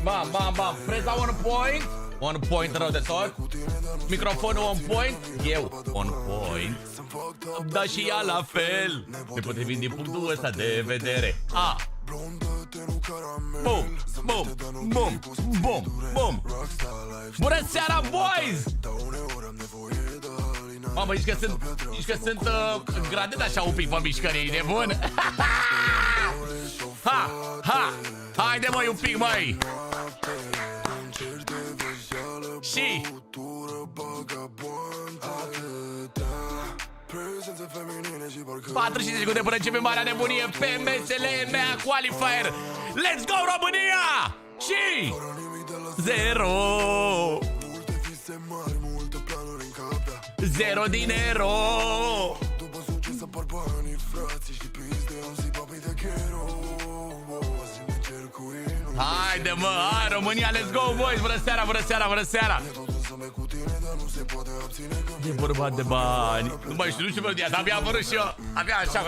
Bam, bam, bam, presa on point. On point rău de tot. Microfonul on point. Eu on point. Da și ea la fel. Ne potrivim din punctul ăsta de vedere. A. Bum, bum, bum, bum, bum. Bună seara, boys! Mamă, zici că sunt gradet așa un pic pe mișcării, de bun? Ha! Haide, măi, un pic, măi! Și... 40 secunde până începe marea nebunie. PMSL, EMEA, Qualifier. Let's go, România! Și... 0 dinero. Haide, mă, hai, România, let's go, boys. Bună seara, bună seara, bună seara. E vorba de bani. Nu mai știu, nu știu melodia, dar abia am vărut și eu. Abia așa.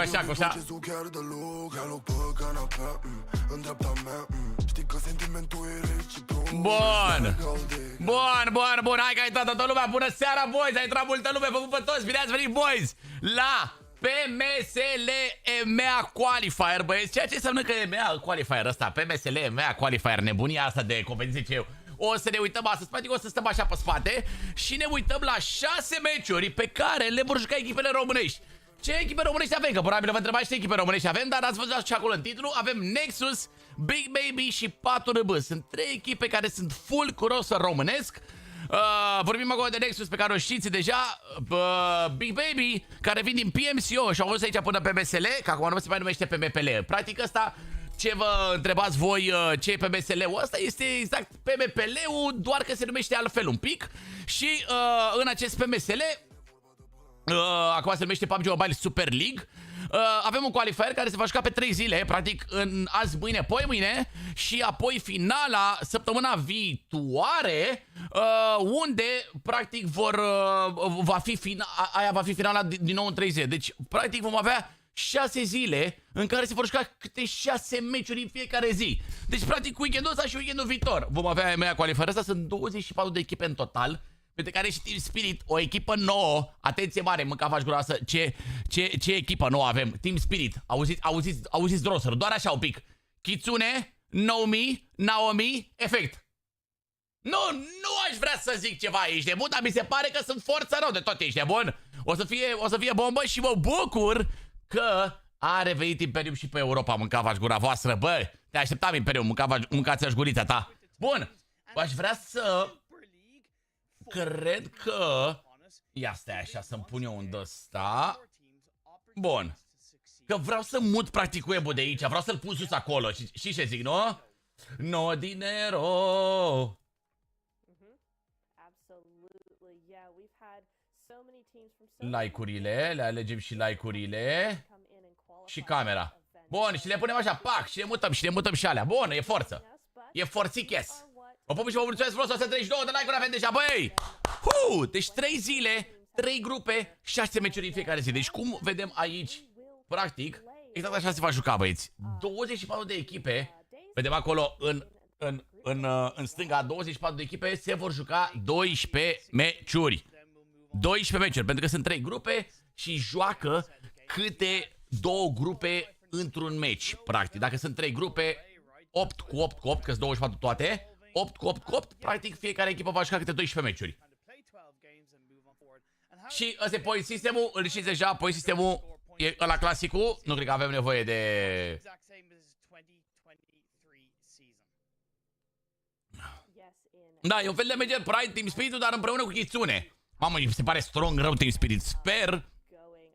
Bun, hai că a intrat toată lumea. Bună seara, boys, a intrat multă lume. Vă pup pe toți, bine ați venit, boys, la PMSL EMEA Qualifier, băieți. Ceea ce înseamnă că EMEA Qualifier ăsta, PMSL EMEA Qualifier, nebunia asta de competiție ce eu. O să ne uităm astăzi, practic o să stăm așa pe spate și ne uităm la 6 meciuri pe care le vor juca echipele românești. Ce echipe românești avem? Că probabil vă întrebați ce echipe românești avem, dar ați văzut și acolo în titlu. Avem Nexus, Big Baby și 4RB. Sunt 3 echipe care sunt full cu roster românesc. Vorbim acolo de Nexus pe care o știți deja. Big Baby care vin din PMSL și au văzut aici până pe PMSL, că acum nu se mai numește PMPL. Practic ăsta, ce vă întrebați voi, ce e PMSL-ul ăsta, este exact PMPL-ul, doar că se numește altfel un pic. Și în acest PMSL, acum se numește PUBG Mobile Super League, avem un qualifier care se va juca pe 3 zile, practic în azi, mâine, poi mâine, și apoi finala săptămâna viitoare, unde practic va fi finala din nou în 3 zile. Deci practic vom avea 6 zile în care se vor juca câte 6 meciuri în fiecare zi. Deci practic weekendul ăsta și weekendul viitor vom avea EMEA Qualifier. Asta sunt 24 de echipe în total, pe care și Team Spirit, o echipă nouă. Atenție mare, mânca faci groasă. Ce echipă nouă avem? Team Spirit. Auziți roster, doar așa un pic. Kitsune, Naomi, Efect. Nu aș vrea să zic ceva aici de bun, dar mi se pare că sunt forță rău de tot, ești de bun. O să fie bombă și mă bucur că a revenit Imperium și pe Europa. Mânca faci gura voastră, bă. Te așteptam, Imperium, mâncați-și gurița ta. Bun, aș vrea să... Cred că... Ia stai așa să-mi pun eu unde ăsta. Bun. Că vreau să mut practic web-ul de aici. Vreau să-l pun sus acolo. Și ce zic, nu? No dinero. Like-urile. Le alegem și like-urile. Și camera. Bun, și le punem așa, pac, și le mutăm și alea. Bun, e forță. E forțiches. O pup și vă mulțumesc frumos, 132 de like-uri avem deja, băi! Deci 3 zile, 3 grupe, 6 meciuri în fiecare zi. Deci cum vedem aici, practic, exact așa se va juca, băieți. 24 de echipe, vedem acolo în stânga, 24 de echipe, se vor juca 12 meciuri. 12 meciuri, pentru că sunt 3 grupe și joacă câte 2 grupe într-un meci, practic. Dacă sunt 3 grupe, 8 cu 8 cu 8, că sunt 24 toate. 8 cu 8 cu 8, practic fiecare echipă va juca câte 12 meciuri. Și ăsta e point system-ul, îl știți deja, point system-ul e ăla clasicul, nu cred că avem nevoie de... Da, e un fel de Major Pride, Team Spirit-ul, dar împreună cu Kitsune. Mamă, mi se pare strong rău Team Spirit, sper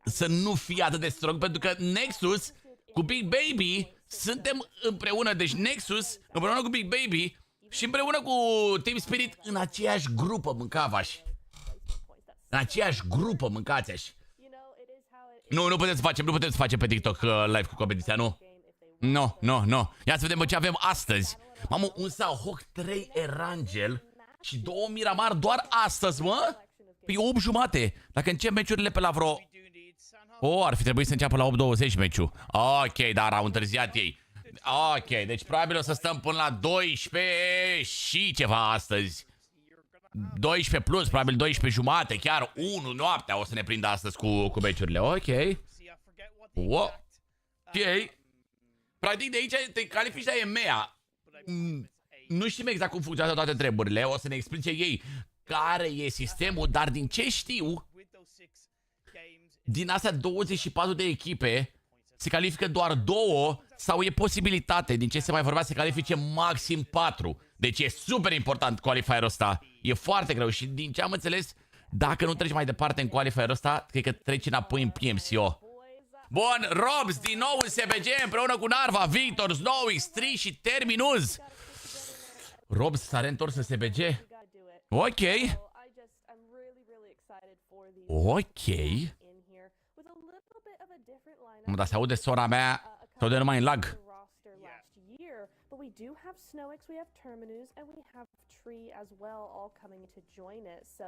să nu fie atât de strong, pentru că Nexus cu Big Baby suntem împreună, deci Nexus împreună cu Big Baby și împreună cu Team Spirit în aceeași grupă, mâncavași. În aceeași grupă, mâncați-aș. Nu putem să facem pe TikTok live cu competiția, nu. Nu. Ia să vedem ce avem astăzi. Mamă, un Sahok, 3 Erangel și 2 Miramar doar astăzi, mă? Păi 8 jumate. Dacă încep meciurile pe la vreo Ar fi trebuit să înceapă la 8:20 meciul. Ok, dar au întârziat ei. Ok, deci probabil o să stăm până la 12 și ceva astăzi. 12 plus, probabil 12 jumate, chiar 1 noaptea o să ne prindă astăzi cu meciurile. Ok. Wow. Ok. Practic de aici te califici la EMEA. Nu știm exact cum funcționează toate treburile. O să ne explice ei care e sistemul, dar din ce știu, din astea 24 de echipe se califică doar 2 sau e posibilitate, din ce se mai vorbea, se califice maxim 4. Deci e super important qualifierul ăsta. E foarte greu și din ce am înțeles, dacă nu treci mai departe în qualifierul ăsta, cred că treci înapoi în PMSL. Bun, Robs din nou în SBG împreună cu Narva, Victor, Snow, X3 și Terminus. Robs s-a reîntors în SBG. Ok. Ok. Dar se aude sora mea, se aude numai în lag. But we do have Snowix, we have Terminus, and we have Tree as well, all coming to join it. So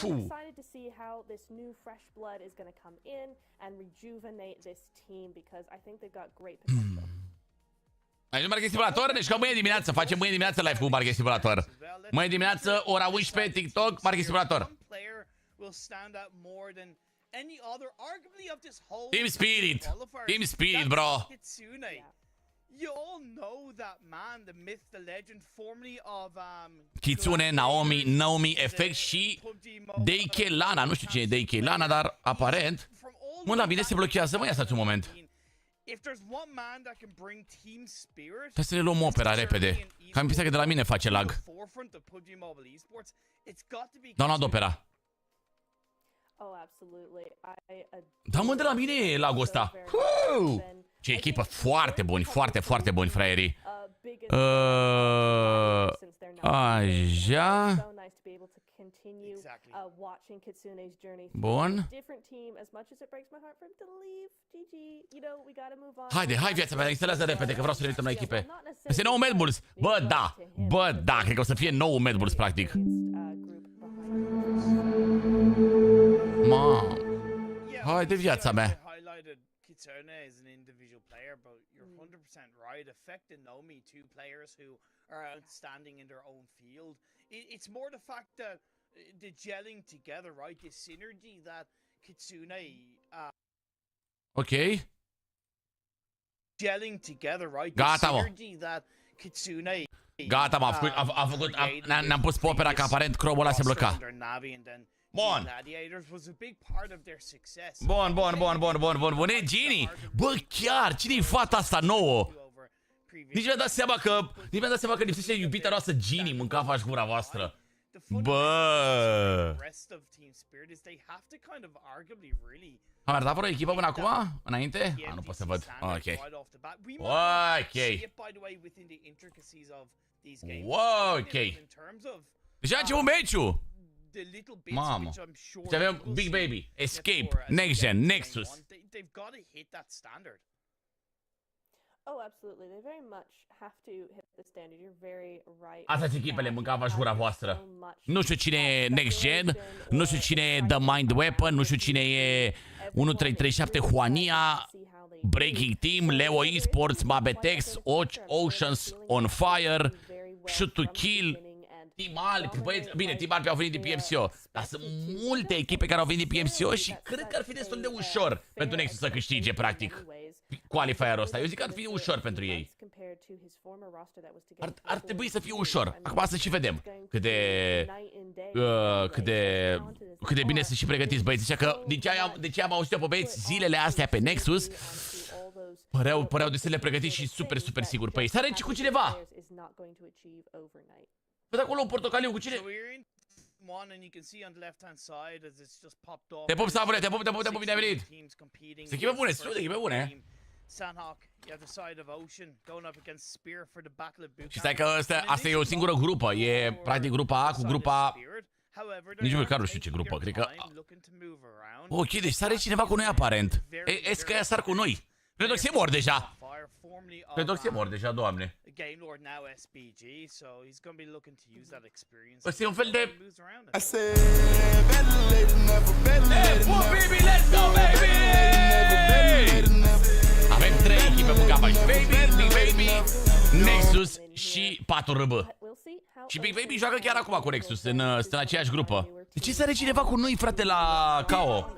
I'm excited to see how this new fresh blood is going to come in and rejuvenate this team because I think they've got great potential. Aici un Market Simulator, deci că mâine dimineață, facem mâine dimineață live cu Market Simulator. Mâine dimineață, ora 11, TikTok, Market Simulator. Team Spirit, Team Spirit, bro. You all know that man, the myth, the legend, formerly of Kitsune, Naomi, Effect și DK Lana. Nu știu cine e DK Lana, dar aparent... Mă, la bine se blochează, mă, ia stați un moment. Trebuie să le luăm opera repede. Că am impresia că de la mine face lag. Download opera. Da, mă, de la mine e lagul ăsta. Ce echipă foarte buni, foarte buni fraierii. Așa. Bun. Hai viața mea, instalează repede că vreau să ne uităm la echipe. Este nou Mad Bulls. Bă, da, cred că o să fie nou Mad Bulls practic. Mamă. Hai de viața mea. Kitsune is an individual player, but you're 100% right. Effect and Naomi, 2 players who are outstanding in their own field. It's more the fact that the gelling together, right? The synergy that Kitsune Ok. gelling together, right? Gata, mă. Synergy that Kitsune Gata, mă, ne-am pus pe opera că aparent cromul ăla se bloca. Bun. Bun. E Genie. Bă, chiar, cine-i fata asta nouă? Nici mi-am dat seama că lipsește iubita noastră Genie, mânca-faci gura voastră. Bă. Am arătat vreo echipă până acum? Înainte? Nu pot să văd. Ok. Deci a început meciul. Mamă. Deci avem Big Baby, Escape, Next Gen, Nexus. Astea sunt echipele, mâncava gura voastră. Nu știu cine e Next Gen, nu știu cine e The Mind Weapon, nu știu cine e 1337 Juania, Breaking Team, Leo Esports, Mabetex, Oceans on Fire, Shoot to Kill, Team Alpi, băieți, bine, Team Alpi au venit din PMSL, dar sunt multe echipe care au venit din PMSL și cred că ar fi destul de ușor pentru Nexus să câștige, practic, qualifierul ăsta. Eu zic că ar fi ușor pentru ei. Ar trebui să fie ușor. Acum să și vedem cât de bine sunt și pregătiți băieți. Așa că, de ce am auzit eu pe băieți zilele astea pe Nexus, păreau destul de pregătiți și super sigur pe ei. S-a cu cineva! Văd acolo un portocaliu cu cine? Te pup, Savule, te pup, bine ai venit! Sunt echipe bune, sunt echipe bune! Și stai că asta e o singură grupă, e practic grupa A cu grupa... Nici măcar nu știu ce grupă, cred că... Ok, deci sare cineva cu noi aparent. E că ea sar cu noi. Cred că mor deja. Doamne. Ăsta e un fel de... Baby, let's go, baby! și 4RB. Și Big Baby joacă chiar acum cu Nexus, sunt în aceeași grupă. De ce sare cineva cu noi, frate, la KO?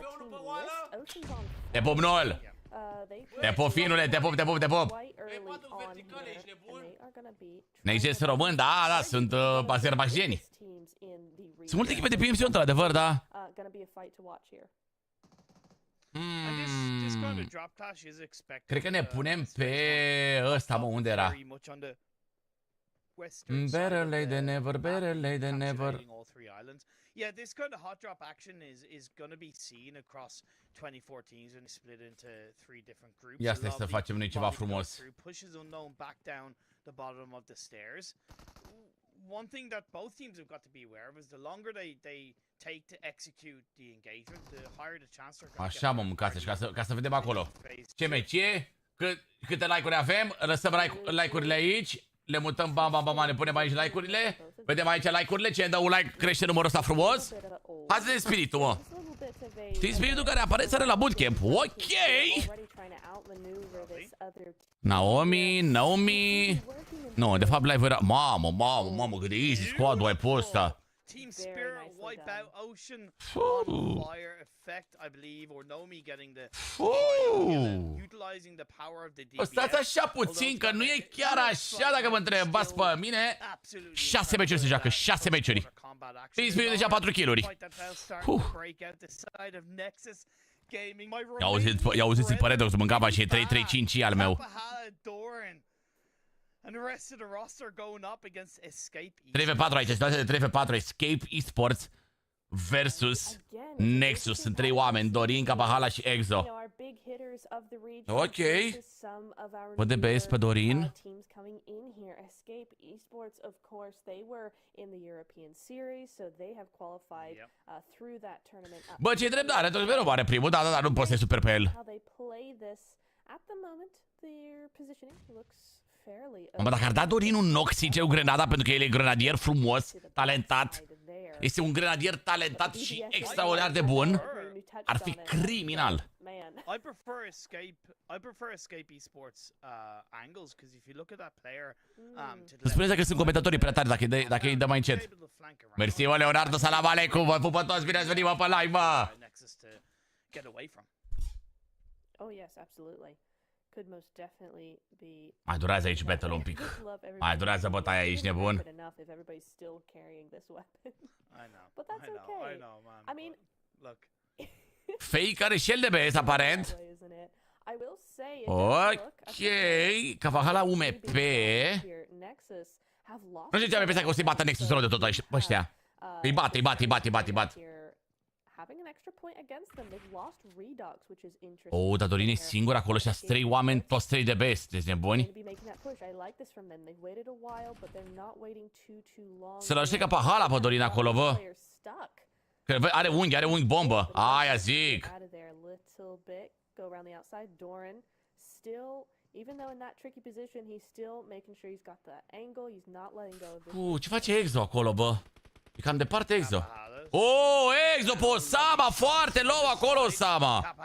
Te pup, Noel! Te pup, finule, te pup, te pup, te pup! Nexus român, da, sunt azerbaijeni. Sunt multe echipe de PMSL, într-adevăr, da. Cred că ne punem pe ăsta, mă, unde era? Better late than never, better late than never. Yeah, this kind of hot drop action is going to be seen across 24 teams and split into 3 different groups. Ia stai să facem noi ceva frumos. Pushes unknown back down the bottom of the stairs. One thing that both teams have got to be aware of is the longer they take to execute the engagement, the higher the chance they're going to get. Așa, mă, mâncați, ca să vedem acolo. Ce meci e? Câte like-uri avem? Lăsăm like-urile aici. Le mutăm, bam, bam, bam, ne punem aici like-urile. Vedem aici like-urile, ce dă un like crește numărul ăsta frumos. Hai să vedem spiritul, mă. Știi spiritul care apare țară la bootcamp. Ok! Naomi. No, de fapt live era... Mamă, cât de easy squad wipe-ul ăsta. Team Spirit wipeout Ocean on fire effect, I believe, or Nomi getting the utilizing the power of the DPS. Stați așa puțin, că nu e chiar așa dacă mă întrebați pe mine. 6 meciuri se joacă, 6 meciuri. Team Spirit deja 4 kill-uri. I-a auzit-l pe Redox, mâncava și e 3-3-5 al meu. And the rest of the roster going up against Escape. 3v4 aici, situația de 3v4, Escape Esports versus Nexus. Sunt 3 oameni, Dorin, Capahala și Exo. Ok. Văd de base pe Dorin. Bă, ce-i drept, da, Retroveru are primul, da, nu poți să-i super pe el. Mă, dacă ar da Dorin un knock, sincer, un grenada, pentru că el e grenadier frumos, talentat. Este un grenadier talentat și extraordinar de bun. Ar fi criminal. I prefer Escape Esports angles, because if you look at that player, Îmi spuneți dacă sunt comentatorii prea tari, dacă îi dă mai încet. Mersi, mă, Leonardo, salam aleikum, vă pupă toți, bine ați venit, mă, pe live, mă! Oh yes, absolutely. Could most definitely be. Mai durează aici battle un pic. Mai durează bătaia aici, nebun. I mean, look. Fake are și el de base, aparent. Ok. Capahala UMP. Nu știu ce am impresia că o să-i bată Nexus rău de tot aici, ăștia. Îi bat. Oh, dar Dorin e singur acolo și 3 oameni, toți 3 de best, deci nebuni. Să-l ajute Capahala pe Dorin acolo, bă. Că are unghi bombă. Aia zic. Ce face Exo acolo, bă? E cam departe Exo. Oh, Exo pe Osama, foarte low acolo Osama.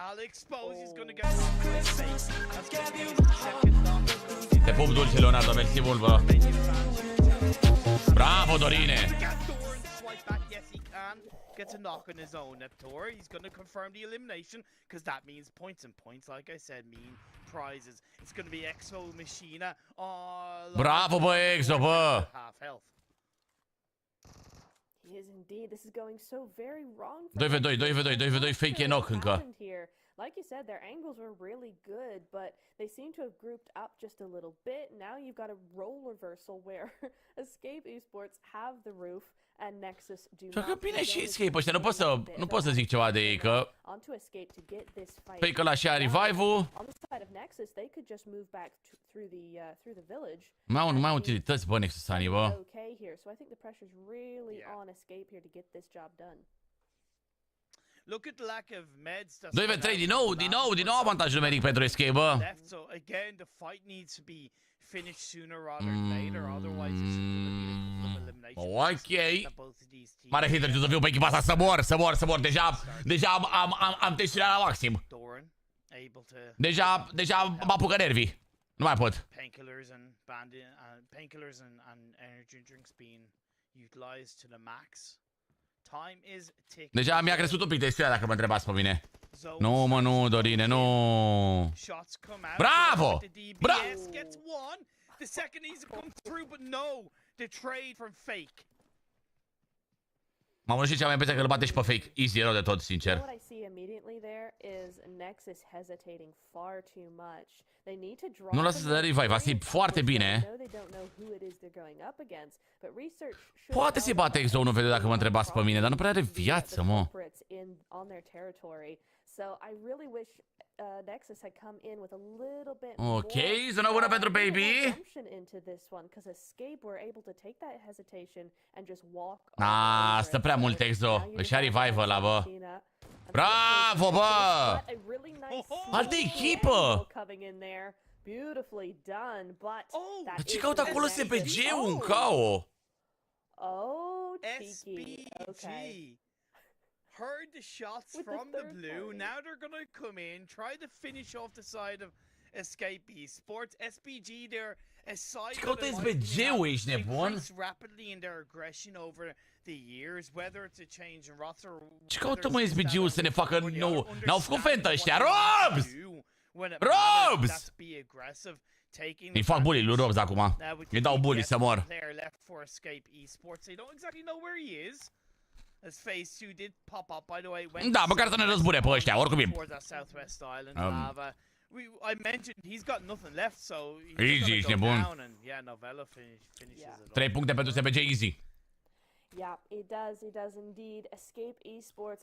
Te pup dulce, Leonardo, mersi mult, bă. Bravo, Dorine. Gets a knock on his own at Tor. He's going to confirm the elimination because that means points, and points, like I said, mean prizes. It's going to be Exo Machina. Bravo, bă, Exo, bă. Half health. He is indeed. This is going so very wrong. 2v2, fake knock încă. Like you said, their angles were really good, but they seem to have grouped up just a little bit. Now you've got a role reversal where Escape Esports have the roof and Nexus do not. Joacă bine și Escape ăștia, nu pot să zic ceva de ei, că Fake ăla și-a revive-ul. Mai au utilități, bă, Nexusanii, bă. 2v3 din nou avantaj numeric pentru Escape, bă. Ok. Mare hater, ce să fiu pe echipa asta, să mor. Deja am tensiunea la maxim. Deja mă apucă nervii. Nu mai pot. Painkillers and energy drinks being utilized to the max. Time is ticking. Deja mi-a crescut un pic textura dacă mă întrebați pe mine. Zone Nu, mă, nu, Dorine, nu. shots come out. Bravo! The DBS gets one. The second needs to come through, but no. The trade from fake. M-am și cea mai impresia că îl bate și pe fake. Easy rău de tot, sincer. What I see immediately there is Nexus hesitating far too much. They need to draw. Nu lasă să dea revive, asta e foarte bine. Poate să-i bate Exo-ul vedea dacă mă întrebați pe mine, dar nu prea are viață, mă. Ok, zona bună pentru Baby. Stă prea mult Exo. Își ia revive ăla, bă. Bravo, bă! Altă echipă! Dar ce caută acolo SPG-ul în cao? SPG heard the shots from the blue. Now they're gonna come in, try to finish off the side of Escape Esports. SPG, they're a side Ce caută SPG-ul, ești nebun? rapidly in their aggression over the years, whether it's a change in roster. Ce caută, mă, SPG-ul să ne facă nou? N-au făcut fentă ăștia, Robs! Robs! Îi fac bully lui Robs acum. Îi dau bully să mor. Da, măcar să ne răzbune pe ăștia, oricum e. Easy, ești nebun. 3 puncte pentru SPG, easy. Yeah, it does indeed. Escape Esports.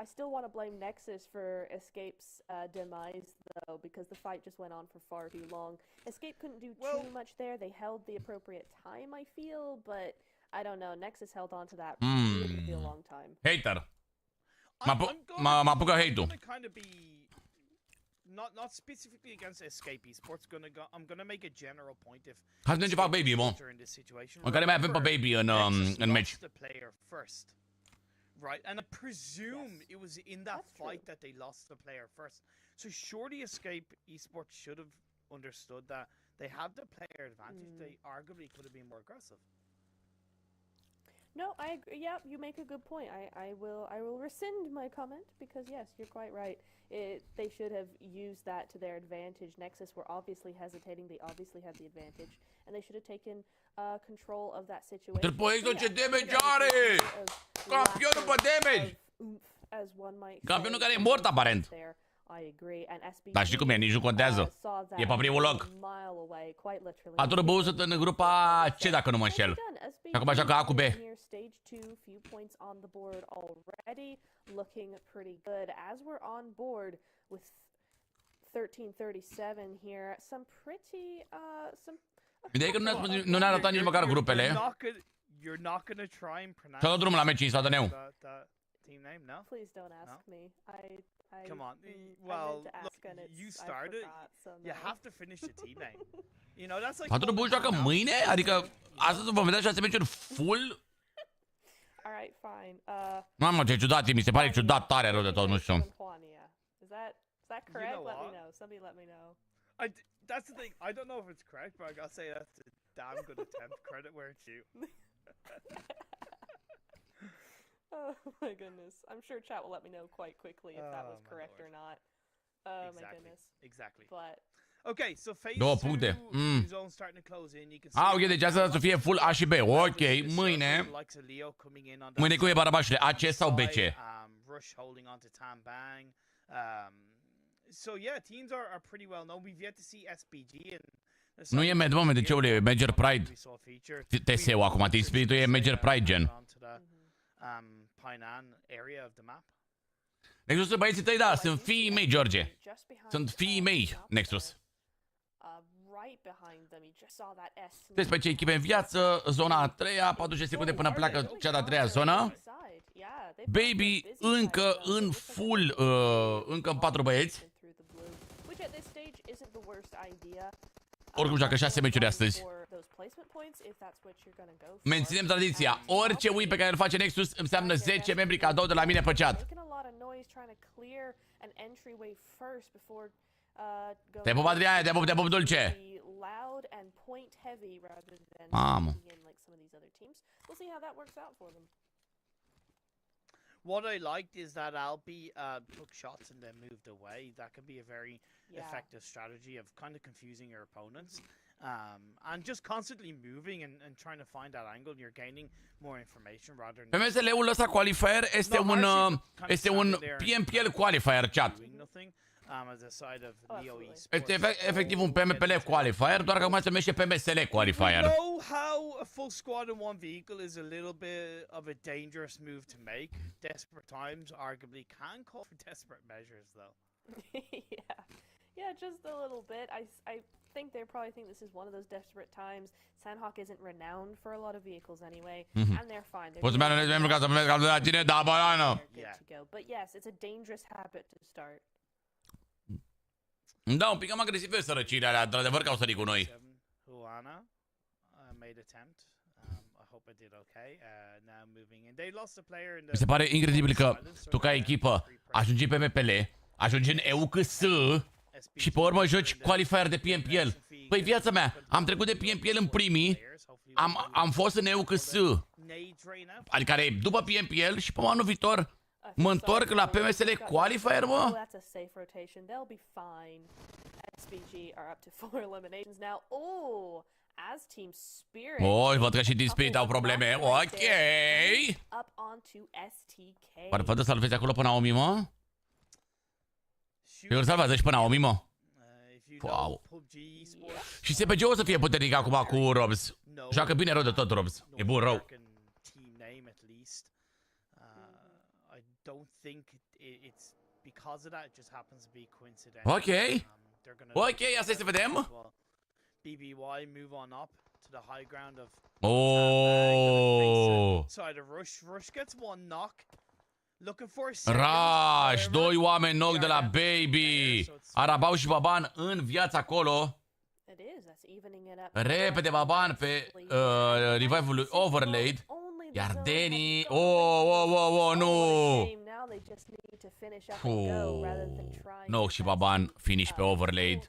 I still want to blame Nexus for Escape's demise though, because the fight just went on for far too long. Escape couldn't do too much there. They held the appropriate time, I feel, but I don't know. Nexus held on to that really a long time. Hater. Mă apucă hate-ul. Not specifically against Escape Esports. I'm gonna make a general point if. Hai să ne fac Baby, mă. În care mai avem pe Baby în match. Right, and I presume it was in that fight that they lost the player first. So surely Escape Esports should have understood that they have the player advantage. They arguably could have been more aggressive. No, I agree. Yeah, you make a good point. I will rescind my comment because yes, you're quite right. They should have used that to their advantage. Nexus were obviously hesitating. They obviously had the advantage, and they should have taken control of that situation. Trăpoiesc ce damage are! Campionul pe damage! Campionul care e mort, aparent. Dar știi cum e, nici nu contează. E pe primul loc. Atunci bău sunt în grupa C, dacă nu mă înșel. Și acum joacă A cu B. Ideea e că nu ne-a arătat nici măcar grupele. Și-a dat drumul la meci, Sataneu. Team name, no? Please don't ask me. Come on. Well, look, you started. You have to finish the team name. You know, that's like. Atunci bun joacă mâine? Adică astăzi vom vedea 6 meciuri full? Alright, fine. Mamă, ce ciudat, mi se pare ciudat tare rău de tot, nu știu. Is that correct? Let me know. Somebody let me know. That's the thing. I don't know if it's correct, but I gotta say that's a damn good attempt. Credit where it's due. Oh my goodness. I'm sure chat will let me know quite quickly if that was correct or not. Oh my goodness. Exactly. But okay, so phase 2 puncte. zone starting to close in. You can see. Ok, deci asta să fie full A și B. Ok, mâine. Mâine cum e barabașule? AC sau BC? Rush holding on to Tam Bang. So yeah, teams are pretty well known. We've yet to see SPG and nu e med, mă, de ce e Major Pride? TSE-ul acum, T-Spirit-ul e Major Pride gen. Nexus sunt băieții tăi, da, sunt fiii mei, George. Sunt fiii mei, Nexus. Despre ce echipe în viață, zona a 3-a, 40 secunde până pleacă cea de-a 3-a zonă. Baby încă în full, încă în 4 băieți. Oricum joacă 6 meciuri astăzi. Menținem tradiția. Orice win pe care îl face Nexus înseamnă 10 membri cadou de la mine pe chat. Te pup, Adriane, te pup dulce. point heavy rather than Mamă. in like some of these other teams. We'll see how that works out for them. What I liked is that Alpi took shots and then moved away. That could be a very effective strategy of kind of confusing your opponents. And just constantly moving and trying to find that angle. You're gaining more information rather than... PMSL-ul ăsta Qualifier este un PMPL Qualifier, chat. Este efectiv un PMPL Qualifier, doar că acum se numește PMSL Qualifier. We know how a full squad in one vehicle is a little bit of a dangerous move to make. Desperate times arguably can call for desperate measures, though. Yeah, just a little bit. I think they probably think this is one of those desperate times. Sandhawk isn't renowned for a lot of vehicles anyway, and they're fine. Poți să mergi membru ca să mergi ca la cine, da, banană. But yes, it's a dangerous habit to start. Da, un pic cam agresive sărăcirea alea, într-adevăr că au sărit cu noi. Juana made attempt. I hope I did okay. Now moving in. They lost a player in the... Mi se pare incredibil că tu ca echipă ajungi pe MPL, ajungi în EUCS și pe urmă joci Qualifier de PMPL. Păi viața mea, am trecut de PMPL în primii, am fost în EUCS, adică după PMPL și pe anul viitor mă întorc la PMSL Qualifier, mă? Oh, văd că și Team Spirit au probleme. Ok. Oare poate să salvezi acolo până Naomi, mă? Eu îl salvează și până Naomi, mă? Wow. Și SPG o să fie puternic acum cu Robs. Joacă bine rău de tot, Robs. E bun rău. Ok. Ok, asta e să vedem. BBY move on up to the high ground of Oh. side of Rush gets one knock. Looking for Rush, doi oameni knock de la Baby. Arabau și Baban în viața acolo. Repede Baban pe revive-ul lui Overlaid. Iar Danny, nu. No, și Baban finish pe Overlaid.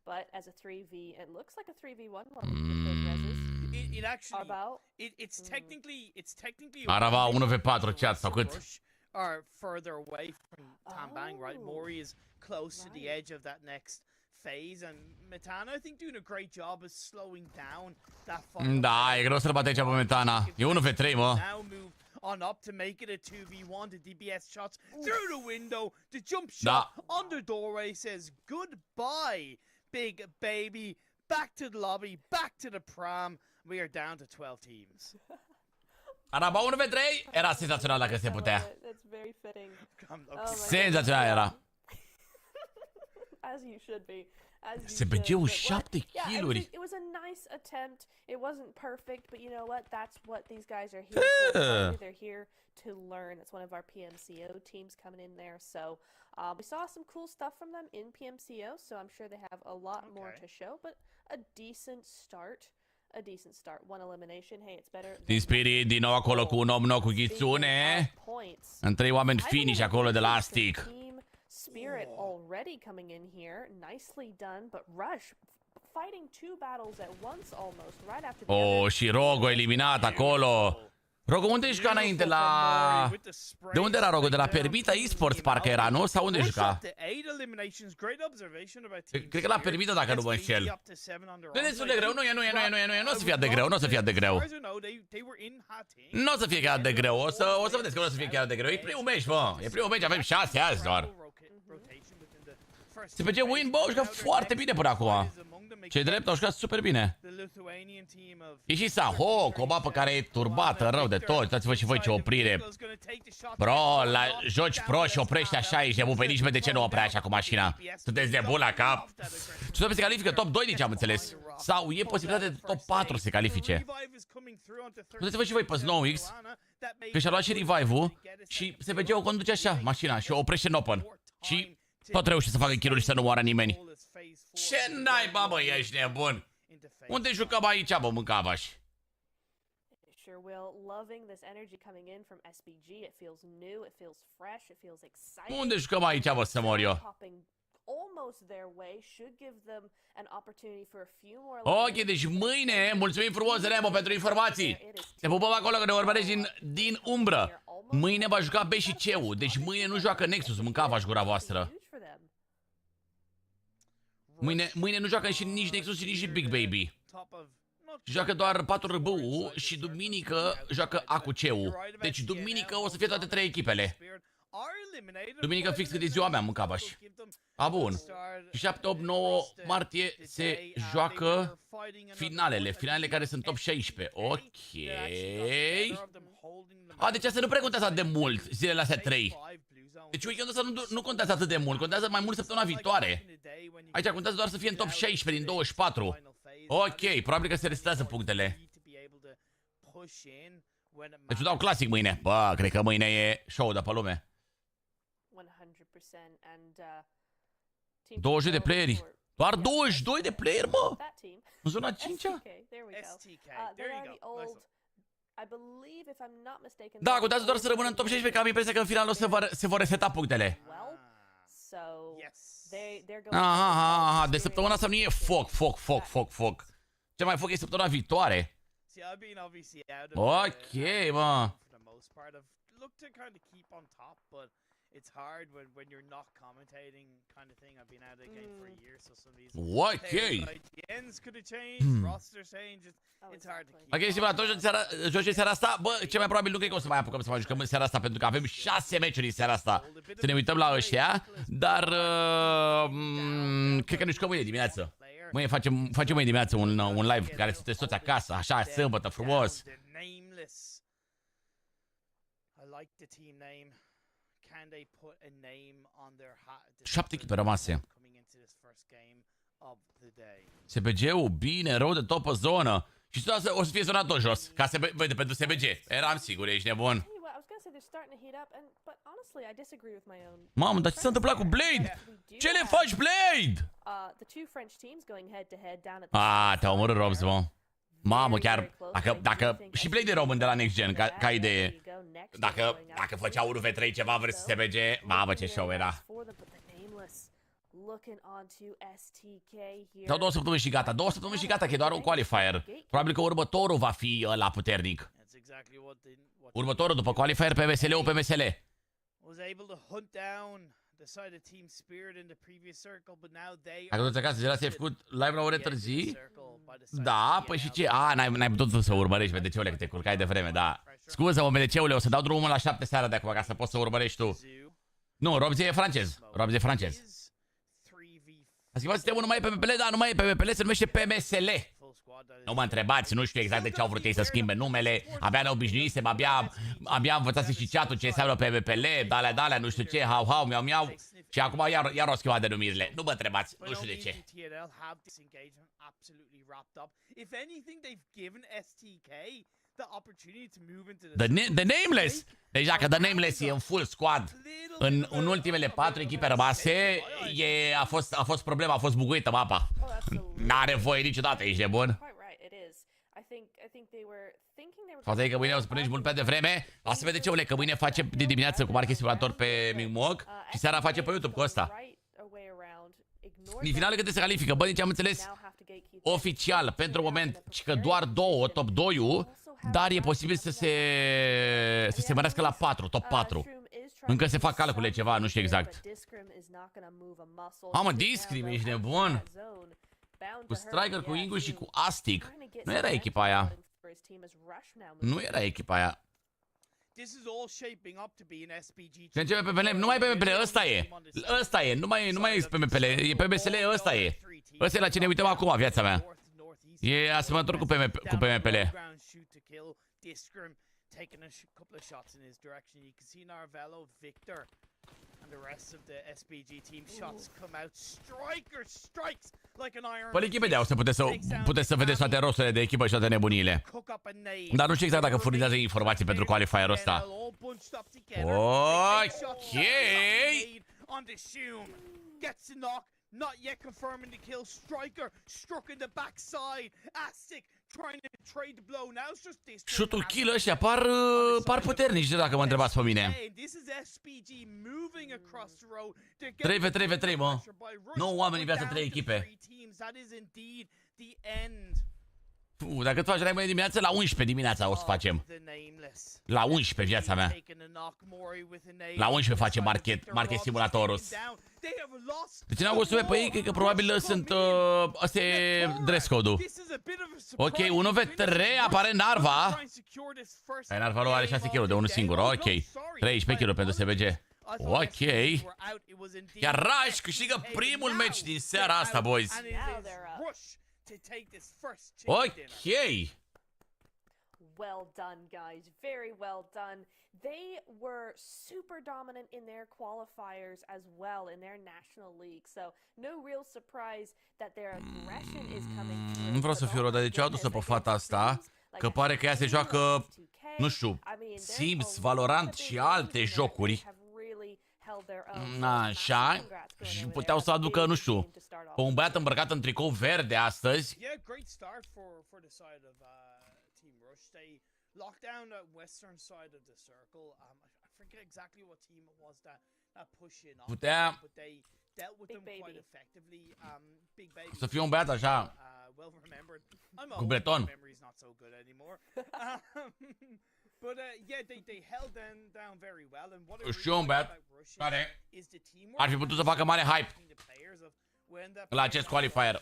But as a 3v, it looks like a 3v1 It actually it's technically Arava 1v4 chat sau cât? Are further away from Tambang, right? Mori is close to the edge of that next phase, and Metana, I think, doing a great job of slowing down that final. Da, e greu să-l bate aici pe Metana. E 1v3, mă. Now move on up to make it a 2v1. The DBS shots through the window. The jump shot on the doorway says goodbye, big baby. Back to the lobby, back to the pram. We are down to 12 teams. Araba 1v3 era senzațional dacă se putea. Senzațional era. As you should be. SPG-ul 7 kill-uri. It was a nice attempt. It wasn't perfect, but you know what? That's what these guys are here for. They're here to learn. It's one of our PMCO teams coming in there. So we saw some cool stuff from them in PMCO, so I'm sure they have a lot more to show, but a decent start. A decent start. One elimination. Hey, it's better. Team Spirit din nou acolo cu un om nou cu Ghitsune. În 3 oameni finish acolo de la stick. Spirit already coming in here. Nicely done, but Rush fighting two battles at once almost right after the Oh, și Rogo eliminat acolo. Rogo, unde juca înainte la... De unde era Rogo? De la Permita Esports parcă era, nu? Sau unde juca? Cred că la Permita, dacă nu mă înșel. Nu e destul de greu, nu o să fie atât de greu, nu o să fie atât de greu. Nu o să fie chiar de greu, o să vedeți că nu o să fie chiar de greu. E primul meci, mă, e primul meci, avem 6 azi doar. SPG Winbow a jucat foarte bine până acum. Ce drept, au jucat super bine. E și Saho, cu o mapă care e turbată rău de tot. Uitați-vă și voi ce oprire. Bro, la joci pro și oprești așa, ești nebun. Pe nici de ce nu oprea așa cu mașina? Sunteți nebun la cap? Și se califică top 2, din ce am înțeles. Sau e posibilitatea de top 4 să se califice. Uitați-vă și voi pe SnowX, că și-a luat și revive-ul și SPG-ul conduce așa mașina și o oprește în open. Și tot reușește să facă kill-uri și să nu moară nimeni. Ce naiba, bă, ești nebun? Unde jucăm aici, bă, mâncavaș? Sure will. Loving this energy coming in from SPG. It feels new, it feels fresh, it feels exciting. Unde jucăm aici, bă, să mor eu? almost their way should give them an opportunity for a few more. Ok, deci mâine, mulțumim frumos, Remo, pentru informații. Te pupăm acolo că ne urmărești din umbră. Mâine va juca B și C-ul, deci mâine nu joacă Nexus, mâncava-și gura voastră. Mâine nu joacă și nici Nexus și nici Big Baby. Joacă doar 4 RB-ul și duminică joacă A cu C-ul. Deci duminică o să fie toate 3 echipele. Duminică fix cât e ziua mea, mâncava-și. A, bun. Și 7, 8, 9 martie se joacă finalele care sunt top 16. Ok. A, deci asta nu prea contează atât de mult, zilele astea 3. Deci weekendul ăsta nu contează atât de mult, contează mai mult săptămâna viitoare. Aici contează doar să fie în top 16 din 24. Ok, probabil că se resetează punctele. Deci dau clasic mâine. Bă, cred că mâine e show de pe lume. 20 de playeri. Doar 22 de playeri, mă! În zona 5-a? Da, contează doar să rămână în top 16, că am impresia că în final se vor reseta punctele. Aha, de săptămâna asta nu e foc. Cel mai foc e săptămâna viitoare. Ok, mă. It's hard when you're not commentating kind of thing. I've been out of the game for a year, so some of these ends could have changed, rosters changed. It's hard to keep. Ok, și atunci joci seara asta. Bă, cel mai probabil nu cred că o să mai apucăm să mai jucăm în seara asta, pentru că avem 6 meciuri în seara asta. Să ne uităm la ăștia, dar cred că ne jucăm mâine dimineață. Mâine facem mâine dimineață un live care sunteți toți acasă, așa, sâmbătă, frumos. I like the team name. 7 echipe rămase. SBG-ul, bine, rău de topă zonă. Și o să fie zona tot jos, ca să vede pentru SBG. Eram sigur, ești nebun. Mamă, dar ce s-a întâmplat cu Blade? Ce le faci, Blade? Te-a omorât Robs, mă. Mamă, chiar, dacă și Blade e român de la Next Gen, ca idee. Dacă făcea 1v3 ceva versus SBG, mamă, ce show era. Dau 2 săptămâni și gata, 2 săptămâni și gata, că e doar un qualifier. Probabil că următorul va fi ăla puternic. Următorul după qualifier, PMSL-ul, PMSL. Dacă tu ți acasă, Gerard, ți-ai făcut live la ore târzii? Da, păi și ce? N-ai putut să urmărești BDC-ule, că te culcai de vreme, da. Scuză-mă, BDC-ule, o să dau drumul la 7 seara de acum, ca să poți să urmărești tu. Nu, Robzi e francez. Robzi e francez. A schimbat sistemul, nu mai e PMPL, da, nu mai e PMPL, se numește PMSL. Nu mă întrebați, nu știu exact de ce au vrut ei să schimbe numele. Abia ne obișnuisem, abia învățase și chat-ul ce înseamnă PMPL, dalea, nu știu ce, hau, miau. Și acum iar au schimbat denumirile. Nu mă întrebați, nu știu de ce. The Nameless! Deci dacă The Nameless e în full squad în ultimele 4 echipe rămase, a fost problema, a fost buguită mapa. N-are voie niciodată, ești de bun. Faza e că mâine o să punești mult pe devreme. Lasă vede ce că mâine face de dimineață cu Market Simulator pe Migmog și seara face pe YouTube cu ăsta. Din finale câte se califică, bă, deci am înțeles oficial, pentru moment, că doar 2, top 2-ul, dar e posibil să se mărească la 4, top 4. Încă se fac calcule ceva, nu știu exact. Mamă, Discrim, ești nebun? Cu Striker, cu Ingu și cu Astic. Nu era echipa aia. Nu era echipa aia. Se începe PMPL, nu mai e PMPL, ăsta e, nu mai e PMPL, e PMSL, ăsta e. Ăsta e la ce ne uităm acum, viața mea. E asemănător cu PMPL. Pe echipe de-au să puteți să vedeți toate rosturile de echipă și toate nebuniile. Dar nu știu exact dacă furnizează informații pentru qualifierul ăsta. Ok. Not yet confirming the kill. Striker struck in the backside. Astic trying to trade the blow. Now it's just this. Shoot-ul kill ăștia par puternici, dacă mă întrebați pe mine. 3v3v3, mă. 9 oameni în viață, 3 echipe. Dacă tu faci mai mâine dimineață, la 11 dimineața o să facem. La 11 viața mea. La 11 facem market simulatorul. De ce n-au găsit pe ei? Cred că probabil sunt... Ăsta e dress code-ul. Ok, 1v3 apare Narva. Narva nu are 6 kg de unul singur. Ok, 13 kg pentru SBG. Ok. Iar Rush câștigă primul match din seara asta, boys. Ok. Well done, guys. Very well done. They were super dominant in their qualifiers as well in their national league. So no real surprise that their aggression is coming through. Nu vreau să fiu rău, dar de ce au adus-o pe fata asta? Că pare că ea se joacă, nu știu, Sims, Valorant și alte jocuri. Așa. Și puteau să aducă, nu știu, pe un băiat îmbrăcat în tricou verde astăzi. Locked down the western side of the circle. I forget exactly what team it was that pushed in on, but they dealt with them quite effectively. Big Baby. Să fie un băiat așa. Well remembered. Cu breton. Memory's not so good anymore. But yeah, they held them down very well. And what Și un băiat care ar fi putut să facă mare hype la acest qualifier.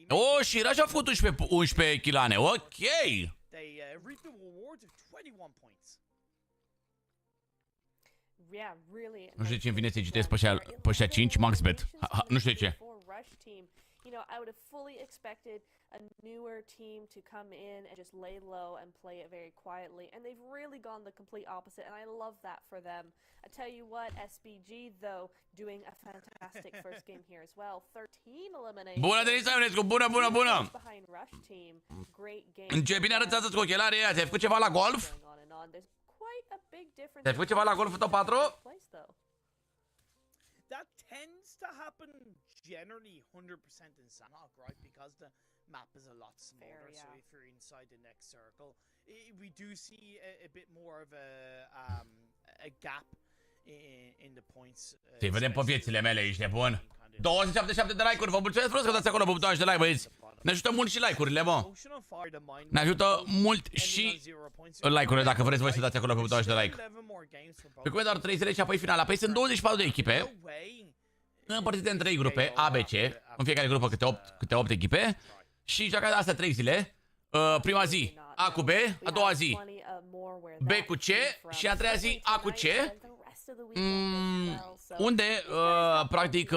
Oh, și Rush a făcut 11 kilane, ok! Nu știu ce îmi vine să-i citesc pe ăștia 5, maxbet. Nu știu de ce. You know, I would have fully expected a newer team to come in and just lay low and play it very quietly, and they've really gone the complete opposite, and I love that for them. I tell you what, SBG, though, doing a fantastic first game here as well. 13 eliminations. Bună, Denis Ionescu, bună! Behind Rush team. Great game. Ce bine arăți astăzi cu ochelarii ăia, ți-ai făcut ceva la golf? Ți-ai făcut ceva la golf top 4? That tends to happen generally 100% in Sanhok, right? Because the map is a lot smaller. So if you're inside the next circle, we do see a bit more of a gap in the points. Să-i vedem pe viețile mele, ești nebun. 277 de like-uri, vă mulțumesc frumos că dați acolo pe butonul de like, băieți. Ne ajută mult și like-urile, mă. Ne ajută mult și like-urile, dacă vreți voi să dați acolo pe butonul de like. Pe cum e doar 30 și apoi finala. Păi sunt 24 de echipe, împărțite în 3 grupe, A, B, C. În fiecare grupă câte 8 echipe. Și joacă asta 3 zile. Prima zi A cu B, a doua zi B cu C și a treia zi A cu C. Unde, practic,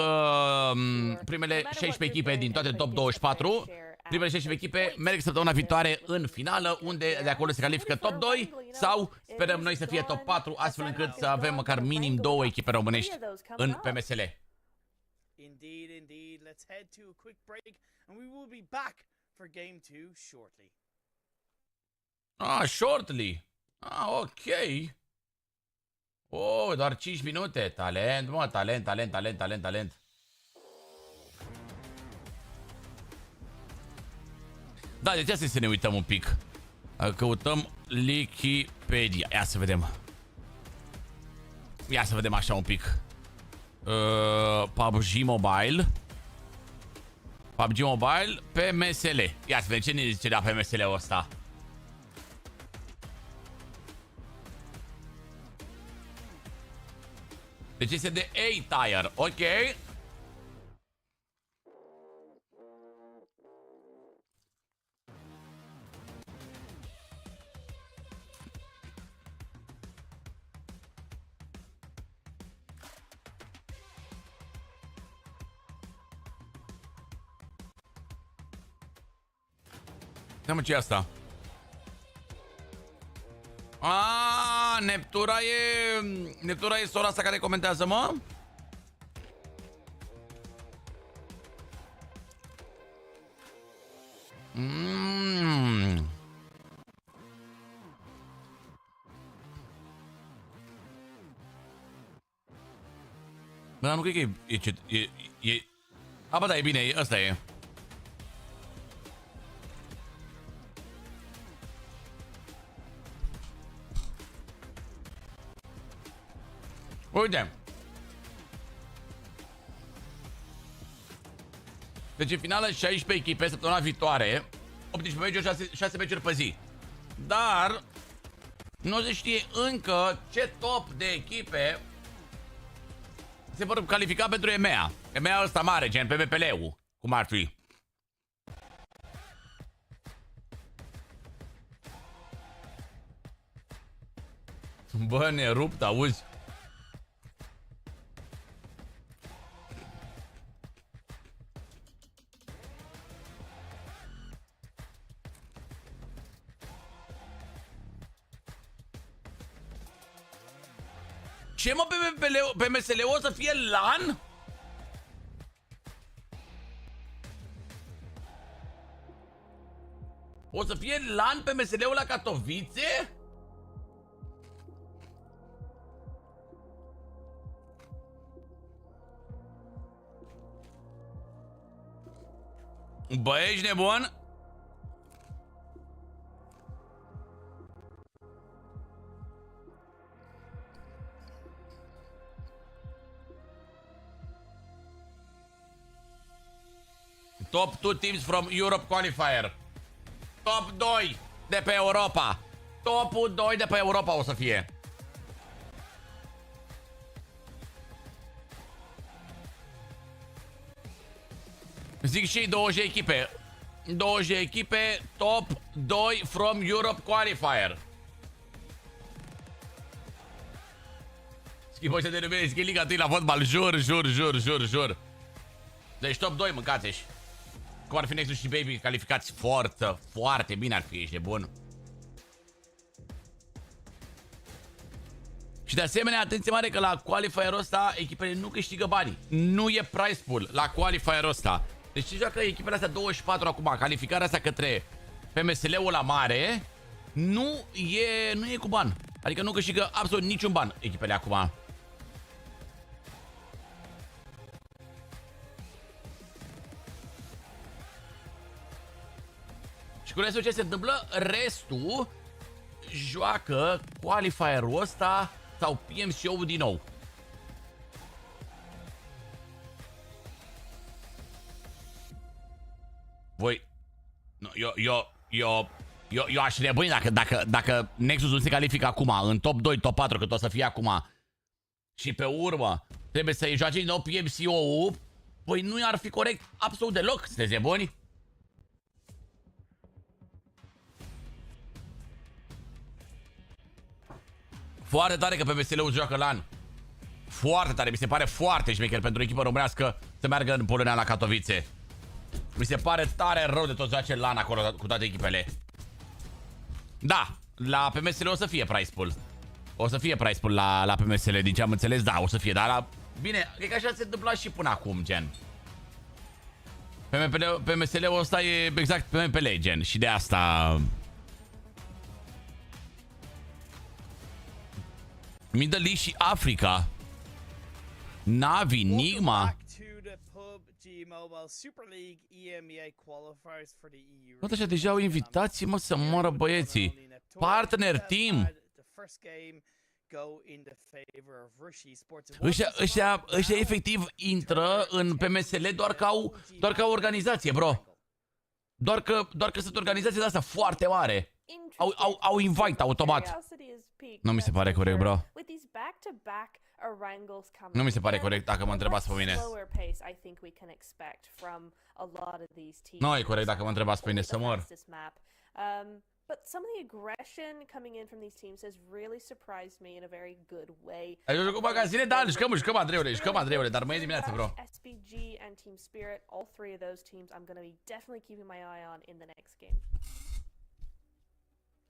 primele 16 echipe din toate top 24, primele 16 echipe merg săptămâna viitoare în finală, unde de acolo se califică top 2 sau sperăm noi să fie top 4, astfel încât să avem măcar minim 2 echipe românești în PMSL. Indeed, indeed. Let's head to a quick break and we will be back for game 2 shortly. Shortly. Ok. Oh, doar 5 minute. Talent, mă, talent. Da, deci asta să ne uităm un pic. Căutăm Wikipedia. Ia să vedem. Ia să vedem așa un pic. PUBG Mobile. PUBG Mobile, PMSL. Ia să vedem ce ne zice de PMSL-ul ăsta. Deci este de A-Tier, ok. Mă, ce e asta? Neptura e sora asta care comentează, mă? Bă, dar nu cred că e A, bă, da, e bine, ăsta e. Uite. Deci în finală 16 echipe săptămâna viitoare, 18 meciuri, 6 meciuri pe zi. Dar nu se știe încă ce top de echipe se vor califica pentru EMEA. EMEA ăsta mare, gen PMPL-ul, cum ar fi. Bă, ne rupt, auzi? Ce mă, pe PMSL-ul o să fie LAN? O să fie LAN pe PMSL-ul la Katowice? Bă, ești nebun? Top 2 teams from Europe Qualifier. Top 2 de pe Europa. Topul 2 de pe Europa o să fie. Zic și 20 echipe. 20 echipe, top 2 from Europe Qualifier. Schimbă ce te numesc, e Liga 1 la fotbal, jur. Deci top 2 mâncați-și. Cum ar fi Nexus și Baby, calificați foarte bine ar fi, ești de bun. Și de asemenea, atenție mare că la Qualifierul ăsta echipele nu câștigă bani. Nu e price pool la Qualifierul ăsta. Deci ce joacă echipele astea 24 acum, calificarea asta către PMSL-ul la mare, nu e cu bani. Adică nu câștigă absolut niciun ban echipele acum. Și cu restul ce se întâmplă, restul joacă Qualifierul ăsta sau PMSL-ul din nou. Voi... Eu aș nebuni dacă Nexus nu se califică acum, în top 2, top 4, cât o să fie acum, și pe urmă trebuie să-i joace din nou PMSL-ul, păi nu ar fi corect absolut deloc, sunteți nebuni? Foarte tare că PMSL-ul joacă LAN. Foarte tare, mi se pare foarte șmecher pentru o echipă românească să meargă în Polonia la Katowice. Mi se pare tare rău de tot joace LAN acolo cu toate echipele. Da, la PMSL o să fie price pool. O să fie price pool la PMSL, din ce am înțeles, da, o să fie, dar bine, cred că așa se întâmpla și până acum, gen. PMSL-ul ăsta e exact PMPL, gen, și de asta... Middle East și Africa. Navi, Nigma. Tot așa deja au invitații, mă, să moară băieții. Partner team. Ăștia efectiv intră în PMSL doar ca o organizație, bro. Doar că sunt organizații de asta foarte mare. Au invite automat. Nu mi se pare corect, bro. Nu mi se pare corect dacă mă întrebați pe mine. Nu e corect dacă mă întrebați pe mine, să mor. But some of the aggression coming in from these teams has really surprised me in a very good way. Ai cu magazine, da, jucăm Andreule, dar mâine dimineață, bro. SPG and Team Spirit, all three of those teams I'm going to be definitely keeping my eye on in the next game.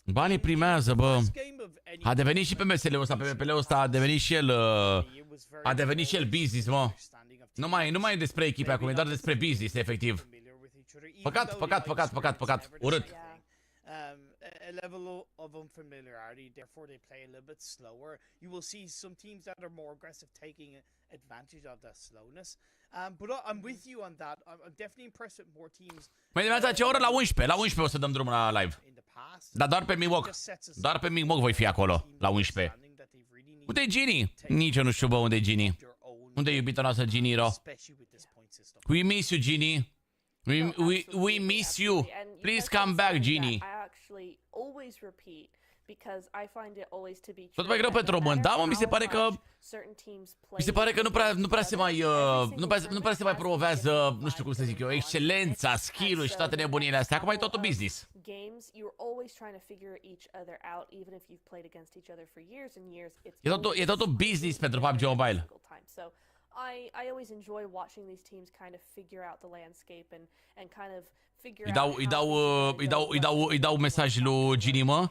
Banii primează, bă. A devenit și PMSL-ul ăsta, PMPL-ul ăsta a devenit și el business, mă. Nu mai e despre echipe acum, e doar despre business, efectiv. Păcat, urât. a level of unfamiliarity, therefore they play a little bit slower. You will see some teams that are more aggressive taking advantage of that slowness. But I'm with you on that. I'm definitely impressed with more teams. Mai dimineața ce oră? La 11. La 11 o să dăm drumul la live. Dar doar pe Mimoc. Doar pe Mimoc voi fi acolo, la 11. Unde e Ginny? Nici eu nu știu, bă, unde e Ginny. Unde e iubita noastră Ginny-ro? We miss you, Ginny. We miss you. Please come back, Ginny. I actually always repeat because I find it always to be tot mai greu pentru român. Da, mă, mi se pare că nu prea se mai promovează, nu știu cum să zic eu, excelența, skill-ul și toate nebunile astea. Acum e totul business. Games, you're always trying to figure each other out, even if you've played against each other for years and years. E totul business pentru PUBG Mobile. So I always enjoy watching these teams kind of figure out the landscape and kind of figure out. Îi dau mesaj lui Ginny, mă.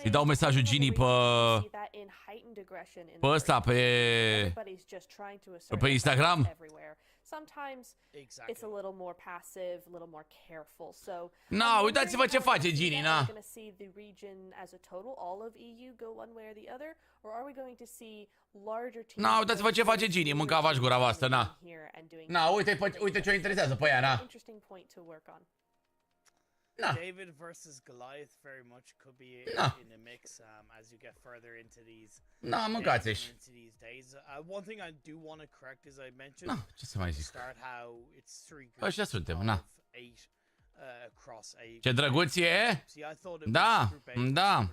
Îi dau mesajul Ginny pe ăsta, pe Instagram. Sometimes it's a little more passive, a little more careful. So na, uitați-vă ce face Ginny, na. Are we going to see the region as a total, all of EU go one way or the other, or are we going to see larger teams? Na, uitați-vă ce face Ginny, mâncava-și gura voastră, na. Na, uite ce o interesează pe ea, na. Interesting point to work on. Nah. David versus Goliath very much could be in a mix as you get further into these. Nah, mâncați-și. Days. One thing I do want to correct is I mentioned ce să mai zic? Start how it's 3 groups. Așa suntem, na. Across a. Ce drăguț e? Da, da.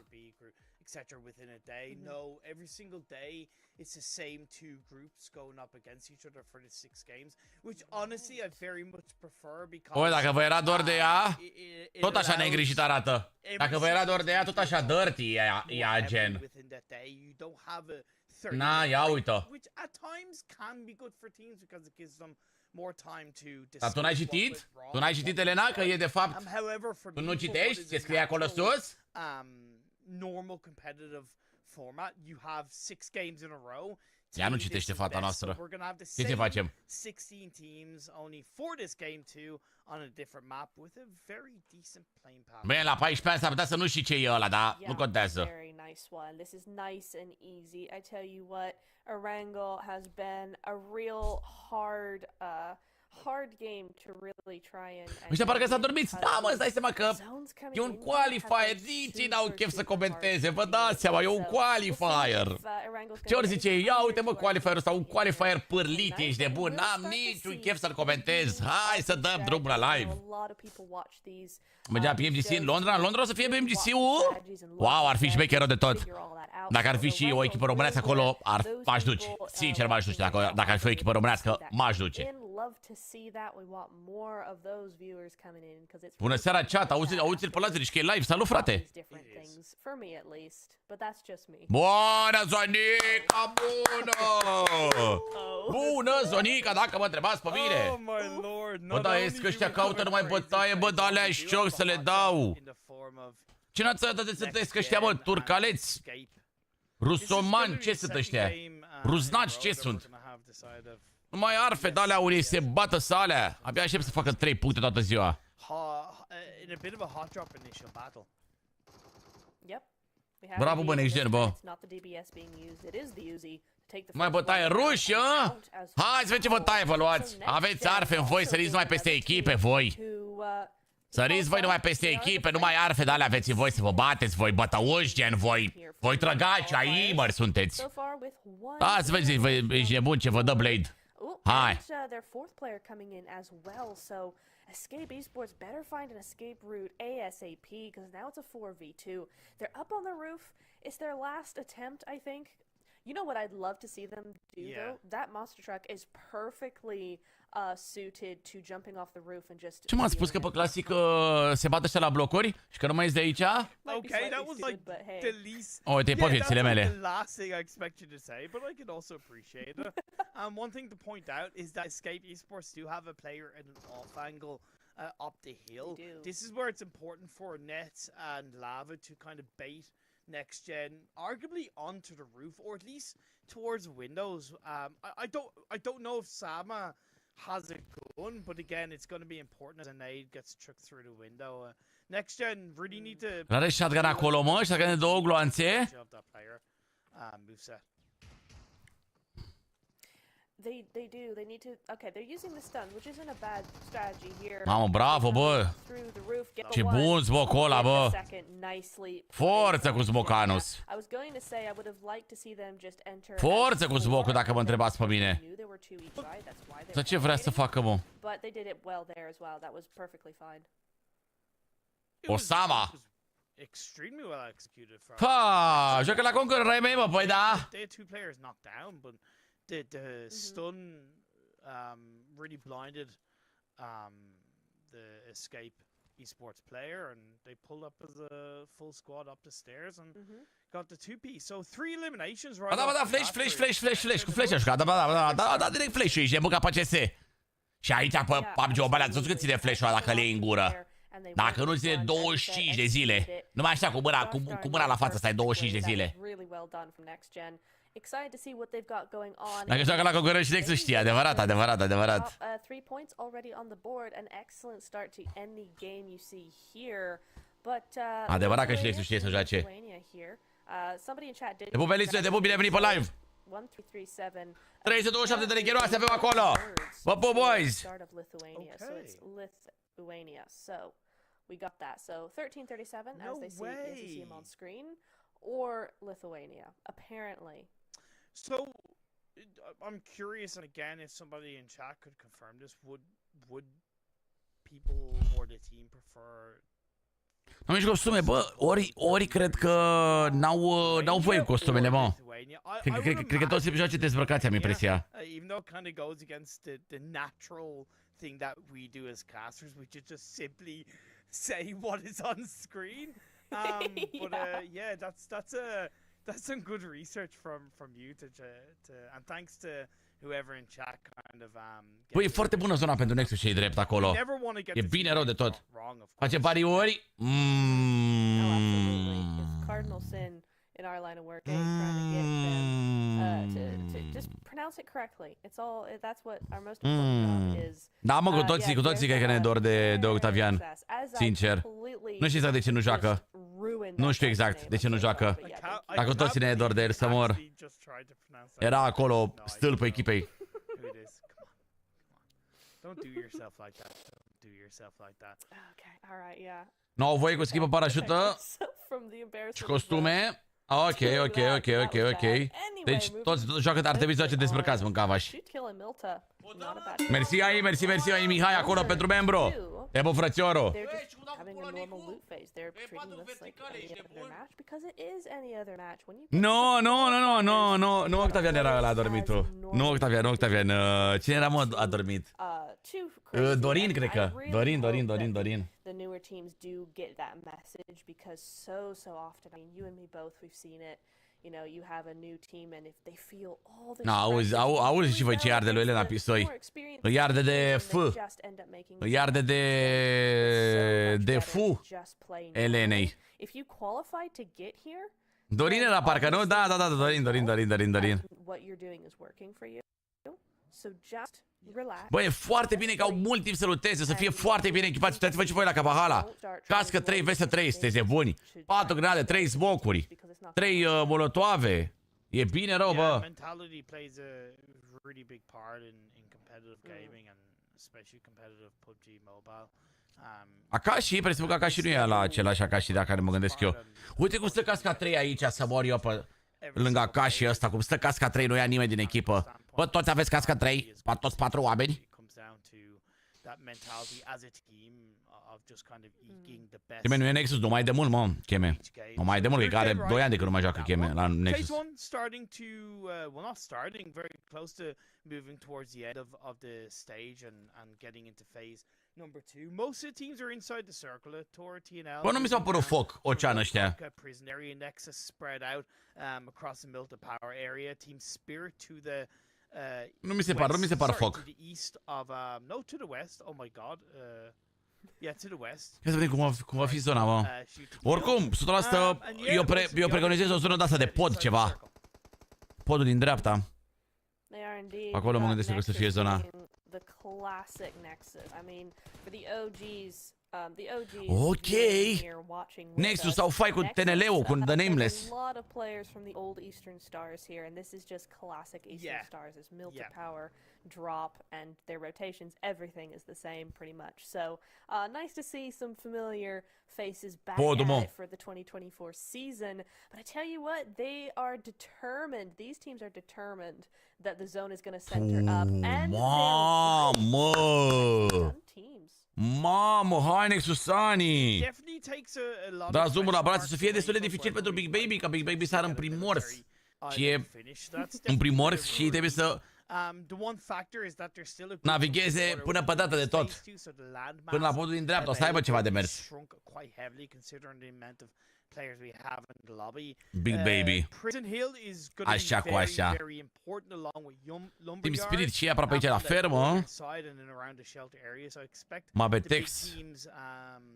Etc. within a day. No, every single day it's the same 2 groups going up against each other for the 6 games, which honestly I very much prefer because. Oi, dacă vă era dor de ea, tot așa neîngrijit arată. Dacă vă era dor de ea, tot așa dirty ea gen. Na, ia uite. Which at times can be good for teams because it gives them more time to. Dar tu n-ai citit? Tu n-ai citit, Elena, că e de fapt. Tu nu citești? Ce scrie acolo sus? Normal competitive format, you have 6 games in a row. Ea nu citește fata noastră. Ce facem? 16 teams only for this game too on a different map with a very decent playing pattern. Bine, la 14 ani s-ar putea să nu știi ce e ăla, dar nu contează. Very nice one. This is nice and easy. I tell you what, Erangel has been a real hard game to really try and. Ăștia parcă s-a dormit. Da, mă, îți dai seama că e un qualifier. Nici n-au chef să comenteze. Vă dați seama, e un qualifier. Ce ori zice, ia uite mă qualifierul ăsta, un qualifier pârlit, ești de bun. N-am niciun chef să-l comentez. Hai să dăm drumul la live. Mergea PMGC în Londra? În Londra o să fie PMGC-ul? Wow, ar fi șmecherul de tot. Dacă ar fi și o echipă românească acolo, m-aș duce. Sincer, m-aș duce. Dacă ar fi o echipă românească, m-aș duce. Bună seara, chat. Auzi-l pe Lazarici că e live. Salut, frate. Bună, Zonica, bună! Bună, Zonica, dacă mă întrebați pe mine. Bă, da, e că ăștia caută numai bătaie, bă, da, alea șoc să le dau. Ce nață de sunteți ăștia, bă, turcaleți? Rusomani, ce sunt ăștia? Ruznaci, ce sunt? Numai arfe de-alea unii se bată salea. Abia aștept să facă 3 puncte toată ziua. Bravo, bă, Next Gen, bă. Mai bătaie ruși, a? Hai să vedem ce bătaie vă luați. Aveți arfe în voi, săriți numai peste echipe, voi. Săriți voi numai peste echipe, numai arfe de-alea aveți în voi să vă bateți, voi bătăuși gen, voi. Voi trăgaci, aimări sunteți. Da, să vezi, ești nebun ce vă dă Blade. Hi. Their 4th player coming in as well, so Escape Esports better find an escape route ASAP because now it's a 4v2. They're up on the roof. It's their last attempt, I think. You know what I'd love to see them do though? That monster truck is perfectly suited to jumping off the roof and just. Ce m-ați spus că pe clasic se bate ăștia la blocuri și că nu mai ești de aici? Okay, that was like the least. Oh, uite pochețele mele. The last thing I expect you to say, but I can also appreciate it. One thing to point out is that Escape Esports do have a player in an off angle up the hill. This is where it's important for Nets and Lava to kind of bait Next Gen arguably onto the roof or at least towards windows. I don't know if Sama has a gun, but again, it's going to be important as a nade gets chucked through the window. Next gen really need to. Are shotgun acolo, mă? Shotgun de 2 gloanțe. Moveset. They do. They need to. Okay, they're using the stun, which isn't a bad strategy here. Mamă, bravo, bă. Through the roof, get Ce the one, bun smoke-ul ăla, get the bă. second, nicely. Forță cu smocanus. I was going to say I would have liked to see them just enter. Forță cu smoke-ul, dacă mă întrebați pe mine. Dar ce vrea să facă, mă? But they did it well there as well. That was perfectly fine. Osama. Extremely well executed from. Ha, joacă la Conqueror mei, mă, păi da. They had 2 players knocked down, but the stun really blinded the escape esports player, and they pulled up as a full squad up the stairs and got the 2P. So 3 eliminations right. Da, flash, cu flash așa, da, direct flash-ul, ești nebun ca pe CS. Și aici pe PUBG Mobile ați văzut cât ține flash-ul ăla dacă le iei în gură. Dacă nu ține 25 de zile, nu mai așa cu mâna la față stai 25 de zile. Excited to see what they've got going on. Dacă joacă la Conqueror și Nexus știe, adevărat. 3 points already on the board, an excellent start to end the game you see here. But adevărat că și Nexus știe să joace. Somebody in chat did. Te pup, Elisule, te pup, bine venit pe live. 1337 327 de recheroase avem acolo. Vă pup, boys. Start of Lithuania, so it's Lithuania. So we got that. So 1337 as they see him on screen, or Lithuania apparently. So I'm curious, and again, if somebody in chat could confirm this, would people or the team prefer? Am nici costume, bă, ori cred că n-au voie costumele, mă. Cred că toți joace dezbrăcați, am impresia. Even though it kind of goes against the natural thing that we do as casters, which is just simply say what is on screen. But yeah, that's some good research from you to and thanks to whoever in chat kind of Băi, e foarte bună zona pentru Nexus și e drept acolo. E bine rău de tot. Face pariuri. Cardinal sin in our line of work, trying to get them to just pronounce it correctly. It's all. That's what our most important job is. Da, mă, cu toții cred că ne dor de Octavian. Sincer. Nu știu exact de ce nu joacă. Nu știu exact de ce nu joacă. Dacă toți ne dor de el să mor. Era acolo stâlpul echipei. Don't do yourself like that. Don't do yourself like that. Okay, all right, yeah. Nu au voie cu schimbă parașută și costume. Ok. Deci toți joacă, ar trebui să joace dezbrăcați, mâncavași. Mersi ai, Mihai acolo pentru membru. Te pup, frățioru. Nu, Octavian era ăla adormitul. Nu, Octavian. Cine era, mă, adormit? Dorin, cred că. Dorin. The newer teams do get that message because so often, I mean, you and me both, we've seen it. You know, you have a new team and if they feel all the auzi și voi ce arde lui Elena Pisoi. Îi arde de F. Îi arde de fu Elenei. If you qualify to get here, Dorin era parcă, nu? Da, Dorin. What you're doing is working for you. So just relax. Băi, e foarte bine că au mult timp să luteze, să fie foarte bine echipați. Uitați-vă și voi la Capahala. Cască 3 vs 3, sunteți buni. 4 grenade, 3 smocuri, 3 molotoave. E bine rău, bă. Mentality plays a really big part in competitive gaming and especially competitive PUBG Mobile. Akashi, presupun că Akashi nu e la același Akashi de care mă gândesc eu. Uite cum stă casca 3 aici, să mor eu pe lângă Akashi ăsta, cum stă casca 3, nu ia nimeni din echipă. Bă, toți aveți casca 3? Toți 4 oameni? Cheme nu e Nexus, nu mai de mult, mă, Cheme. Nu mai de mult, că are 2 ani de când nu mai joacă Cheme la Nexus. Bă, nu mi s-au părut foc, ocean ăștia. Nu mi se par foc. Ia să vedem cum va fi zona, mă. Oricum, 100%, eu preconizez o zonă de-asta de pod ceva. Podul din dreapta. Acolo mă gândesc că să fie zona. The classic Nexus. I mean, for the OGs, Ok. Nexus sau fai cu TNL-ul, cu The Nameless. A lot of players from the old Eastern Stars here, and this is just classic Eastern Stars. It's mill to power, drop, and their rotations. Everything is the same pretty much. So nice to see some familiar faces back at it for the 2024 season. But I tell you what, they are determined. These teams are determined that the zone is going to center up. And Mamă! Teams. Mamă, hai Nexusani! Definitely takes a lot Da, of zoomul la brațe pressure să fie off destul de the dificil Bucuresti pentru Big Baby, ca Big Baby sar în primors. Și e finish. That's în primors definitely și trebuie să the one factor is that there's still a good navigheze până pe data de tot. Până la podul din dreapta, o să aibă ceva de mers. Big Baby. Așa cu așa. Team Spirit și e aproape aici la fermă. Mabetex,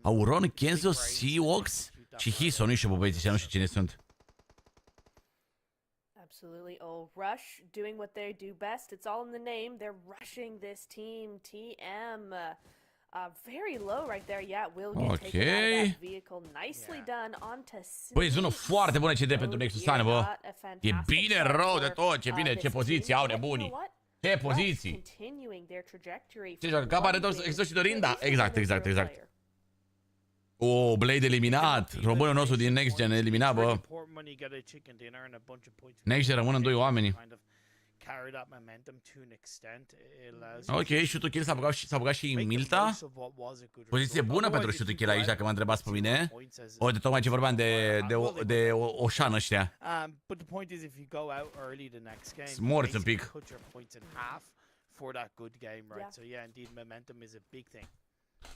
Auron, Kenzo, Seawox și Hiso. Nu știu, băieții, nu știu cine sunt. Absolutely. Oh, Rush doing what they do best. It's all in the name. They're rushing this team. TM. Very low right there. Yeah, will get taken out of that vehicle. Nicely done onto Băi, sună foarte bună CD pentru Nexusani, bă. E bine rău de tot. Ce bine, ce poziții au nebunii. Ce poziții. Ce joacă? Capa are exos și Dorin? Da, exact. Oh, Blade eliminat. Românul nostru din Next Gen eliminat, bă. Next Gen rămân în 2 oameni. Ok, shoot-ul kill s-a băgat și Milta. Poziție bună pentru shoot-ul kill aici, dacă mă întrebați pe mine. O, de tocmai ce vorbeam de Oșan ăștia. Morți un pic.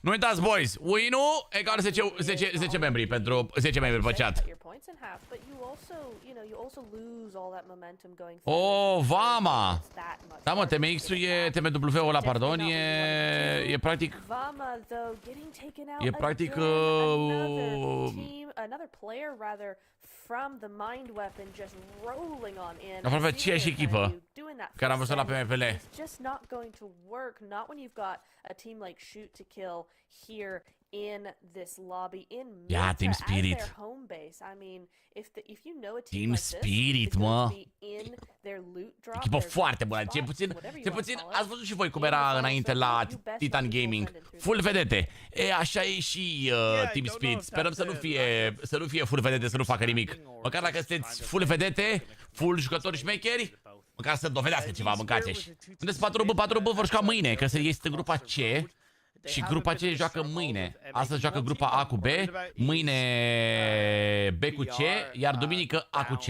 Nu uitați, boys, win-ul egal 10 membri pentru 10 membri pe chat. Oh, Vama! Da, mă, TMX-ul e TMW-ul ăla, pardon, e practic... E practic... Aproape aceeași echipă care am văzut la PMPL. Ia, Team Spirit. Team Spirit, mă. Echipă foarte bună. Cel puțin ați văzut și voi cum era înainte la Titan Gaming. Full vedete. E, așa e și Team Spirit. Sperăm să nu fie full vedete, să nu facă nimic. Măcar dacă sunteți full vedete, full jucători șmecheri, măcar să dovedească ceva, mâncați-și. Unde sunt 4B vor juca mâine, că este grupa C. Și grupa C joacă mâine. Astăzi joacă grupa A cu B, mâine B cu C, iar duminică A cu C.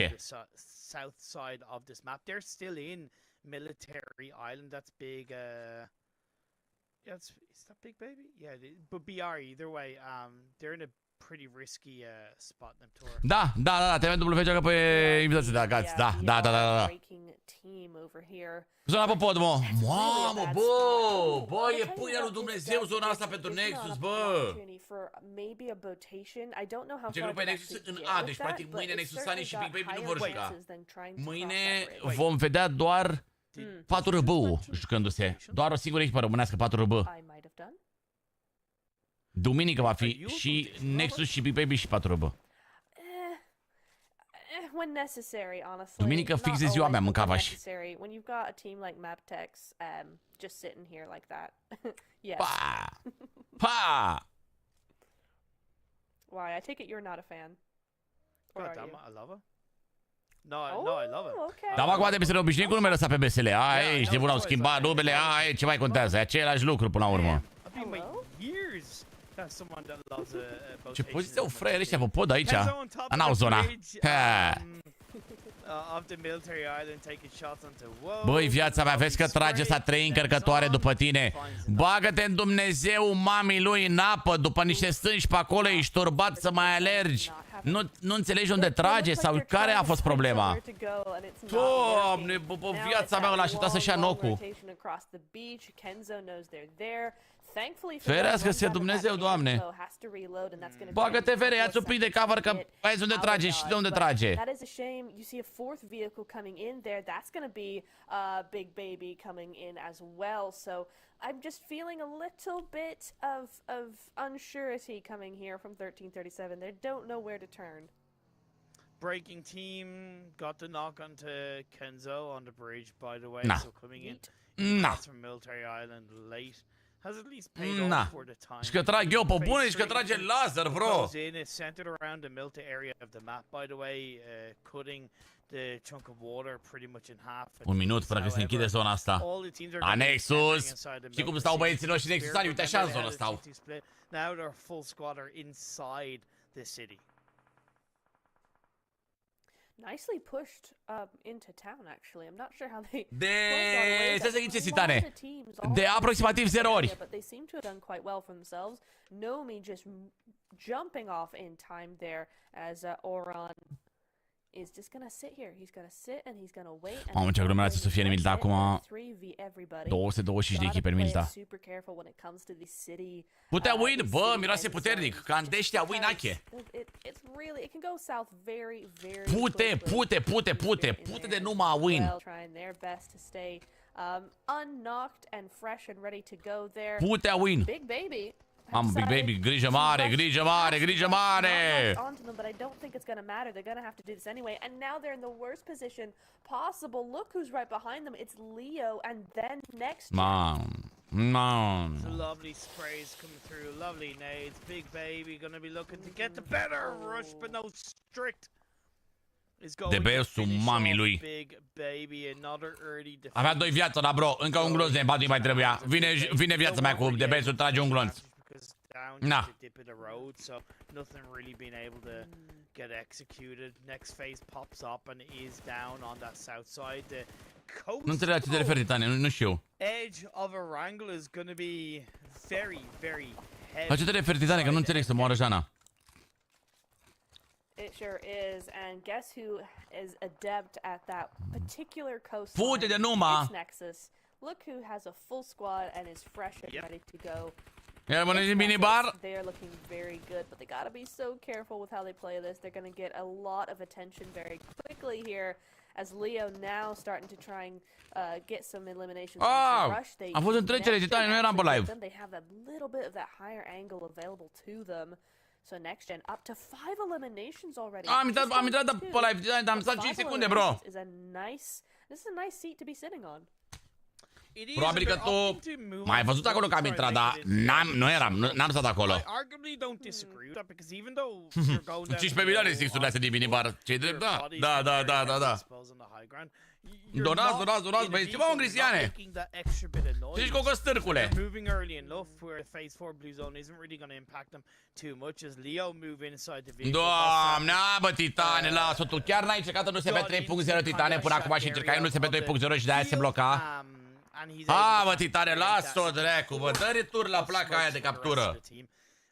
Da, TMW joacă pe invitație de agați. Da. Zona pe pod, mă. Mamă, bă, e pâinea lui Dumnezeu zona asta pentru Nexus, bă. Ce grupa e Nexus în A, deci practic mâine Nexusanii și Big Baby nu vor juca. Mâine vom vedea doar 4RB-ul jucându-se. Doar o singură echipă românească, 4RB. Duminică va fi și Nexus și Big Baby și 4RB. Duminică fix de ziua mea mâncava și. Pa! Why? I take it you're not a fan. Or are you? I love her. No, I love her. Okay. Dar acum trebuie să ne obișnuim cu numele ăsta pe PMSL. Aia, știi, au schimbat numele, aia, ce mai contează? E același lucru până la urmă. Ce poziție au fraieri ăștia pe pod aici? N-au zona. Băi, viața mea, vezi că trage ăsta 3 încărcătoare după tine. Bagă-te în Dumnezeu mamii lui în apă, după niște stânci pe acolo, ești turbat să mai alergi. Nu înțelegi unde trage sau care a fost problema? Doamne, bă, viața mea l-a așteptat să-și ia nocul. Ferească-se Dumnezeu, Doamne. Bagă-te, Fere, ia-ți un pic de cover, că vezi unde trage și de unde trage. That is a shame. You see a fourth vehicle coming in there. That's going to be a big baby coming in as well. So I'm just feeling a little bit of unsurety coming here from 1337. They don't know where to turn. Breaking team got the knock onto Kenzo on the bridge, by the way. Nah. So coming in Nah. from Military Island late. Has at least paid off for the time. Și că trag eu pe bune și că trage laser, bro. Goes in, it's centered around the military area of the map, by the way, cutting the chunk of water pretty much in half. Un minut până când se închide zona asta. La Nexus. Și cum stau băieții noștri Nexusani, uite așa în zonă stau. Now their full squad are inside the city. Nicely pushed into town, actually. I'm not sure how they. Să se ghice, Sitane. De aproximativ 0 ori. But they seem to have done quite well for themselves. Nomi just jumping off in time there as Oran is just gonna sit here. He's gonna sit and he's gonna wait. Mamă, ce aglomerație să fie în Milta acum. 225 de echipe în Milta. Putea win, bă, miroase puternic. Candeștia win ache. Pute de numai win. Putea win. Mamă, Big Baby, grijă mare, grijă mare, grijă mare! But I don't think it's gonna matter. They're gonna have to do this anyway. And now they're in the worst position possible. Look who's right behind them. It's Leo, and then next. Lovely sprays coming through. Lovely nades. Big Baby gonna be looking to get the better rush, but no strict. De besul mamii lui. Big Baby, another early defense. Avea 2 viață, da, bro. Încă un glonț de 4 mai trebuia. Vine viața mea cu de besul, trage un glonț. Nah. Dip of the road, so nothing really being able to get executed. Next phase pops up and is down on that south side. The coast. Nu înțeleg la ce te referi, Titane, nu știu. Edge of a wrangle is going to be very, very heavy. La ce te referi, Titane, că nu înțeleg să moară Jana. It sure is, and guess who is adept at that particular coast? Fute de numai. Nexus. Look who has a full squad and is fresh and ready to go. Iar bănuiesc în minibar. They are looking very good, but they gotta be so careful with how they play this. They're gonna get a lot of attention very quickly here, as Leo now starting to try and get some eliminations. Rush. Am fost în trecere, Titane, nu eram pe live. They have a little bit of that higher angle available to them. So next gen up to 5 eliminations already. Am intrat pe live, Titane, dar am stat 5 secunde, bro. This is a nice seat to be sitting on. Probabil că tu m-ai ai văzut acolo că am intrat, dar n-am stat acolo. 15 milioane sixurile astea din minibar. Ce-i drept? Da. Donați, băieți, ce mă, Cristiane? Ce ești cu stârcule? Doamne, bă, Titane, lasă-o tu. Chiar n-ai încercat în USP 3.0, Titane, până acum și încercai în USP 2.0 și de-aia se bloca? Bă, Titane, lasă-o, dracu, bă, dă retur la placa aia de captură.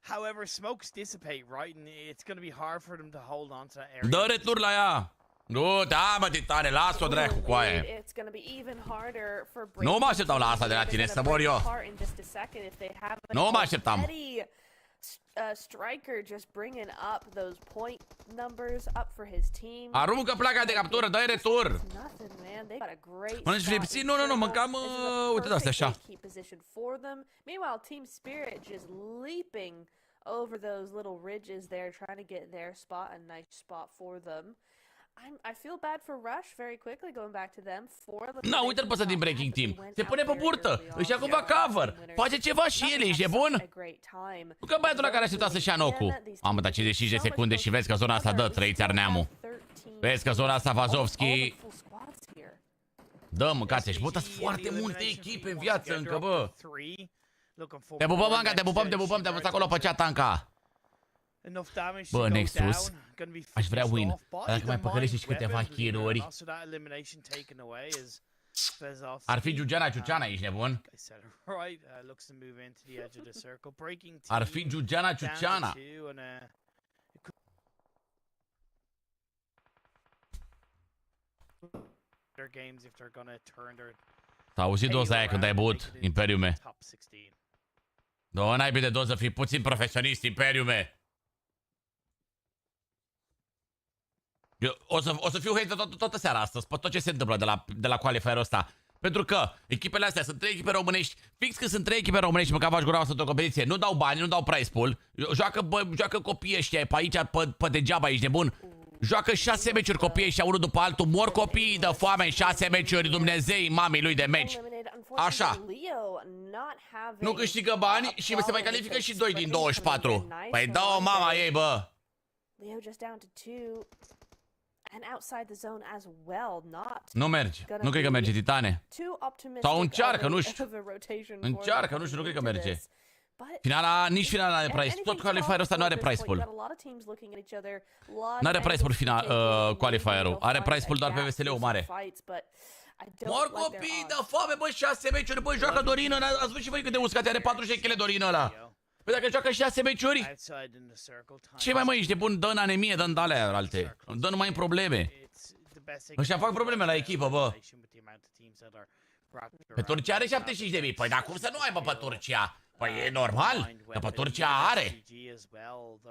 However, smokes dissipate, right? And it's going to be hard for them to hold on to that area. Dă retur la ea. Nu, da, mă, Titane, lasă-o, dracu, cu aia. Nu mă așteptam la asta de la tine, să mor eu. Nu mă așteptam. Striker just bringing up those point numbers up for his team. Aruncă placa de captură, dă-i retur. Mănânci flipsi? Nu, mâncam, uite de-astea așa. Meanwhile, Team Spirit just leaping over those little ridges there, trying to get their spot, a nice spot for them. I feel bad for Rush very quickly going back to them. Na, uite-l pe ăsta din Breaking Team. Se pune pe burtă, își ia cumva cover. Face ceva și el, ești nebun? Nu că băiatul ăla care aștepta să-și ia nocul. Am dat 55 de secunde și vezi că zona asta dă, trăiți Arneamu. Vezi că zona asta Vazovski. Dă, mâncați, și bă, foarte multe echipe în viață încă, bă. Te pupăm, Anca, te pupăm, te-am văzut acolo pe chat, Anca. Bă, Nexus, aș vrea win, dar dacă mai păcălește și câteva kill-uri. Ar fi Giugiana, ești nebun? Ar fi Giugiana. S-a auzit doza aia când ai băut, Imperiume. Două naibii de doză, fii puțin profesionist, Imperiume. Eu o să fiu hater toată seara astăzi, pe tot ce se întâmplă de la qualifierul ăsta. Pentru că echipele astea sunt 3 echipe românești. Fix că sunt 3 echipe românești, măcar faci gura într-o competiție. Nu dau bani, nu dau prize pool. Joacă copiii ăștia pe aici, pe degeaba, ești nebun. Joacă 6 meciuri copiii ăștia, unul după altul. Mor copiii de foame în 6 meciuri, Dumnezei mamei lui de meci. Așa. Nu câștigă bani și se mai califică și 2 din 24. Păi dă-o mama ei, bă. And outside the zone as well, not. Nu merge. Nu cred că merge, Titane. Sau încearcă, nu știu. Încearcă, nu știu, nu cred că merge. Finala, nici finala de price. Tot qualifierul ăsta nu are price pool. Nu are price pool qualifierul. Are price pool doar pe PMSL-ul mare. Mor copii, dă foame, bă, 6 meciuri, bă, joacă Dorină. Ați văzut și voi cât de uscat are 40 kg Dorină ăla. Păi dacă joacă 6 meciuri, ce mai ești de bun? Dă în anemie, dă în alea alte. Dă numai în probleme. Ăștia fac probleme la echipă, bă. Pe Turcia are 75.000. Păi dar cum să nu aibă pe Turcia? Păi e normal, că pe Turcia are.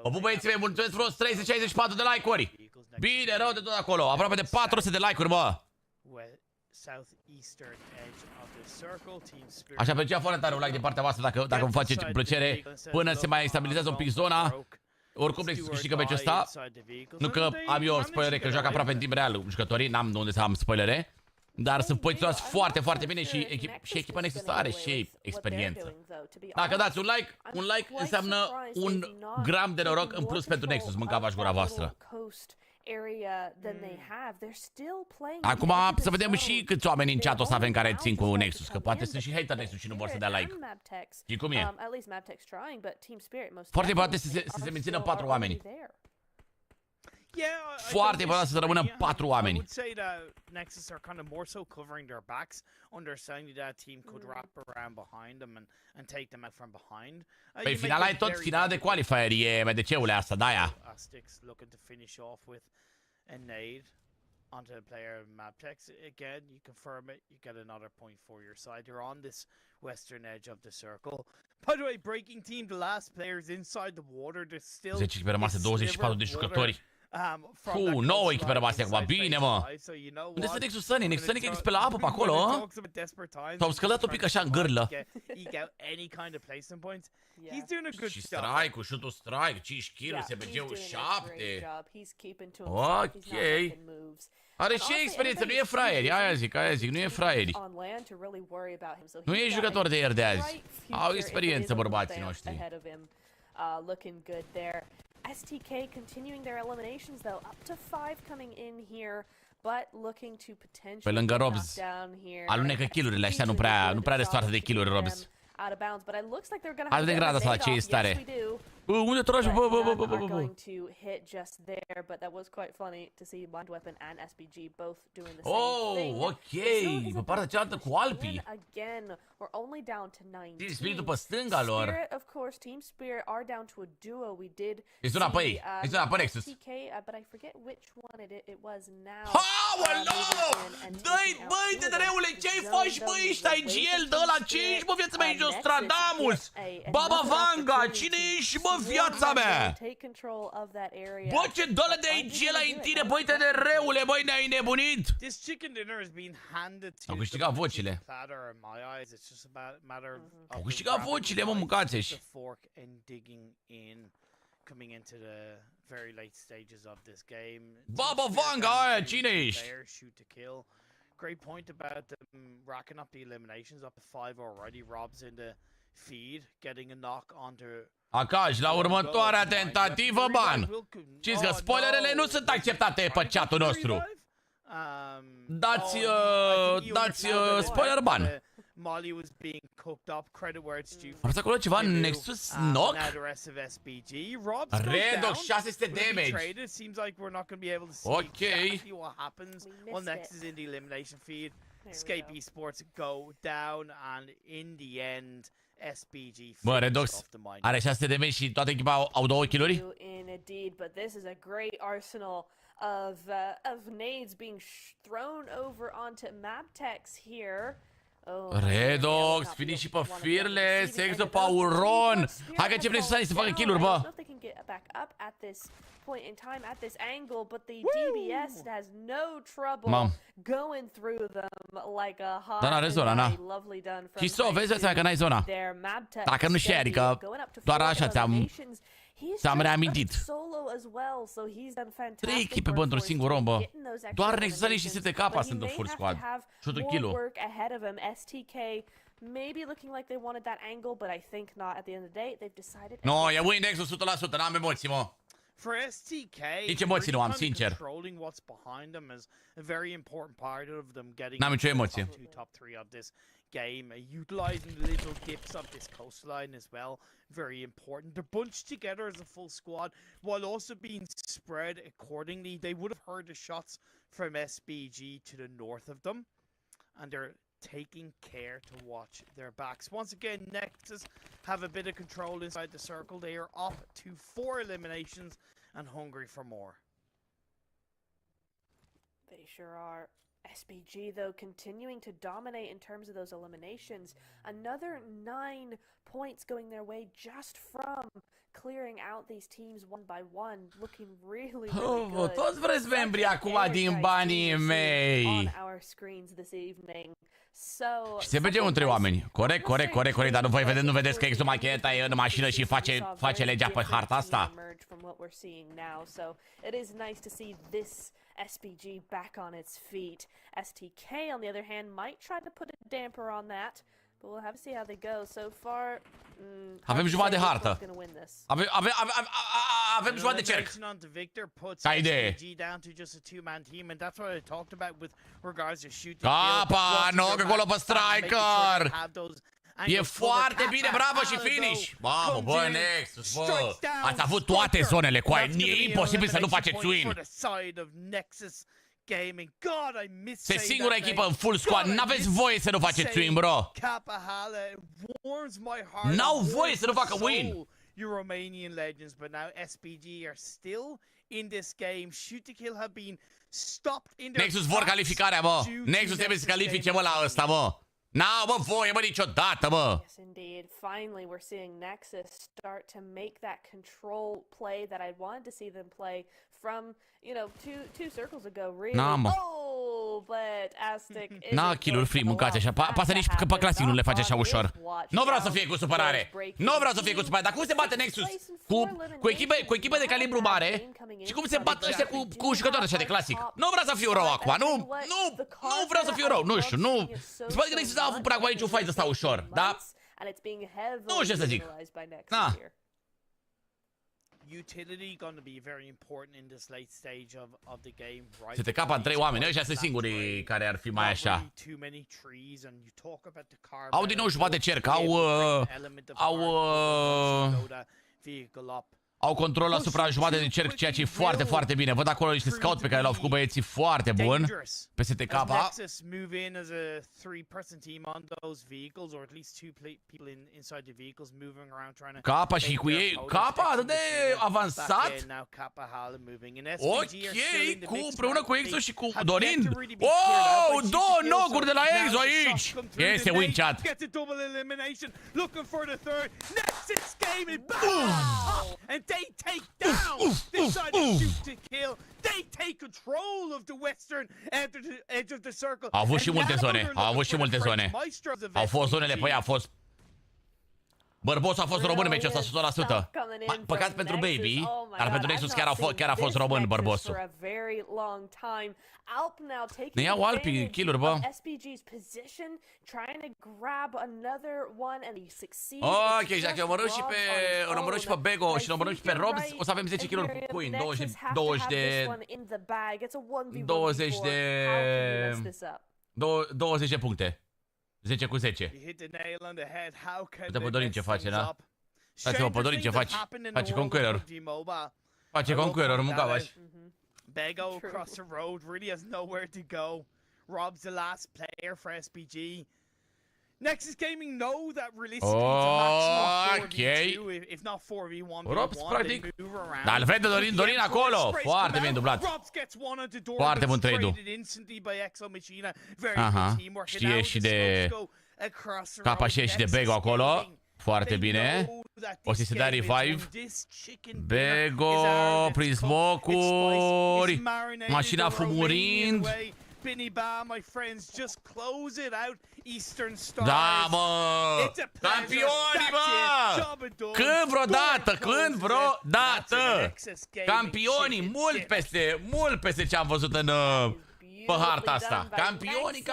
Bă, băieții mei, mulțumesc frumos, 364 de like-uri. Bine, rău de tot acolo, aproape de 400 de like-uri, bă. Aș aprecia foarte tare un like din partea voastră dacă îmi face plăcere până se mai stabilizează un pic zona. Oricum Nexus câștigă meciul ăsta. Nu că am eu spoilere că joacă aproape în timp real jucătorii, n-am de unde să am spoilere. Dar sunt poziționați foarte, foarte bine și echipa Nexus are și experiență. Dacă dați un like înseamnă un gram de noroc în plus pentru Nexus, mânca-v-aș gura voastră. Acum să vedem și câți oameni în chat o să avem care țin cu Nexus, că poate sunt și hater Nexus și nu vor să dea like. Și cum e? Foarte poate să se mențină 4 oameni. Foarte important să rămână 4 oameni. Nexus are kind of more so covering their backs, understanding that team could wrap around behind them and take them out from behind. Păi finala e tot finala de qualifier, e MDC-ule asta, de-aia. Sticks looking to finish off with a nade onto the player Maptex. Again, you confirm it, you get another point for your side. You're on this western edge of the circle. By the way, breaking team, the last players inside the water. There's still 10 echipe rămase, 24 de jucători. 9 echipe rămase acum, bine, mă. Unde sunt Nexusanii? Nexusanii cred că pe la apă pe acolo, s-au scăldat un pic așa în gârlă. Și strike-ul, shoot-ul strike, 5 kill-uri, SPG-ul 7. Ok. Are și experiență, nu e fraieri, aia zic, nu e fraieri. Nu e jucător de ieri de azi. Au experiență bărbații noștri. STK continuing their eliminations though, up to 5 coming in here, but looking to potentially pe lângă Robs alunecă kill-urile astea, nu prea are soartă de kill-uri Robs. Out of bounds, but it looks like they're gonna have de grada asta la ce stare. Unde tragi? Going to hit just there, but that was quite funny to see Mind Weapon and SPG both doing the same thing. Ok, pe partea cealaltă cu Alpi. Again, we're only down to 19. Team Spirit după stânga lor. Spirit, of course, Team Spirit are down to a duo. We did. Este una pe ei. Este una pe Nexus. But I forget which one it was now. Aoleu! Dă-i, băi, tedereule, ce-ai faci, băi, ăștia-i GL, dă la 5, bă, viața mea, Nostradamus! Baba Vanga, cine ești, bă, viața mea? Bă, ce dă-le de aici la în tine, băi, tedereule, băi, ne-ai nebunit? Au câștigat vocile. Au câștigat vocile, mă, mâncați-și. Baba Vanga, aia, cine ești? Great point about them racking up the eliminations up to 5 already. Rob's in the feed, getting a knock onto. Acaj, la următoarea tentativă, ban. Știți că spoilerele nu sunt acceptate pe chat-ul nostru. Dați spoiler ban. Molly was being cooked up. Credit where it's due. Am acolo ceva în Nexus knock. Redox 600 damage. Seems like we're not going to be able to see exactly what happens when Nexus in the elimination feed. Escape Esports go down and in the end SPG. Bă, Redox are 600 damage și toată echipa au 2 kill-uri. Indeed, but this is a great arsenal of nades being thrown over onto Maptex here. Redox, finish și pe Fearless, Exo pe Auron. Hai că începe Nexus să facă kill-uri, bă. Point in time at this angle, but the DBS has no trouble going through them like a hot and lovely done from și să vezi că n-ai zona. Dacă nu știi, adică doar așa ți-am reamintit. 3 echipe, bă, într-un singur om, bă. Doar Nexus și STK sunt în full squad. Și-o kill-ul. Maybe looking like they wanted that angle, but I think not. At the end of the day, they've decided. No, e win Nexus 100%, n-am emoții, mă. For STK, nici emoții nu am, sincer. Controlling what's behind them is a very important part of them getting n-am nicio emoție. Top 3 of this game, utilizing the little dips of this coastline as well. Very important. They're bunched together as a full squad while also being spread accordingly. They would have heard the shots from SBG to the north of them, and they're taking care to watch their backs. Once again, Nexus have a bit of control inside the circle. They are up to 4 eliminations and hungry for more. They sure are. SBG, though, continuing to dominate in terms of those eliminations. Another 9 points going their way just from clearing out these teams one by one, looking really good. Toți vreți membri acum din banii mei. On our screens this evening. Și se merge între oameni. Corect, dar nu vedeți că exomacheta e în mașină și face legea pe harta asta? SPG back on its feet. STK, on the other hand, might try to put a damper on that, but we'll have to see how they go. So far, avem jumătate de hartă. Avem jumătate de cerc. Ca idee. Capa, nog acolo pe striker. E foarte bine, bravo și finish! Mamă, bă, Nexus, bă! Ați avut toate zonele cu aia, e imposibil să nu faceți win! Se singura echipă în full squad, n-aveți voie să nu faceți win, bro! N-au voie să nu facă win! Romanian legends, but now SPG are still in this game. Shoot to kill have been stopped in their Nexus vor calificarea, bă! Nexus trebuie să califice, bă, la ăsta, bă! N-au, bă, voie, bă, niciodată, bă! Yes, indeed. Finally, we're seeing Nexus start to make that control play that I wanted to see them play from, you know, two circles ago, really. Oh, but Aztec is... N-a kill-uri free, mâncați așa. Pasă nici că pe clasic nu le face așa ușor. Nu vreau să fie cu supărare. Nu vreau să fie cu supărare. Dar cum se bate Nexus? Cu echipe de calibru mare? Și cum se bat ăștia cu jucători așa de clasic? Nu vreau să fiu rău acum. Nu vreau să fiu rău. Nu știu, nu. Se poate că Nexus a avut până acum niciun fight ăsta ușor. Da? Nu știu ce să zic. Na. Utility going to be very important in this late stage of the game, right? Se te capă în 3 oameni, ăștia sunt singurii care ar fi mai așa. Au din nou jumătate de cerc, au control asupra jumătate de cerc, ceea ce e foarte, foarte bine. Văd acolo niște scout pe care l-au făcut băieții foarte bun. Pe STK. Capa și cu ei. Capa atât de avansat. Ok, împreună cu Exo și cu Dorin. Oh, 2 noguri de la Exo aici. Este win chat. They take down this side of shoot to kill. They take control of the western edge of the circle. Au avut și multe zone. Au avut și multe zone. Au fost zonele pe ea, a fost... Bărbosul a fost român în meciul ăsta 100%. Păcat pentru Baby, dar pentru Nexus chiar a fost român bărbosul. Ne iau alpii kill-uri, bă. Ok, și dacă omorâm și pe Bego și omorâm și pe Robs, o să avem 10 kill-uri cu Queen, 20 de puncte. 10 cu 10. Uite pe Dorin ce face, da? Uite-mă pe Dorin ce face. Face Conqueror. Face Conqueror, mâncavași. Bego across the road really has nowhere to go. Rob's the last player for SPG. Nexus Gaming know that realistically it's a maximum Ok. 4v2, if not 4v1, Rops, they practic. move around. Da, îl vede Dorin acolo. Foarte bine dublat. Foarte bun trade-ul. Aha. Știe și de Capa și de Bego acolo. Foarte bine. O să se dea revive. Bego prin smoke-uri. Mașina fumurind. Da, mă! Campioni, mă! Când vreodată! Campionii, mult peste ce am văzut în pe harta asta. Campionii!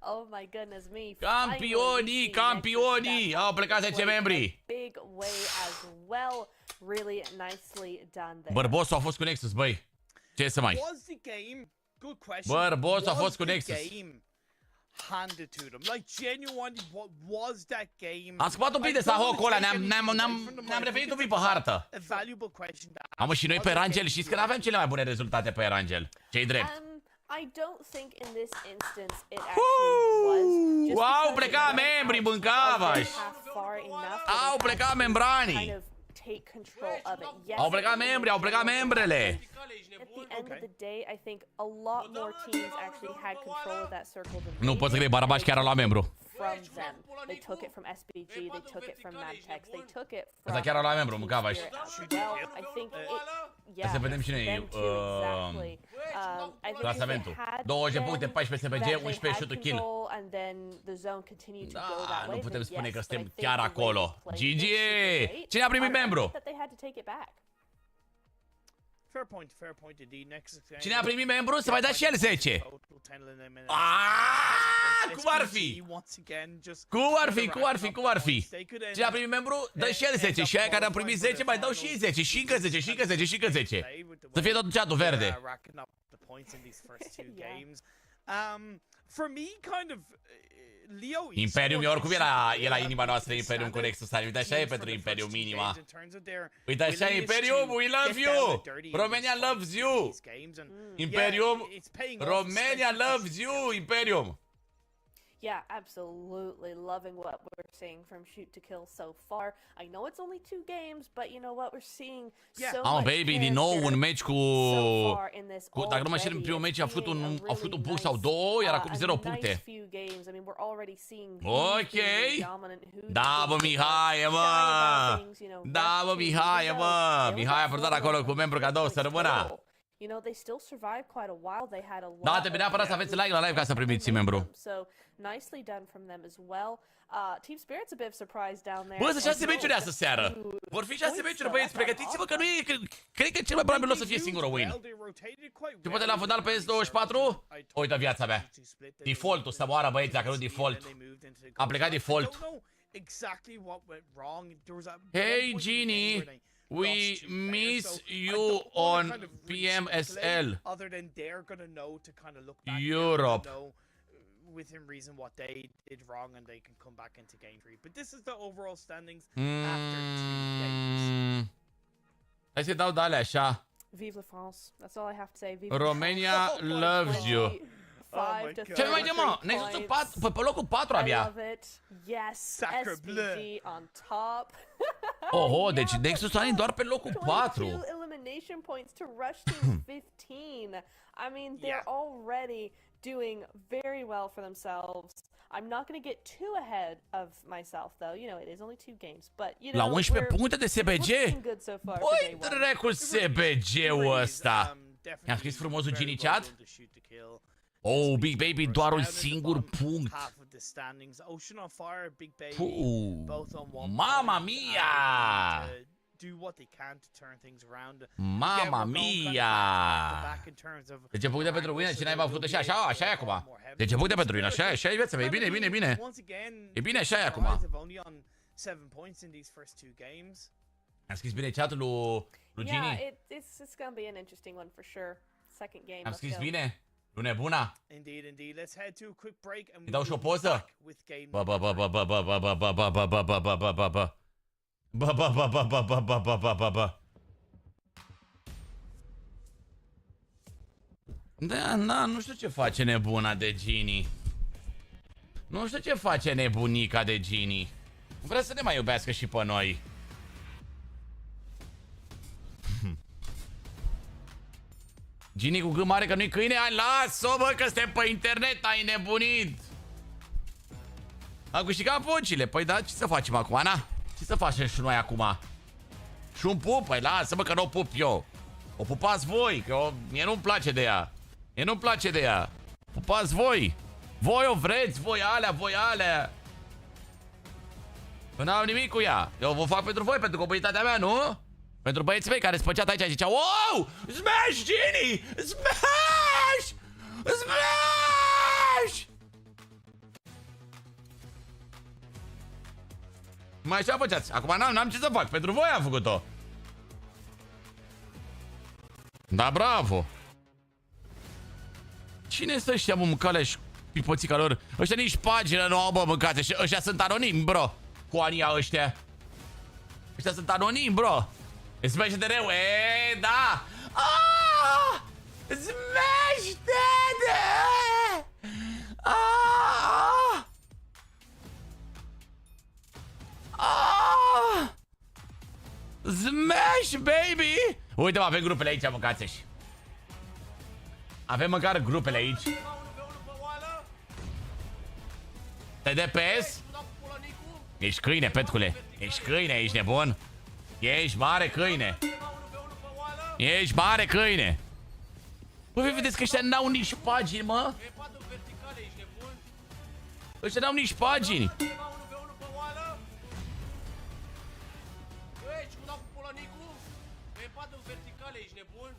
Oh my goodness me. Campioni! Au plecat 10 membri. Big way as well. Really nicely done there. Bărbosul a fost cu Nexus, băi. Ce să mai? Bărbosul a fost cu Nexus. Handed to them. Like, genuinely, what was that game? Am scăpat un pic de sahocul ăla, ne-am revenit un pic pe hartă. Am și noi pe Erangel, știți că n-aveam cele mai bune rezultate pe Erangel. Ce-i drept? I don't think in this instance it actually was. Au plecat membrii, mâncavași. Au plecat membranii. Au plecat membri, au plecat membrele. At the end of the day, I think a lot more teams actually had control of that circle than Nu pot să cred, Barabaș chiar a luat membru. from them. They took it from SBG, they took it from Madtex, they took it from Asta chiar a luat membru, mâncavaș. well, I think it, Să vedem și noi exactly. I think clasamentul. 20 puncte, 14 SPG, 11 shoot-ul kill. And then the zone continued to go Da, that way. nu putem then spune yes, că but I suntem think chiar the way acolo. they played GG! was super great. Cine a primit membru? That they had to take it back. Fair point indeed. Nexus Gaming. Cine a primit membru, să mai da și el 10. Cum ar fi? Cum ar fi? Cine a primit membru, dă și el 10. Și aia care a primit 10, mai dau și 10. Și încă 10, și încă 10, și încă 10. Să fie tot chat-ul verde. For me, kind of, Leo Imperium e oricum e la inima noastră, Imperium cu Nexus. Uite, așa e pentru Imperium inima. Uite, așa e Imperium, we love you! Romania loves you! Imperium, Romania loves you, Imperium! Yeah, absolutely loving what we're seeing from shoot to kill so far. I know it's only 2 games, but you know what, we're seeing so much baby, din nou un meci cu dacă nu mă înșel, în primul meci a făcut un punct sau 2, iar acum 0 puncte. Ok. Da, bă, Mihai, mă! Da, bă, Mihai, mă! Mihai a purtat acolo cu membru cadou, să rămână! You know, they still survived quite a while. They had a lot. Da, trebuie neapărat să aveți like la live ca să primiți membru. So, nicely done from them as well. Team Spirit's a bit of surprise down there. Bă, sunt 6 meciuri astă seară. Vor fi 6 meciuri, băieți, pregătiți-vă că nu e, cred că cel mai probabil o să fie singurul win. Și poate la fundal pe S24? Uite viața mea. Default-ul să moară, băieți, dacă nu default. Am plecat default. Hey, Genie. We miss you on PMSL Europe. Within reason what they did wrong and they can come back into game 3. But this is the overall standings after 2 games. Hai să dau de alea așa. Vive la France. That's all I have to say. Vive Romania loves you. Ce mai de mă? Nexus 4, pe locul 4 abia. Yes, SBG on top. Oho, deci Nexus are doar pe locul 4. Elimination points to rush to 15. I mean, they're already doing very well for themselves. I'm not going to get too ahead of myself, though. You know, it is only 2 games, but you know, la 11 puncte de SBG? Băi, dracu SBG-ul ăsta. Mi-a scris frumosul Genie chat? Oh, Big Baby, doar un singur punct. Mamma mia! Mamma mia! 10 puncte pentru win, cine a făcut așa e acum. 10 puncte pentru win, așa e viața mea, e bine, bine, bine. E bine, așa e acum. Am scris bine chat-ul lui Genie? Yeah, it's gonna be an interesting one for sure. Second game. Am scris bine? Nu nebuna? Indeed. Let's head to a quick break and îi dau și o poză? Ba. Da, nu știu ce face nebuna de Genie. Nu știu ce face nebunica de Gini. Vrea să ne mai iubească și pe noi. Gini cu gât mare că nu-i câine. Hai, las-o, bă, că suntem pe internet. Ai nebunit. Am câștigat vocile. Păi da, ce să facem acum, na? Ce să facem și noi acum? Și un pup? Păi lasă, bă, că nu o pup eu. O pupați voi, că mie nu-mi place de ea. Mie nu-mi place de ea. Pupați voi. Voi o vreți, voi alea. Eu n-am nimic cu ea. Eu vă fac pentru voi, pentru comunitatea mea, nu? Pentru băieții mei care spăceat aici ziceau: wow! Smash, Gini! Smash! Smash! Mai așa făceați. Acum n-am ce să fac. Pentru voi am făcut-o. Da, bravo. Cine să ăștia, mă, mâncaleși pipoțica lor? Ăștia nici pagină nu au, bă, mâncați. Ăștia sunt anonimi, bro. Cu ania ăștia. Ăștia sunt anonimi, bro. Smash TEDEREU, da. Smash TEDEREU. Smash, baby. Uite, mă, avem grupele aici, mâncați-și. Avem măcar grupele aici. TDPS? Ești câine, petcule. Ești câine, ești nebun. Ești mare câine. Ești mare câine. Băi, vedeți că ăștia n-au nici pagini, mă. Ăștia n-au nici pagini. Pe patru verticale, ești nebun?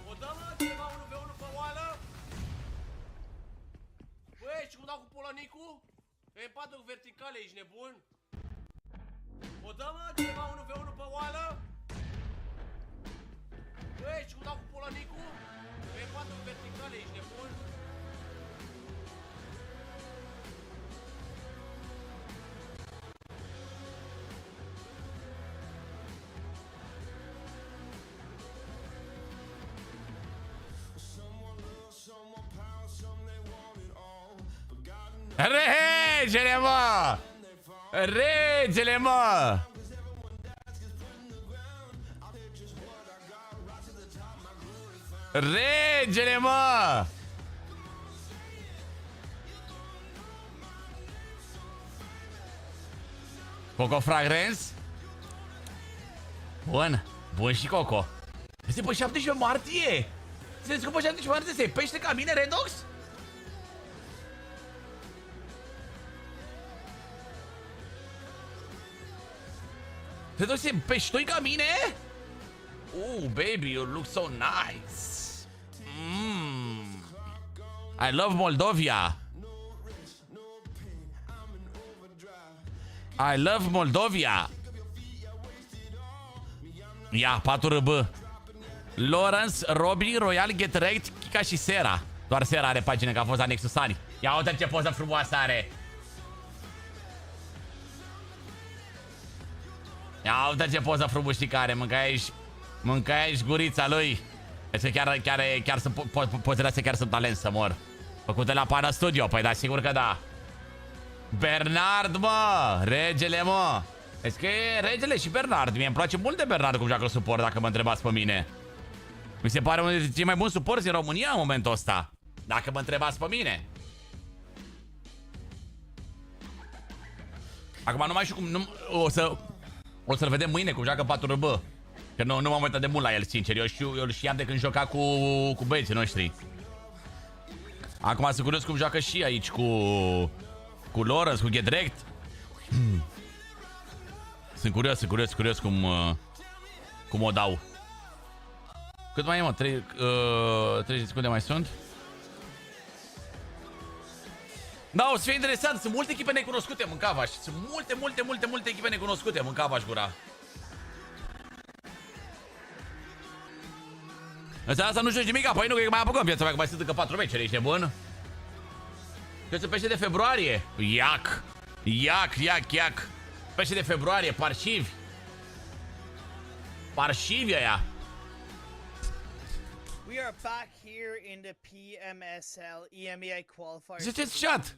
O dă, mă, ceva 1v1 pe oală? Băi, și cum dau cu polănicul? Pe patru verticale, ești nebun? Regele, mă! Regele, mă! Regele, mă! Coco Fragrance? Bun, bun și Coco. Este pe 17 martie! Sunteți că pe 17 martie se pește ca mine, Redox? Redox, se peștoi ca mine? Oh, baby, you look so nice. I love Moldovia. I love Moldovia. Ia, 4RB. Lawrence, Robbie, Royal, Get Right, Cica și Sera. Doar Sera are pagină, că a fost la Nexus ani. Ia uite ce poză frumoasă are. Ia uite ce poză frumușică are. Mâncai gurița lui. Deci chiar pozele astea chiar sunt talent să mor. Făcute la Pana Studio. Păi da, sigur că da. Bernard, mă. Regele, mă. Deci că e regele și Bernard. Mie îmi place mult de Bernard cum joacă suport, dacă mă întrebați pe mine. Mi se pare unul dintre cei mai buni suporți din România în momentul ăsta, dacă mă întrebați pe mine. Acum nu mai știu cum... O să-l vedem mâine cum joacă 4RB. Că nu m-am uitat de mult la el, sincer. Eu îl știam de când joca cu băieții noștri. Acum sunt curios cum joacă și aici cu Lawrence, cu Get Direct. Sunt curios cum o dau. Cât mai e, mă? 30 secunde mai sunt. Da, o să fie interesant. Sunt multe echipe necunoscute, mâncavaș. Sunt multe echipe necunoscute, mâncavaș gura. Însă asta nu știu nimic, păi nu, că mai apucăm viața mea, că mai sunt încă 4 meciuri, ești nebun? Că pește de februarie. Iac. Pește de februarie, parșivi. Parșivi aia. We are back here in the PMSL EMEA Qualifier. Ziceți chat!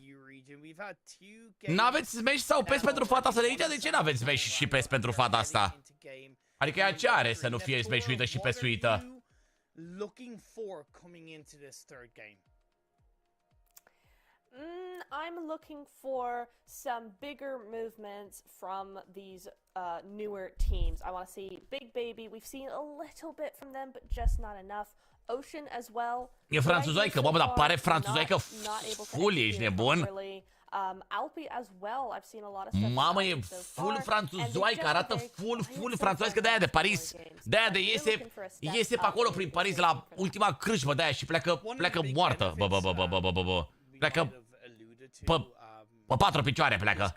We've had 2 games. N-aveți smash sau PES pentru fata asta de aici? De ce n-aveți smash și PES pentru fata asta? Adică ea ce are să nu fie smash-uită și PES-uită? Looking for coming into this third game. I'm looking for some bigger movements from these newer teams. I want to see Big Baby. We've seen a little bit from them, but just not enough. Ocean as well. E franțuzoică, mamă, dar pare franțuzoică full, ești nebun? Alpi as well. I've seen a lot of stuff. Mamă, e full franțuzoică, arată full franțuzoică de aia de Paris. De aia de iese pe acolo prin Paris la ultima crâșmă de aia și pleacă moartă. Bă. Pleacă pe 4 picioare pleacă.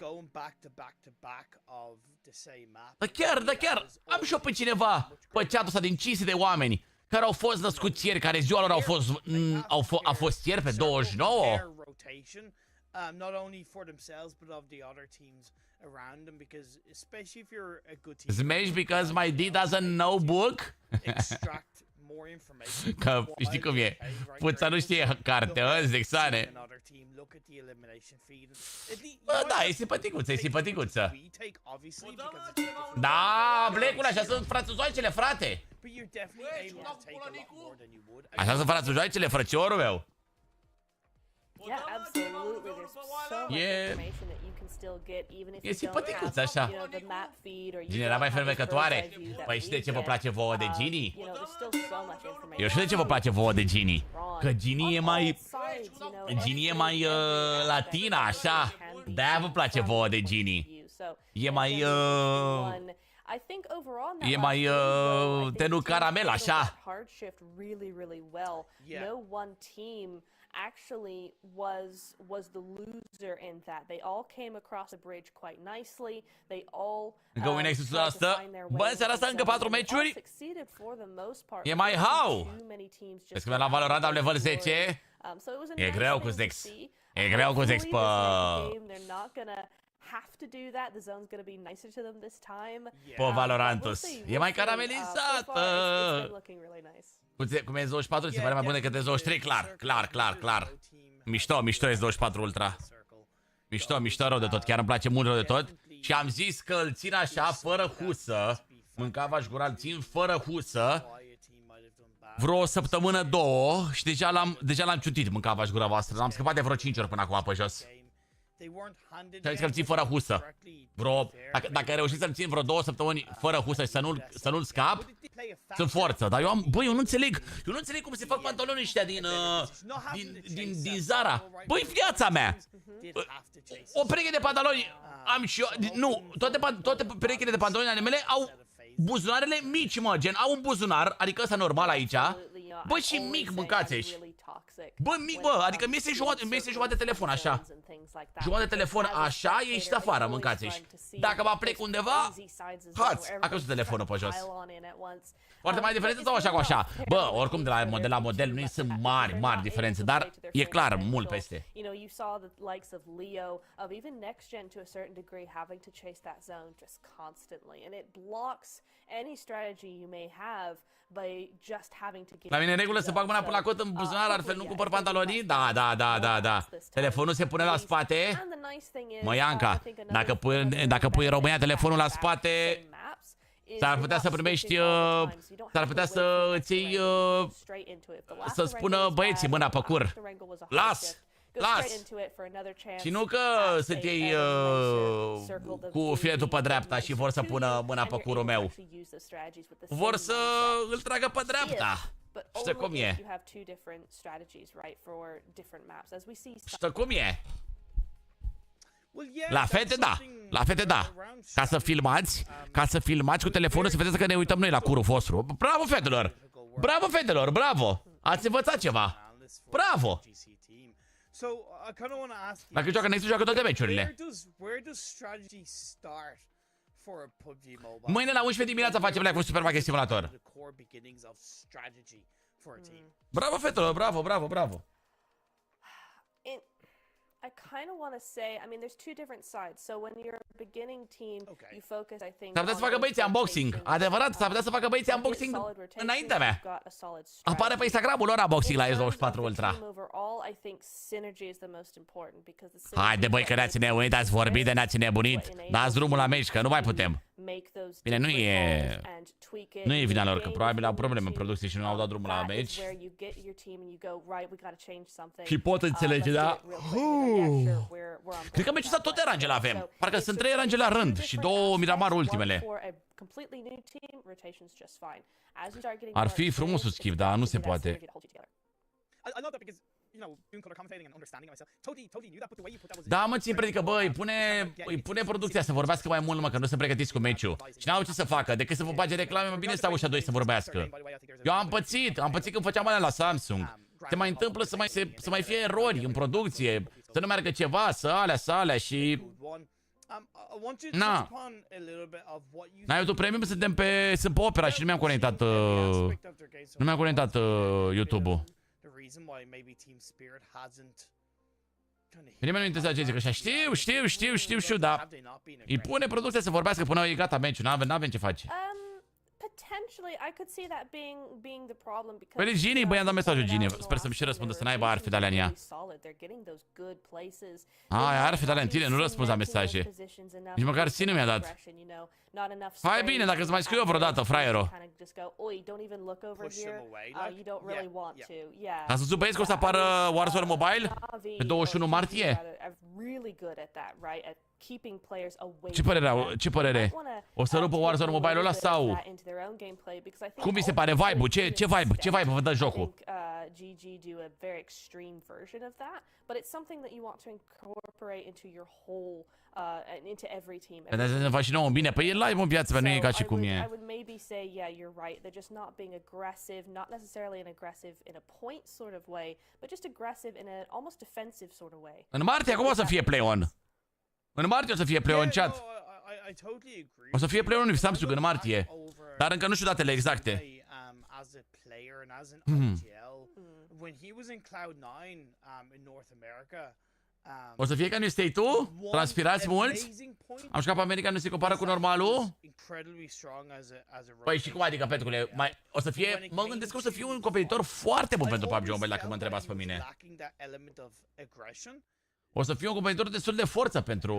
Dar chiar, am și eu pe cineva pe chat-ul ăsta din 500 de oameni care au fost născuți ieri, care ziua lor a fost ieri pe 29. Not only for themselves but of the other teams around them, because especially if you're a good team. Smash because my D doesn't know book. Extract more information. Că știi cum e? Puța nu știe carte, zexane. Bă, da, e simpaticuță. Da, blecule, așa sunt franțuzoicele, frate. Așa sunt franțuzoicele, frățiorul meu. Yeah, absolutely. There's so much information that you can still get even if you don't have, you know, the map feed or you Era mai fermecătoare. Păi știi de ce vă place vouă de Genie? Eu știu de ce vă place vouă de Genie. Că Genie e mai latina, așa. De-aia vă place vouă de Genie. E mai tenul caramel, așa. Actually was the loser in that. They all came across the bridge quite nicely. They all Going Nexus asta. Bă, seara asta încă 4 meciuri. E mai how. Vezi că la Valorant am level 10. E greu cu Zex. E greu cu Zex pe pe Valorantus. E mai caramelizată. Cum e 24, se pare mai bun decât 23, clar. Mișto e 24 Ultra. Mișto rău de tot, chiar îmi place mult rău de tot. Și am zis că îl țin așa, fără husă. Mâncava-și gura, îl țin fără husă. Vreo o săptămână, 2. Și deja l-am ciutit, mâncava-și gura voastră. L-am scăpat de vreo 5 ori până acum pe jos. Și am zis că îl țin fără husă. Dacă ai reușit să-l țin vreo 2 săptămâni fără husă și să nu-l scap, sunt forță. Dar eu nu înțeleg cum se fac pantalonii ăștia din Zara. Băi, viața mea! O pereche de pantaloni am și eu. Nu, toate perechile de pantaloni ale mele au buzunarele mici, mă, gen, au un buzunar, adică ăsta normal aici. Bă, și mic, mâncați-și. Bă, mic, bă, adică mi este jumătate de telefon, așa. Jumătate de telefon, așa, ieșit afară, mâncați-și. Dacă mă plec undeva, hați, a căzut telefonul pe jos. Foarte mare diferență sau așa cu așa? Bă, oricum de la model nu sunt mari diferențe, dar e clar, mult peste. La mine în regulă să bag mâna până la cot în buzunar, altfel nu cumpăr pantalonii? Da. Telefonul se pune la spate. Măianca, dacă pui în România telefonul la spate, s-ar putea să primești, s-ar putea să îți iei, să spună băieții mâna pe cur. Las! Și nu că să te iei cu filetul pe dreapta și vor să pună mâna pe curul meu. Vor să îl tragă pe dreapta. Știi cum e? Știi cum e? La fete da. Ca să filmați cu telefonul, să vedeți că ne uităm noi la curul vostru. Bravo fetelor, bravo. Ați învățat ceva. Bravo. Dacă joacă Nexus, joacă toate meciurile. Mâine la 11 dimineața facem live cu Supermarket Simulator. Bravo fetelor, bravo. kind of want to say, I mean, there's two different sides. So when you're a beginning team, you focus, I think, S-ar putea să facă băieții unboxing. Adevărat, s-ar putea să facă băieții unboxing înaintea mea. Apare pe Instagramul lor unboxing la S24 Ultra. Haide băi că ne-ați nebunit, ați vorbit de ne-ați nebunit. Dați drumul la meci, că nu mai putem. Bine, nu e vina lor, că probabil au probleme în producție și nu au dat drumul la meci. Și pot înțelege, da? Cred că meciul ăsta tot Erangel avem. Parcă sunt 3 Erangel la rând și 2 Miramar ultimele. Ar fi frumos un schimb, dar nu se poate. Da, mă, țin predică, bă, îi pune producția să vorbească mai mult, mă, că nu se pregătiți cu meciul. Și n-au ce să facă, decât să vă bage reclame, mă, bine stau ăștia doi să vorbească. Eu am pățit când făceam alea la Samsung. Se mai întâmplă să mai fie erori în producție, să nu meargă ceva, să alea și... Na. La YouTube Premium sunt pe Opera și nu mi-am conectat YouTube-ul. Nimeni nu interesează ce zic așa. Știu, dar îi pune producția să vorbească până e gata meciul, n-avem ce face. Potentially, I could see that being the problem because. Păi Gini, băi, am dat mesajul Gini. Sper să-mi și răspundă să n-aibă arfe de alea în ea. Arfe de alea în tine, nu răspunzi la mesaje. Nici măcar ține mi-a dat. Hai bine, dacă îți mai scriu eu vreodată, fraiero. Ați văzut băieți că o să apară Warzone Mobile pe 21 martie? Ce părere? O să rupă Warzone Mobile-ul ăla sau? Cum vi se pare vibe-ul? Ce vibe vă dă jocul? Dar să faci și nouă bine. Păi e live în viață, nu e ca și cum e. În martie acum o să fie play-on. În martie o să fie play-on chat. O să fie play-on în Samsung în martie. Dar încă nu știu datele exacte. O să fie ca în State-ul? Transpirați mulți? Am jucat pe America, nu se compară cu normalul? Păi și cum adică, Petrule? O să fie... Mă gândesc că o să fie un competitor foarte bun pentru PUBG Mobile, dacă mă întrebați pe mine. O să fie un competitor destul de forță pentru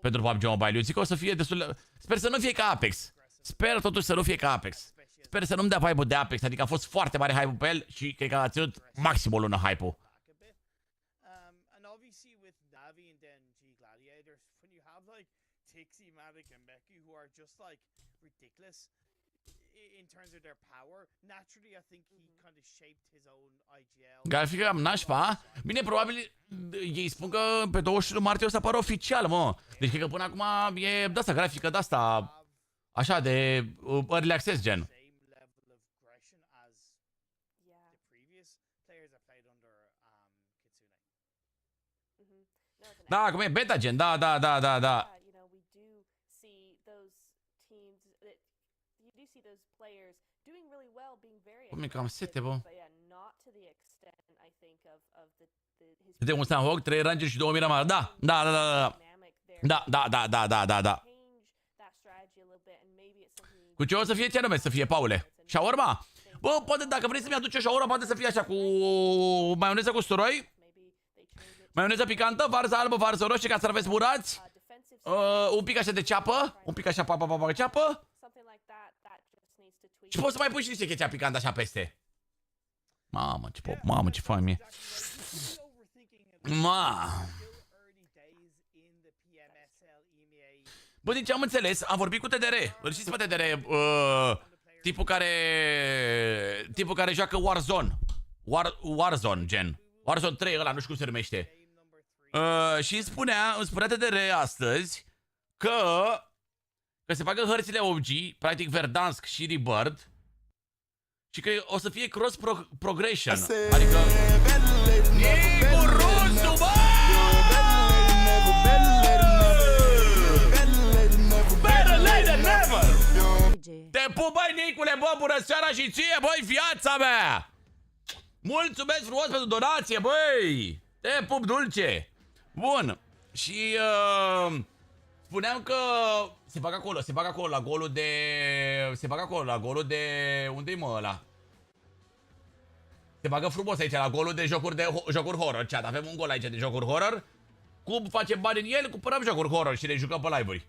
PUBG Mobile. Eu zic că o să fie destul de... Sper să nu fie ca Apex. Sper totuși să nu fie ca Apex. Sper să nu-mi dea hype-ul de Apex, adică a fost foarte mare hype-ul pe el și cred că a ținut maxim o lună hype-ul. Ar fi cam nașpa. Bine, probabil ei spun că pe 21 martie o să apară oficial, mă. Deci cred că până acum e de-asta, grafică de-asta, așa, de early access gen. Da, acum e beta gen, da. Cum e cam sete, bă. De un Stanhog, 3 Ranger și 2 Miramar. Da. Cu ce o să fie? Ce anume să fie, Paule? Shawarma? Bă, poate dacă vrei să-mi aduci o shawarma, poate să fie așa, cu maioneză cu usturoi, maioneză picantă, varză albă, varză roșie, castraveți murați, un pic așa de ceapă, un pic așa ceapă. Și poți să mai pui și niște ketchup picant așa peste. Mamă, ce fain mie. Bă, din ce am înțeles, am vorbit cu TDR. Îl știți pe TDR, tipul care joacă Warzone. Warzone, gen. Warzone 3, ăla, nu știu cum se numește. Și îmi spunea TDR astăzi că se facă hărțile OG, practic Verdansk și Rebirth, și că o să fie cross progression. Adică Nicu Rusu, bă! Better late than never! Te pup, băi, Nicule, bă, bună seara și ție, băi, viața mea! Mulțumesc frumos pentru donație, băi! Te pup dulce! Bun. Și spuneam că se bagă acolo la golul de... Se bagă acolo la golul de... Unde-i mă ăla? Se bagă frumos aici la golul de jocuri horror, chat. Avem un gol aici de jocuri horror. Cum facem bani în el? Cumpărăm jocuri horror și le jucăm pe live-uri.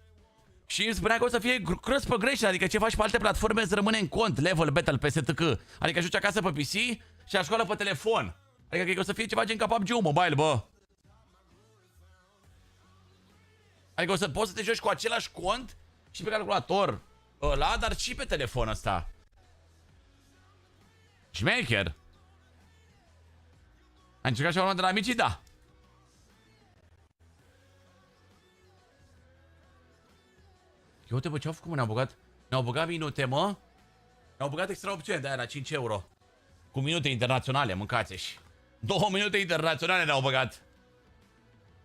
Și îmi spunea că o să fie cross progression, adică ce faci pe alte platforme îți rămâne în cont, level, battle, PSTC. Adică joci acasă pe PC și la școală pe telefon. Adică cred că o să fie ceva gen ca PUBG Mobile, bă. Adică o să poți să te joci cu același cont și pe calculator ăla, dar și pe telefon ăsta. Șmecher. Ai încercat și urmă de la amicii? Da. Eu uite, bă, ce-au făcut, mă, ne-au băgat minute, mă. Ne-au băgat extra opțiune de aia la 5 euro. Cu minute internaționale, mâncați-și. 2 minute internaționale ne-au băgat.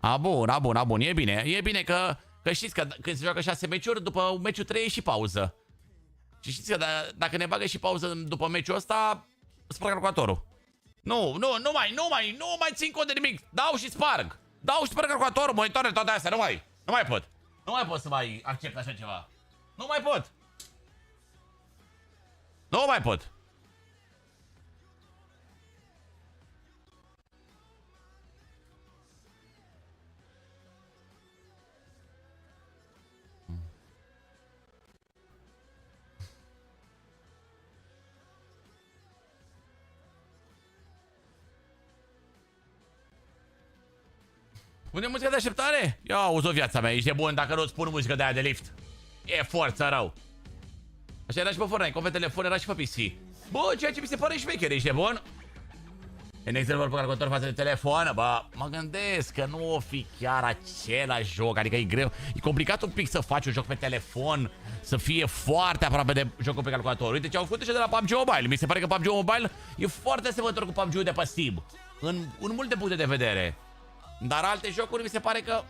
A, bun, e bine că știți că când se joacă 6 meciuri, după meciul 3 e și pauză. Și știți că dacă ne bagă și pauză după meciul ăsta, sparg calculatorul. Nu mai țin cont de nimic. Dau și sparg calculatorul, monitoarele, toate astea, nu mai pot. Nu mai pot să mai accept așa ceva. Nu mai pot. Unde e muzica de așteptare? Ia auzi-o viața mea, ești de bun dacă nu-ți spun muzică de aia de lift. E forță rău. Așa era și pe Fortnite, cum pe telefon era și pe PC. Bă, ceea ce mi se pare șmecher, ești de bun? E next level pe calculator față de telefon, bă, mă gândesc că nu o fi chiar același joc, adică e greu. E complicat un pic să faci un joc pe telefon, să fie foarte aproape de jocul pe calculator. Uite ce au făcut deja de la PUBG Mobile. Mi se pare că PUBG Mobile e foarte asemănător cu PUBG-ul de pe Steam. În multe puncte de vedere. Dar alte jocuri mi se pare că...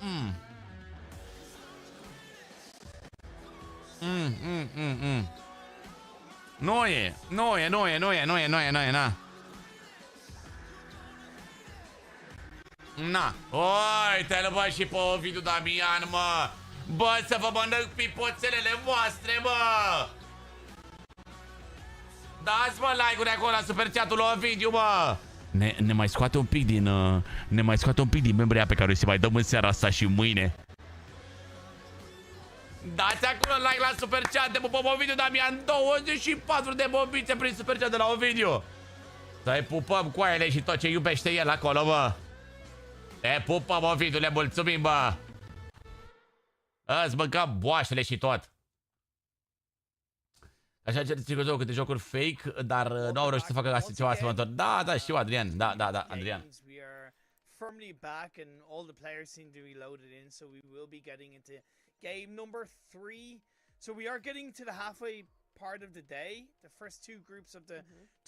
Nu e, na. Na. Uite-l, bă, și pe Ovidiu Damian, mă. Bă, să vă mănânc pipoțelele voastre, mă. Dați, mă, like-uri acolo la super chat-ul lui Ovidiu, mă. Ne mai scoate un pic din membria pe care o să mai dăm în seara asta și mâine. Dați acolo like la super chat, de pupăm Ovidiu Damian, 24 de bombițe prin super chat de la Ovidiu. Să-i pupăm coaiele și tot ce iubește el acolo, bă. Te pupăm, Ovidiu, le mulțumim, bă. Îți mâncăm boașele și tot. Așa ce cu câte jocuri fake, dar nu au reușit să facă ceva asemănător. Da, știu, Adrian. Da, Adrian. Firmly back and all the players seem to be loaded in, so we will be getting into game number 3. So we are getting to the halfway part of the day. The first two groups of the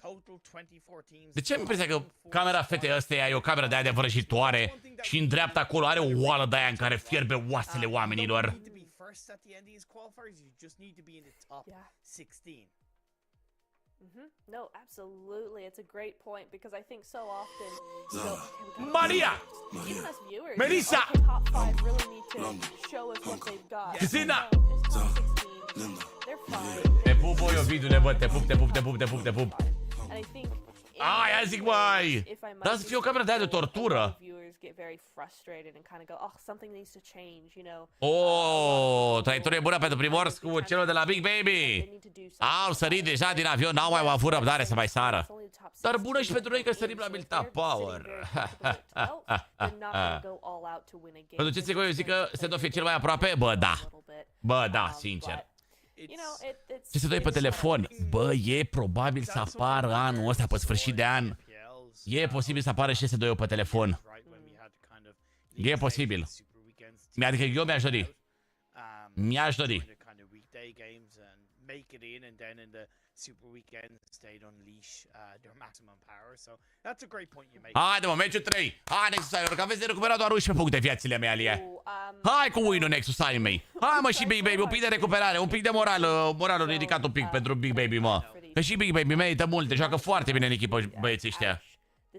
total 24 teams. De ce am impresia că camera fetei ăsteia e o cameră de aia de vrăjitoare și în dreapta acolo are o oală de aia în care fierbe oasele oamenilor? At the end of these qualifiers, you just need to be in the top 16. No, absolutely. It's a great point because I think so often, Maria! even us viewers, Melissa! top 5 really need to show us what they've got. Cristina! It's top 16. They're fine. Te pup, băi, Ovidiu, bă, te pup. And I think Aia zic, băi! Dar să fie o cameră de aia de tortură. Traiectorie bună pentru primor cu celor de la Big Baby. Au sărit deja din avion, n-au mai avut răbdare să mai sară. Dar bună și pentru noi că sărim la Milta Power. Pentru ce eu zic că se fie cel mai aproape? Bă, da, sincer. Ce se dă pe telefon? Bă, e probabil să apară anul ăsta pe sfârșit de an. E posibil să apară și S2 pe telefon. E posibil. Adică eu mi-aș dori. Haide, mă, meciul 3. Hai, Nexus Gaming, că aveți de recuperat doar 11 puncte viețile mele. Hai cu win-ul, Nexus Gaming. Hai, mă, și Big Baby, un pic de recuperare, un pic de moralul ridicat un pic pentru Big Baby, mă. Că și Big Baby merită multe, joacă foarte bine în echipă băieții ăștia.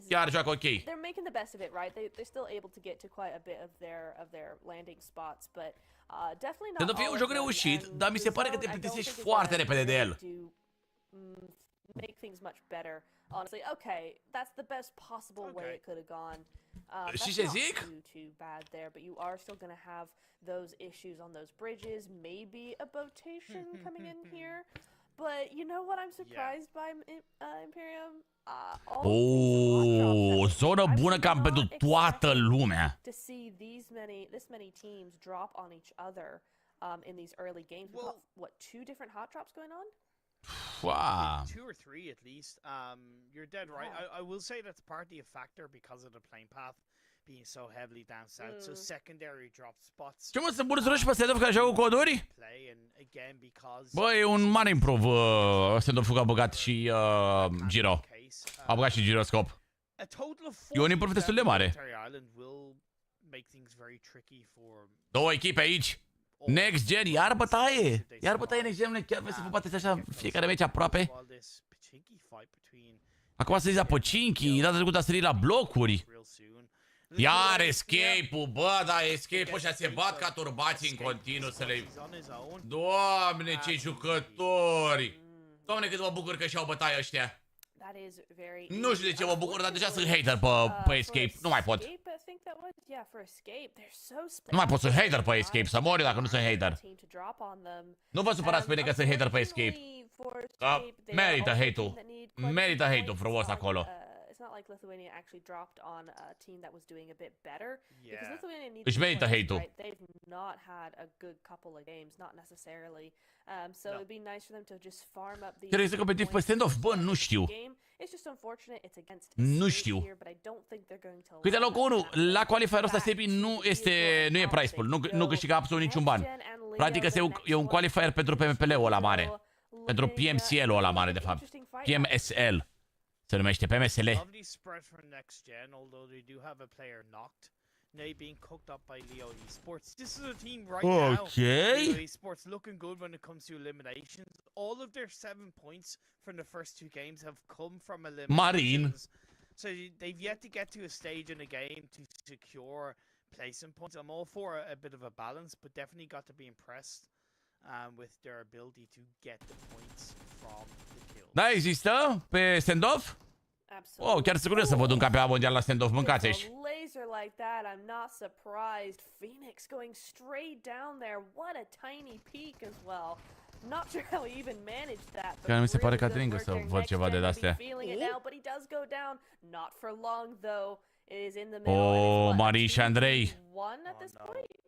chiar joacă ok. They're making the best of it, right? They're still able to get to quite a bit of their landing spots, but definitely not. Pentru că e un joc reușit, dar mi se pare că te plictisești foarte repede de el. Make things much better. Honestly, okay, that's the best possible way it could have gone. Și That's ce not zic? too bad there, but you are still gonna have those issues on those bridges. Maybe a botation coming in here, but you know what? I'm surprised by Imperium. O zonă bună cam pentru toată lumea. To see this many teams drop on each other in these early games. We've got what, 2 different hot drops going on? Wow. 2 or 3 at least. You're dead right. I will say that's partly a factor because of the plane path being so heavily down south. So secondary drop spots. Ce mă, sunt buni să și pe Sendov care joacă coduri? Play and again because Bă, e un mare improve Sendov a băgat și Giro. A băgat și giroscop. E un improve destul de mare. 2 echipe aici. Next Gen, iar bătaie! Iar bătaie Next Gen, chiar vreți să vă bateți așa fiecare meci aproape? Acum a sărit la Pocinchi, data trecută a sărit la blocuri. Iar escape-ul, bă, da, escape-ul ăștia se bat ca turbații în continuu să le... Doamne, ce jucători! Doamne, cât mă bucur că și-au bătaie ăștia. Nu știu de ce mă bucur, dar deja sunt hater pe Escape. Nu mai pot. Nu mai pot să hater pe Escape, să mor eu dacă nu sunt hater. Nu vă supărați pe mine că sunt hater pe Escape. Merită hate-ul. Merită hate-ul frumos acolo. It's not like Lithuania actually dropped on a team that was doing a bit better. Because Lithuania needs Își merită hate-ul. right? They've not had a good couple of games, not necessarily. So it'd be nice for them to just farm up these. Trebuie să competitiv pe stand-off? Bă, nu știu. It's just unfortunate it's against Nu știu. here, but I don't think they're going to. Uite, locul 1, la Qualifier-ul ăsta Stepi nu e price pool, nu câștigă absolut niciun ban. Practic e un Qualifier pentru PMPL-ul ăla mare. Pentru PMCL-ul ăla mare, de fapt. PMSL. Se numește PMSL. Lovely spread for next gen, although they do have a player knocked. Now being cooked up by Leo Esports. This is a team right now. Leo Esports looking good when it comes to eliminations. All of their 7 points from the first 2 games have come from eliminations. Marine. So they've yet to get to a stage in the game to secure placing points. I'm all for a bit of a balance, but definitely got to be impressed with their ability to get the points from the kills. Da, există pe stand-off? Oh, chiar sunt curios să văd un campionat mondial la stand-off. Mâncați aici. Laser like that, I'm not surprised. Phoenix going straight down there. What a tiny peak as well. Not sure how he even managed that. Chiar mi se pare că ating să văd ceva de astea. But he does go down. Not for long though. It is in the middle. Oh, Marie și Andrei. One at this point.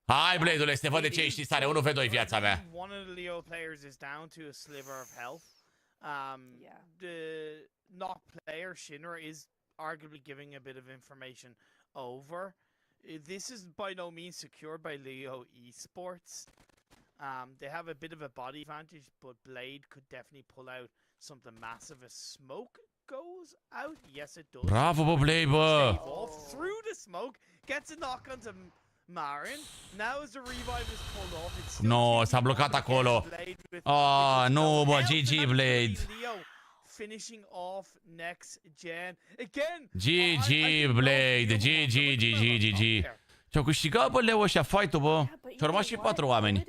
Hai, Blade-ule, să te văd de ce ești stare. 1v2 viața mea. One of the Leo players is down to a sliver of health. The not player Shinra is arguably giving a bit of information over. This is by no means secured by Leo Esports. They have a bit of a body advantage, but Blade could definitely pull out something massive. As smoke goes out, yes it does. Bravo, bă, Blade, bă! Through the smoke, gets a knock onto Marin. Now as the revive is pulled off, it's No, s-a blocat acolo. Ah, nu, bă, GG, Blade. Finishing off next gen again. GG, Blade, GG. Ce-au câștigat, bă, leu ăștia fight-ul, bă. Și-au rămas și 4 oameni.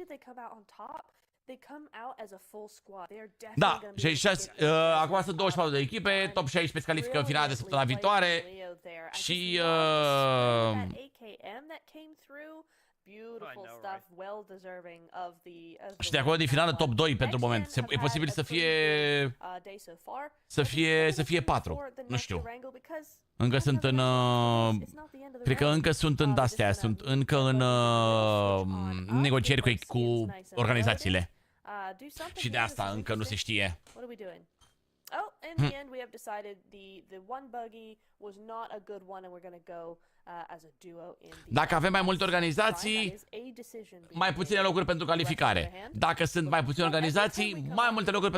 Da, 66, acum sunt 24 de echipe, top 16 se califică în finala de săptămâna viitoare. Și și de acolo din finală top 2 pentru moment. E posibil să fie 4. Nu știu. Încă sunt în cred că încă sunt în astea, sunt încă în negocieri cu organizațiile. Și de asta încă nu se știe. Oh, in the end we have decided the one buggy was not a good one and we're going to go as a duo in the. Dacă avem mai multe organizații, mai puține locuri pentru calificare. Dacă sunt mai puține organizații, mai multe locuri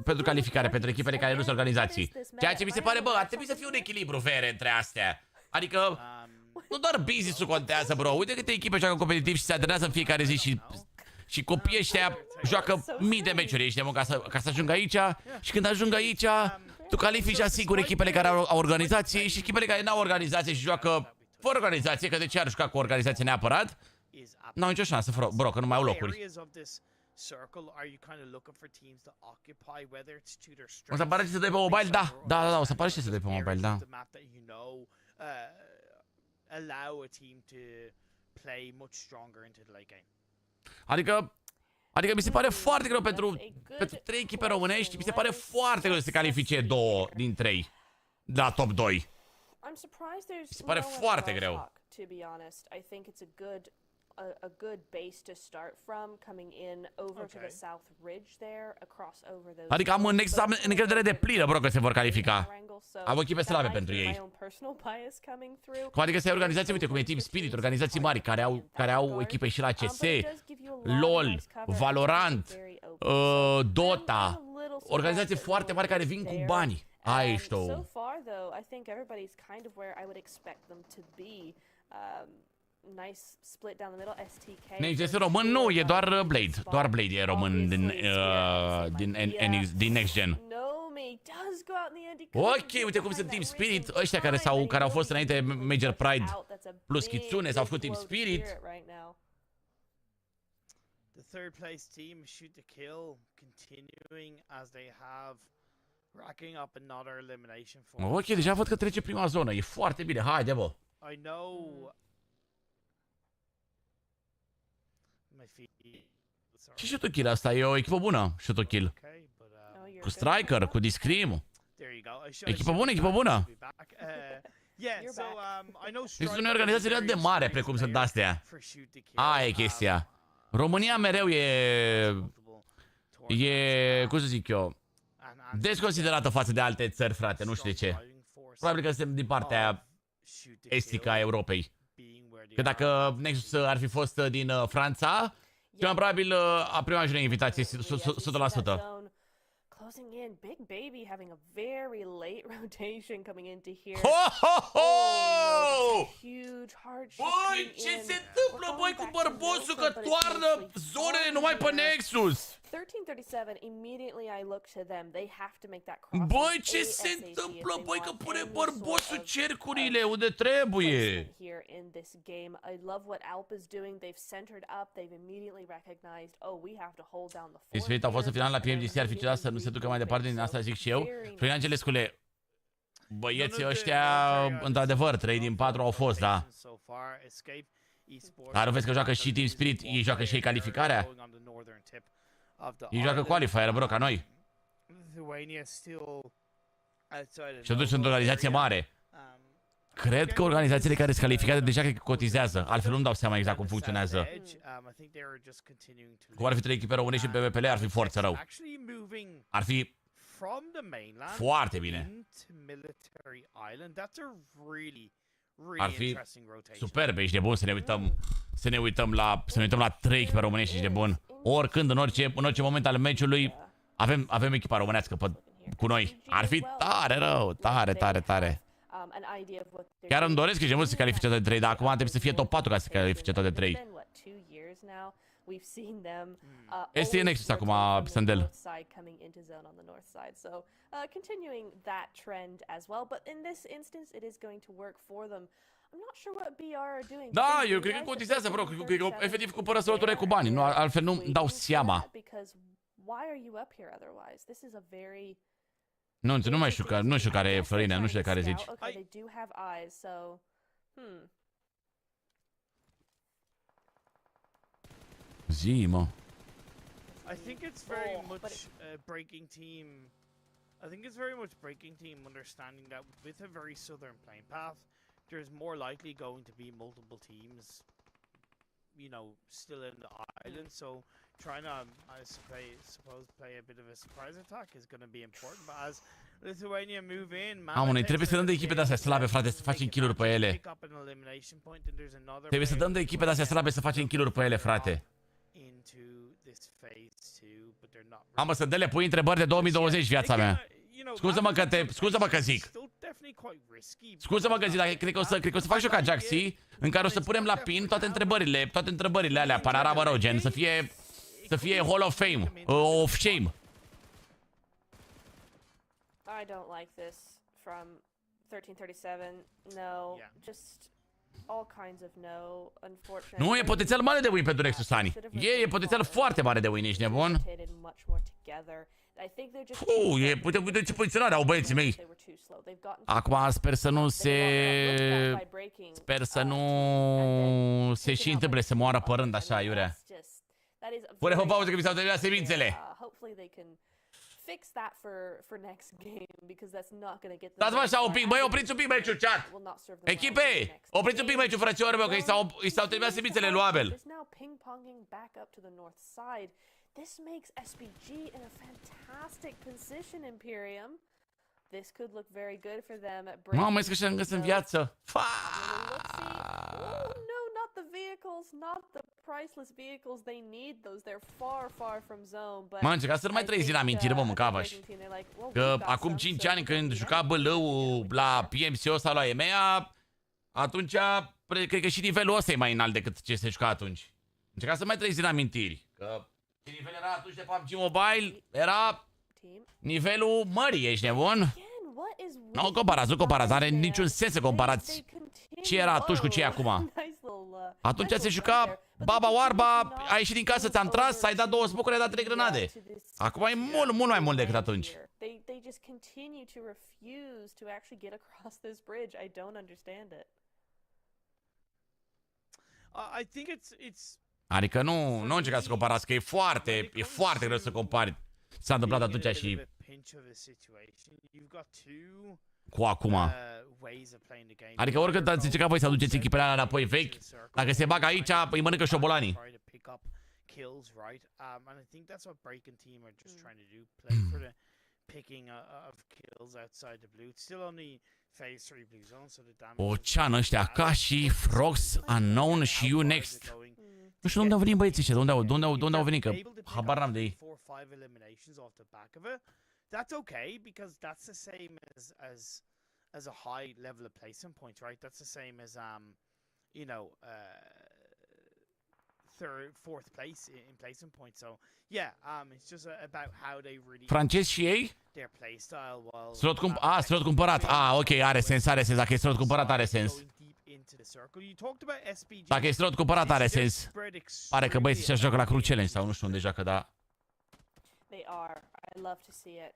pentru calificare, pentru echipele care nu sunt organizații. Ceea ce mi se pare, bă, ar trebui să fie un echilibru vere între astea. Adică nu doar business-ul contează, bro. Uite câte echipe joacă competitiv și se antrenează în fiecare zi și copiii ăștia joacă mii de meciuri aici, ca să ajungă aici. Și când ajung aici, Tu califici asigur echipele care au organizație și echipele care n-au organizație și joacă fără organizație, că de ce ar juca cu organizație neapărat? N-au nicio șansă, bro, că nu mai au locuri. O să apară și să dai pe mobile? Da, o să apară și să dai pe mobile, da. Adică mi se pare foarte greu pentru 3 echipe românești, mi se pare foarte greu să se califice 2 din 3 la top 2. Mi se pare foarte greu. A good base to start from, coming in over to the South Ridge there, across over those. Adică am încredere de plină, bro, că se vor califica. Am echipe slabe pentru ei. Adică să ai organizații, uite cum e Team Spirit, organizații mari care au echipe și la CS, LOL, Valorant, Dota, organizații foarte mari care vin cu bani. Ai știu. So far though, I think everybody's kind of where I would expect them to be. Nice split down the middle. STK. Next este român? Nu, e doar Blade. Doar Blade e român din Next Gen. Ok, uite cum sunt Team Spirit. Ăștia care au fost înainte Major Pride plus Kitsune s-au făcut Team Spirit. The third place team shoot to kill, continuing as they have, racking up another elimination for. Ok, deja văd că trece prima zonă. E foarte bine. Haide, bă. I know. Ce shoot kill asta? E o echipă bună, shoot kill. Cu Striker, cu Discrim. Echipă bună, echipă bună. Deci nu e organizație atât de mare precum sunt astea. Aia e chestia. România mereu e, cum să zic eu, desconsiderată față de alte țări, frate, nu știu de ce. Probabil că suntem din partea estică a Europei. Că dacă Nexus ar fi fost din Franța, cel mai probabil a prima jură invitație 100%. Closing in, Big Baby having a very late rotation coming into here. Ho, ho, ho! Huge hard. Băi, ce se întâmplă, băi, cu bărbosul că toarnă zonele numai pe Nexus? 1337, immediately I look to them. They have to make that crossing. Băi, ce se întâmplă, băi, că pune bărbosul cercurile unde trebuie. Here in this game, I love what Alp is doing. They've centered up. They've immediately recognized, oh, we have to hold down the fort. Spirit au fost în final la PMGC, ar fi ciudat să nu se ducă mai departe din asta, zic și eu. Florin Angelescule, băieții ăștia, într-adevăr, 3 din 4 au fost, da. Dar nu vezi că joacă și Team Spirit, ei joacă și ei calificarea? Ei joacă Qualifier, bro, ca noi. Și atunci sunt o organizație mare. Cred că organizațiile care sunt calificate deja cred că cotizează. Altfel nu-mi dau seama exact cum funcționează. Cum ar fi 3 echipe românești și PMPL, ar fi forță rău. Ar fi foarte bine. Ar fi superb, ești de bun să ne uităm la 3 echipe românești, ești de bun. Oricând, în orice moment al meciului, avem echipa românească cu noi. Ar fi tare rău, tare. Chiar îmi doresc, ești de mult să se califice toate 3, dar acum trebuie să fie top 4 ca să se califice toate 3. Este e Nexus acum, Sandel. Continuing that trend as well, but in this instance it is going to work for them. I'm not sure what BR are doing. Da, eu cred că cotizează, bro, cred că efectiv cumpără sălătoare cu bani, nu, altfel nu-mi dau seama. Why are you up here otherwise? This is a very nu mai știu, nu știu care e Florina, nu știu de care zici. Okay, they do have eyes, so Zi, mă. I think it's very much breaking team. I think it's very much breaking team understanding that with a very southern playing path, there's more likely going to be multiple teams, you know, still in the island. So trying to, I suppose, play a bit of a surprise attack is going to be important. But as Lithuania move in, Noi trebuie să dăm de echipe de-astea slabe, frate, să facem kill-uri pe ele. Trebuie să dăm de echipe de-astea slabe să facem kill-uri pe ele, frate. Am să dele pui întrebări de 2020 viața mea. Scuză-mă că zic. Scuză-mă că zic, dar cred că o să fac și eu ca Jaxi, în care o să punem la pin toate întrebările alea, panorama rău, gen, să fie Hall of Fame, of Shame. I don't like this from 1337. No, just all kinds of no. Unfortunately. Nu, e potențial mare de win pentru Nexus, Ani. E potențial foarte mare de win, ești nebun? Uite ce poziționare au băieții mei. Acum sper să nu se... Sper să nu se și întâmple să moară părând așa, iurea. Pune o pauză că mi s-au terminat semințele. Dați-mă așa un pic, băi, opriți un pic meciul, chat. Echipe, opriți un pic meciul, frățioare meu, că i s-au terminat semințele lui Abel. This makes SPG in a fantastic position, Imperium. This could look very good for them at break. Mamă, ești că și-am găsit în viață. Oh, no, not the vehicles, not the priceless vehicles they need. Those they're far, far from zone. But mă, încerca să nu mai trăiți în amintire, mă, mâncava-și. Că acum 5 ani când juca BL-ul la PMSL sau la EMEA, atunci cred că și nivelul ăsta e mai înalt decât ce se juca atunci. Încerca să mai trăiți în amintiri. Că ce nivel era atunci de PUBG Mobile era nivelul mării, ești nebun? Nu comparați, nu comparați, are niciun sens să comparați ce era atunci cu ce e acum. Atunci se juca baba oarba, ai ieșit din casă, ți-am tras, ai dat 2 smoke-uri, ai dat 3 grenade. Acum e mult, mult mai mult decât atunci. Adică nu încercați să comparați, că e foarte greu să compari. S-a întâmplat atunci și cu acum. Adică oricând ați zice că voi să aduceți echipele alea înapoi vechi, dacă se bagă aici, îi mănâncă șobolanii. Ocean ăștia, ca și Frogs, Unknown și U-Next. Nu știu unde au venit băieții ăștia, unde au venit, că habar n-am de ei. That's okay because that's the same as a high level of placement points, right? That's the same as you know, third, fourth place in placement points. So yeah, it's just about how they really francezi și ei? Their play style while slot cumpărat. Ok, are sens. Dacă e slot cumpărat are sens. Dacă e slot cumpărat are sens. Pare că băieții ăștia joacă la Crew Challenge sau nu știu unde joacă, dar they are. I love to see it.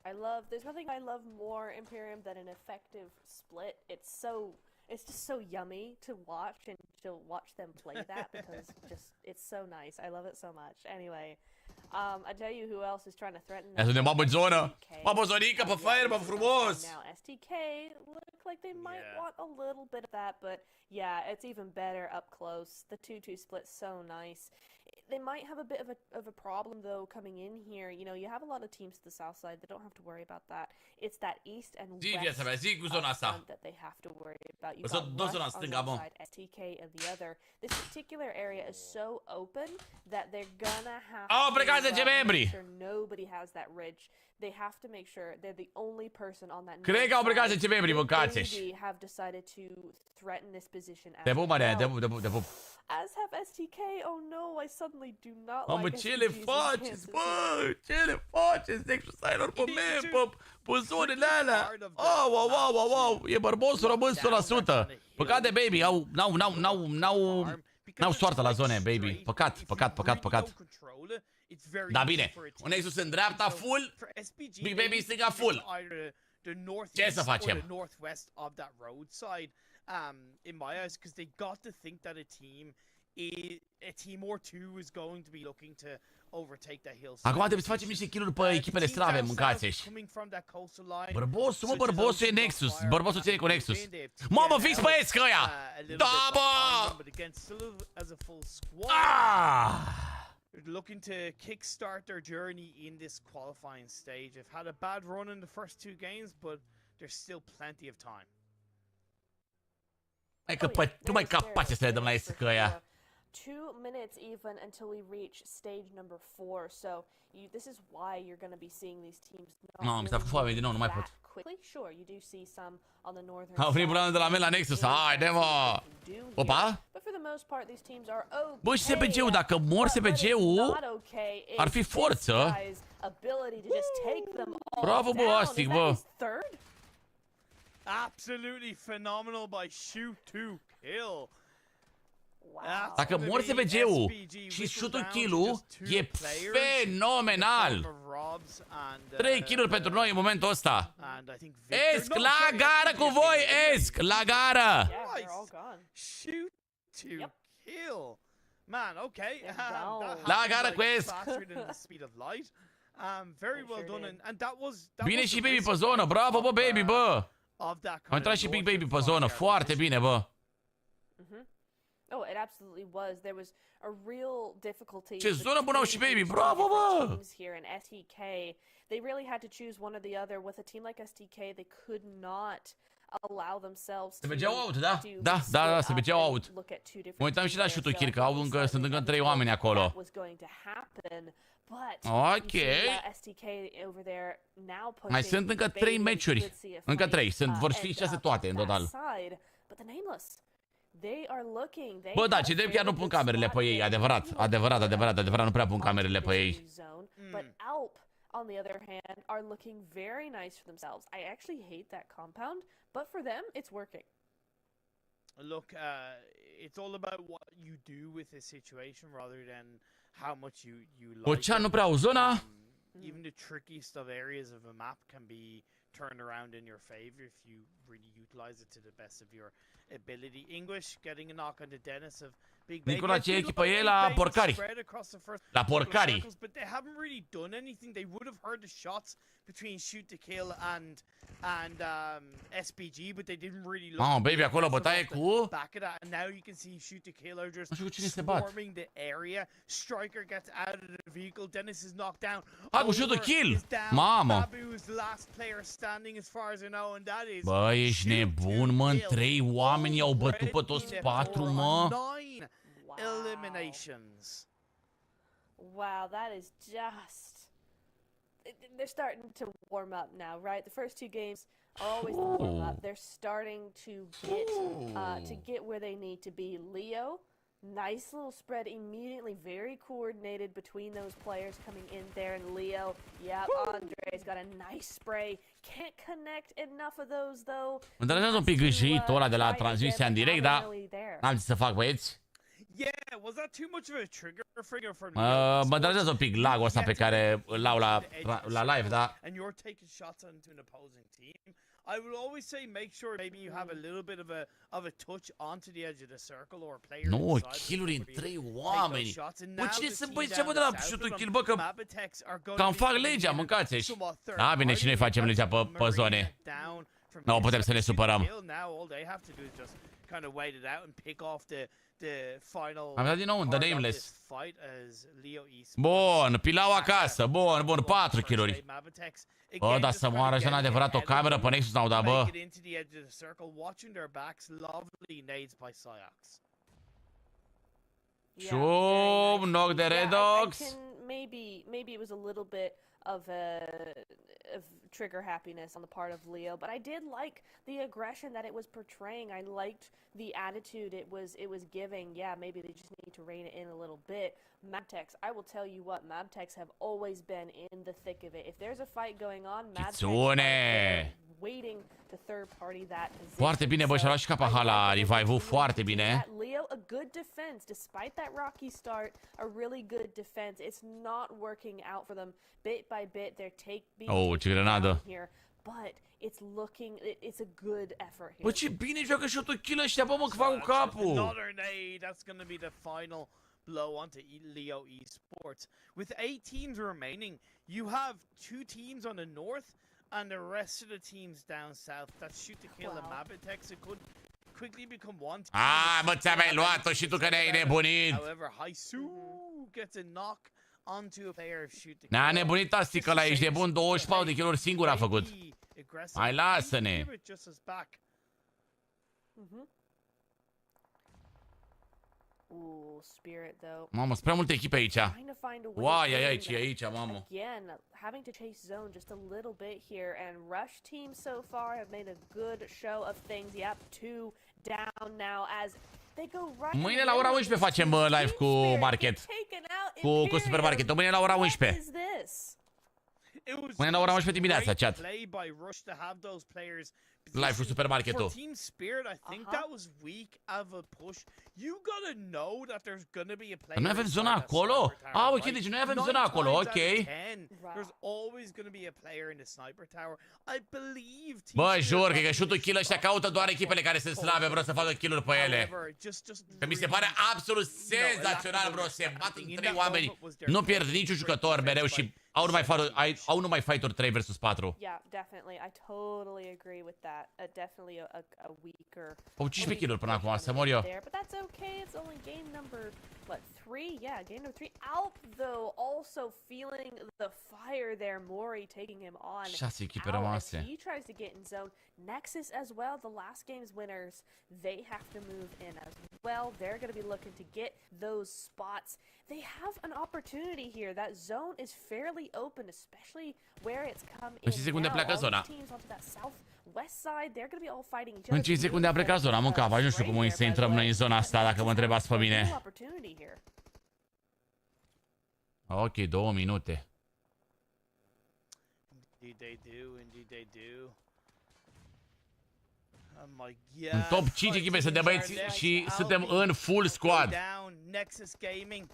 There's nothing I love more, Imperium, than an effective split. It's just so yummy to watch and to watch them play that because it's so nice. I love it so much. Anyway, I tell you who else is trying to threaten them. Suntem mamă în zonă. Mamă zonică pe fire, mă frumos. Now STK look like they might want a little bit of that, but yeah, it's even better up close. The 2-2 split so nice. They might have a bit of a problem though coming in here. You know, you have a lot of teams to the south side that don't have to worry about that. It's that east and west that they have to worry about. You got Rush on one side, STK on the other. This particular area is so open that they're gonna have to make sure nobody has that ridge. They have to make sure they're the only person on that. Cred că au plecat 10 membri, mâncați-și. Have decided to threaten this position as well. De pup. As have STK. Oh no, I suddenly do not like STK's. Ce le faceți, bă? Ce le faceți? Nexus-ailor pe map, pe zonele alea. Wow. E bărbosul român 100%. Păcat de baby, n-au soartă la zone, baby. Păcat. Da, bine. Un Nexus în dreapta full, Big Baby în stânga full. Ce să facem? In my eyes, because they got to think that a team or two is going to be looking to overtake that hillside. Acum trebuie să facem niște kill-uri pe echipele strave, mâncați-și. Bărbosul e Nexus. Bărbosul ține cu Nexus. Mamă, fiți băieți că ăia! Da, bă! Looking to kickstart their journey in this qualifying stage. They've had a bad run in the first 2 games, but there's still plenty of time. Nu mai capace să le dăm la ăia ăia. 2 minutes even until we reach stage number 4. So this is why you're going to be seeing these teams. Mi s-a făcut foame din nou, nu mai pot. Sure, you do see some on the northern. Au venit până de la mine la Nexus. Haide, mă! Opa! But for the most part, these teams are okay. Bă, și SPG-ul, dacă mor SPG-ul, ar fi forță. Bravo, bă, Astic, bă. Absolutely phenomenal by shoot to kill. Wow. Dacă mor SPG-ul și shoot-ul kill-ul, e fenomenal. 3 kill-uri pentru noi în momentul ăsta. Esc, la gară cu voi, Esc, la gară. Shoot to kill. Man, okay. La gară cu Esc. Very well done, and that was Bine și Baby pe zonă, bravo, bă, Baby, bă. A intrat și Big Baby pe zonă, foarte bine, bă. Oh, it absolutely was. There was a real difficulty. Ce zonă bună au și Baby, bravo, bă! Here in STK, they really had to choose one or the other. With a team like STK, they could not allow themselves to. Se mergeau out, da? Da, se mergeau out. Mă uitam și la shoot-ul kill, că sunt încă 3 oameni acolo. Ok. Mai sunt încă 3 meciuri. Încă 3, vor fi 6 toate în total. Bă, da, ce drept chiar nu pun camerele pe ei, adevărat, nu prea pun camerele pe ei. On the other hand, are looking very nice for themselves. I actually hate that compound, but for them, it's working. Look, it's all about what you do with the situation rather than how much you like. Ocean nu prea au zona. Even the trickiest of areas of a map can be turned around in your favor if you really utilize it to the best of your ability. English getting a knock on the Dennis of Big Baby. Nicola, ce echipă e la porcari? La porcari. But they haven't really done anything. They would have heard the shots between shoot to kill and SPG, but they didn't really look. Mamă, Baby, acolo bătaie cu... Back at that, and now you can see shoot to kill are just swarming the area. Striker gets out of the vehicle. Dennis is knocked down. Hai cu shoot to kill. Mamă. Babu is the last player standing as far as I know, and that is. Bă, ești nebun, mă, 3 oameni i-au bătut pe toți 4, mă. 9 eliminations. Wow, that is just... They're starting to warm up now, right? The first 2 games are always the warm up. They're starting to get where they need to be. Leo, nice little spread immediately, very coordinated between those players coming in there. And Leo, yep, Andre's got a nice spray. Can't connect enough of those though. Mă deranjează un pic gâșitul ăla de la transmisia în direct, dar n-am ce să fac, băieți. Yeah, was that too much of a trigger for me? Mă deranjează un pic lagul ăsta pe care îl au la live, da? And you're taking shots into an opposing team. I will always say make sure maybe you have a little bit of a touch onto the edge of the circle or player. Nu, kill-uri în 3 oameni. Bă, cine să băi ce bă de la shoot-ul kill, bă, că cam fac legea, mâncați-și. Da, bine, și noi facem legea pe zone. Nu putem să ne supărăm. Am dat din nou un The Nameless. Bun, pilau acasă, bun, 4 kill-uri. Bă, dar să moară așa în adevărat o cameră pe Nexus n-au dat, bă. Șum, knock de Redox. Maybe it was a little bit of trigger happiness on the part of Leo, but I did like the aggression that it was portraying. I liked the attitude it was giving. Yeah, maybe they just need to rein it in a little bit. Mabtex, I will tell you what, Mabtex have always been in the thick of it. If there's a fight going on, Mabtex are waiting to third party that position. Foarte bine, bă, și-a luat și capa la revive-ul, foarte bine. Leo, a good defense, despite that rocky start, a really good defense. It's not working out for them. Bit by bit, they're being ce grenadă. Here, but it's a good effort here. Bă, ce bine joacă shoot-ul kill ăștia, bă, mă, că fac cu capul. That's gonna be the final blow onto Leo Esports. With 8 teams remaining, you have 2 teams on the north and the rest of the teams down south that shoot to kill the Mabitex. It could quickly become one team. Bă, ți-a mai luat-o și tu că ne-ai nebunit. However, Haisu gets a knock onto a player of shoot to kill. Ne-a nebunit Astic ăla, ești nebun, 24 de kill-uri singur a făcut. Hai, lasă-ne. Ooh, Spirit though. Mamă, sunt prea multe echipe aici. Uai, aici, mamă. Again, having to chase zone just a little bit here, and Rush team so far have made a good show of things. Yep, 2 down now as Mâine la ora 11 facem live cu market. Cu supermarketul. Mâine la ora 11. Mâine la ora 11 dimineața, chat. Live cu supermarketul. Team Spirit, I think that was weak of a push. You gotta know that there's gonna be a player. Noi avem zona acolo? Ah, ok, deci noi avem zona acolo, ok. There's always gonna be a player in the sniper tower. I believe. Bă, jur că shoot-ul kill ăștia caută doar echipele care sunt slabe, bro, să facă kill-uri pe ele. Că mi se pare absolut senzațional, bro, se bat în 3 oameni. Nu pierd niciun jucător mereu și au numai fight-uri 3 versus 4. Yeah, definitely. I totally agree with that. Definitely a weaker. Au 15 kill-uri până acum, să mor eu. But that's okay. It's only game number, what, 3? Yeah, game number 3. Alp, though, also feeling the fire there. Mori taking him on. 6 echipe Out rămase. as he tries to get in zone. Nexus as well, the last game's winners, they have to move in as well. They're going to be looking to get those spots. They have an opportunity here. That zone is fairly open, especially where it's come in. În 5 secunde pleacă zona. West side, they're going to be all fighting each În 5 secunde a plecat zona, am mâncat, nu știu cum o să intrăm noi în zona asta, dacă mă întrebați pe mine. Ok, 2 minute. Indeed they do, indeed they do. În top 5 echipe sunt de băieți și suntem în full squad. Nexus Gaming.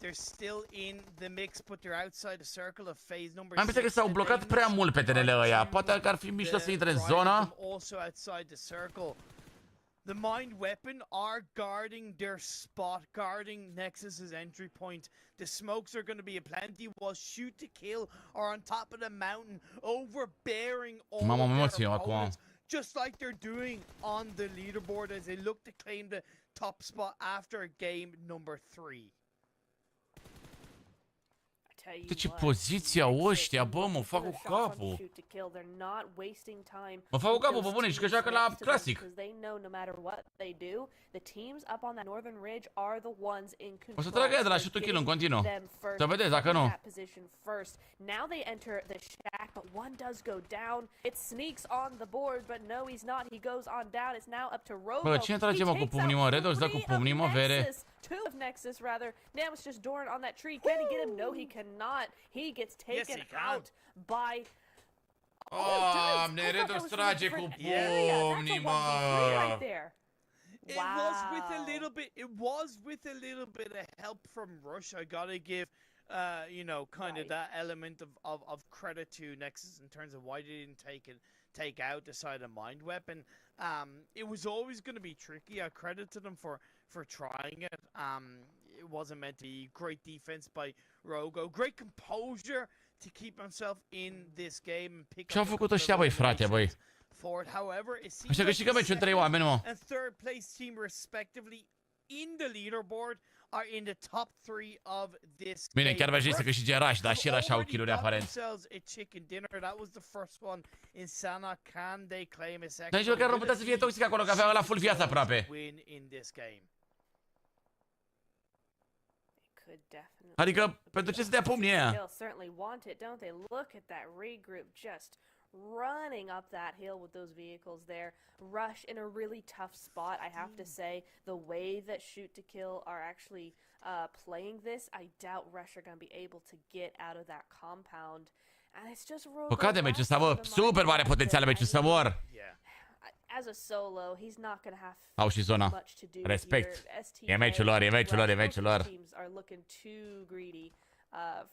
They're still in the mix, but they're outside the circle of phase number 6. Am impresia că s-au blocat prea mult pe TNL ăia. Poate că ar fi mișto să intre în zonă. Also outside the circle. The mind weapon are guarding their spot, guarding Nexus's entry point. The smokes are going to be aplenty, while shoot to kill are on top of the mountain, overbearing all of their opponents, just like they're doing on the leaderboard as they look to claim the top spot after game number 3. De ce poziția ăștia, bă, mă fac cu capul. Mă fac cu capul, bă, bune, și că joacă la clasic. O să tragă ea de la shoot-ul kill în continuu. Să vedeți, dacă nu. Now they enter the shack, but one does go down. It sneaks on the board, but no, he's not. He goes on down. It's now up to Robo. Bă, cine trage, mă, cu pumnii, mă? Redox dă cu pumnii, mă, vere. Two of Nexus, rather. Now it's just Doran on that tree. Can he get him? No, he cannot. He gets taken out by... Doamne, Redox trage cu pumnii, mă. It was with a little bit of help from Rush. I gotta give you know, kind of that element of credit to Nexus in terms of why they didn't take out the side of Mind Weapon. It was always going to be tricky. I credit to them for trying it. It wasn't meant to be. Great defense by Rogo. Great composure to keep himself in this game and pick Ce-au făcut ăștia, băi, frate, băi? However, it seems ăștia câștigă meciul în 3 oameni, mă. And third place team respectively in the leaderboard are in the top 3 of this. Bine, chiar v-aș să câștige Rush, dar și Rush au kill-uri aparent. That was the first one in Sana. Can they claim a second? Dar nici măcar nu putea să fie toxic acolo, că avea ăla full viață aproape. Adică, pentru ce să dea pumnii aia? Running up that hill with those vehicles there. Rush in a really tough spot, I have to say. The way that Shoot to Kill are actually playing this, I doubt Rush are going to be able to get out of that compound. And it's just Păcat de meciul ăsta, bă, super mare potențial meciul să mor. As a solo, he's not going to have au și zona. Respect. E meciul lor, e meciul lor, e meciul lor.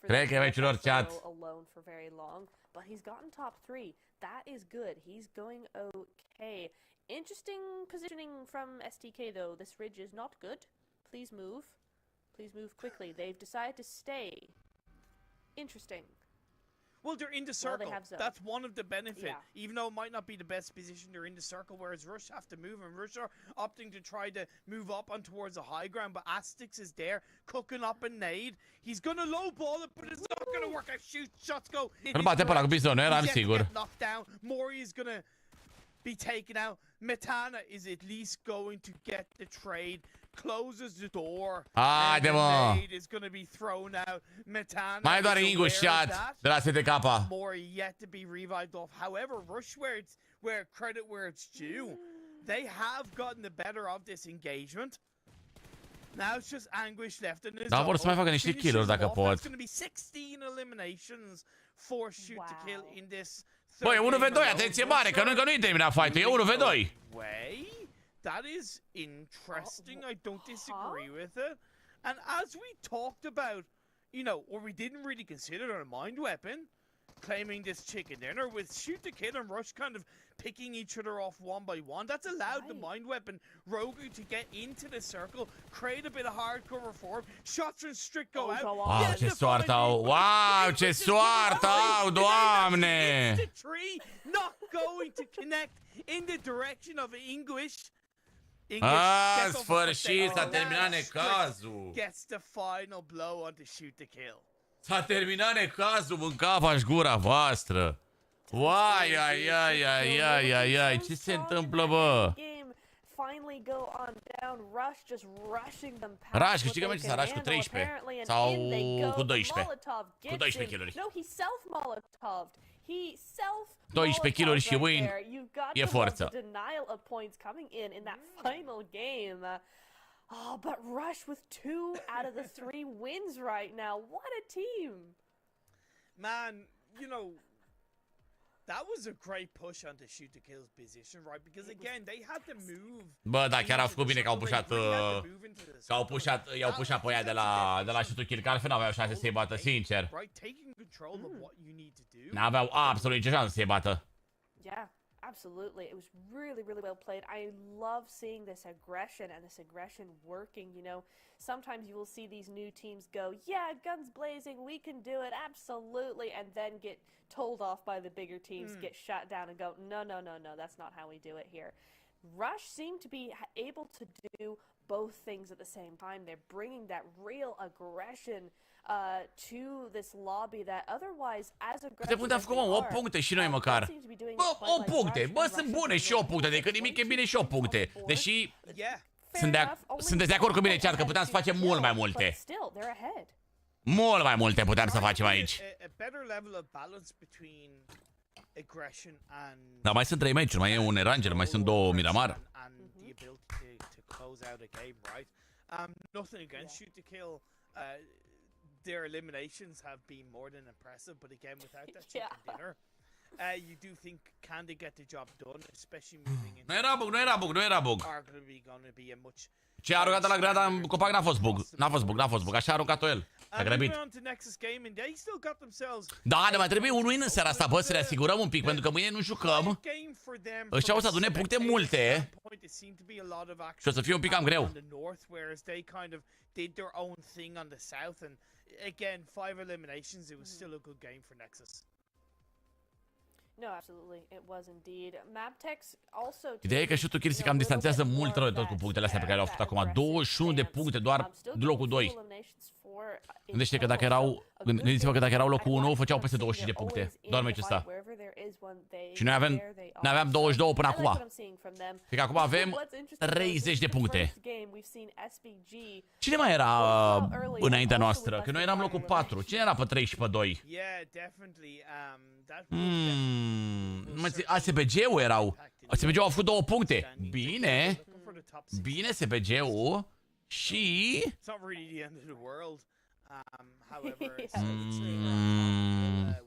Cred că e meciul lor, chat. But he's gotten top 3. That is good. He's going okay. Interesting positioning from STK, though. This ridge is not good. Please move. Please move quickly. They've decided to stay. Interesting. Well, they're in the circle. That's one of the benefits. Yeah. Even though it might not be the best position, they're in the circle, whereas Rush have to move, and Rush are opting to try to move up on towards the high ground, but Astix is there, cooking up a nade. He's going to lowball it, but it's not going to work out. Shots go. Îl bate pe ăla cu bizonul, eram sigur. Mori is going to be taken out. Metana is at least going to get the trade. Closes the door. Haide, mă! Is going to be thrown out. Metana mai doar Ingus shot de la STK. More yet to be revived off. However, Rush where credit where it's due. They have gotten the better of this engagement. Now it's just Anguish left in his Da, vor să mai facă niște kill-uri dacă pot. It's going to be 16 eliminations for shoot to kill in this. Băi, e 1v2, atenție mare, că încă nu-i terminat fight-ul, e 1v2. That is interesting. I don't disagree with it. And as we talked about, you know, or we didn't really consider a mind weapon, claiming this chicken dinner with shoot to kill and rush kind of picking each other off one by one. That's allowed the mind weapon Rogu to get into the circle, create a bit of hard cover for him. Shots from Strict go out. Wow, ce soartă au! Wow, ce soartă au, Doamne! Not going to connect in the direction of English. Ah, sfârșit, s-a terminat necazul. Gets the final blow on to shoot to kill. S-a terminat necazul, mâncava-și gura voastră. Uai, ai, ai, ai, ai, ai, ai, ce se întâmplă, bă? Rush câștigă meciul sau Rush cu 13 sau cu 12? Cu 12 kill-uri. 12 kill-uri și win e forță. Oh, but Rush with 2 out of the 3 wins right now. What a team! Man, you know, that was a great push on the shoot to kills position, right? Because again, they had to move. Bă, da, chiar au făcut bine că au pușat, i-au pușat pe aia de la shoot to kill, că altfel n-aveau șanse să-i bată, sincer. N-aveau absolut nicio șansă să-i bată. Yeah. Absolutely. It was really, really well played. I love seeing this aggression and this aggression working, you know. Sometimes you will see these new teams go, yeah, guns blazing, we can do it, absolutely, and then get told off by the bigger teams, get shut down and go, no, no, no, no, that's not how we do it here. Rush seemed to be able to do both things at the same time. They're bringing that real aggression to this lobby that otherwise as aggressive. Câte puncte am făcut, mă? 8 puncte și noi măcar. Bă, 8 puncte. Bă, sunt bune și 8 puncte. Decât nimic e bine și 8 puncte. Deși sunteți de acord cu mine, chat, că puteam să facem mult mai multe. Mult mai multe puteam să facem aici. Dar mai sunt 3 meciuri, mai e un Eranger, mai sunt 2 Miramar. Their eliminations have been more than impressive, but again, without that chicken dinner, you do think, can they get the job done, especially moving into... Nu era bug. Arguably gonna be a much... Ce a aruncat la grada în copac n-a fost bug. N-a fost bug, așa a aruncat-o el. A grăbit. Da, ne mai trebuie un win în seara asta, bă, să ne asigurăm un pic, pentru că mâine nu jucăm. Ăștia o să adune puncte multe. Și o să fie un pic cam greu. Again, 5 eliminations, it was still a good game for Nexus. No, absolutely, it was indeed. Maptex also. Ideea e că shoot to kill se cam distanțează mult rău de tot cu punctele astea pe care le-au făcut acum. 21 de puncte doar de locul 2. Gândește-te că dacă erau, gândiți-vă că dacă erau locul 1, făceau peste 25 de puncte. Doar meciul ăsta. Și noi aveam 22 până acum. Cred că acum avem 30 de puncte. Cine mai era înaintea noastră? Că noi eram locul 4. Cine era pe 3 și pe 2? ASPG-ul erau. ASPG-ul a făcut 2 puncte. Bine. Bine, SPG-ul. Și... However,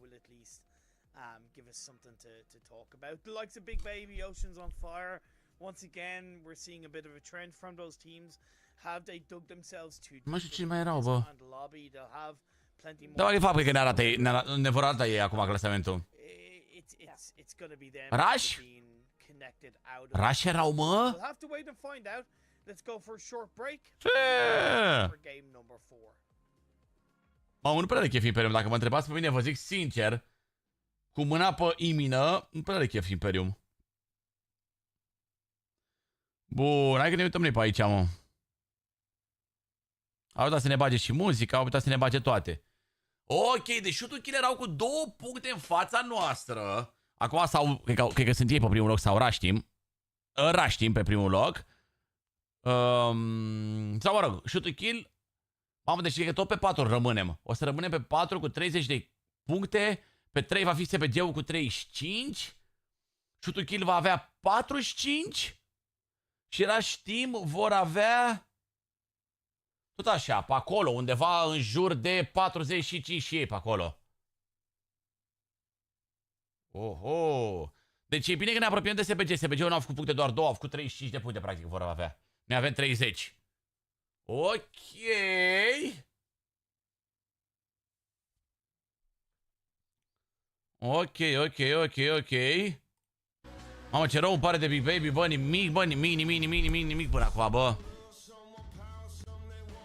will at least give us something to talk about. The likes of Big Baby, Oceans on Fire. Once again, we're seeing a bit of a trend from those teams. Have they dug themselves too deep? Mă știu cine mai erau, bă. They'll have plenty more. Da, e faptul că ne vor arăta ei acum clasamentul. It's gonna be them. Rush? Rush erau, mă? We'll have to wait and find out. Let's go for a short break. For game number 4. Mamă, nu prea de chef Imperium. Dacă mă întrebați pe mine, vă zic sincer, cu mâna pe imină, nu prea de chef Imperium. Bun, hai că ne uităm noi pe aici, mă. Au uitat să ne bage și muzica, au uitat să ne bage toate. Ok, deci shoot-ul kill erau cu 2 puncte în fața noastră. Acum sau, cred că sunt ei pe primul loc sau Rush Team. Rush Team pe primul loc. Sau mă rog, shoot-ul kill. Mamă, deci că tot pe 4 rămânem. O să rămânem pe 4 cu 30 de puncte. Pe 3 va fi SPG-ul cu 35. Shoot-ul kill va avea 45. Și același timp vor avea tot așa, pe acolo, undeva în jur de 45 și ei pe acolo. Oho! Deci e bine că ne apropiem de SPG. SPG-ul nu a făcut puncte, doar 2, au făcut 35 de puncte, practic, vor avea. Noi avem 30. Ok. Ok. Mamă, ce rău îmi pare de Big Baby, bă, nimic până acum, bă.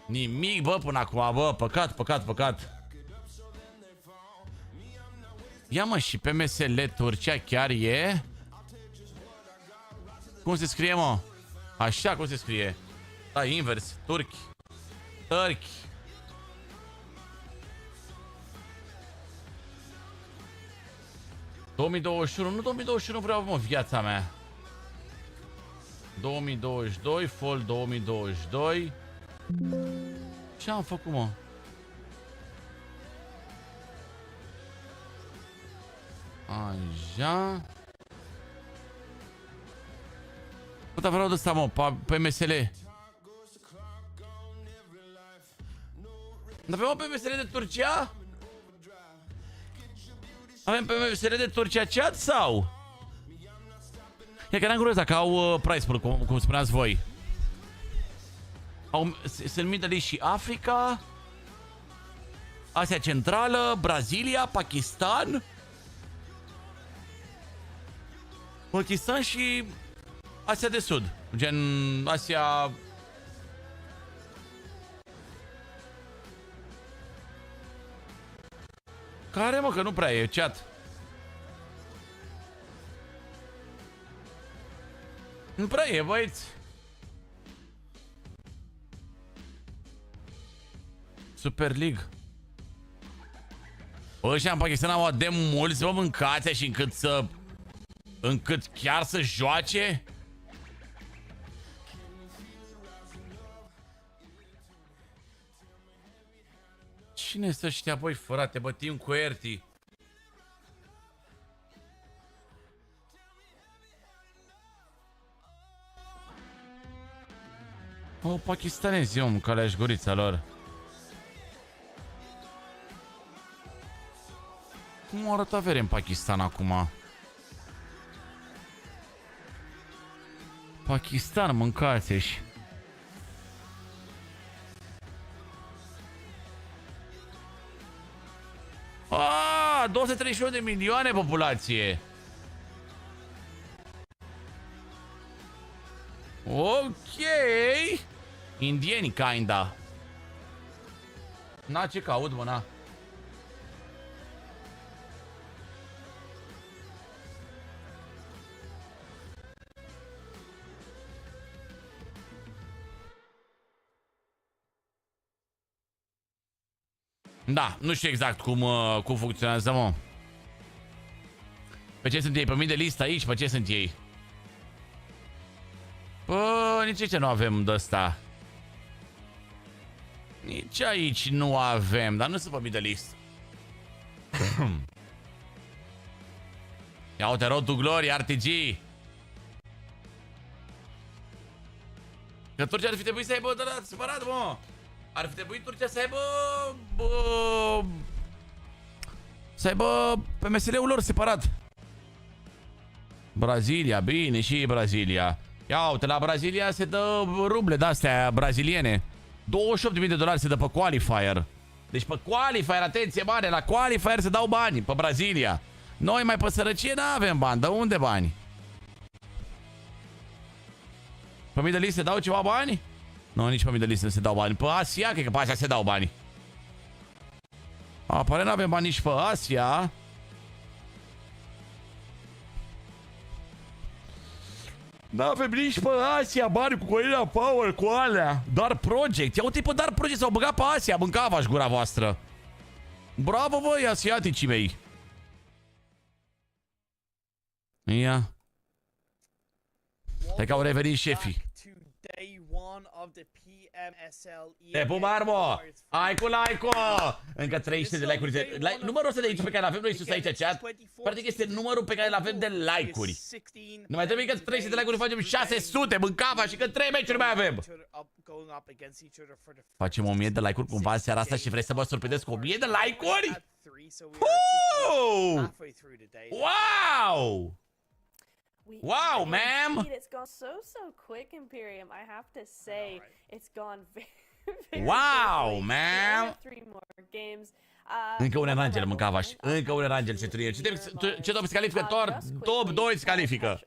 Nimic, bă, până acum, bă, păcat. Ia mă, și PMSL Turcia chiar e? Cum se scrie, mă? Așa cum se scrie. Da, invers, turchi. 2021, nu 2021 vreau, mă, viața mea. 2022, fall 2022. Ce am făcut, mă? Așa. Bă, vreau de ăsta, mă, pe MSL. Avem o PMSL de Turcia? Avem PMSL de Turcia chat sau? E că n-am curios dacă au price-uri, cum spuneați voi. Sunt Middle East și Africa, Asia Centrală, Brazilia, Pakistan și Asia de Sud. Gen Asia... Care, mă, că nu prea e chat. Nu prea e, băieți. Super League. Bă, ăștia în Pakistan au de mulți, bă, mâncați și încât chiar să joace? Cine să știa, băi, frate, bă, timp cu Erti. O, pakistanezi, om, calea-și gurița lor. Cum arată avere în Pakistan acum? Pakistan, mâncați-și. Aaaa, 231 de milioane populație. Ok. Indieni, kinda. Na, ce caut, mă, na. Da, nu știu exact cum funcționează, mă. Pe ce sunt ei? Pe mii de listă aici? Pe ce sunt ei? Bă, nici aici nu avem de ăsta. Nici aici nu avem, dar nu sunt pe mii de listă. Ia uite, Road to Glory, RTG. Că Turcia ar fi trebuit să aibă de la separat, mă. Ar fi trebuit Turcia să aibă... să aibă PMSL-ul lor separat. Brazilia, bine, și Brazilia. Ia uite, la Brazilia se dă ruble de-astea braziliene. $28.000 se dă pe Qualifier. Deci pe Qualifier, atenție mare, la Qualifier se dau bani, pe Brazilia. Noi mai pe sărăcie n-avem bani, de unde bani? Pe Middle East se dau ceva bani? Nu, nici pe Middle East nu se dau bani. Pe Asia, cred că pe Asia se dau bani. Apare n-avem bani nici pe Asia. N-avem nici pe Asia bani cu Corina Power, cu alea. Dar Project. Ia uite pe Dar Project, s-au băgat pe Asia. Mâncava-și gura voastră. Bravo, voi, asiaticii mei. Ia. Hai că au revenit șefii. one of the PMSL. Te pup, Marmo! Hai cu like-ul! Încă 300 de like-uri. Numărul ăsta de aici pe care l-avem noi sus aici, chat, practic este numărul pe care l-avem de like-uri. Nu mai trebuie că 300 de like-uri, facem 600, mâncava și că 3 meciuri mai avem. Facem 1000 de like-uri cumva în seara asta și vrei să mă surprindeți cu 1000 de like-uri? Wow! Wow, ma'am! It's gone so quick, Imperium. I have to say, it's gone very Wow, quickly. ma'am! 3 more games. Încă un erangel mâncavaș. Încă un erangel ce trie. Ce top se califică? Top 2 se califică.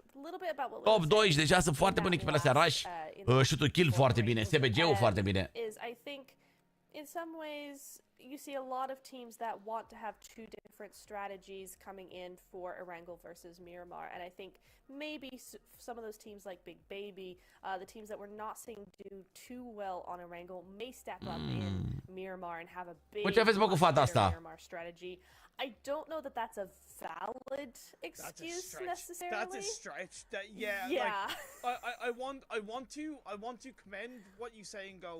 Top 2 și deja sunt foarte bune echipele astea. Rush, shoot-ul kill foarte bine. SBG-ul foarte bine. I think in some ways you see a lot of teams that want to have two different strategies coming in for Erangel versus Miramar, and I think maybe some of those teams like Big Baby, the teams that we're not seeing do too well on Erangel, may step up in Miramar and have a big Miramar strategy. I don't know that that's a valid excuse necessarily. That's a stretch. Yeah. Like, I want to commend what you say and go.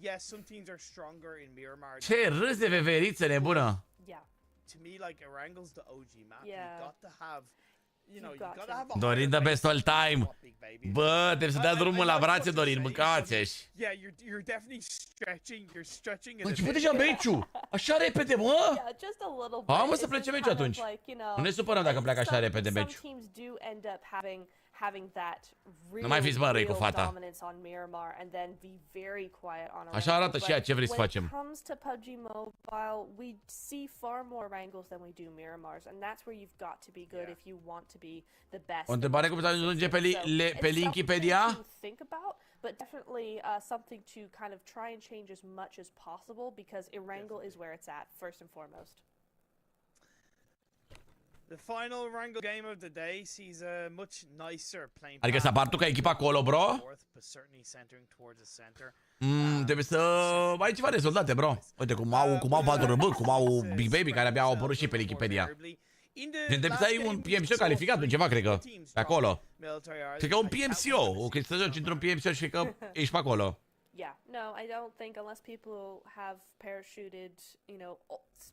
Yes, some teams are stronger in Miramar. Ce râs de veveriță nebună. Yeah. To me, like Erangel's the OG map. Yeah. You got to have, you gotta have a Dorin the best all time. Bă, trebuie să dea drumul la brațe, Dorin, mâncați-și. Yeah, you're definitely stretching. You're stretching it. A început deja meciul. Așa repede, mă. Yeah, just a little bit. Mă să plece meciul atunci. Nu ne supărăm dacă pleacă așa repede meciul. Some teams do end up having that Nu mai fiți mărăi cu fata. dominance on Miramar and then be very quiet on Erangel. Așa arată și ea, ce vrei să facem. When it comes to PUBG Mobile, we see far more Erangels than we do Miramars, and that's where you've got to be good if you want to be the best. O întrebare cum să ajunge pe Linkipedia? Think about, but definitely something to kind of try and change as much as possible, because Erangel is where it's at first and foremost. The final Erangel game of the day sees a much nicer playing. Adică s-a partu ca echipa acolo, bro? Trebuie să ai ceva rezultate, bro. Uite cum au 4 RB, cum au Big Baby, care abia au apărut și pe Wikipedia. Trebuie să ai un PMSL calificat, un ceva, cred că, pe acolo. Cred că un PMCO, o că să joci într-un PMCO și că ești pe acolo. Yeah, no, I don't think unless people have parachuted,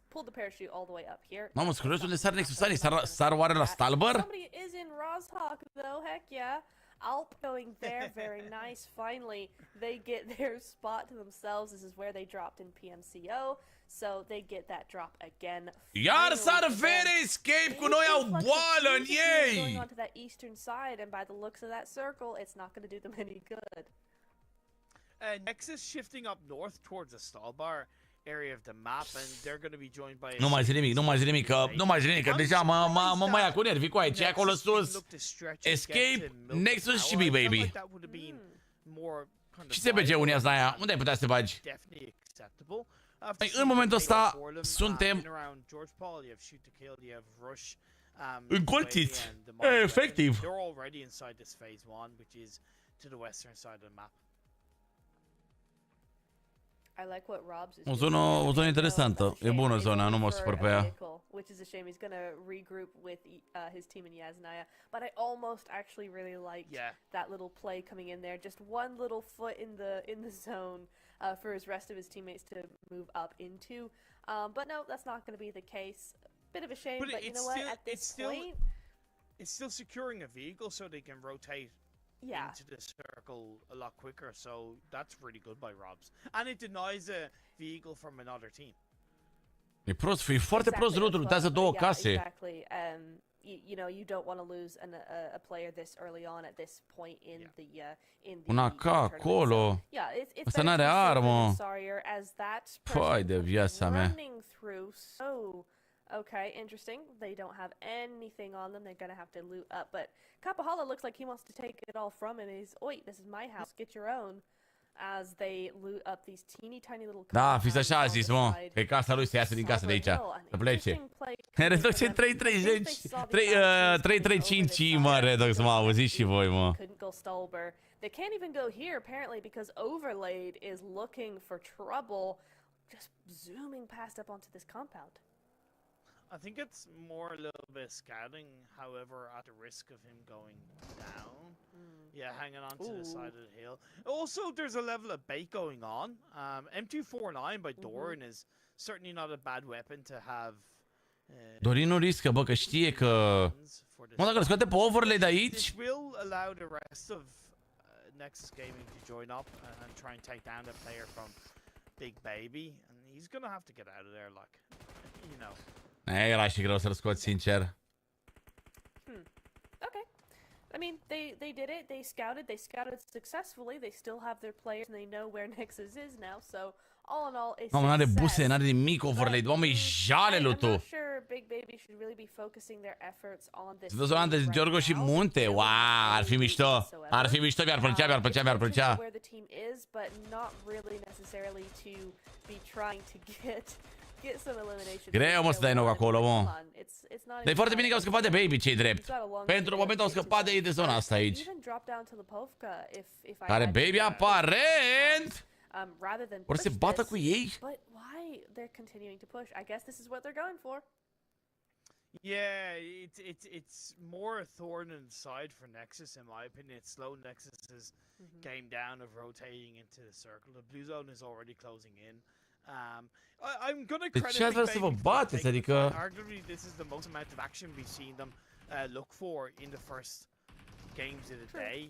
pulled the parachute all the way up here. Mamă, scurios unde sar Nexus Gaming? Sar oare la Stalber? Somebody is in Rozhawk though, heck yeah. Alp going there, very nice. Finally, they get their spot to themselves. This is where they dropped in PMCO, so they get that drop again. Iar sar fere escape cu noi au boală în ei! Going onto that eastern side, and by the looks of that circle, it's not going to do them any good. Nexus shifting up north towards the Stalbar area of the map, and they're going to be joined by. Nu mai zi nimic, că deja mă ia cu nervi cu aici, acolo sus. Escape, Nexus și Big Baby. Și SBG-ul în aia, unde ai putea să te bagi? În momentul ăsta suntem încolțiți, efectiv. O zonă interesantă. E bună zona, nu mă supăr pe ea. Which is a shame. He's gonna regroup with his team in Yasnaya, but I almost actually really liked that little play coming in there. Just one little foot in the zone for his rest of his teammates to move up into. But no, that's not going to be the case. Bit of a shame, but you know what? At this point, it's still securing a vehicle so they can rotate. Into the circle a lot quicker, so that's really good by Robs. And it denies a vehicle from another team. E prost, e foarte prost rutul, lutează două case. Exactly. You don't want to lose a player this early on at this point in the un AK acolo. Asta n-are armă. Păi de viața mea. Okay, interesting. They don't have anything on them. They're gonna have to loot up. But Kapahala looks like he wants to take it all from him. He's, oi, this is my house. Get your own. As they loot up these teeny tiny little. Da, fiți așa a zis, mă. Că casa lui să iasă din casă de aici. Să plece. Redox în 3-3-5, mă, Redox, mă, auziți și voi, mă. They can't even go here apparently because Overlaid is looking for trouble, just zooming past up onto this compound. I think it's more a little bit scouting, however, at the risk of him going down. Yeah, hanging on to the side of the hill. Also, there's a level of bait going on. M249 by Doran is certainly not a bad weapon to have. Dorin nu riscă, bă, că știe că... Mă, dacă îl scoate pe overlay de aici... This will allow the rest of Nexus Gaming to join up and try and take down the player from Big Baby. And he's gonna have to get out of there, like, you know. Era și greu să-l scot, sincer. Okay. I mean, they did it. They scouted successfully. They still have their players and they know where Nexus is now. So all in all, it's Mamă, n-are buse, n-are nimic overlay. Mamă, e jale lui tu. I'm not sure Big Baby should really be focusing their efforts on this. Să zona de Giorgo și Munte. Wow, ar fi mișto. Ar fi mișto, mi-ar plăcea, mi-ar plăcea, mi-ar plăcea. Where the team is, but not really necessarily to be trying to get some elimination. Greu, mă, să dai nou acolo, mă. Dar e foarte bine că au scăpat de Baby, ce-i drept. Pentru moment au scăpat de ei de zona asta aici. Care Baby aparent or se bată cu ei. But why they're continuing to push? I guess this is what they're going for. Yeah, it's more a thorn in the side for Nexus, in my opinion. It's slow Nexus's game down of rotating into the circle. The blue zone is already closing in. I'm gonna credit ce ați vrea să vă bateți? Adică... Arguably, this is the most amount of action we've seen them look for in the first games of the day.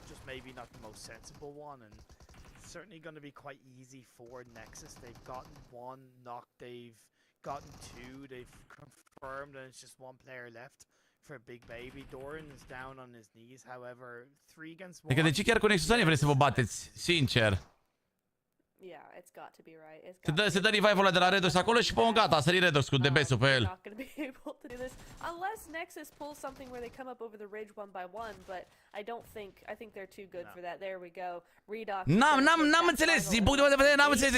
Just maybe not the most sensible one, and it's certainly going to be quite easy for Nexus. They've gotten one knock, they've gotten two, they've confirmed, and it's just one player left for Big Baby. Doran is down on his knees, however, 3 against 1. Adică de ce chiar cu Nexusanii vreți să vă bateți? Sincer. Yeah, it's got to be right. Se dă revival-ul de la Redox acolo și păi gata, a sărit Redox cu DBS-ul pe el. Not going to be able to do this unless Nexus pulls something where they come up over the ridge one by one, but I think they're too good for that. There we go. Redox. N-am înțeles, din punctul meu de vedere, n-am înțeles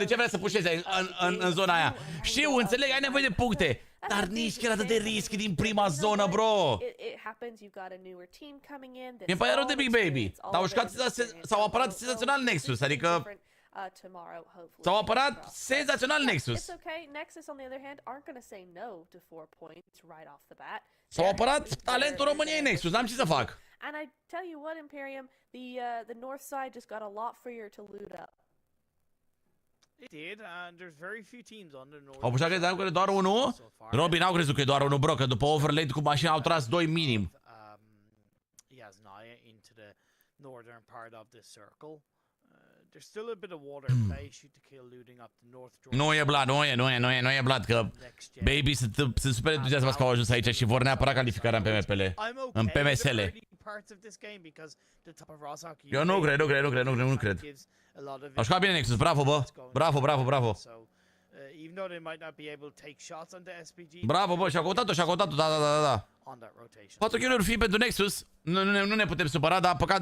de ce vrea să pușeze în zona aia. Știu, înțeleg, ai nevoie de puncte. Dar nici chiar atât de risc din prima zonă, bro. Mi-e pare rău de Big Baby. Dar au jucat, s-au apărat senzațional Nexus, adică... S-au apărat senzațional Nexus. S-au apărat talentul României Nexus, n-am ce să fac. And I tell you what, Imperium, the north side just got a lot freer to loot up. It did, and there's very few teams on the north. Au pușat, credeam că e doar unul? Robin, n-au crezut că e doar unul, bro, că după overlay cu mașina au tras 2 minim. Yes, Naya into the northern part of the circle. There's still a bit of water play, shoot to kill, looting up the north. Nu e Vlad, nu e Vlad, că Baby sunt super entuziasmați că au ajuns aici și vor neapărat calificarea în PMPL, în PMSL. Eu nu cred. Au jucat bine Nexus, bravo, bă. Bravo. Bravo, bă, și-a căutat-o, da. 4 kill-uri fi pentru Nexus. Nu ne putem supăra, dar păcat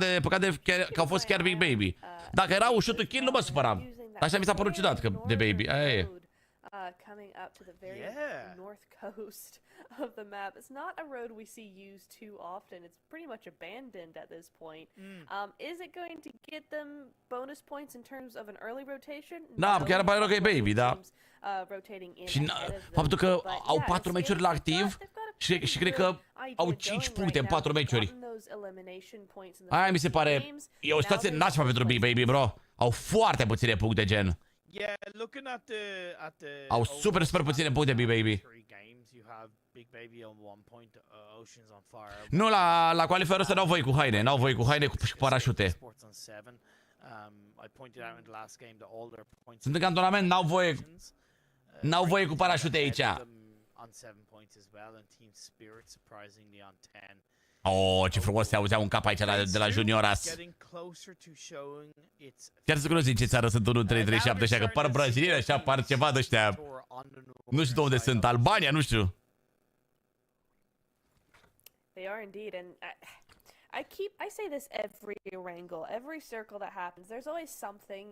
că au fost chiar Big Baby. Dacă era ușutul kill, nu mă supăram. Așa mi s-a părut ciudat că de Baby, aia e. Coming up to the very north coast of the map. It's not a road we see used too often. It's pretty much abandoned at this point. Is it going to get them bonus points in terms of an early rotation? Da, chiar pare rău că e Baby, da. Și faptul că au 4 meciuri la activ și cred că au 5 puncte în 4 meciuri. Aia mi se pare... E o situație nașpa pentru Big Baby, bro. Au foarte puține puncte, gen. Au super puține puncte, Big Baby. Nu, la Qualifier ăsta n-au voie cu haine. N-au voie cu haine cu parașute. Sunt în cantonament, n-au voie cu parașute aici. Oh, ce frumos se auzea un cap aici de la Junioras. Chiar să cunosc din ce țară sunt 1, 3, 3, 7, așa că par brazilieni, așa par ceva de ăștia. Nu știu de unde sunt, Albania, nu știu. They are indeed, and I say this every wrangle, every circle that happens. There's always something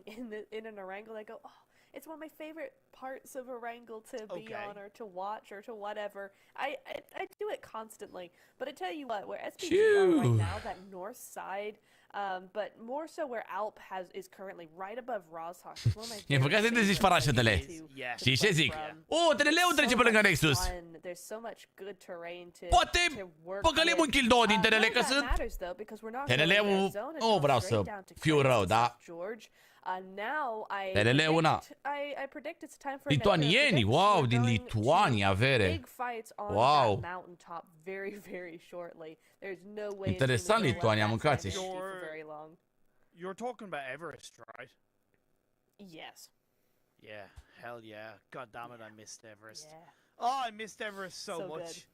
in an wrangle that go, oh, It's one of my favorite parts of a wrangle to be Okay. on or to watch or to whatever. I do it constantly. But I tell you what, where SPG are Phew. right now, that north side, but more so where Alp is currently right above Roshosh. It's one of my E păcat să favorite zici places parașutele. to Yeah. Știi ce play zic? from. TNL-ul It's trece so pe lângă much Nexus. fun. There's so much good terrain to Poate work păcălim with. un kill 2 din TNL, None că of that sunt... matters, though, because we're not TNL-ul going to their zone. It's nu going vreau straight să down to fiu Cranes rău, and da? South George. Now TNL-ul, na. I predict it's time for Lituanieni, wow, din Lituania, vere. big fights on Wow. that mountaintop very, very shortly. There's no way Interesant, Lituania, mâncați. for very long. You're talking about Everest, right? Yes. Yeah, hell yeah. God damn it, I missed Everest. Yeah. Oh, I missed Everest so So much. good.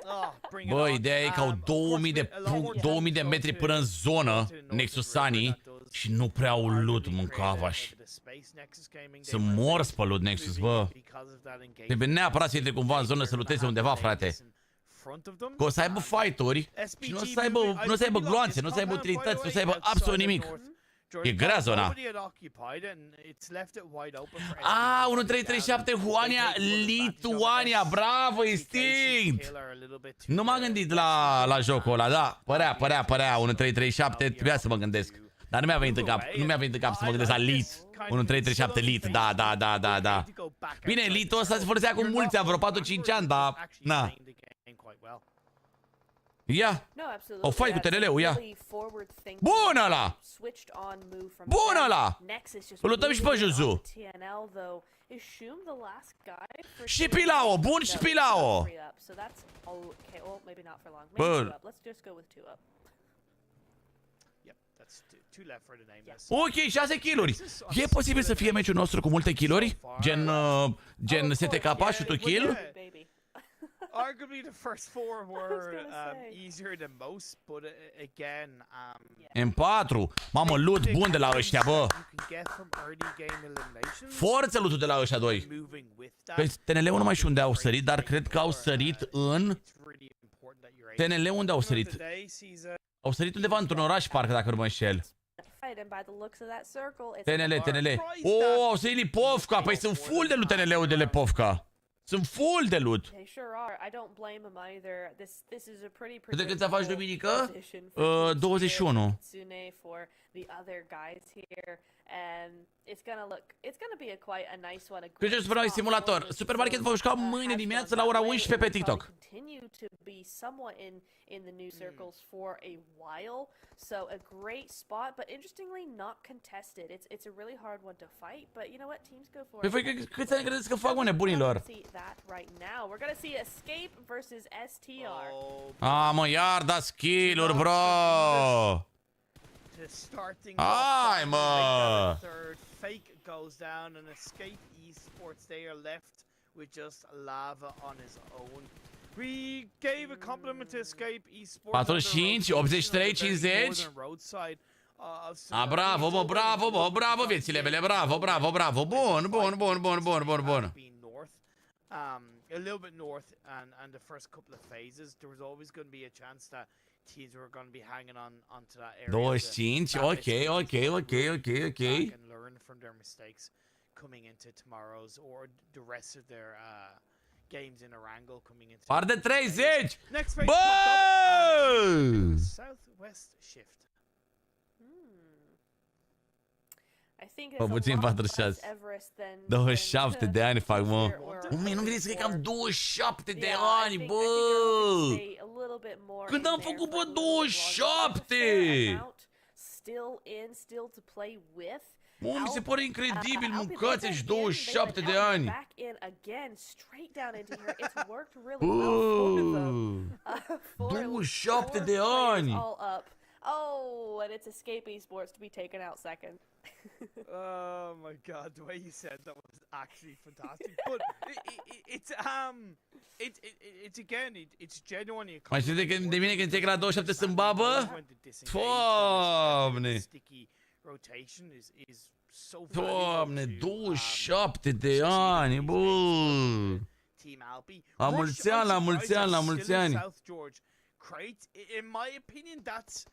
Oh, bring it Bă, on. ideea e că au Of 2000 course, de, a lot more 2000 de damage metri to- până în zonă, to North Nexusanii, River that does și nu prea au loot, arguably mâncavaș. create a bit of space. Nexus Gaming, Sunt they were morți pe loot Nexus, bă. because of that engagement. Trebuie neapărat să intre cumva în zonă să luteze undeva, frate. Că o să aibă fight-uri și nu o să aibă gloanțe, nu o să aibă utilități, nu o să aibă absolut nimic. E grea zona. Ah, 1337 Huania, Lituania, bravo, instinct! Nu m-am gândit la jocul ăla, da. Părea 1337, trebuia să mă gândesc. Dar nu mi-a venit în cap să mă gândesc la Lit. 1337 Lit, da. Bine, Litul ăsta se folosea cu mulți, vreo 4-5 ani, dar... Na. Ia! No, absolutely. O fight cu TNL-ul, ia! Really forward-thinking, Bun ăla! switched on move from Bun them. ăla! Next is just Îl luptăm și pe moving Juzu. on to TNL, though. Is Shum the last guy for Și TNL? Pilao, bun No, și he's Pilao. got 3 up, so that's okay. Well, maybe not for long. Maybe Bun. 2 up. Let's just go with 2 up. Yep, that's two left for the nameless. Ok, 6 kill-uri. E posibil să fie meciul nostru cu multe kill-uri? Gen STK și tu kill? Baby. Arguably the first four were gonna say. easier than most, but again, M4. Mamă, loot bun de la ăștia, bă. you can get from early game eliminations. Forță lootul de la ăștia doi. Moving with that. Pe TNL-ul nu mai știu unde au sărit, dar cred că au sărit în... It's really important that you're able TNL unde au sărit? today sees a Au sărit undeva într-un oraș, parcă, dacă nu mă înșel. Fight, and by the looks of that circle, it's TNL. Oh, au sărit Lipovka. Păi sunt full de loot TNL-ul de Lipovka. Sunt full de loot. They sure are. I don't blame them either. This is a pretty De când ți-a faci duminică? position for Team 21. Tsune for the other guys here, and it's gonna be quite a nice one. Că ce super nice simulator. Supermarket va juca mâine dimineață la ora 11 pe TikTok. Continue to be somewhat in the new circles for a while, so a great spot, but interestingly not contested. It's a really hard one to fight, but you know what? Teams go for Păi voi câți ani credeți că fac, mă, nebunilor? See that right now. We're gonna see Escape versus STR. Ah, mă, iar da skill-uri, bro. to start things Ai, off. mă. Third fake goes down and Escape Esports they are left with just lava on his own. We gave a compliment to Escape Esports. 45, 83, 50. Ah, bravo, bă, bravo, bă, bravo, viețile mele, bravo. Bun. A little bit north and the first couple of phases, there was always going to be a chance that teams were going to be hanging on to that area. 25, ok. And learn from their mistakes coming into tomorrow's or the rest of their games in Erangel coming into. Par de 30! Next phase. Bă! Southwest shift. I think Bă, puțin 46. 27 de ani fac, mă. Mie, nu vedeți că e cam 27 de ani, bă! Când am făcut, bă, 27? Mă, mi se pare incredibil, mâncați și 27 de ani. Bă, 27 de ani. Oh, and it's Escape Esports to be taken out second. Oh my god, the way you said that was actually fantastic. But it's again, it's genuinely. Mai știi de mine când ți-ai la 27 sunt babă? Doamne! Doamne, 27 de ani, bă! La mulți ani, la mulți ani. In my opinion, that's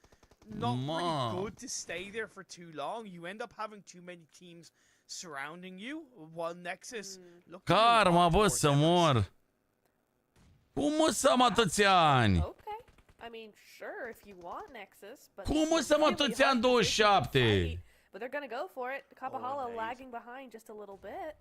not really good to stay there for too long. You end up having too many teams surrounding you, while Nexus looking Karma, bă, for să them. mor. Cum o să am atâția ani? Okay. I mean, sure, if you want Nexus, but Cum o it's să am really atâția ani hard position to 27? fight, but they're gonna go for it. Kapahala Nate. lagging behind just a little bit.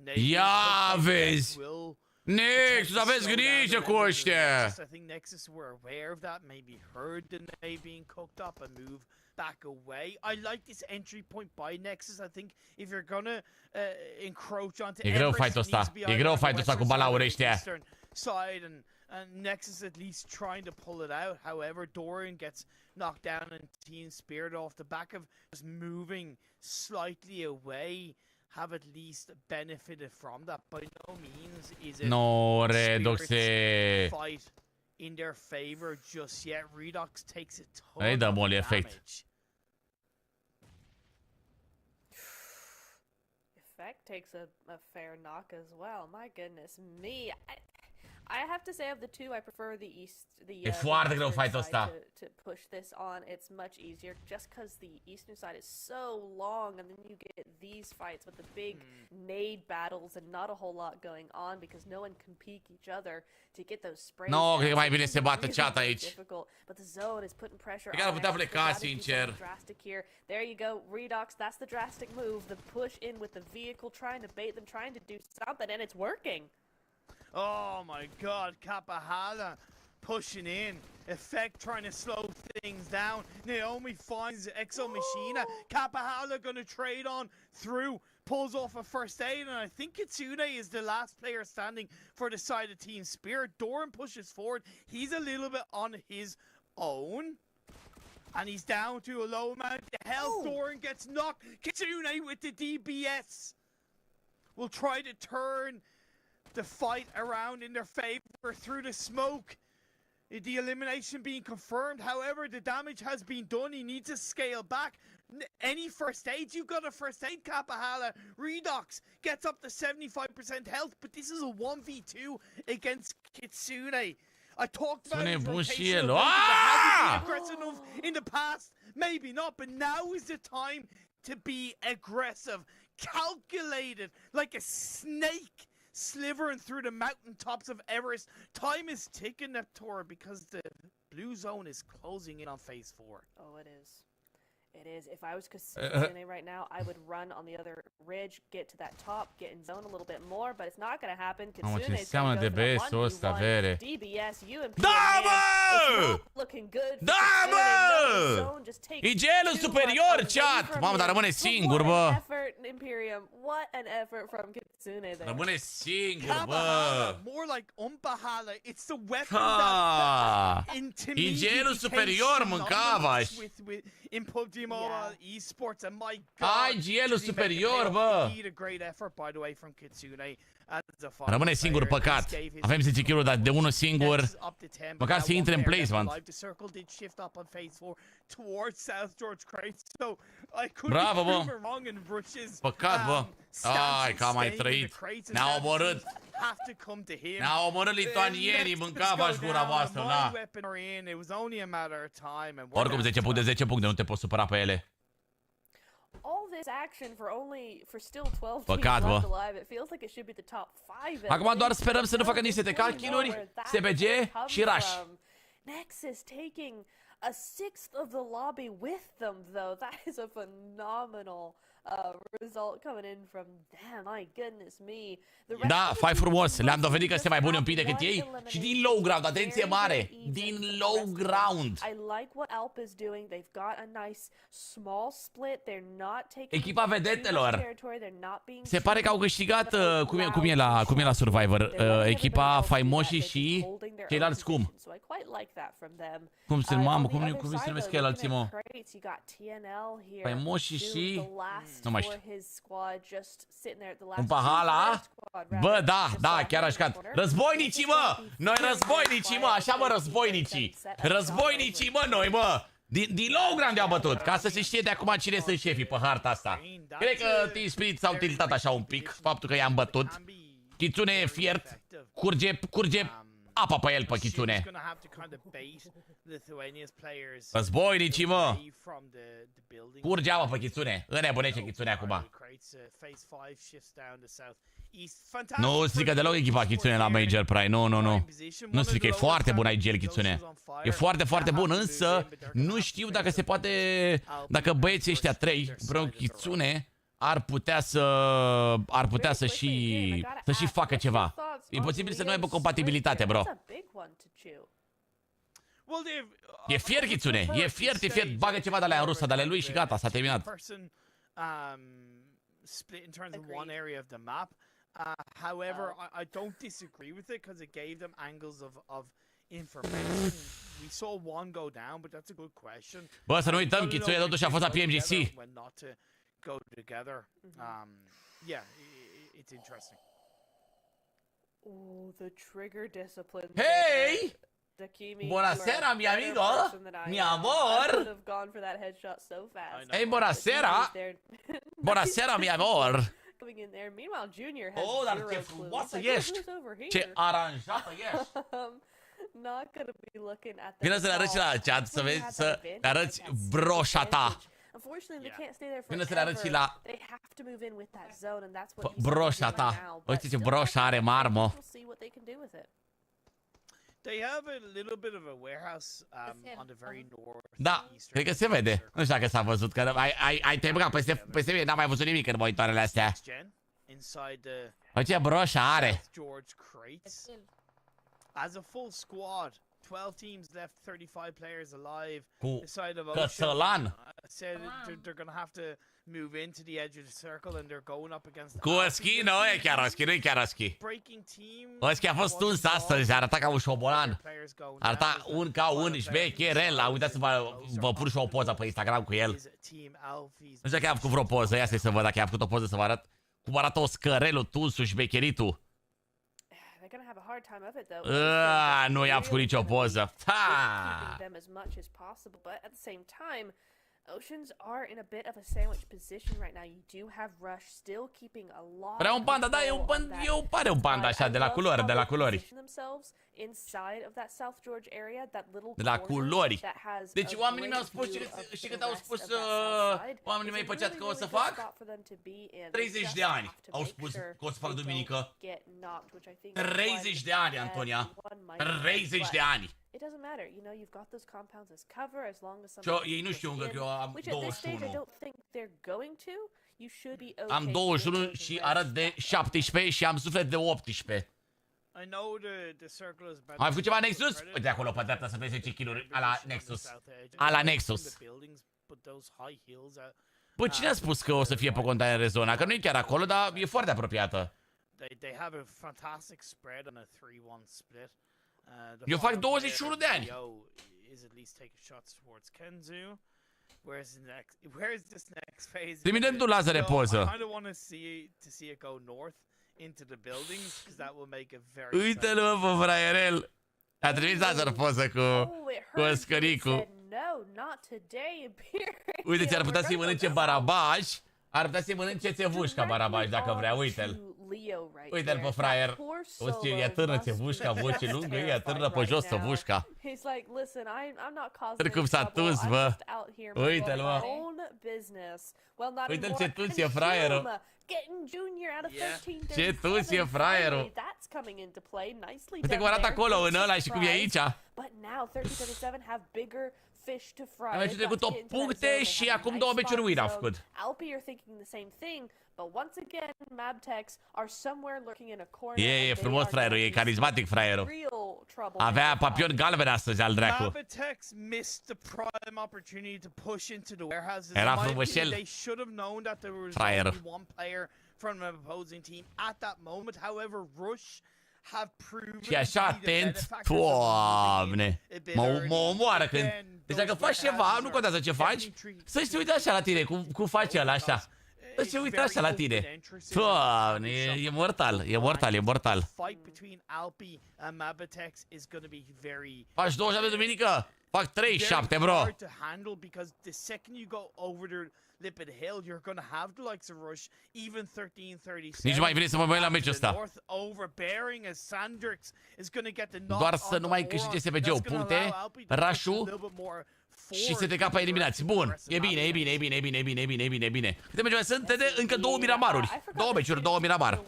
Nate Ia and Cook vezi. will Nexus, aveți slow down grijă the cu levels of ăștia. Nexus. I think Nexus were aware of that, maybe heard the nade being cooked up and move back away. I like this entry point by Nexus. I think if you're gonna encroach onto E greu Everest, fight-ul it ăsta. needs to be E either greu on the fight-ul ăsta cu western side or balauri the ăștia. eastern side, and Nexus at least trying to pull it out. However, Dorian gets knocked down and Team Spirit off the back of just moving slightly away. Have at least benefited from that. By no means is it No, Spirit's Redoxe. fight in their favor just yet. Redox takes a Ei, ton dă of moli efect. damage. Effect takes a fair knock as well. My goodness me. I have to say of the two, I prefer the E foarte greu eastern fight-ul side ăsta. to push this on. It's much easier just because the eastern side is so long, and then you get these fights with the big nade battles and not a whole lot going on because no one can peek each other to get those sprays. No, down. cred că mai So bine it's se bată really, chat really aici. difficult, but the zone is putting pressure Pe care on putea Nexus. pleca, They've gotta do sincer. something drastic here. There you go, Redox. That's the drastic move. The push in with the vehicle, trying to bait them, trying to do something, and it's working. Oh my god, Kapahala pushing in. Effect trying to slow things down. Naomi finds Exo Machina. Kapahala gonna trade on through. Pulls off a first aid, and I think Kitsune is the last player standing for the side of Team Spirit. Doran pushes forward. He's a little bit on his own. And he's down to a low amount of health. Doran gets knocked. Kitsune with the DBS will try to turn the fight around in their favor through the smoke. The elimination being confirmed. However, the damage has been done. He needs to scale back. Any first aid? You've got a first aid, Kapahala. Redox gets up to 75% health, but this is a 1v2 against Kitsune. I talked about his rotational ability, but has he been aggressive enough in the past? Maybe not, but now is the time to be aggressive, calculated, like a snake slithering through the mountaintops of Everest. Time is ticking, Neptor, because the blue zone is closing in on phase 4. Oh, it is. It is. If I was Kitsune right now, I would run on the other ridge, get to that top, get in zone a little bit more, but it's not going to happen. Mamă, ce Kitsune's înseamnă going to go for the DBS-ul ăsta, 1v1. vere. DBS, UMP. Da, bă! It's not looking good for Da, Kitsune. bă! No, the zone just takes Igelul too superior, much chat! away from Mamă, dar him. rămâne But singur, what bă! an effort, Imperium. What an effort from Kitsune there. Rămâne singur, Kapahala, bă! more like Umpahala. It's the weapon Ha! that intermediate Igelul superior mâncava-și. in PUBG Mobile esports, and my Ai, god, gelul did he make it superior, pay off? bă! Indeed, a great effort, by the way, from Kitsune. As a final Rămâne singur, player, păcat. this gave his Avem 10 kill-uri, dar de unul singur. Nexus up to 10, Măcar but să now intre în one player left placement. alive. The circle did shift up on phase 4 towards South George Crates, so I could Bravo, be bă! proven wrong in Rushes. Păcat, bă! Ai, că am mai staying in the trăit. crates, and Ne-au now the omorât. teams have to come to him. Ne-au omorât lituanienii, mâncava-și gura voastră, na! It was only a matter of time, and Oricum, 10 puncte, 10 puncte, nu te poți supăra pe ele. All this action for still 12 Păcat, teams left bă. alive. It feels like it should be the top 5. Acum doar sperăm să nu facă niște TK kill-uri, SPG și rush. Nexus taking a sixth of the lobby with them, though. That is a phenomenal result coming in from them. My goodness me. The rest Da, of the fai teams frumos, le-am just dovedit că suntem mai buni un pic have decât one ei și elimination. din low ground, atenție Very, mare, very easy din for the low rest of them. ground. I like what Alp is doing. They've got a nice small split. They're not taking Echipa too much vedetelor. territory. They're not being Se pare că au câștigat, cum e la Survivor, echipa Faimoșii și ceilalți cum? Cum se mamă, cum se numesc el alții, mă? Faimoșii și... Nu mai știu. Umpahala? Bă, da, chiar aș cat. Războinicii, mă! Noi războinicii, mă! Așa, mă, războinicii! Războinicii, mă, noi, mă! Din low ground i-au bătut, ca să se știe de acum cine sunt șefii pe harta asta. Cred că Team Spirit s-au tiltat așa un pic, faptul că i-am bătut. Kitsune e fiert, curge apa pe el pe Chitsune. Războinicii, mă! Curge apa pe Chitsune. Înnebunește Chitsune acum. Nu strică deloc echipa Chitsune la Major Prime. Nu, nu, nu. Nu strică, e foarte bun aici el Chitsune. E foarte, foarte bun, însă nu știu dacă se poate... Dacă băieții ăștia 3 împreună cu Chitsune ar putea să și facă ceva. E posibil să nu aibă compatibilitate, bro. E fiert, Chitsune. E fiert. Bagă ceva de alea în rusă, de ale lui și gata, s-a terminat. However, I don't disagree with it because it gave them angles of information. We saw one go down, but that's a good question. Bă, să nu uităm, Chitsune totuși a fost la PMGC. Go together. Yeah, it's interesting. Oh, the trigger discipline. Hey! Buonasera, mi amigo! Mi amor! Hey, buonasera! Buonasera, mi amor! Oh, dar ce frumoasă ești! Ce aranjată ești! Vino să le arăți la chat, să vezi, să le arăți broșa ta! Vino să le arăți la broșa ta! Uite ce broșa are marmă! They have a little bit of a warehouse on the very north. Da, cred că se vede. Nu știu dacă s-a văzut, că ai te băgat peste mine, n-am mai văzut nimic în monitoarele astea. Ce broșa are? As a full squad, 12 teams left, 35 players alive. Cu cățălan. Said they're gonna have to move into the edge of the circle and they're going up against. Cu Oschi, nu e chiar Oschi, nu e chiar Oschi. Oschi a fost tuns astăzi, arăta ca un șobolan. Arăta ca un șmecherel. Uitați să vă pun și o poză pe Instagram cu el. Nu știu dacă i-am făcut vreo poză, ia să văd dacă i-am făcut o poză să vă arăt cum arată oscărelul, tunsul, șmecheritul. Nu i-am făcut nicio poză. Oceans are in a bit of a sandwich position right now. You do have Rush still keeping a lot. Pare un panda, da, pare un panda așa de la culori, inside of that South George area, that little de la culori. Deci oamenii mi-au spus și când au spus oamenii mei pe chat că o să fac 30 de ani. Au spus că o să fac duminică. 30 de ani, Antonia. 30 de ani. It doesn't matter, you know, you've got those compounds as cover as long as ei nu știu încă că eu am 21. Am 21 și arăt de 17 și am suflet de 18. Ai făcut ceva Nexus? Uite acolo pe dreapta să vezi 10 kill-uri ala Nexus. Bă, cine a spus că o să fie pe containere zona? Că nu e chiar acolo, dar e foarte apropiată. Eu fac 21 de ani. Trimite-mi tu lazare poză. Uite-l, mă, pe fraierel. A trimis lazare poză cu scăricu. Uite, ți-ar putea să-i mănânce barabaj. Ar putea să-i mănânce țevușca barabaj dacă vrea, uite-l. Uite-l pe fraier. Uite, i-a târnă țevușca, voce lungă, i-a târnă pe jos țevușca. Cum s-a tuns, bă. Uite-l, mă. Uite-l ce tuns e fraierul. Ce tuns e fraierul. Uite cum arată acolo în ăla și cum e aici. Am mai trecut 8 puncte și acum 2 meciuri win am făcut. E frumos fraierul, e carismatic fraierul. Avea papion galben astăzi al dracu. Era frumușel fraierul. Și așa atent, Doamne, mă omoară când... Deci dacă faci ceva, nu contează ce faci, să-și se uite așa la tine, cum face ăla așa. Să se uite așa la tine. Doamne, e mortal, e mortal, e mortal. Faci 27 de duminică? Fac 37, very bro. hard to handle because the second you go over the lip of the hill, you're going to have the likes of Rush, even 13-37. Nici mai vine să mă mai la meciul ăsta. North overbearing as Sandrix is going to get the knock Doar să nu mai câștige SPG-ul puncte, rush-ul și STK pe eliminați. Bun, e bine, e bine, e bine, e bine, e bine, e bine, e bine, e bine. Câte meciuri mai sunt? De încă 2 Miramaruri. 2 meciuri, 2 Miramar.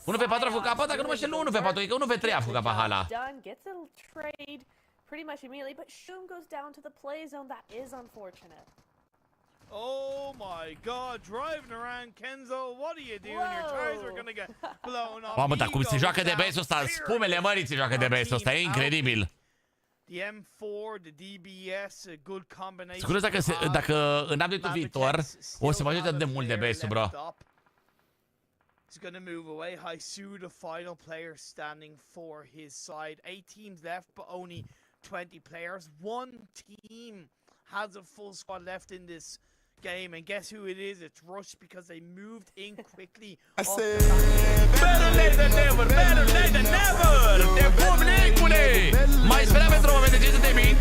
1 v 4 a făcut capa, dacă nu mă știu, nu 1 v 4, e că 1 v 3 a făcut capa hala. Pretty much immediately, but Shum goes down to the play zone. That is unfortunate. Oh my god, driving around Kenzo, what are you doing? Your tires are gonna get blown off. Mamă, dar cum se joacă de besul ăsta? Spumele mării se joacă de besul ăsta, e incredibil. The M4, the DBS, a good combination. Sunt curios dacă în update-ul viitor o să mai joace atât de mult de besul, bro. He's going to move away. Haisu, the final player standing for his side. 8 teams left, but only 20 players. One team has a full squad left in this game, and guess who it is? It's Rush because they moved in quickly. I said, better late than never, better late than never. Te pup, Nicule! Mai speram pentru un moment de 500 de mii.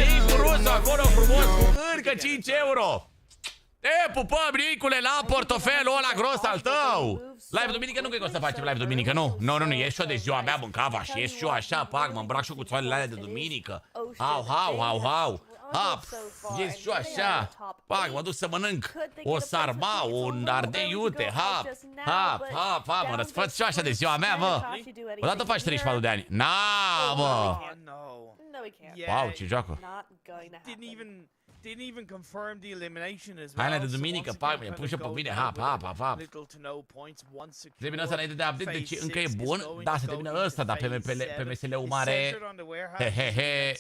Nicu Rusu acolo frumos cu încă 5 euro. Te pupăm, Nicule, la portofelul ăla gros al tău! Live duminică nu cred că o să facem live duminică, nu? Nu, e show de ziua mea, mâncava și e show așa, pac, mă îmbrac și cu țoalele alea de duminică. Hau. Hap, e show așa, pac, mă duc să mănânc o sarma, un ardei iute, hap, mă răsfăț și așa de ziua mea, mă. Odată faci 34 de ani. Na, mă! Wow, ce joacă! Didn't even confirm the elimination as well. Hainele de duminică, pac, mi-e pus și pe mine, hap. Termină ăsta înainte de update, deci încă e bun. Da, se termină ăsta, dar PMSL-ul mare. Hehehe.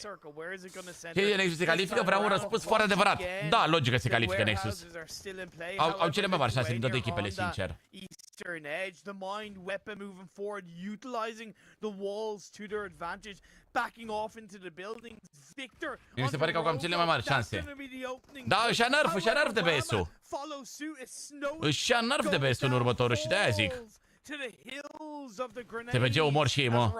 Ce, Nexus se califică? Vreau un răspuns foarte adevărat. Da, logică se califică Nexus. Au cele mai mari șanse din toate echipele, sincer. Eastern Edge, the mind weapon moving forward, utilizing the walls to their advantage, backing off into the buildings. Victor, mi se pare că au cam cele mai mari șanse. Da, își ia nerf de BS-ul. Își ia nerf de BS-ul în următorul și de-aia zic. TPG-ul mor și ei, mă.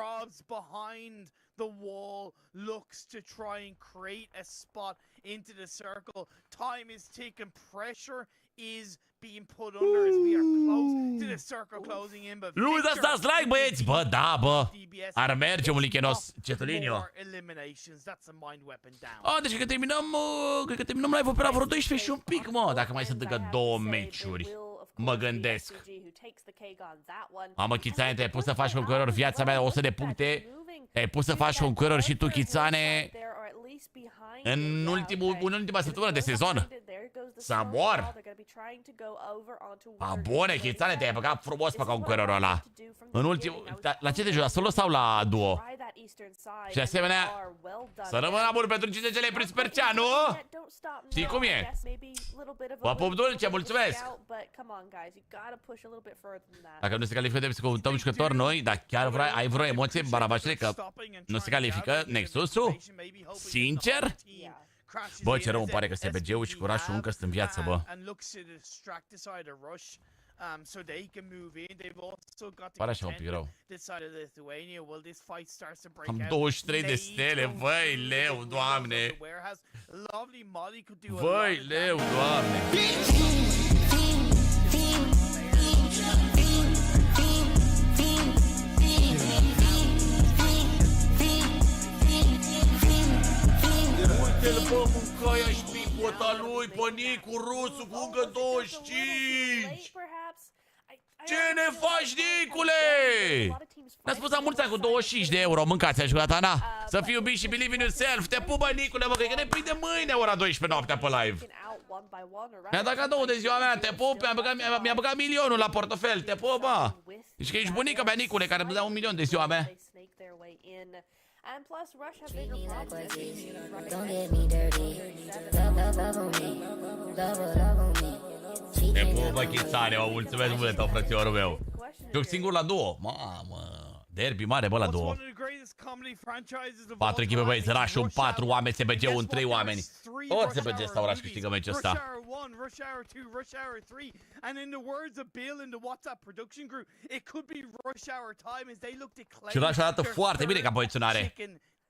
The wall looks to try and create a spot into the circle. Time is ticking. Pressure is being put under as we are close to the circle closing in. But nu uitați să dați like, băieți! Bă, da, bă! Ar merge un lichenos, Cetulinio. Deci cred că terminăm live-ul pe la vreo 12 și un pic, mă, dacă mai sunt încă 2 meciuri. Mă gândesc. Mamă, Chițane, te-ai pus să faci concurenor viața mea 100 de puncte. Te-ai pus să faci concurenor și tu, Chițane, în ultima săptămână de sezon. Să mor! Bune, Chițane, te-ai băgat frumos pe concurenorul ăla. În ultimul... La ce te joci? La solo sau la duo? Și de asemenea, să rămână bun pentru 50 lei prins per cea, nu? Știi cum e? Vă pup dulce, mulțumesc! Dacă nu se califică, trebuie să căutăm jucători noi, dar chiar ai vreo emoție, barabașele, că nu se califică Nexus-ul? Sincer? Bă, ce rău îmi pare că SPG-ul și Curașul încă sunt în viață, bă. Pare așa un pic rău. Am 23 de stele, văi leu, doamne! Văi leu, doamne! Uite-l, bă, mâncaia și pipota lui, pe Nicu Rusu cu încă 25! Ce ne faci, Nicule? Ne-a spus la mulți ani cu 25 de euro, mâncați, ai jucat, Ana? Să fii iubit și believe in yourself, te pupă, Nicule, bă, cred că ne prinde mâine ora 12 noaptea pe live. Mi-a dat cadou de ziua mea, te pup, mi-a băgat milionul la portofel, te pup, bă. Deci că ești bunica mea, Nicule, care îmi dă 1 milion de ziua mea. And plus, Rush have bigger problems. Don't get me dirty. Love on me. Love on me. Te pupă, Chițane, mă mulțumesc mult, tău, frățiorul meu. Joc singur la duo. Mamă, derby mare, bă, la duo. 4 echipe, băieți, Rush-ul 4, AMSBG-ul 3 oameni. Ori SBG sau Rush câștigă meciul ăsta. Rush Hour 2, Rush Hour 3, and in the words of Bill in the WhatsApp production group, it could be Rush Hour time as they look to claim. Și Rush arată foarte bine ca poziționare.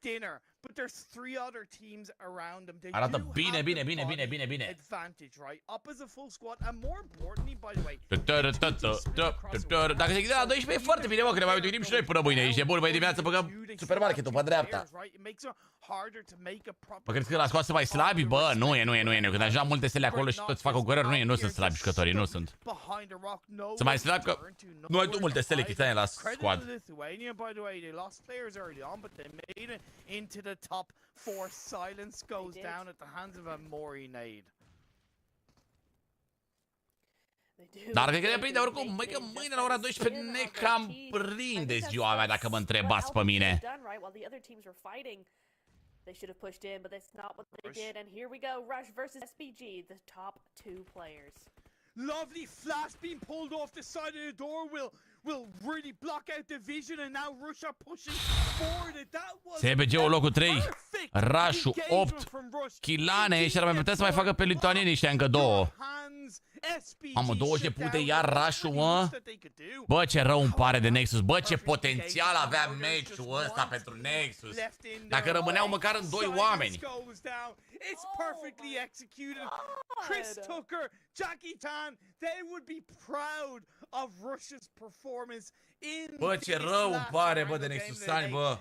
Dinner, but there's 3 other teams around them. They Arată do bine, have bine, the bine, bine, body bine, bine. advantage, right? Up as a full squad, and more importantly, by the way, Dacă se ghide la 12 e foarte bine, mă, că ne mai uitim și noi până mâine. Ești nebun, băi, dimineața băgăm supermarketul pe dreapta. Mă crezi că la scoase mai slabi? Bă, nu e. Când ajung multe stele acolo și toți fac o gărări, nu sunt slabi jucătorii, nu sunt. Sunt mai slabi că nu ai tu multe stele chitane la squad. Top 4 silence goes down at the hands of a Morinade. Dar cred că ne prinde oricum, măi că mâine la ora 12 ne cam prinde ziua mea dacă mă întrebați pe mine. They should have pushed in, but that's not what they did. And here we go, Rush versus SPG, the top 2 players. Lovely flash being pulled off the side of the door will really block out the vision, and now Rush are pushing forward. That was SBG-ul locul 3, Rush-ul 8, Chilane și ar mai putea să mai facă pe lituanieni ăștia încă 2. Mamă, 20 de puncte, iar Rush-ul, mă. Bă, ce rău îmi pare de Nexus. Bă, ce potențial avea meciul ăsta pentru Nexus. Dacă rămâneau măcar în 2 oameni. It's perfectly executed. Chris Tucker, Jackie Tan, they would be proud of Rush's performance in. Bă, ce rău îmi pare, bă, de Nexusani, bă.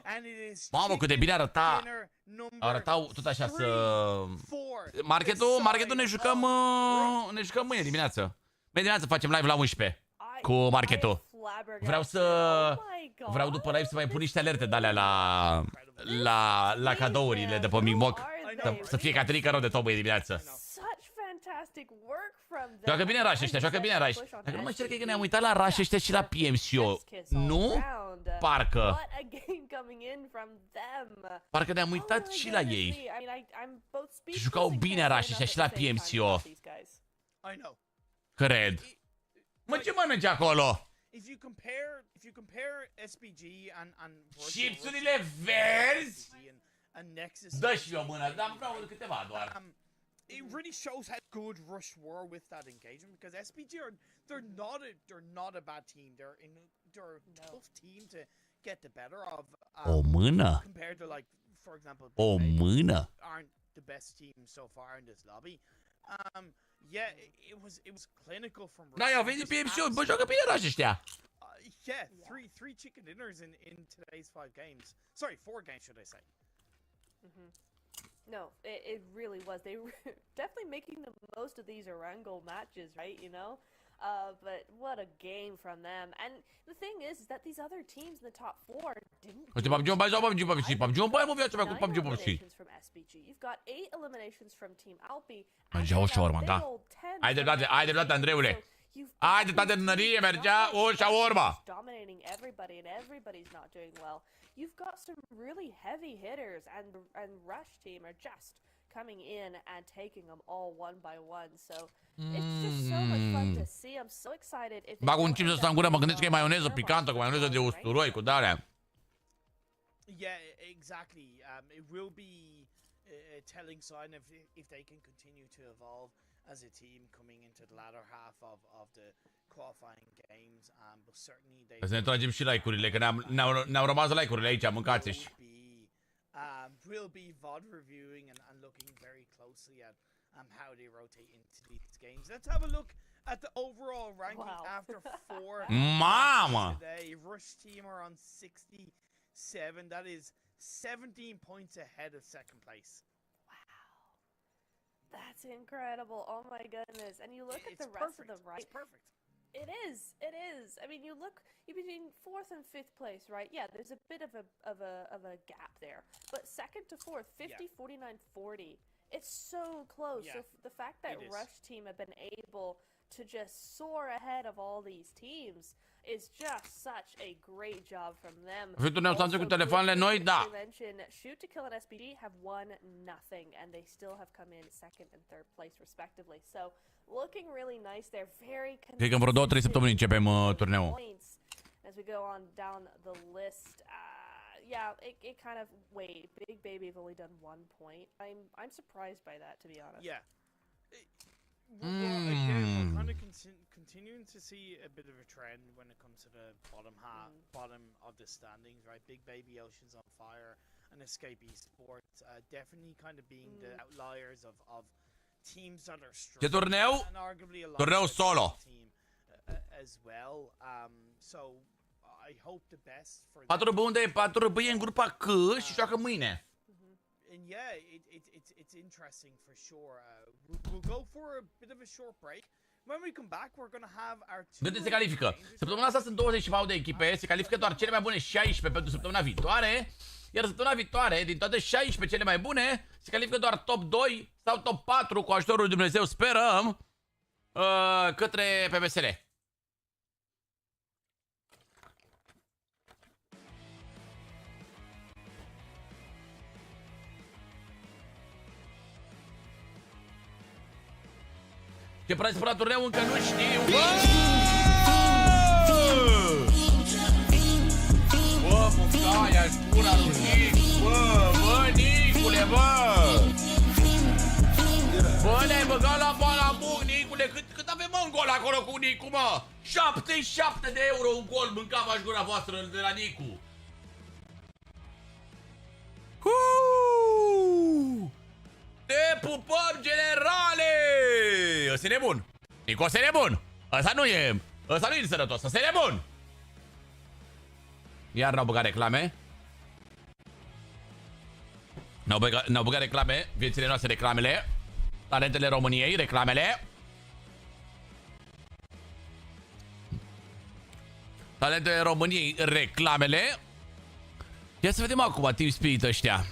Mamă, cât de bine arăta. Arătau tot așa să... Marketul ne jucăm mâine dimineață. Mâine dimineață facem live la 11 cu marketul. Vreau după live să mai pun niște alerte de alea la cadourile de pe Micmoc. Să fie Caterica rău de tot, băie, dimineață. Joacă bine Rush ăștia, joacă bine Rush. Dacă nu mă știu că ne-am uitat la Rush ăștia și la PMSL. Nu? Parcă. Parcă ne-am uitat și la ei. Și jucau bine Rush ăștia și la PMSL. Cred. Mă, ce mănânci acolo? If you compare SPG and Chipsurile verzi? Dă și eu mână, dar vreau câteva doar. It really shows how good Rush were with that engagement, because SPG they're not a bad team. They're a tough team to get the better of. O mână? Compared to, like, for example, o mână? Aren't the best team so far in this lobby. Yeah, it was clinical from Rush. Da, i-au venit PMSL, bă, joacă bine Rush ăștia. Yeah, three chicken dinners in today's 5 games. Sorry, 4 games, should I say? No, it really was. They were definitely making the most of these Erangel matches, right? You know? But what a game from them. And the thing is that these other teams in the top 4 didn't... eliminations from SPG. You've got 8 eliminations from Team Alpi. Mergea o șaorma, da. Ai dreptate, Andreule. Ai dreptate, nărie, mergea o șaorma. Dominating everybody, and everybody's not doing well. You've got some really heavy hitters, and Rush team are just coming in and taking them all one by one. So it's just so much fun to see. I'm so excited. Bag un chip ăsta în gură, mă gândesc că e maioneză picantă, cu maioneză de usturoi, cu de-alea. Yeah, exactly. It will be a telling sign if they can continue to evolve as a team coming into the latter half of the qualifying games. But certainly they... Să ne tragem și like-urile, că ne-au rămas like-urile aici, mâncați-și. We'll be VOD reviewing and looking very closely at how they rotate into these games. Let's have a look at the overall ranking after 4 Mama! today. Rush team are on 67. That is 17 points ahead of second place. That's incredible. Oh my goodness. And you look at the rest of them, right? It's perfect. It is. I mean, you're between 4th and 5th place, right? Yeah, there's a bit of a gap there. But 2nd to 4th, 50, 49, 40. It's so close. Yeah, so the fact that Rush team have been able to just soar ahead of all these teams is just such a great job from them. Also, cu telefoanele noi, da. Shoot to Kill and SPG have won nothing, and they still have come in 2nd and 3rd place respectively. So looking really nice. They're very. Cred că în vreo 2-3 săptămâni începem turneul. As we go on down the list, yeah, it kind of wait. Big Baby have only done 1 point. I'm surprised by that, to be honest. Yeah. Well, again, we're kind of continuing to see a bit of a trend when it comes to the bottom of the standings, right? Big Baby, Oceans on Fire, and Escape Esports definitely kind of being the outliers of teams that are strong. Ce turneu? And arguably a lot Turneu of solo. team as well. So I hope the best for 4 bunde, 4 băie în grupa C și joacă mâine. And yeah, it's interesting for sure. We'll go for a bit of a short break. When we come back, we're gonna have our Gândiți se califică. Săptămâna asta sunt 24 de echipe, se califică doar cele mai bune 16 pentru săptămâna viitoare. Iar săptămâna viitoare, din toate 16 cele mai bune, se califică doar top 2 sau top 4 cu ajutorul lui Dumnezeu, sperăm, către PMSL. Ce preț până la turneu încă nu știu. Bă, mâncaia-și pura lui Nic. Bă, Nicule, bă. Bă, ne-ai băgat la bala muc, Nicule. Cât avem, mă, un gol acolo cu Nicu, mă? 77 de euro un gol mâncava-și gura voastră de la Nicu. Te pupăm, generale! Ăsta e nebun. Nicu, ăsta e nebun. Ăsta nu e sănătos. Ăsta e nebun. Iar n-au băgat reclame. N-au băgat reclame. Viețile noastre, reclamele. Talentele României, reclamele. Talentele României, reclamele. Ia să vedem acum Team Spirit ăștia.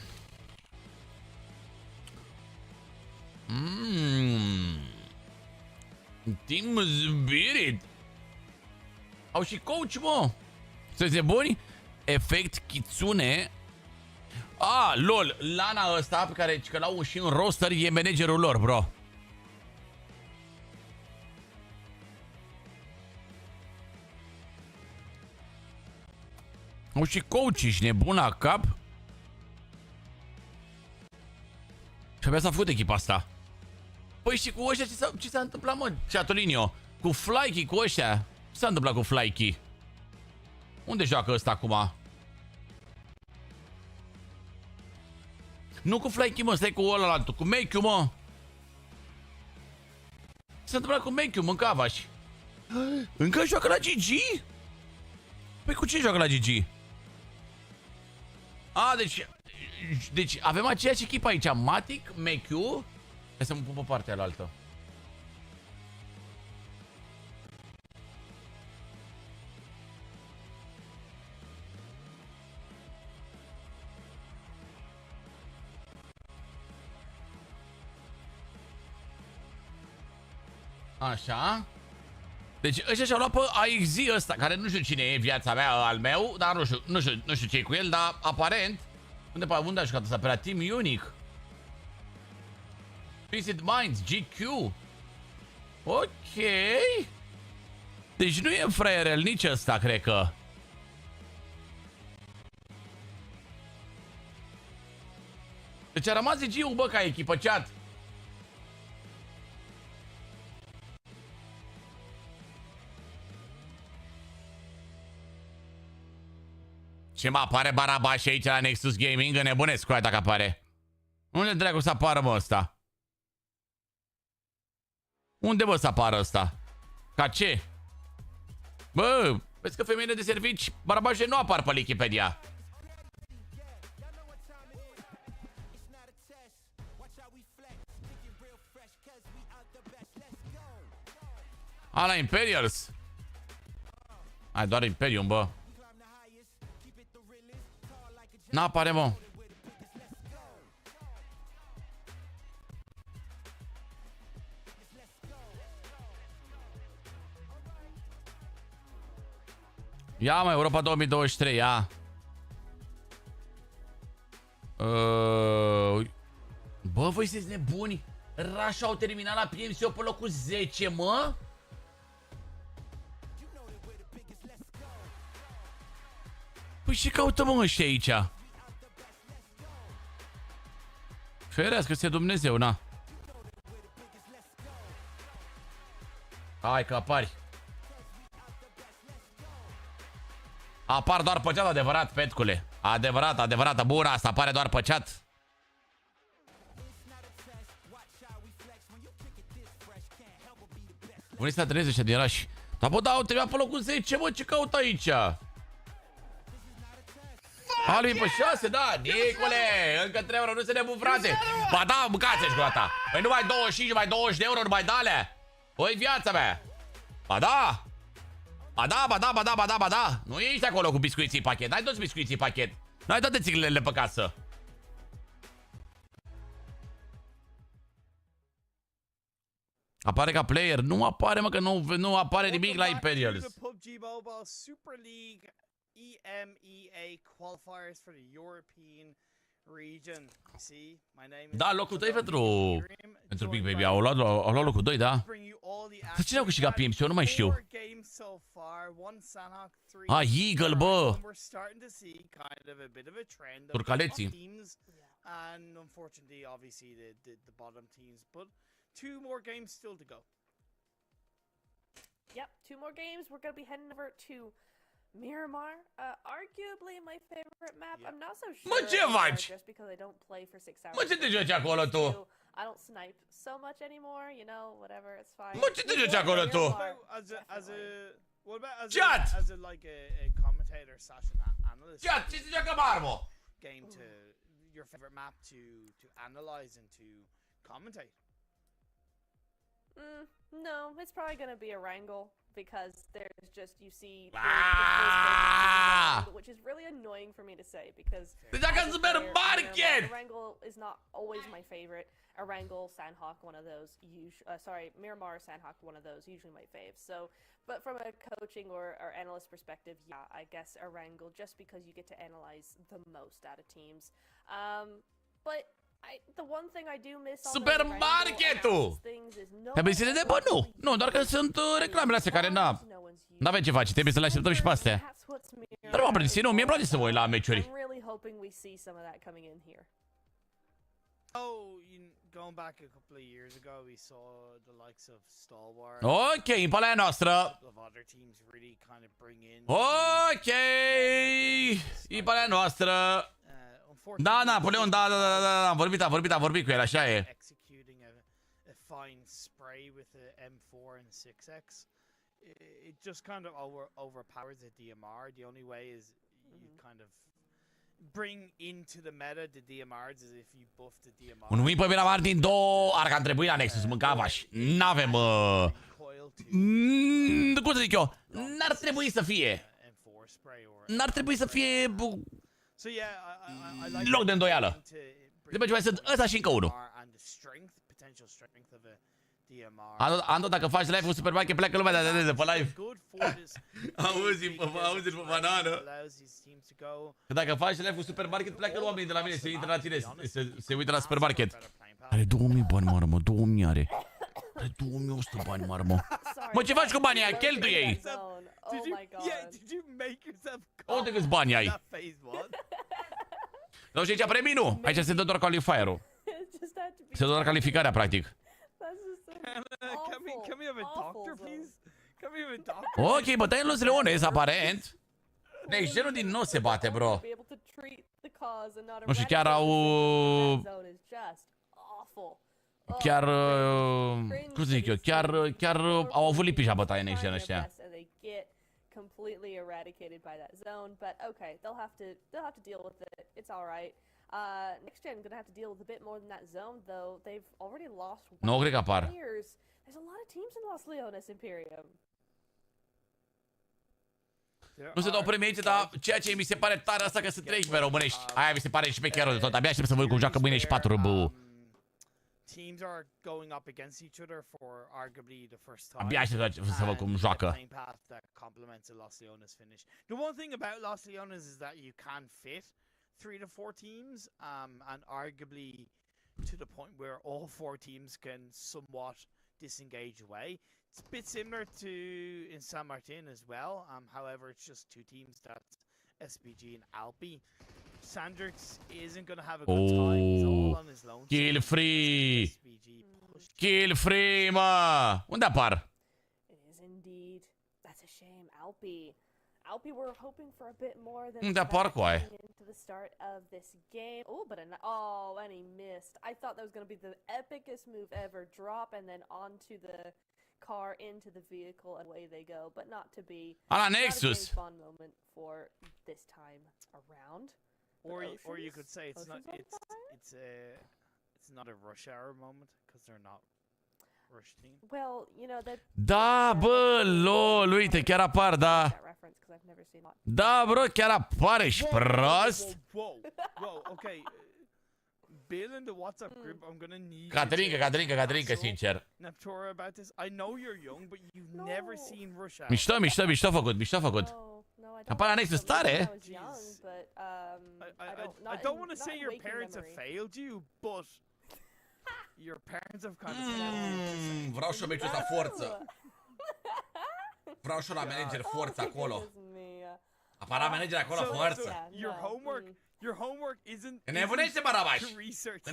Team Spirit. Au și coach, mă. Sunteți buni? Efect Kitsune. Lol, Lana ăsta pe care că l-au și în roster e managerul lor, bro. Au și coach, ești nebun la cap. Și abia s-a făcut echipa asta. Păi și cu ăștia ce s-a întâmplat, mă, Chatolino? Cu Flykey, cu ăștia. Ce s-a întâmplat cu Flykey? Unde joacă ăsta acum? Nu cu Flykey, mă, stai cu ălalaltul, cu Mechiu, mă. Ce s-a întâmplat cu Mechiu, mâncavaș? Încă joacă la GG? Păi cu ce joacă la GG? Deci avem aceeași echipă aici. Matic, Mechiu. Hai să mă pun pe partea alaltă. Așa. Deci ăștia și-au luat pe AXZ ăsta, care nu știu cine e viața mea, al meu, dar nu știu ce e cu el, dar aparent unde a jucat ăsta? Pe la Team Unique. Twisted Minds, GQ. Ok. Deci nu e fraierel nici ăsta, cred că. Deci a rămas GQ, bă, ca echipă, chat. Ce mă apare Barabaș aici la Nexus Gaming? Nebunesc cu aia dacă apare. Unde dracu să apară, mă, ăsta? Unde, bă, să apară ăsta? Ca ce? Bă, vezi că femeile de servici Barabașe nu apar pe Wikipedia. La Imperials. Hai, doar Imperium, bă. N-apare, mă. Ia, mă, Europa 2023, ia. Bă, voi sunteți nebuni? Russia au terminat la PMSL pe locul 10, mă? Păi Păi ce caută mă ăștia aici? Ferească-se Dumnezeu, na. Hai că apari. Apar doar pe chat, adevărat, petcule. Adevărat, adevărată, bună asta, apare doar pe chat. Unii să trăiesc ăștia din Rush. Dar bă, da, au trebuit pe locul 10, mă, ce caut aici? Albi pe 6, da, Nicole, încă 3 euro, nu se nebun, frate. Ba da, mâncați-și cu asta. Păi nu mai 25, mai 20 de euro, nu mai dale. Păi viața mea. Ba da. Ba da, ba da, ba da, ba da, ba da. Nu ești acolo cu biscuiții pachet, n-ai toți biscuiții pachet. N-ai toate țigările pe casă. Apare ca player, nu apare mă, că nu apare nimic la Imperials. PUBG Mobile Super League EMEA Qualifiers for the European region. See, my name is. Da, locul 2 pentru Big Baby. Au luat locul 2, da? Dar cine au câștigat PMC? Eu nu mai știu. Eagle, bă! Turcaleții. And unfortunately, obviously, the bottom teams, but 2 more games still to go. Yep, 2 more games. We're gonna be heading over to Miramar, arguably my favorite map. I'm not so sure. Mă, ce faci? Just because I don't play for 6 hours. Mă, ce te joci acolo tu? I don't snipe so much anymore, you know, whatever, it's fine. Mă, ce te joci acolo tu? What about as Chat! a commentator slash an analyst? Chat, ce te joacă Marmo? Game to your favorite map to analyze and to commentate. No, it's probably gonna be a wrangle because there's just you see, which is really annoying for me to say because Te joacă supermarket! Wrangle is not always my favorite. Erangel, Sandhawk, one of those. Miramar, Sandhawk, one of those. Usually my faves. So, but from a coaching or analyst perspective, yeah, I guess Erangel just because you get to analyze the most out of teams. But the one thing I do miss on Supermarketul! Trebuie să le dea, bă, nu, doar că sunt reclamele astea care n-avem ce face, trebuie să le așteptăm și pe astea. Dar nu am prins, nu, mie-mi place să mă uit la meciuri. Going back a couple of years ago, we saw the likes of Stalwart. Ok, impala noastră. Ok, impala noastră. Da, Napoleon, da, am vorbit cu el, așa e. Executing a fine spray with the M4 and 6X. It just kind of overpowers the DMR. The only way is you kind of bring into the meta the DMRs as if you buff the DMR. Un win pe Miramar din 2, ar că am trebuit la Nexus, mâncavaș. N-avem, cum să zic eu, n-ar trebui să fie. N-ar trebui să fie loc de îndoială. Trebuie mai sunt ăsta și încă unul. Ando, dacă faci live-ul Supermarket, pleacă lumea de pe live. Auzi-l pe banană. Că dacă faci live-ul Supermarket, pleacă oamenii de la mine, se intră la tine, se uită la Supermarket. Are 2000 bani, mă, 2000 are. Are 2100 bani, mă. Mă, ce faci cu banii aia? Cheltuie-i! Unde câți bani ai? Nu știu, aici premii nu. Aici se dă doar qualifierul. Se dă doar calificarea, practic. Ok, bătaie în Los Leones, aparent. Nexgenul din nou se bate, bro. Nu știu, chiar au... Chiar... Cum să zic eu? Chiar au avut lipișa bătaie Nexgen ăștia. Completely eradicated by that zone, but okay, they'll have to deal with it. It's all right. Next gen gonna have to deal with a bit more than that zone, though. They've already lost. Nu cred că apar. There's a lot of teams in Los Leones Imperium. Nu se dau premii aici, dar ceea ce mi se pare tare asta că sunt 3 pe românești. Aia mi se pare și pe chiar de tot. Abia aștept să văd cum joacă mâine și 4 bă. Teams are going up against each other for arguably the first time. Abia aștept să văd cum joacă. The one thing about Los Leones is that you can fit 3 to 4 teams, and arguably to the point where all 4 teams can somewhat disengage away. It's a bit similar to in San Martin as well. However, it's just 2 teams that SPG and Alpi. Sandrix isn't going to have a good time. He's all on his lonesome. Kill free! SPG pushed Kill free, mă! Unde apar? It is indeed. That's a shame. Alpi were hoping for a bit more than Unde apar cu aia? that into the start of this game. Oh, but and he missed. I thought that was going to be the epicest move ever. Drop and then onto the car, into the vehicle, and away they go. But not to be. Ala Not a Nexus! very fun moment for this time around. or you could say it's not Ocean's on fire? it's not a rush hour moment because they're not rush team. Well, you know that. Da, bă, lol, uite, chiar apar, da. That reference because I've never seen it. Da, bro, chiar apare, ești prost? Whoa, okay. Bill in the WhatsApp group, I'm gonna need Caterinca, sincer. Neptura about this. I know you're young, but you've never seen Rush Hour. Mișto făcut. No, I don't. Apare la Nexus tare. I was young, but I don't want to say your parents have failed you, but your parents have kind of Vreau și-o meciul ăsta forță. Vreau și-o la manager forță acolo. Apara manager acolo forță. Your homework isn't Nebunește, Barabaș! to research.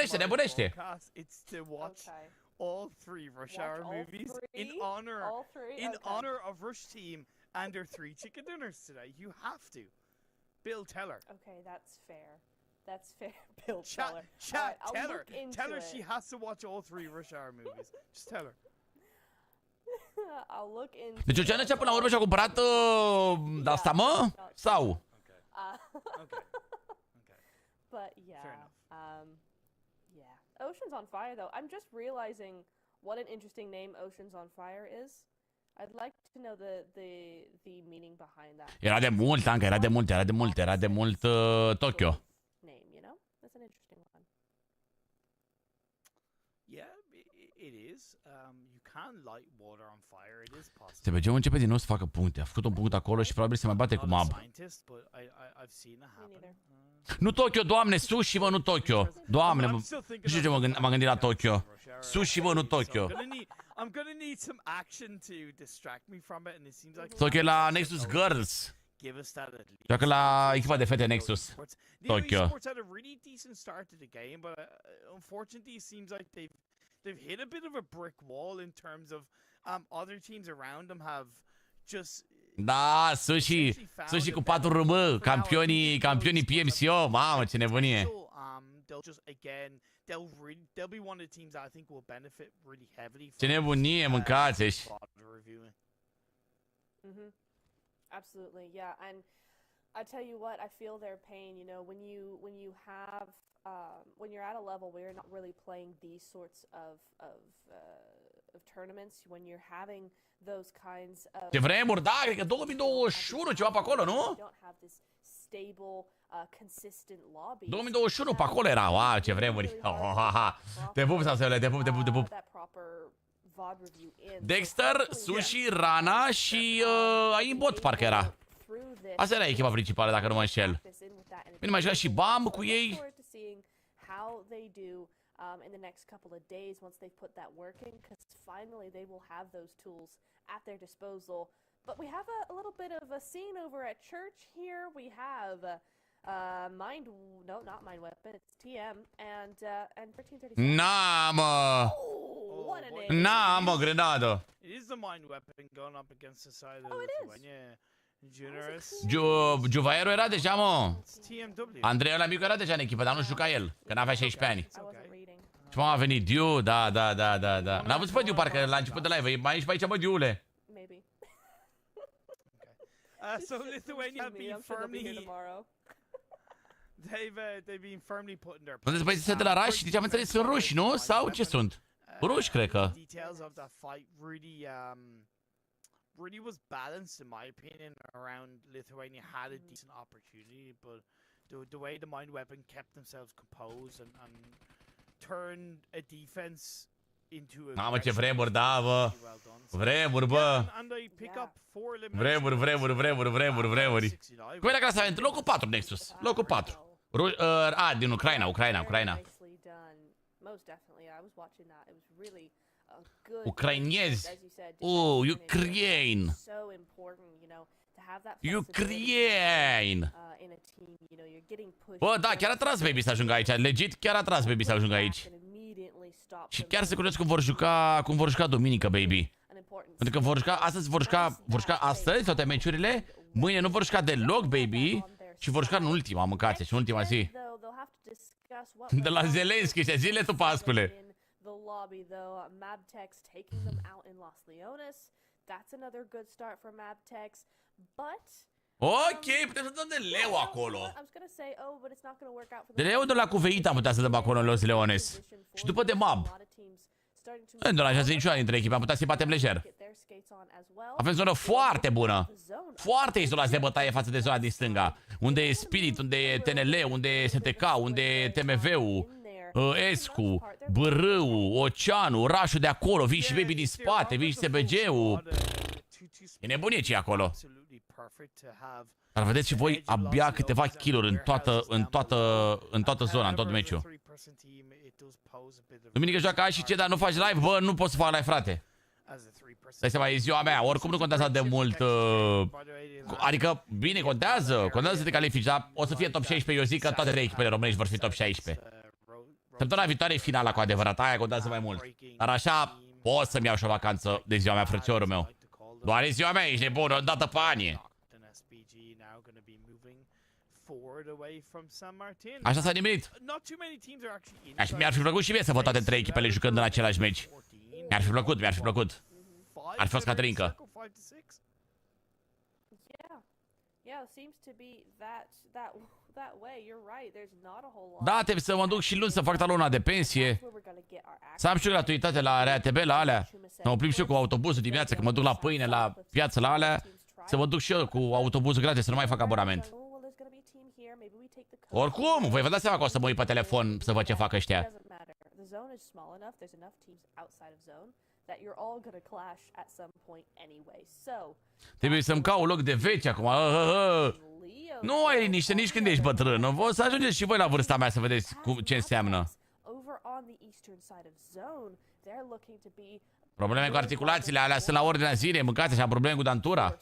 Nebunește! It's to watch all three Rush Hour movies in honor of Rush Team and their 3 chicken dinners today. You have to. Bill, tell her. Okay, that's fair. That's fair. Bill, Chat, tell her. Tell her she has to watch all 3 Rush Hour movies. Just tell her. I'll look into. Deci Oceanul până la urmă și-a cumpărat de asta, mă? Sau? Okay. But yeah, Fair enough. yeah. Ocean's on Fire though. I'm just realizing what an interesting name Ocean's on Fire is. I'd like to know the meaning behind that. Era de mult, Anca, era de mult Tokyo. Name, you know? That's an interesting one. Yeah, it is. You can light water on fire. It is possible. SPG începe din nou să facă puncte. A făcut un punct acolo și probabil se mai bate cu I'm not a Mab. scientist, but I've seen it happen. neither. Nu Tokyo, doamne, sushi, mă, nu Tokyo. Doamne, nu știu ce m-am gândit la Tokyo. Sushi, mă, nu Tokyo. I'm gonna need some action to distract me from it, and it seems like Tokyo la Nexus Girls. give us that at least. Joacă la echipa de fete Nexus. Tokyo. Sports had a really decent start to the game, but unfortunately, it seems like they've hit a bit of a brick wall in terms of other teams around them have just. Da, sushi cu 4 râmă, campionii PMSL, mamă, ce nebunie. They'll just again, they'll be one of the teams that I think will benefit really heavily. Ce nebunie, mâncați-și. Absolutely, yeah. And I tell you what, I feel their pain. You know, when you have when you're at a level where you're not really playing these sorts of tournaments, when you're having those kinds of. Ce vremuri, da, cred că 2021 ceva pe acolo, nu? Don't have this stable, consistent lobby. 2021 pe acolo era, wow, ce vremuri. Te pup, Sasele, te pup. Dexter, Sushi, Rana și Aimbot parcă era. Asta era echipa principală, dacă nu mă înșel. Bine, mai jucat și Bam cu ei. In the next couple of days, once they've put that working, because finally they will have those tools at their disposal. But we have a little bit of a scene over at church here. We have not Mind Weapon, it's TM and 1336. Na, mă! What a name! Na, mă, grenadă! It is the Mind Weapon going up against the side of Lithuania. Juvaero era deja, mă! TMW. Andrei ăla micu era deja în echipă, dar nu juca el, că n-avea 16 ani. Și m-a venit Diu, da. N-a văzut pe Diu parcă la început de live, mai ești pe aici, bă, Diule. Maybe. So Lithuania have been firmly. They've been firmly put in their. Unde băieții de la Rush, deci am înțeles, sunt ruși, nu? Sau ce sunt? Ruși, cred că. Details of that fight really was balanced in my opinion. Around Lithuania had a decent opportunity, but the way the Mind Weapon kept themselves composed and turned a defense into a. Mamă, ce vremuri, da, bă. Vremuri, bă. Vremuri. Cum era clasament? Locul 4, Nexus. Locul 4. Din Ucraina. Ucrainezi. Ukraine. Ukraine! Bă, da, chiar a tras baby să ajungă aici. Legit, chiar a tras baby să ajungă aici. Și chiar se curios cum vor juca duminică, baby. Pentru că vor juca, astăzi vor juca astăzi toate meciurile. Mâine nu vor juca deloc, baby. Și vor juca în ultima, mâncați, și în ultima zi. De la Zelenski, și zile tu Pascule. Ok, putem să dăm de leu acolo. De leu de la cuveit am putea să dăm acolo în Los Leones. Și după de mab. Nu deranjează niciuna dintre echipe, am putea să-i batem lejer. Avem zonă foarte bună. Foarte izolați de bătaie față de zona din stânga. Unde e Spirit, unde e TNL, unde e STK, unde e TMV-ul, Escu, Bârâul, Oceanul, orașul de acolo, vii și baby din spate, vii și SBG-ul. E nebunie ce e acolo. Dar vedeți și voi abia câteva kill-uri în toată zona, în tot meciul. Duminică joacă și ce, dar nu faci live? Bă, nu pot să fac live, frate. Dai seama, e ziua mea, oricum nu contează de mult. Adică, bine, contează să te califici, dar o să fie top 16, eu zic că toate trei echipele românești vor fi top 16. Săptămâna viitoare e finala cu adevărat, aia contează mai mult. Dar așa, pot să-mi iau și o vacanță de ziua mea, frățiorul meu. Doar e ziua mea, ești nebun, o dată pe anie. Așa s-a nimerit. Mi-ar fi plăcut și mie să văd toate trei echipele jucând în același meci. Mi-ar fi plăcut. Ar fi fost Caterinca. Da, trebuie să mă duc și luni să fac talona de pensie. Să am și eu gratuitate la RATB, la alea. Mă oprim și eu cu autobuzul dimineața, că mă duc la pâine, la piață, la alea. Să mă duc și eu cu autobuzul gratis, să nu mai fac abonament. Oricum, voi vă dați seama că o să mă uit pe telefon să văd ce fac ăștia. Trebuie să-mi caut loc de veci acum. Nu ai liniște nici când ești bătrân. O să ajungeți și voi la vârsta mea să vedeți ce înseamnă. Probleme cu articulațiile alea sunt la ordinea zilei. Mâncați așa, probleme cu dantura.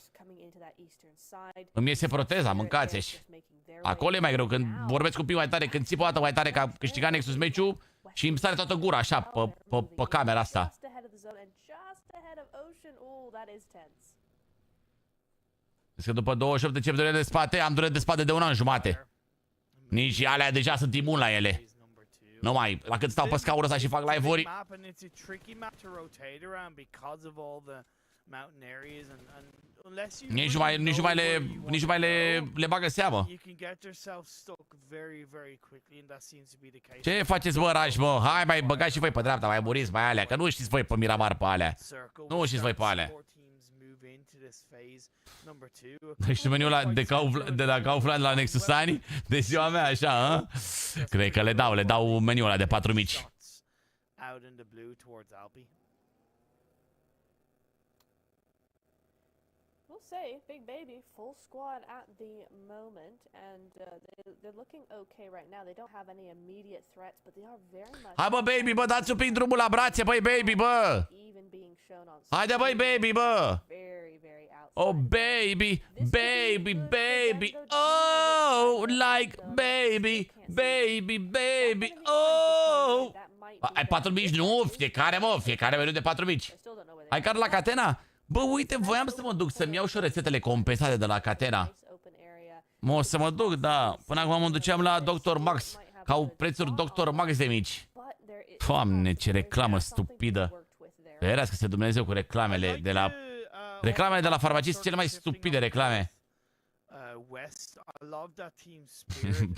Îmi iese proteza, mâncați-și. Acolo e mai greu, când vorbesc un pic mai tare, când țip o dată mai tare, că a câștigat Nexus meciul și îmi sare toată gura așa, pe camera asta. Că după 28 de durere de spate, am durere de spate de un an jumate. Nici alea deja sunt imun la ele. Nu mai, la cât stau pe scaunul ăsta și fac live-uri. Nici nu mai le bagă seamă. Ce faceți, bă, rași, mă? Hai, mai băgați și voi pe dreapta, mai muriți, mai alea, că nu știți voi pe Miramar pe alea. Nu știți voi pe alea. Știi meniul ăla de la Kaufland la Nexus Ani? De ziua mea, așa, a? Cred că le dau meniul ăla de 4 mici. Say Big Baby full squad at the moment, and they're looking okay right now. They don't have any immediate threats, but they are very much. Hai bă, baby, bă, dați un pic drumul la brațe, băi, baby, bă. Haide, băi, baby, bă. Oh, baby, baby, baby. Oh, like baby, baby, baby. Oh. Ai 4 mici? Nu, fiecare meniu de 4 mici. Ai card la Catena? Bă, uite, voiam să mă duc să-mi iau și rețetele compensate de la Catena. O să mă duc, da. Până acum mă duceam la Dr. Max, că au prețuri Dr. Max de mici. Doamne, ce reclamă stupidă. Ferească-se Dumnezeu cu reclamele de la... Reclamele de la farmacii sunt cele mai stupide reclame.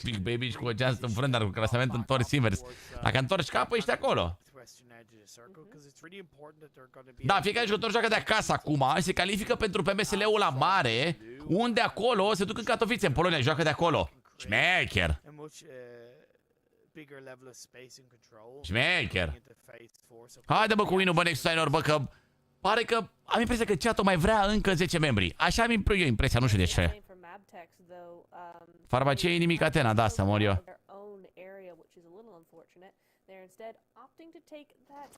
Big Baby și cu o geanță în frânt, dar cu clasament întors invers. Dacă întorci capul, ești acolo. Da, fiecare jucător joacă de acasă acum și se califică pentru PMSL-ul la mare, unde acolo se duc în Katowice, în Polonia, joacă de acolo. Șmecher! Șmecher! Haide bă cu win-ul, bă, Nexus, bă, că pare că am impresia că chat-ul mai vrea încă 10 membri. Așa am eu impresia, nu știu de ce. Farmacie e nimic Atena, da, să mor eu.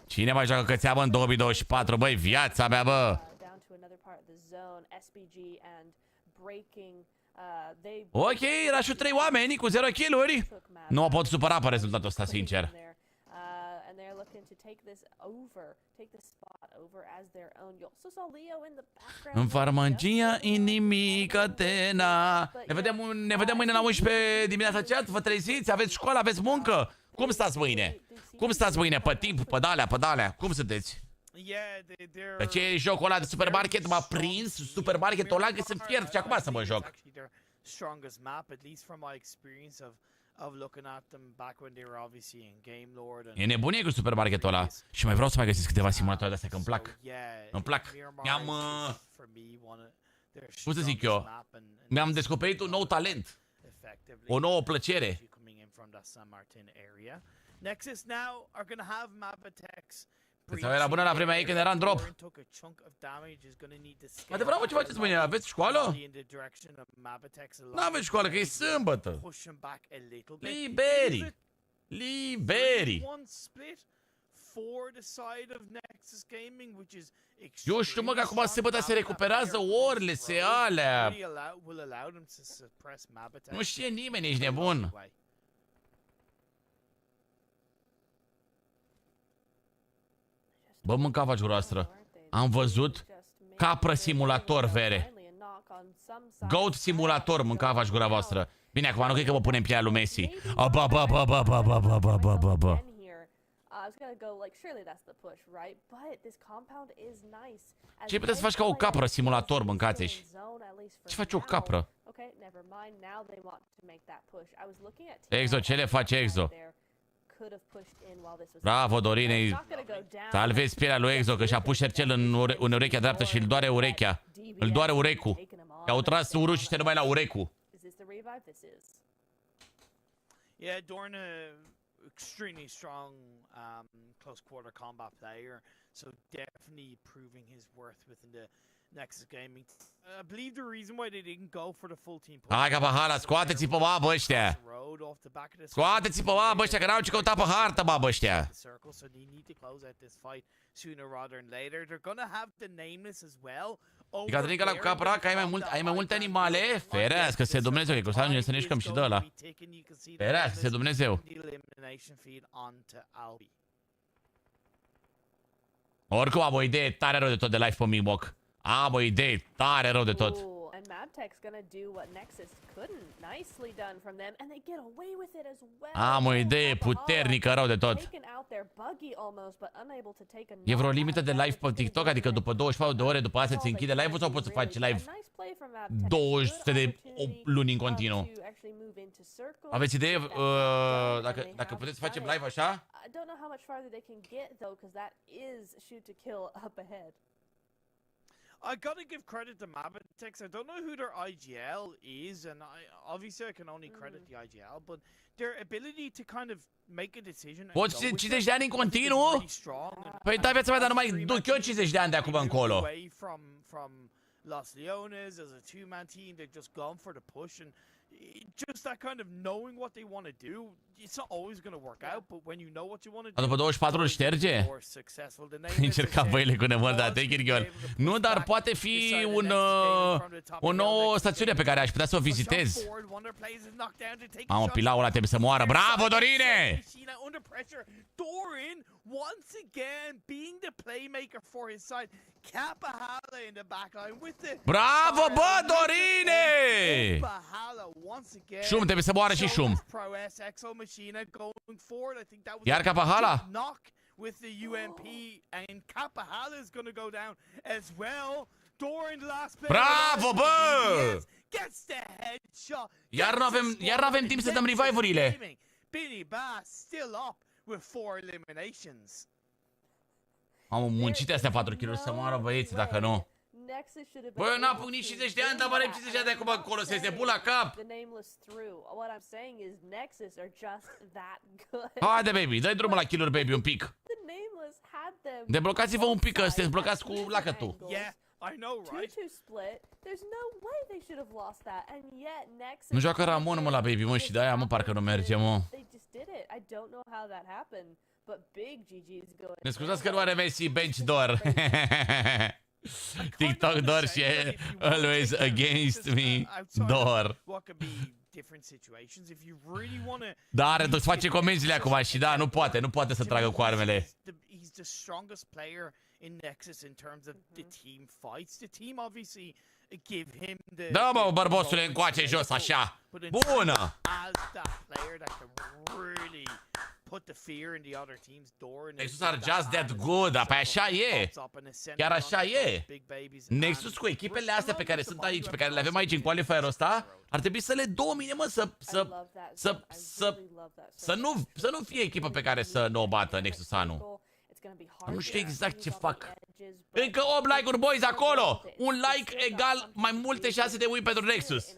Cine mai joacă cățeamă în 2024? Băi, viața mea, bă! Ok, rașul 3 oameni cu 0 kill-uri. Nu mă pot supăra pe rezultatul ăsta, sincer. În farmacia inimică Tena. Ne vedem mâine la 11 dimineața, chat. Vă treziți, aveți școală, aveți muncă. Cum stați mâine? Cum stați mâine? Pe timp, pe dalea? Cum sunteți? Că ce e jocul ăla de supermarket? M-a prins supermarketul ăla că sunt fiert și acum să mă joc. E nebunie cu supermarketul ăla. Și mai vreau să mai găsesc câteva simulatoare de astea, că îmi plac. Îmi plac. Cum să zic eu? Mi-am descoperit un nou talent. O nouă plăcere. Nexus now are going to have map attacks. Era bună la vremea ei când era în drop. Adevărat, mă, ce faceți mâine? Aveți școală? Nu aveți școală, că e sâmbătă. Liberi. Eu știu, mă, că acum sâmbătă se recuperează orele, se alea. Nu știe nimeni, ești nebun. Bă, mâncava groastră. Am văzut capră simulator, vere. Goat simulator, mâncava gura voastră. Bine, acum nu cred că vă punem pielea lui Messi. Ce puteți să faci ca o capră simulator, mâncați-și? Ce face o capră? Exo, ce le face Exo? Bravo, Dorine. Salvezi pielea lui Exo, că și-a pus șercel în urechea dreaptă și îl doare urechea. Îl doare urecul. Că-au tras urușiște numai la urecu. Yeah, Dorn, extremely strong close quarter combat player, so definitely proving his worth within the Nexus Gaming. I believe the reason why they didn't go for the full team push. Hai, Capahala, scoateți-i pe babă ăștia. Scoateți-i pe babă ăștia, că n-au ce căuta pe hartă, babă ăștia. Catrinica la capra, că ai mai multe animale? Ferească-se Dumnezeu, că o să ajungem să ne jucăm și de ăla. Ferească-se Dumnezeu. Oricum am o idee tare rău de tot de live pe Mimoc. Am o idee tare rău de tot. Am o idee puternică rău de tot. E vreo limită de live pe TikTok? Adică după 24 de ore după asta ți închide live-ul sau poți să faci live 200 de luni în continuu? Aveți idee dacă puteți să facem live așa? I gotta give credit to Mabitex. I don't know who their IGL is, and obviously I can only credit the IGL, but their ability to kind of make a decision. Poți 50 de ani în continuu? Păi da, viața mea, dar nu mai duc eu 50 de ani de acum încolo. From Los Leones as a two-man team, they've just gone for the push, and just that kind of knowing what they want to do, it's not always going to work out, but when you know what you want to do, după 24 îl șterge? Încerca băile cu nemăr, da, take it girl. Nu, dar poate fi o nouă stațiune pe care aș putea să o vizitez. Mamă, pilaul ăla trebuie să moară. Bravo, Dorine! Once again being the playmaker for his side. Capahala in the backline with the bravo, bă, Dorine! Șum, trebuie să moară și Șum. Iar Capahala? With the UMP and Capahala is going to go down as well. Bravo, bă! Iar n-avem timp să dăm revive-urile. Billy Bass still up with 4 eliminations. Am muncit astea 4 kg să moară băieții, dacă nu. Bă, eu n-apuc nici 50 de ani, dar mă 50 de ani de acum încolo, să-i se pun la cap. Haide, baby, dai drumul la kill-uri, baby, un pic. Deblocați-vă un pic, că sunteți blocați cu lacătul. I know, right? Nu joacă Ramon, mă, la baby, mă, și de-aia, mă, parcă nu merge, mă. Ne scuzați că nu are Messi bench door. TikTok doar și always against me doar. Dar îți face comenzile acum și da, nu poate să tragă cu armele. Da, mă, bărbosule, încoace jos, așa. Bună! Nexus are just that good, dar pe așa e. Chiar așa e. Nexus cu echipele astea pe care sunt aici, pe care le avem aici în qualifierul ăsta, ar trebui să le domine, mă, să nu fie echipă pe care să nu o bată Nexusanul. Nu știu exact ce fac. Încă 8 like-uri, boys, acolo. Un like egal mai multe șanse de win pentru Nexus.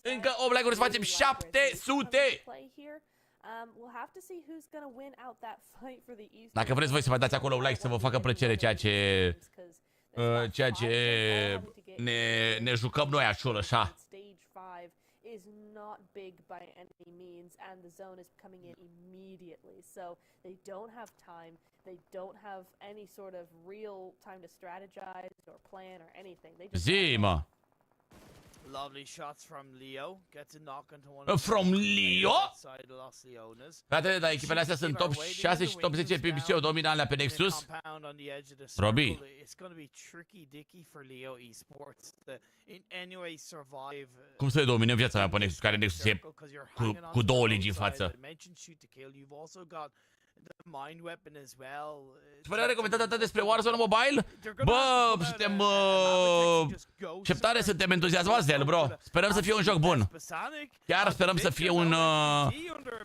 Încă 8 like-uri, să facem 700. Dacă vreți voi să mai dați acolo un like, să vă facă plăcere ceea ce ne jucăm noi așa. Is not big by any means, and the zone is coming in immediately, so they don't have time, they don't have any sort of real time to strategize or plan or anything. They just Zima. Lovely shots from Leo. Gets a knock into one from Leo? Frate, dar echipele astea sunt top 6 și top 10 PMSL, domina alea pe Nexus. Robi. Cum să le domine în viața mea pe Nexus, care Nexus e cu 2 ligi în față? Spune are comentat atât despre Warzone Mobile? Bă, suntem... Ce tare suntem entuziasmați de el, bro. Sperăm să fie un joc bun. Chiar sperăm să fie un...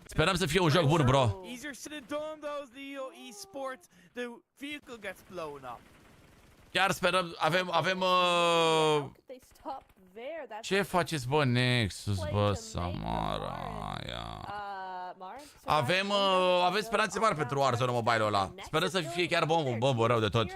Sperăm să fie un joc bun, bro. Chiar sperăm... Avem... Ce faceți, bă, Nexus, bă, Samara, aia. Avem speranțe mari pentru Warzone Mobile-ul ăla. Sperăm să fie chiar bombă rău de tot.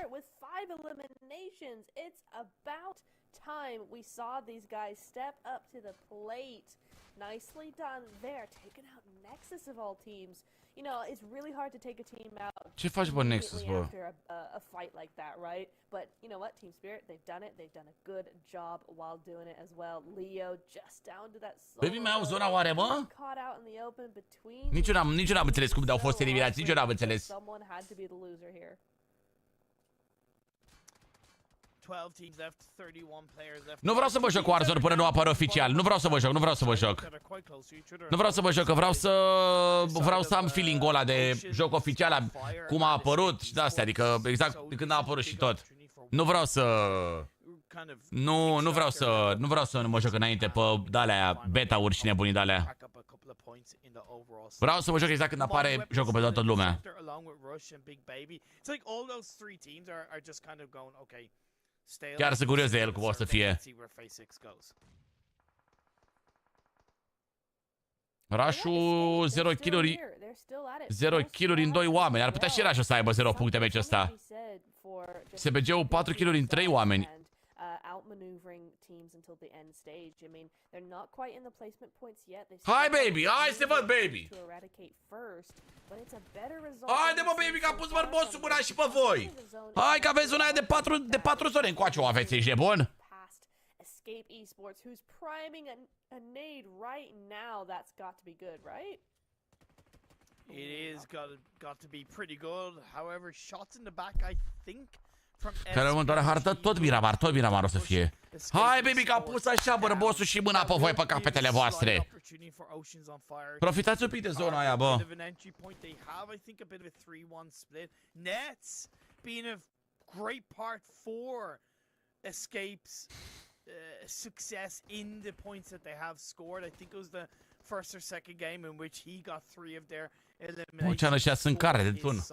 Nicely done there, taking out Nexus of all teams. You know, it's really hard to take a team out. Ce faci, bă, Nexus, bă? After a fight like that, right? But you know what, Team Spirit, they've done it. They've done a good job while doing it as well. Leo just down to that solo. Baby, mai au zona oare, mă? Caught out in the open between. Nici eu n-am înțeles cum de-au fost eliminați. Nici eu n-am înțeles. Someone had to be the loser here. 12 teams left, 31 players left. Nu vreau să mă joc Warzone până nu apare oficial. Nu vreau să mă joc, nu vreau să mă joc. Nu vreau să mă joc, că vreau să am feeling-ul ăla de joc oficial, cum a apărut și de-astea, adică exact când a apărut și tot. Nu vreau să... Nu vreau să mă joc înainte pe de-alea, beta-uri și nebunii de-alea. Vreau să mă joc exact când apare jocul pe toată lumea. Chiar sunt curios de el cum o să fie. Rush-ul 0 kill-uri 0 kill-uri în 2 oameni. Ar putea și Rush-ul să aibă 0 puncte meciul ăsta. SBG-ul 4 kill-uri în 3 oameni. Hai, baby! Hai să te văd, baby! Haide, mă, baby, că a pus bărbosul mâna și pe voi! Hai că aveți una de 4 zone încoace, o aveți, ești nebun? Escape Esports, who's priming a nade right now. That's got to be good, right? It is got to be pretty good. However, shots in the back, I think. Care următoarea hartă, tot Miramar o să fie. Hai, baby, că a pus așa bărbosul și mâna pe voi pe capetele voastre. Profitați un pic de zona aia, bă. Nets being a great part for Escape's success in the points that they have scored. I think it was the first or second game in which he got 3 of their eliminations. Ăștia sunt care de tun.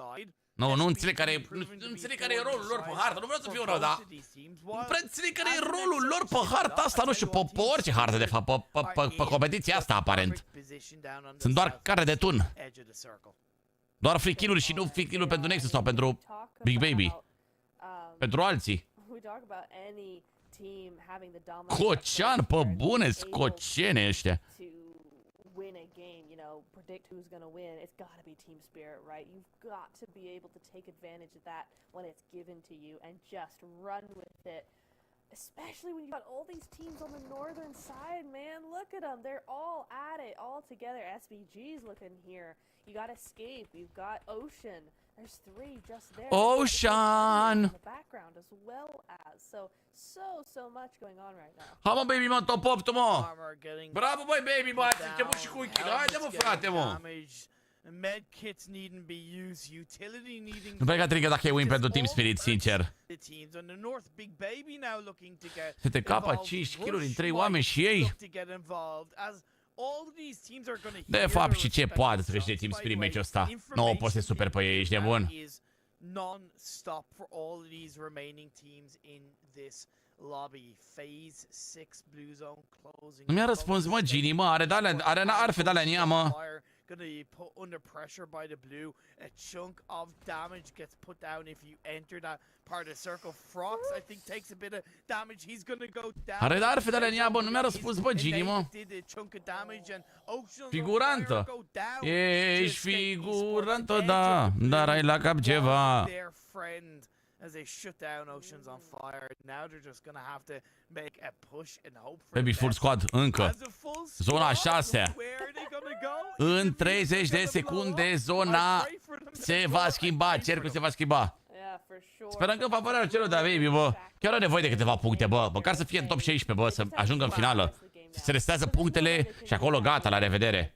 Nu înțeleg care e rolul lor pe hartă. Nu vreau să fiu rău, dar nu înțeleg care e rolul lor pe harta asta, nu știu, pe orice hartă, de fapt, pe competiția asta, aparent. Sunt doar care de tun. Doar free kill-uri și nu free kill-uri pentru Nexus sau pentru Big Baby. Pentru alții. Cocean, pe bune, scocene ăștia. win a game, you know, predict who's going to win, it's got to be team spirit, right? You've got to be able to take advantage of that when it's given to you and just run with it. Especially when you've got all these teams on the northern side, man. Look at them. They're all at it, all together. SVG's looking here. You got Escape. You've got Ocean. There's 3 just there. Ocean! In the background as well as. So much going on right now. Ha mă, baby, mă, top 8, mă! Armor getting Bravo, băi, baby, bă, ați început și cu kill. Haide, mă, frate, mă! Med kits needn't be used, utility needing. Nu prea trigger dacă e win pentru Team Spirit, sincer. Se te capa 5 kill-uri în 3 oameni și ei. De fapt, și ce poate să trece Team Spirit meciul ăsta? Nu o poți să super pe ei, ești nebun. Non-stop for all of these remaining teams in this lobby. Phase 6 blue zone closing. Nu mi-a răspuns, mă, Gini, mă, are arfe de-alea în ea, mă. Gonna be put under pressure by the blue. A chunk of damage gets put down if you enter that part of the circle. Frox, I think, takes a bit of damage. He's gonna go down. Are arfe de-alea în ea, bă, nu mi-a răspuns, bă, Gini, mă. Figurantă. Ești figurantă, da, dar ai la cap ceva. As they shut down Oceans on fire, now they're just gonna have to make a push and hope for Baby, full squad, încă. Zona 6. În 30 de secunde, zona se va schimba, cercul se va schimba. Sperăm că favoarea celor de Baby, bă. Chiar are nevoie de câteva puncte, bă. Măcar să fie în top 16, bă, să ajungă în finală. Se restează punctele și acolo gata, la revedere.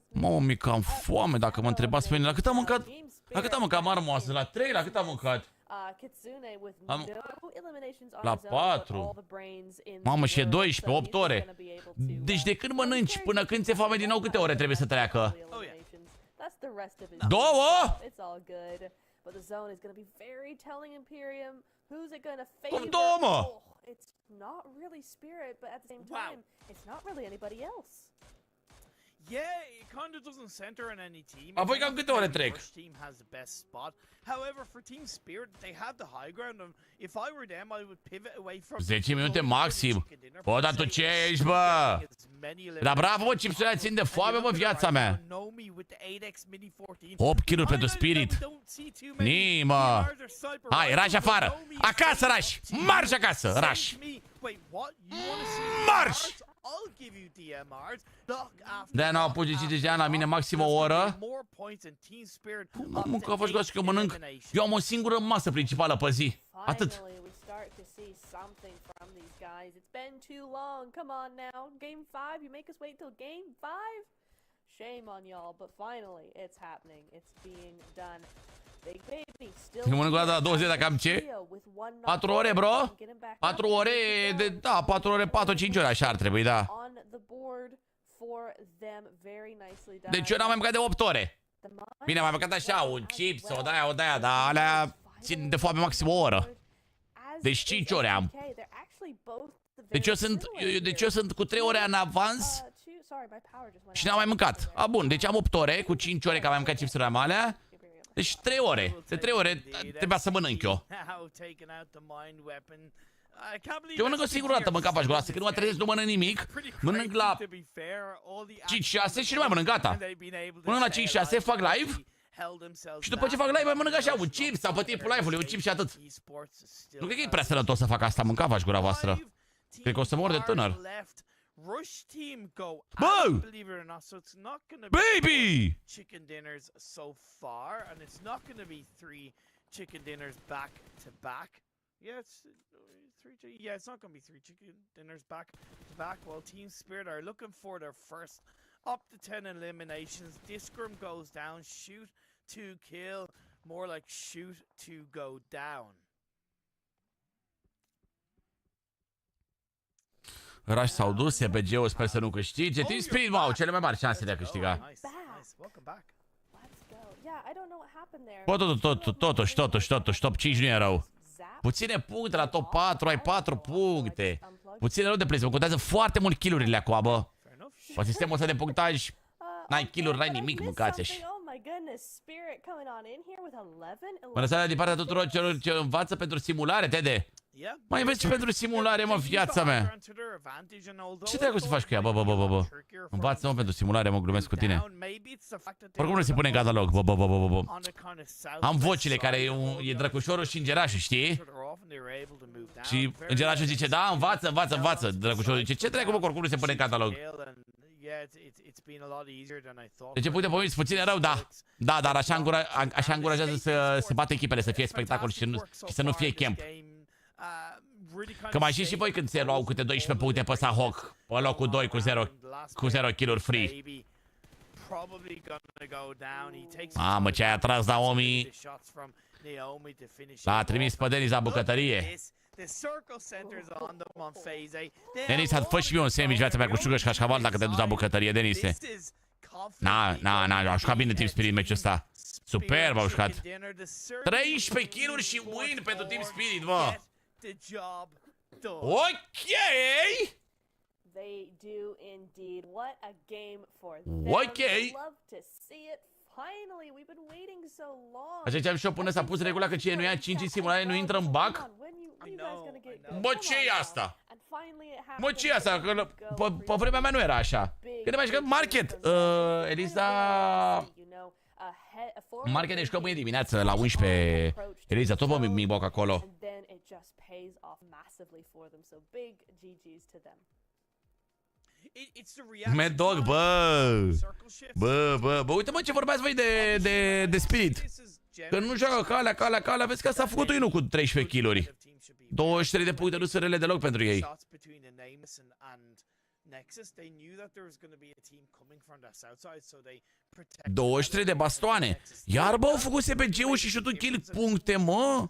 Mamă, mi cam foame dacă mă întrebați pe mine. La cât am mâncat? La cât am mâncat marmoasă? La 3? La cât am mâncat? La 4. Mamă, și e 12, 8 ore. Deci de când mănânci până când ți-e foame din nou, câte ore trebuie să treacă? 2? Cum 2, mă? Yeah, it kind of doesn't center on any team. Apoi cam câte ore trec? Team has the best spot. However, for Team Spirit, they have the high ground. And if I were them, I would pivot away from 10 minute maxim. Bă, dar tu ce ești, bă? Dar bravo, mă, Chipsule, țin de foame, mă, viața mea. 8 kill-uri pentru Spirit. Nii, mă. Hai, rași afară. Acasă, rași. Marși acasă, rași. Marși! De-aia n-au pus de la mine maxim o oră. Mă, că faci goasă că mănânc. Eu am o singură masă principală pe zi. Atât. Nu mănânc o dată la 20 dacă am ce? 4 ore, bro? 4 ore de... Da, 4 ore, 4-5 ore, așa ar trebui, da. Deci eu n-am mai mâncat de 8 ore. Bine, am mai mâncat așa, un chips, o de-aia, dar alea țin de foame maxim o oră. Deci 5 ore am. Deci eu sunt cu 3 ore în avans și n-am mai mâncat. A, bun, deci am 8 ore, cu 5 ore că am mai mâncat chipsurile alea. Deci 3 ore. De 3 ore trebuia să mănânc eu. Eu mănânc o singură dată, mânca faci groasă. Când mă trezesc, nu mănânc nimic. Mănânc la 5-6 și nu mai mănânc, gata. Mănânc la 5-6, fac live. Și după ce fac live, mai mănânc așa un chips sau pe timpul live-ului, un chips și atât. Nu cred că e prea sănătos să fac asta, mânca faci gura voastră. Cred că o să mor de tânăr. Rush team go out, believe it or not, so it's not gonna be Baby! chicken dinners so far, and it's not gonna be 3 chicken dinners back to back. Yeah, it's 3. Yeah, it's not gonna be 3 chicken dinners back to back. Well, Team Spirit are looking for their first up to 10 eliminations. Discrim goes down, shoot to kill, more like shoot to go down. Rush s-au dus, SPG-ul sper să nu câștige. Team Spirit, mă, au cele mai mari șanse de a câștiga. Bă, totuși, top 5 nu e rău. Puține puncte la top 4, ai 4 puncte. Puține rău de play, mă contează foarte mult kill-urile acum, bă. Pe sistemul ăsta de punctaj, n-ai kill-uri, n-ai nimic, mâncați și. Bună seara din partea tuturor celor ce învață pentru simulare, Tede. Mai înveți și pentru simulare, mă, viața mea. Ce trebuie să faci cu ea, bă? Învață-mă pentru simulare, mă, glumesc cu tine. Oricum nu se pune în catalog, bă. Am vocile care e drăcușorul și îngerașul, știi? Și îngerașul zice, da, învață. Drăcușorul zice, ce trebuie, oricum nu se pune în catalog. Deci putem pomeni puțin rău, da. Da, dar așa încurajează să se bată echipele, să fie spectacol și să nu fie camp. Că mai știți și voi când se luau câte 12 puncte pe Sahok, pe locul 2 cu 0 kill-uri free. Mamă, ce ai tras Naomi. L-a trimis pe Denis la bucătărie. Denis, fă și mie un sandwich, viața mea, cu șugă și cașcaval dacă te duci la bucătărie, Denise. A jucat bine Team Spirit meciul ăsta. Superb au jucat. 13 kill-uri și win pentru Team Spirit, mă. Ok. They do indeed. What a game for them. Ok. Love to see it. Finally, we've been waiting so long. Așa ziceam și eu până s-a pus regula că cine nu ia 5 în simulare nu intră în bug. Bă, ce-i asta? Bă, ce-i asta? Că pe vremea mea nu era așa. Când mai jucăm market. Eliza... Market ne jucăm mâine dimineață la 11. Eliza, tot pe mi-boc acolo. Mad Dog, bă, uite-mă ce vorbeați voi de Spirit. Că nu joacă calea, vezi că s-a făcut unul cu 13 kill-uri. 23 de puncte nu sunt rele deloc pentru ei. 23 de bastoane. Iar bă, au făcut SPG-ul și șutul kill puncte, mă.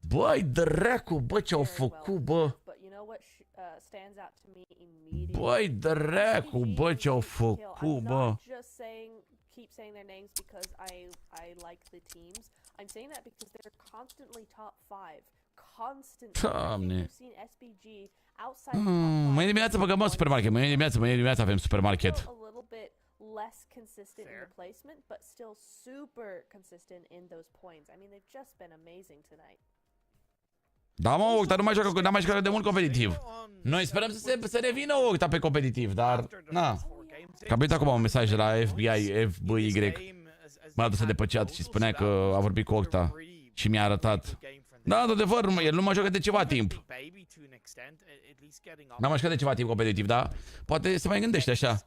Băi, dracu, bă, ce-au făcut, bă. Băi, dracu, bă, ce-au făcut, bă. Keep saying their names because I like the teams. I'm saying that because they're constantly top 5. Constantly. You've seen SBG outside the top 5. Mâine dimineață băgăm în supermarket. Mâine dimineață avem supermarket. A little bit less consistent in the placement, but still super consistent in those points. I mean, they've just been amazing tonight. Da, mă, Octa, nu mai joacă de mult competitiv. Noi sperăm să revină Octa pe competitiv, dar na. Că am primit acum un mesaj de la FBI. M-a adus de pe chat și spunea că a vorbit cu Octa și mi-a arătat. Da, într-adevăr, el nu mai joacă de ceva timp. N-am mai jucat de ceva timp competitiv, dar poate se mai gândește așa.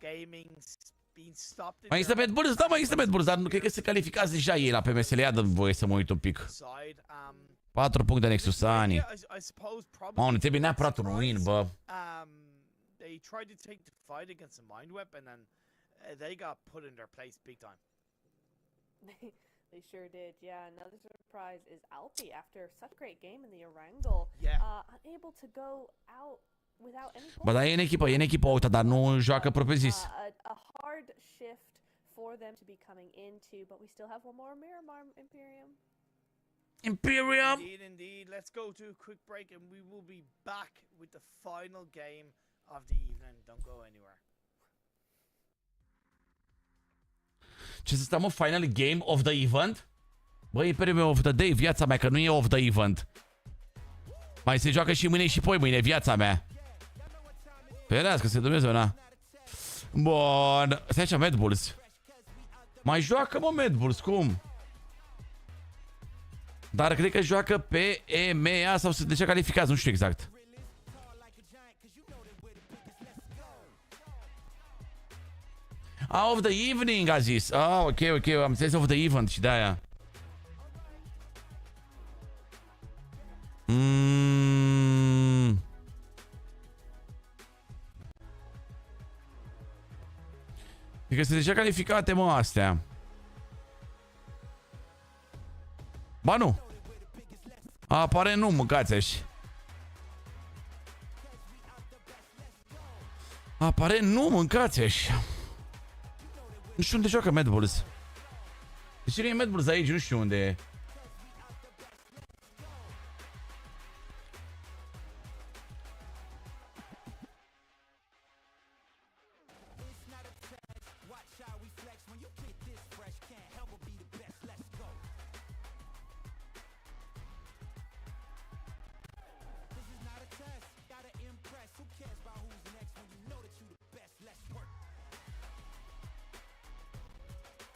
Mai există Mad Bulls? Da, mai există Mad Bulls, dar nu cred că se calificați deja ei la PMSL. Ia dă voie să mă uit un pic. 4 puncte Nexus Ani. Mă, nu trebuie neapărat un win, bă. They tried to take the fight against the mind weapon and they got put in their place big time. They sure did, yeah. Another surprise is Alfie after such a great game in the Erangel. Unable to go out without any points. Bă, dar e în echipă Octa, dar nu joacă propriu zis. A hard shift for them to be coming into, but we still have one more Miramar Imperium. Indeed. Let's go to a quick break and we will be back with the final game of the evening. Don't go anywhere. Ce să stăm, final game of the event? Băi, Imperium of the day, viața mea, că nu e of the event. Mai se joacă și mâine și poi mâine, viața mea. Ferească-se Dumnezeu, na. Bun, stai așa, Mad Bulls. Mai joacă, mă, Mad Bulls, cum? Dar cred că joacă pe EMEA sau de ce calificați, nu știu exact. Of the evening, a zis. Ok, am înțeles of the event și de-aia. Adică sunt deja calificate, mă, astea. Ba nu. Apare nu, mâncați așa. Apare nu, mâncați așa. Nu știu unde joacă Mad Bulls. De ce nu e Mad Bulls aici? Nu știu unde e.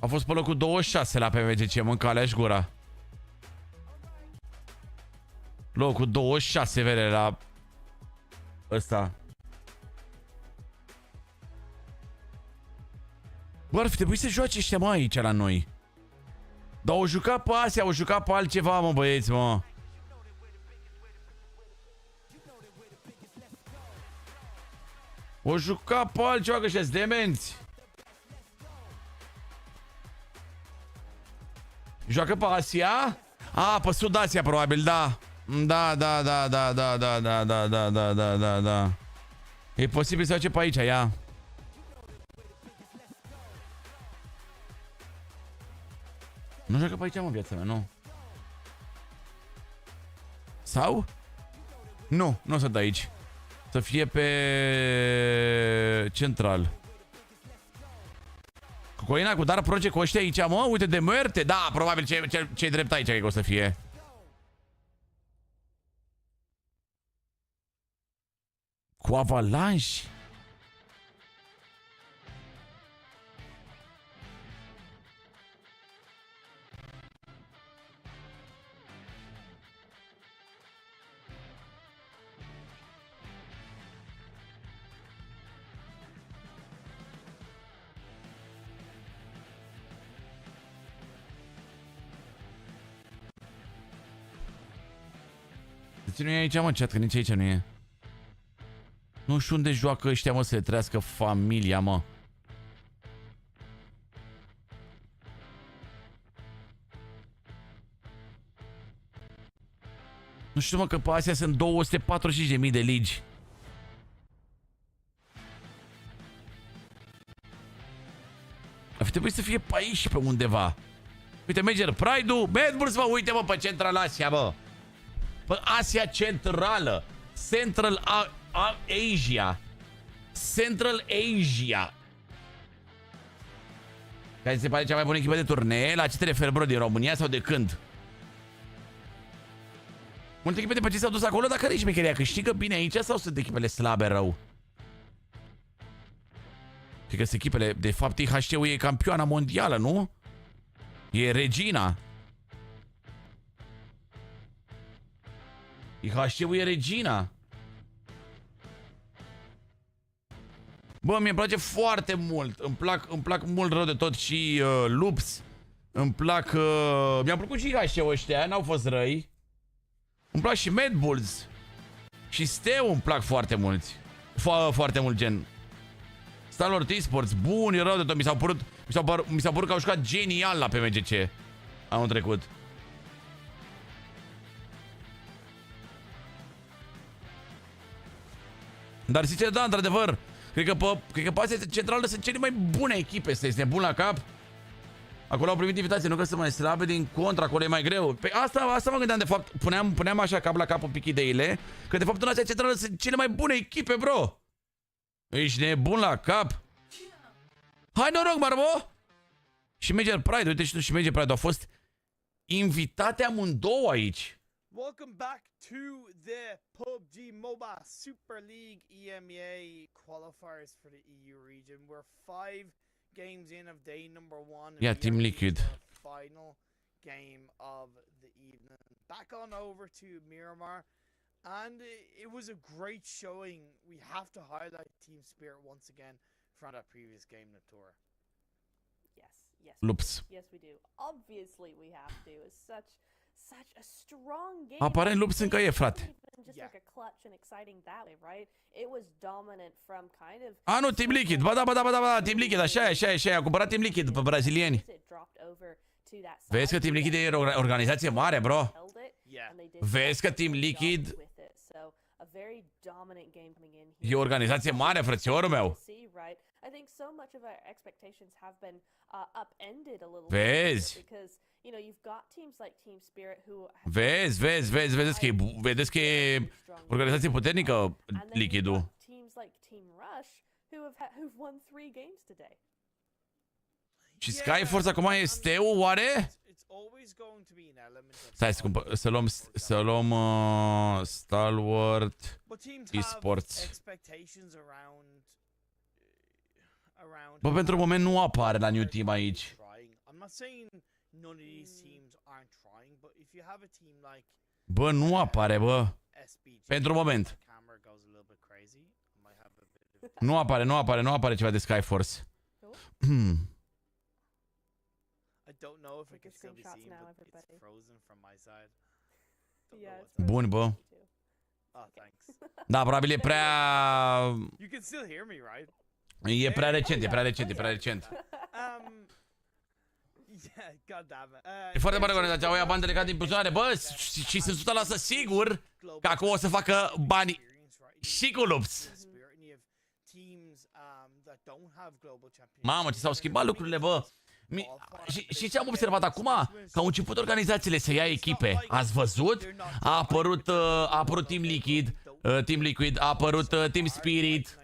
A fost pe locul 26 la PMGC, mâncalea-și gura. Locul 26, vede, la ăsta. Bă, ar fi trebuit să joace ăștia, mă, aici la noi. Dar au jucat pe Asia, au jucat pe altceva, mă, băieți, mă. O jucat pe altceva, că ăștia-s demenți. Joacă pe Asia? A, pe Sud-Asia, probabil, da. Da. E posibil să joace pe aici, ia. Nu joacă pe aici, mă, viața mea, nu. Sau? Nu, nu o să dă aici. Să fie pe central. Cu Coina, cu Dar Project, cu ăștia aici, mă, uite, de moarte. Da, probabil ce-i drept aici că o să fie. Cu avalanși. De ce nu e aici, mă, chat? Că nici aici nu e. Nu știu unde joacă ăștia, mă, să le trăiască familia, mă. Nu știu, mă, că pe astea sunt 245.000 de ligi. Ar fi trebuit să fie pe aici, pe undeva. Uite, Major Pride-ul, Mad Bulls, mă, uite, mă, pe Central Asia, mă. Pe Asia Centrală. Central Asia. Central Asia. Care se pare cea mai bună echipă de turnee? La ce te referi, bro? Din România sau de când? Multe echipe de pe ce s-au dus acolo, dar care e șmecheria? Câștigă bine aici sau sunt echipele slabe rău? Cred că sunt echipele... De fapt, IHC-ul e campioana mondială, nu? E regina. IHC-ul e regina. Bă, mi-e place foarte mult. Îmi plac mult rău de tot și Loops. Îmi plac... Mi-a plăcut și IHC-ul ăștia, n-au fost răi. Îmi plac și Mad Bulls. Și Steu îmi plac foarte mulți. Foarte mult, gen. Salut, eSports, bun, e rău de tot. Mi s-a părut că au jucat genial la PMGC anul trecut. Dar sincer, da, într-adevăr, cred că pe Asia Centrală sunt cele mai bune echipe, să este bun la cap. Acolo au primit invitație, nu că sunt mai slabe, din contra, acolo e mai greu. Pe asta mă gândeam, de fapt, puneam așa cap la cap un pic ideile, că de fapt în Asia Centrală sunt cele mai bune echipe, bro. Ești nebun la cap. Hai noroc, Marbo! Și Major Pride, uite și tu și Major Pride au fost invitate amândouă aici. Welcome back to the PUBG Mobile Super League EMEA qualifiers for the EU region. We're 5 games in of day number 1. Yeah, Team Liquid. Final game of the evening. Back on over to Miramar. And it was a great showing. We have to highlight team spirit once again from that previous game in the tour. Yes. Loops. Yes, we do. Obviously, we have to. It's such a strong game. Aparent Loops încă e, frate. Just like a clutch and exciting that way, right? It was dominant from kind of. Ah, nu, Team Liquid. Ba da, Team Liquid, așa e. A cumpărat Team Liquid pe brazilieni. Vezi că Team Liquid e o organizație mare, bro. Vezi că Team Liquid e o organizație mare, frățiorul meu. Vezi? Vedeți că e organizație puternică, Liquid-ul. Și Skyforce acum e Steu, oare? Stai să luăm Stalwart eSports. Bă, pentru moment nu apare la New Team aici. not saying none of these teams aren't trying, but if you have a team like Bă, nu apare, bă. SBG, Pentru moment. the camera goes a little bit crazy. I might have a bit of Nu apare ceva de Skyforce. I don't know if it Take can your still be screenshots seen, now, but it's everybody. frozen from my side. Don't know Yeah, what's it's Bun, bă. Oh, thanks. Da, probabil e prea... You can still hear me, right? E prea recent, e prea recent, e prea recent. Yeah, god damn it. E foarte mare organizația, au ia bani delegați din buzunare, bă, și sunt 100% sigur că acum o să facă bani și cu lupți. Mamă, ce s-au schimbat lucrurile, bă. Și ce am observat acum? Că au început organizațiile să ia echipe. Ați văzut? A apărut Team Liquid, a apărut Team Spirit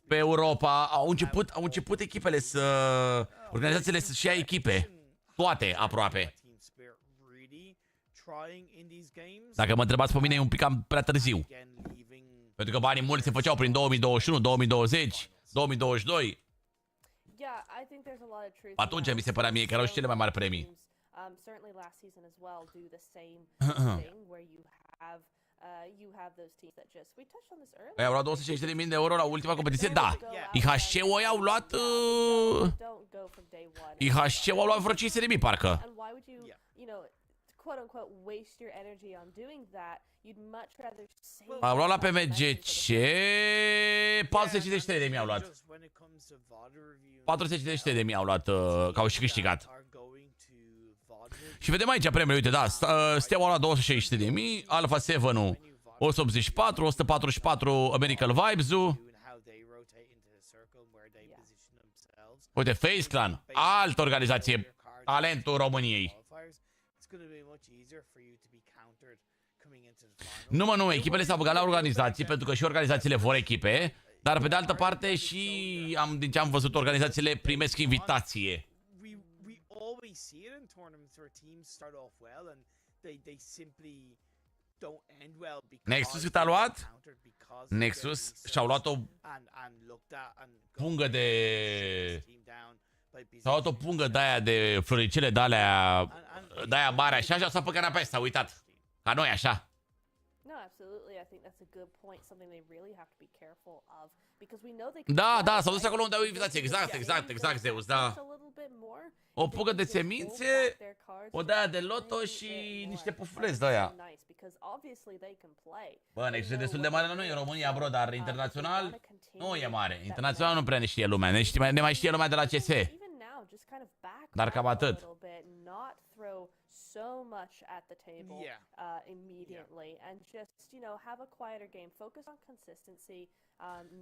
pe Europa. Au început echipele organizațiile să-și ia echipe. Toate, aproape. Dacă mă întrebați pe mine, e un pic cam prea târziu. Pentru că banii mulți se făceau prin 2021, 2020, 2022. Atunci mi se părea mie că erau și cele mai mari premii. Ei, au luat 250.000 de euro la ultima competiție? Da. IHC-ul ăia au luat... IHC-ul au luat vreo 500.000, parcă. Au luat la PMGC 453.000 au luat. 453.000 au luat, că au și câștigat. Și vedem aici premiile, uite, da, Steaua a luat 260.000, Alpha 7-ul 184, 144 American Vibes-ul. Uite, Face Clan, altă organizație, talentul României. Nu, echipele s-au băgat la organizații, pentru că și organizațiile vor echipe, dar pe de altă parte și din ce am văzut, organizațiile primesc invitație. Nexus cât a luat? Nexus și-au luat o pungă de... S-au luat o pungă de-aia de floricele de-aia mare așa și au stat pe canapea și s-au uitat. Ca noi, așa. Da, s-au dus acolo unde au invitație. Exact, Zeus, da. O pungă de semințe, o de-aia de loto și niște pufuleți de-aia. Bă, Nexus e destul de mare la noi în România, bro, dar internațional nu e mare. Internațional nu prea ne știe lumea, ne mai știe lumea de la CS. Dar cam atât. So much at the table immediately and just, have a quieter game, focus on consistency.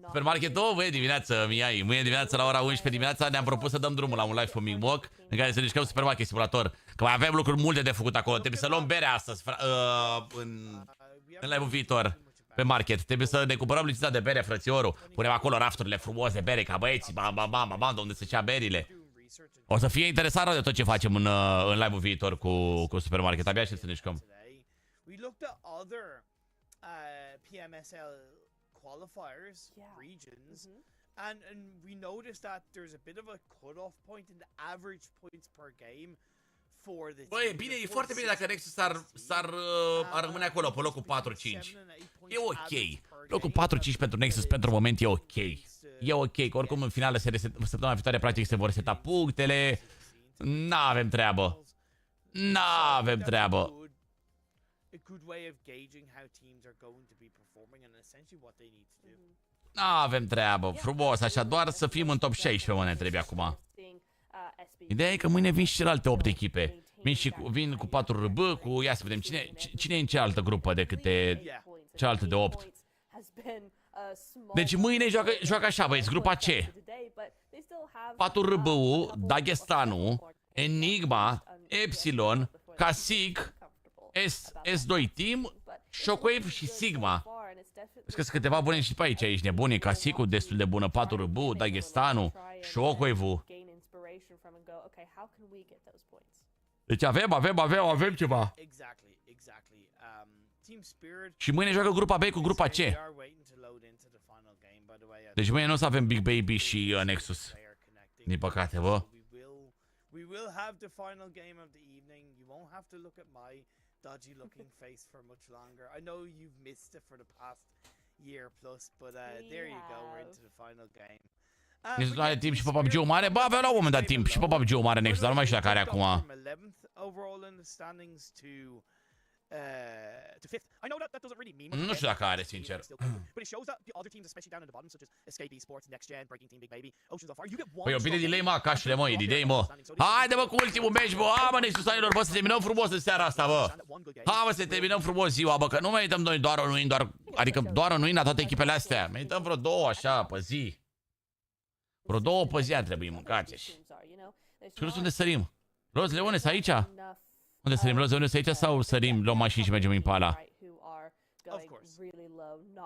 Supermarketul, băie, dimineață, Miai. Mâine dimineața la ora 11 dimineața ne-am propus să dăm drumul la un live pe Micmoc în care să ne jucăm Supermarket Simulator. Că mai avem lucruri multe de făcut acolo. Trebuie să luăm bere astăzi în live-ul viitor pe market. Trebuie să ne cumpărăm licența de bere, frățiorul. Punem acolo rafturile frumos de bere ca băieții, bam, unde se cea berile. O să fie interesant de tot ce facem în live-ul viitor cu Supermarket. Abia și să ne jucăm. We looked at other PMSL qualifiers, regions, and we noticed that there's a bit of a cut-off point in the average points per game for the. Băi, bine, e foarte bine dacă Nexus ar rămâne acolo pe locul 4-5. E ok. Locul 4-5 pentru Nexus pentru moment e ok. E ok, că oricum în finală săptămâna viitoare practic se vor seta punctele. N-avem treabă. N-avem treabă. Frumos, așa, doar să fim în top 16 mă ne trebuie acum. Ideea e că mâine vin și celelalte 8 echipe. Vin cu 4 RB, cu... Ia să vedem, cine e în cealaltă grupă decât cealaltă de 8. Deci mâine joacă așa, băieți, grupa C. 4 RB-ul, Dagestanul, Enigma, Epsilon, Casic, S2 Team, Shockwave și Sigma. Vezi că sunt câteva bune și pe aici, ești nebun, e Casicul destul de bună, 4 RB, Dagestanul, Shockwave-ul. Deci avem ceva. Și mâine joacă grupa B cu grupa C. Deci mâine nu o să avem Big Baby și Nexus. Din păcate, bă. We will have the final game of the evening. You won't have to look at my dodgy looking face for much longer. I know you've missed it for the past year plus, but there you go. We're into the final game. Nexus are timp și pe PUBG-ul mare? Bă, avea la un moment dat timp și pe PUBG-ul mare Nexus, dar nu mai știu dacă are acum. Nu știu dacă are, sincer. Păi, un pic de delay, mă, cașule, mă, e delay, mă. Haide, mă, cu ultimul match, bă. Mă, Nexus anilor, bă, să terminăm frumos în seara asta, bă. Hai, mă, să terminăm frumos ziua, bă, că nu merităm noi doar un win, adică doar un win la toate echipele astea. Merităm vreo două, așa, pe zi. Vreo două pe zi ar trebui mâncate. Și unde sărim? Roz Leones, aici? Unde sărim? Roz Leones, aici sau sărim, luăm mașini și mergem în Impala?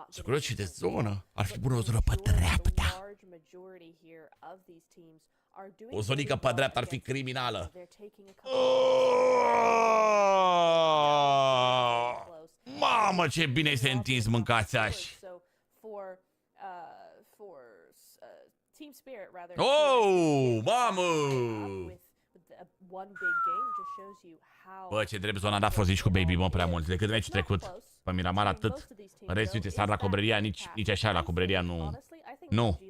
Sunt curios și de zonă. Ar fi bună o zonă pe dreapta. O zonică pe dreapta ar fi criminală. Mamă, ce bine se întins, mâncați aș. Oh, mamă! Bă, ce drept zona n-a fost nici cu Baby, mă, prea mult. Decât meciul trecut. Pe Miramar atât. În rest, uite, sar la Cobreria, nici așa la Cobreria nu. Nu.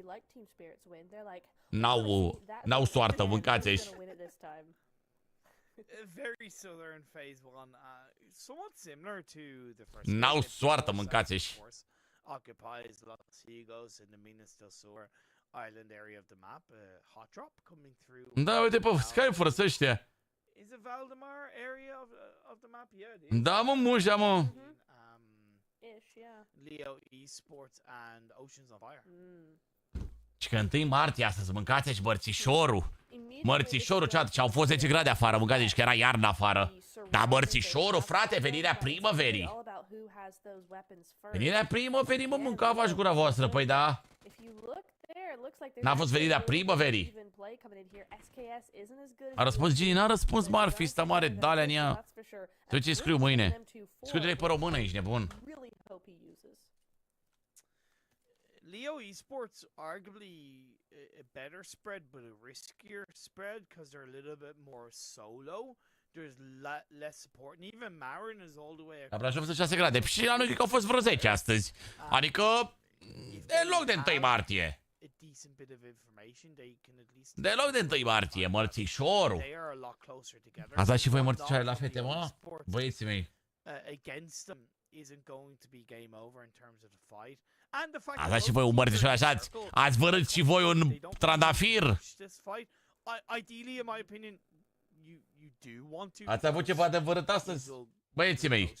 N-au soartă, mâncați aici. N-au soartă, mâncați aici. Island area of the map, hot drop coming through. Da, uite pe Skype ăștia. Is it Valdemar area of the map? Yeah, it is. Da, mă, mușa, mă. Ish, yeah. Leo Esports and Oceans on Fire. Și că 1 martie astăzi, mâncați aici mărțișorul. Mărțișorul, ce au fost 10 grade afară, mâncați aici că era iarnă afară. Dar mărțișorul, frate, venirea primăverii. Venirea primăverii, mă, mâncava-și gura voastră, păi da. N-a fost venirea primăverii. A răspuns Gini, n-a răspuns Marfista mare, da-lea în ea. Tu ce scriu mâine? Scriu-te pe română, ești nebun. Leo Esports arguably a better spread, but a riskier spread because they're a little bit more solo. There's less support, and even Marin is all the way across. La Brașov sunt 6 grade. Și la noi cred că au fost vreo 10 astăzi. Adică, deloc de 1 martie. Deloc de 1 martie, mărțișorul. Ați dat și voi mărțișoare la fete, mă? Băieții mei. Ați dat și voi un mărțișor așa, ați vărât și voi un trandafir. Ați avut ceva de vărât astăzi, băieții mei.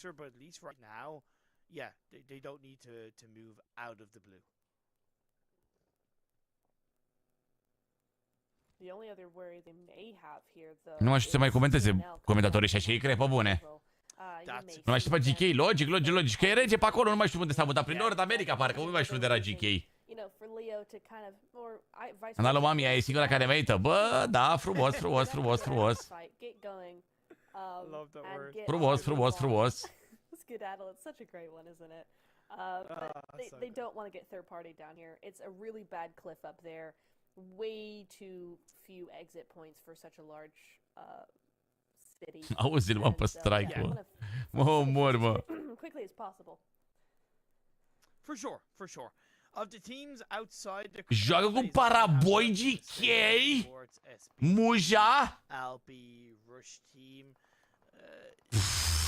Nu mai știu să mai comenteze comentatorii și așa, ei cred pe bune. Nu mai știu pe GK, logic, că e rege pe acolo, nu mai știu unde s-a mutat, prin Nord America parcă, nu mai știu unde era GK. Canalul mami, e singura care merită. Bă, da, frumos. Frumos. Skedaddle, it's such a great one, isn't it? But they don't want to get third party down here. It's a really bad cliff up there. Way too few exit points for such a large city. Auzi-l, mă, pe strike, mă. Mă omor, mă. Quickly as possible. For sure. Of the teams outside the joacă cu paraboi GK? Muja? Rush team.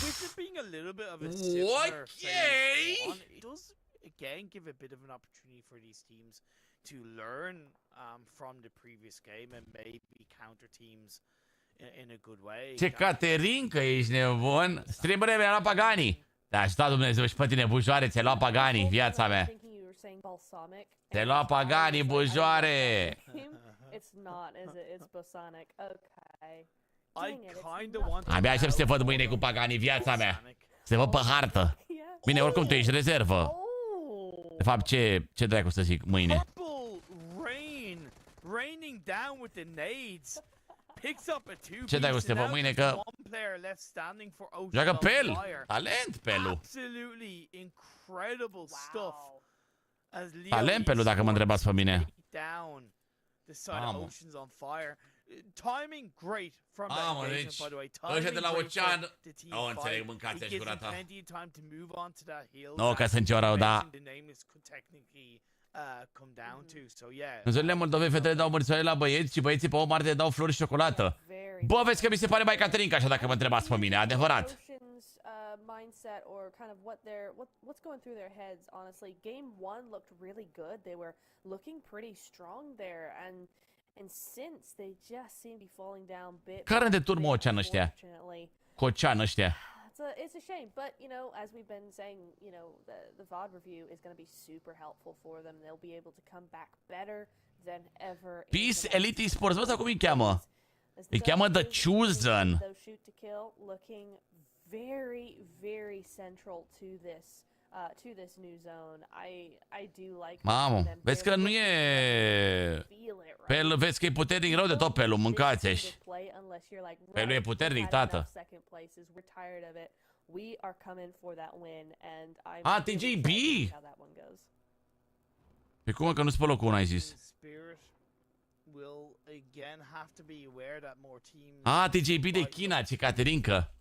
With it being a little bit of a similar phase, it does again give a bit of an opportunity for these teams to learn from the previous game and maybe counter teams in a good way. Ce Caterinca, ești nebun? Streamere, mi-a luat Pagani. Te-a ajutat Dumnezeu și pe tine, bujoare, ți-ai luat Pagani, viața mea. Te-ai luat Pagani, bujoare. It's not, is it? It's Bosonic. Okay. Abia aștept să te văd mâine cu Pagani, viața mea. Să te văd pe hartă. Bine, oricum tu ești rezervă. De fapt, ce dracu să zic mâine? Ce dracu să te văd mâine, că joacă Pel. Talent, Pelu. Talent, Pelu, dacă mă întrebați pe mine. the side of Mamă. oceans on fire. Timing great from that Mamă, engagement, deci, by the way. ăștia de la Timing great ocean, for the team o înțeleg, fight. mâncați It aici gives gura them ta. plenty of time to move on to that hill. Nu, ca să-mi rău, da. The nameless could technically come down to. So yeah. În zonele Moldovei, fetele dau mărțoare la băieți și băieții pe o Marte dau flori și ciocolată. Bă, vezi că mi se pare mai Caterinca așa dacă mă întrebați pe mine, adevărat. Mindset or kind of what's going through their heads. Honestly, game 1 looked really good. They were looking pretty strong there, and since they just seem to be falling down bit. Care de turmă ocean ăștia? Cocean ăștia. It's a shame, but you know, as we've been saying, you know, the VOD review is going to be super helpful for them. They'll be able to come back better than ever. Peace Elite Sports, bă, sau cum îi cheamă? Îi cheamă The Chosen. Those shoot to kill looking very central to this new zone. I do like. Mamă, vezi că nu e... Pel, vezi că e puternic rău de tot Pelul, mâncați aici. Pelul e puternic, tată. TGB? Pe cum că nu spălă cu una, ai zis? TGB de China, ce Caterinca.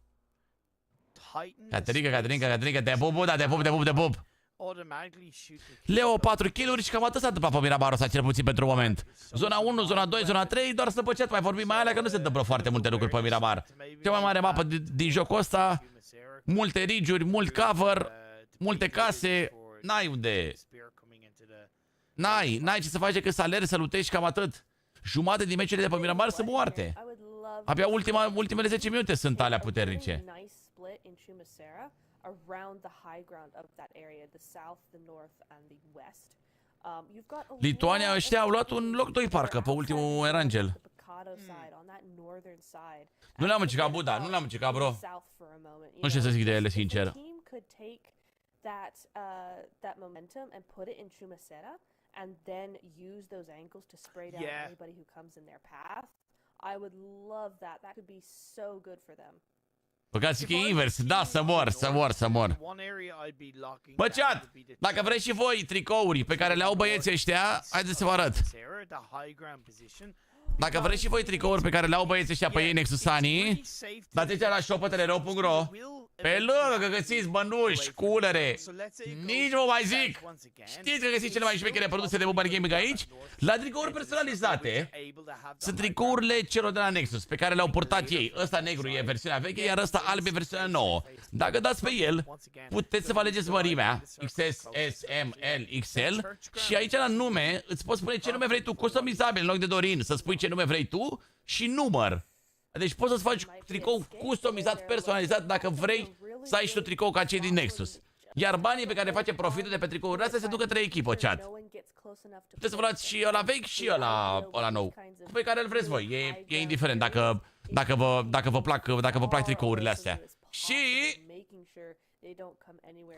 Caterinca, te pup, da, te pup. Leo 4 kill-uri și cam atât s-a întâmplat pe Miramarul ăsta, cel puțin pentru moment. Zona 1, zona 2, zona 3, doar slăpăcet, mai vorbim mai alea că nu se întâmplă foarte multe lucruri pe Miramar. Cea mai mare mapă din jocul ăsta, multe ridge-uri, mult cover, multe case, n-ai unde. N-ai ce să faci decât să alergi, să lutești, cam atât. Jumate din meciurile de pe Miramar sunt moarte. Abia ultimele 10 minute sunt alea puternice. Around the high ground of that area, the south, the north, and the west. Lituania ăștia au luat un loc 2 parcă pe ultimul Erangel. Nu le-am încercat, Buda, nu le-am încercat, bro. Nu știu să zic de ele, sincer. That momentum and put it in Chumacera and then use those angles to spray down anybody who comes in their path. I would love that. That could be so good for them. Păcați că e invers, da, să mor. Bă, chat, dacă vreți și voi tricouri pe care le au băieții ăștia, haideți să vă arăt. Dacă vreți și voi tricouri pe care le au băieții ăștia pe ei Nexusanii, dați aici la shop.tedereu.ro. Pe lângă că găsiți bănuși, culere, nici vă mai zic. Știți că găsiți cele mai șmechere produse de mobile gaming aici? La tricouri personalizate sunt tricourile celor de la Nexus, pe care le-au purtat ei. Ăsta negru e versiunea veche, iar ăsta alb e versiunea nouă. Dacă dați pe el, puteți să vă alegeți mărimea, XS, S, M, L, XL. Și aici la nume îți poți spune ce nume vrei tu, customizabil, în loc de Dorin, să spui ce nume vrei tu și număr. Deci poți să-ți faci tricou customizat, personalizat, dacă vrei să ai și tu tricou ca cei din Nexus. Iar banii pe care face profitul de pe tricourile astea se duc către echipă, chat. Puteți să vă luați și ăla vechi și ăla nou. Pe care îl vreți voi, e indiferent dacă vă plac tricourile astea. Și...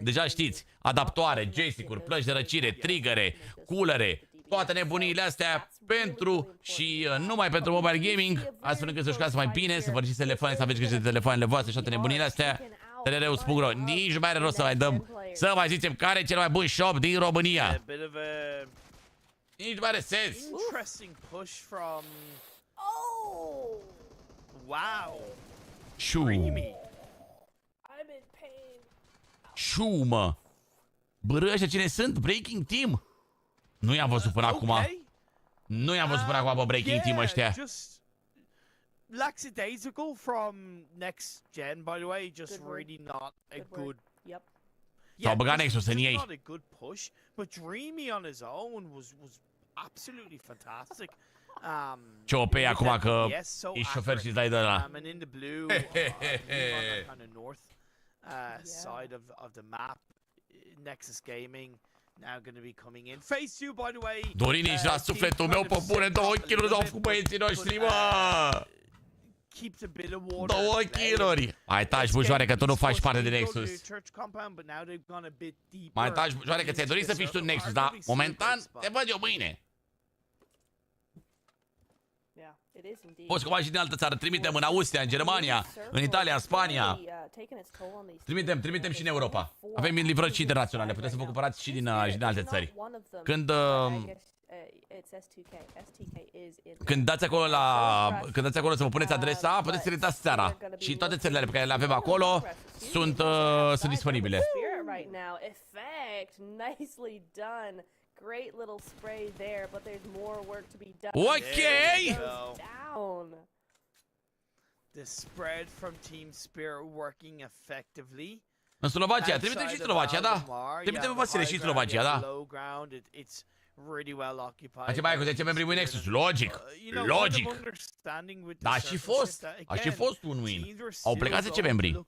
deja știți, adaptoare, joystick-uri, plăci de răcire, triggere, coolere, toate nebuniile astea pentru și numai pentru mobile gaming, astfel încât să jucați mai bine, să vă răciți telefoane, să aveți grijă de telefoanele voastre și toate nebuniile astea. TEDEREU.ro. Nici nu mai are rost să mai dăm, să mai zicem care e cel mai bun shop din România. Nici nu mai are sens. Șu, mă. Bă, ăștia cine sunt? Breaking Team? Nu i-am văzut până acum. Nu i-am văzut până acum pe Breaking Team ăștia. Lackadaisical from next gen, by the way, just really not a good. S-au băgat Nexus în ei. Not a good push, but Dreamy on his own was absolutely fantastic. Ce OP e acum că e șofer și îți dai de ăla. And in the blue, kind of north side of the map, Nexus Gaming now going to be coming in. Phase 2, by the way. Dorin, ești la sufletul meu, pe bune, 2 kill-uri dau cu băieții noștri, mă! 2 kill-uri! Mai taci, bujoare, că tu nu faci parte din Nexus. Mai taci, bujoare, că ți-ai dorit să fii tu în Nexus, dar momentan te văd eu mâine. Poți comanda și din altă țară. Trimitem în Austria, în Germania, în Italia, în Spania. Trimitem și în Europa. Avem livrări și internaționale. Puteți să vă cumpărați și din alte țări. Când dați acolo să vă puneți adresa, puteți să trimiteți seara. Și toate țările pe care le avem acolo sunt disponibile. Great little spray there, but there's more work to be done. Okay. The spread from Team Spirit working effectively. În Slovacia, trimitem și Slovacia, da? Trimitem Vasile și Slovacia, da? Așa mai cu 10 membri win Nexus, logic. Logic. Da, și fost. A și fost un win. Au plecat 10 membri.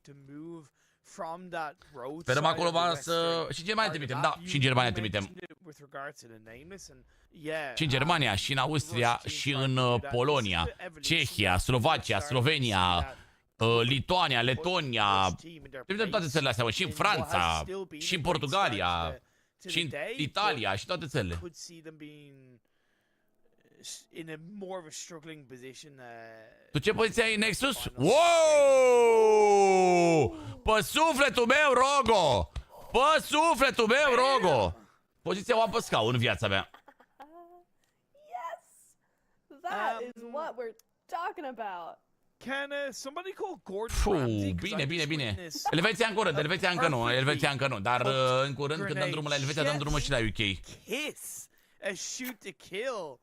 Sperăm acolo să... Și în Germania trimitem, da, și în Germania trimitem. Și în Germania, și în Austria, și în Polonia, Cehia, Slovacia, Slovenia, Lituania, Letonia. Trimitem toate țările astea, și în Franța, și în Portugalia, și în Italia, și toate țările. Tu ce poziție ai în Nexus? Wow! Pe sufletul meu, Rogo! Pe sufletul meu, Rogo! Poziția o am pe scaun în viața mea. Yes! That is what we're talking about. Can somebody call Gordon Ramsay? Bine. Elveția în curând, Elveția încă nu, dar în curând când dăm drumul la Elveția, dăm drumul și la UK. Kiss! A shoot to kill.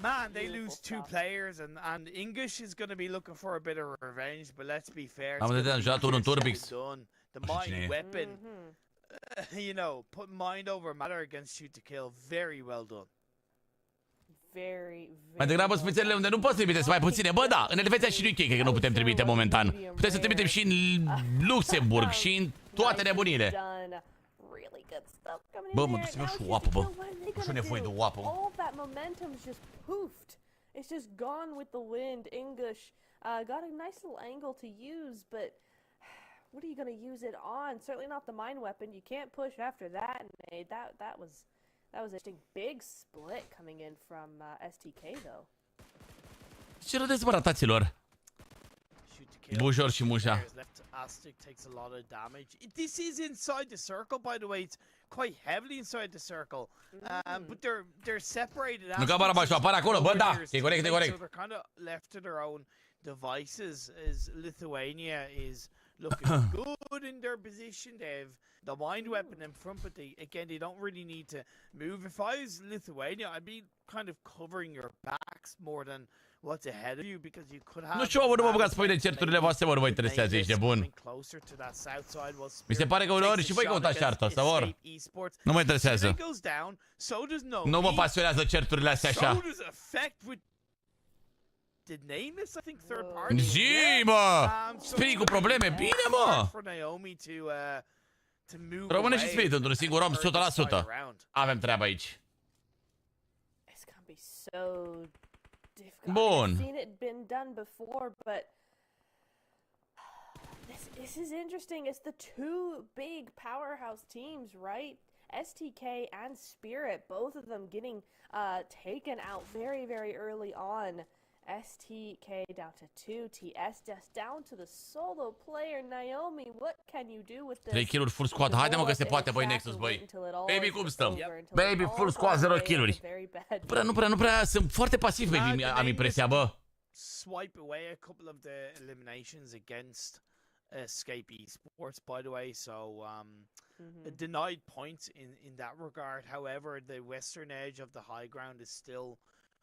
Man, they lose 2 players, and English is going to be looking for a bit of revenge, but let's be fair. Am de jucat unul în Turbix. The mind weapon, you know, put mind over matter against shoot to kill. Very well done. Mai degrabă spițele unde nu poți trimite, să mai puține. Bă, da, în Elveția și în UK, cred că nu putem trimite momentan. Putem să trimitem și în Luxemburg și în toate nebunile. Bă, mă duc să beau și o apă, bă. Și nevoie de o apă. All that momentum's just poofed. It's just gone with the wind. English got a nice little angle to use, but what are you gonna use it on? Certainly not the mine weapon. You can't push after that. That was a big split coming in from STK though. Ce râdeți, bă, rataților? Bujor și mușa. Takes a lot of damage. This is inside the circle, by the way. It's quite heavily inside the circle. But they're separated. Nu ca Barabașu, apare acolo, bă, da, e corect, e corect. So they're kind of left to their own devices as Lithuania is looking good in their position. They have the mind weapon in front, but they don't really need to move. If I was Lithuania, I'd be kind of covering your backs more than what's ahead of you, because you could have... Nu știu, nu mă băgați pe de certurile voastre, mă, nu vă interesează, ești nebun. Mi se pare că uneori și voi căutați ceartă asta, or. Nu mă interesează. Nu mă pasionează certurile astea așa. Zi, mă! Spirit cu probleme, bine, mă! Rămâne și Spirit într-un singur om, 100%. Avem treabă aici. Bun. I've seen it been done before, but this is interesting. It's the two big powerhouse teams, right? STK and Spirit, both of them getting taken out very, very early on. STK down to 2, TS just down to the solo player. Naomi, what can you do with this? 3 kill-uri full squad. Haide, mă, că se poate, băi, Nexus, băi. Baby, cum stăm? Baby, full squad, 0 kill-uri. Nu prea, sunt foarte pasiv, baby, am impresia, bă. Swipe away a couple of the eliminations against Escape Esports, by the way, so denied points in that regard. However, the western edge of the high ground is still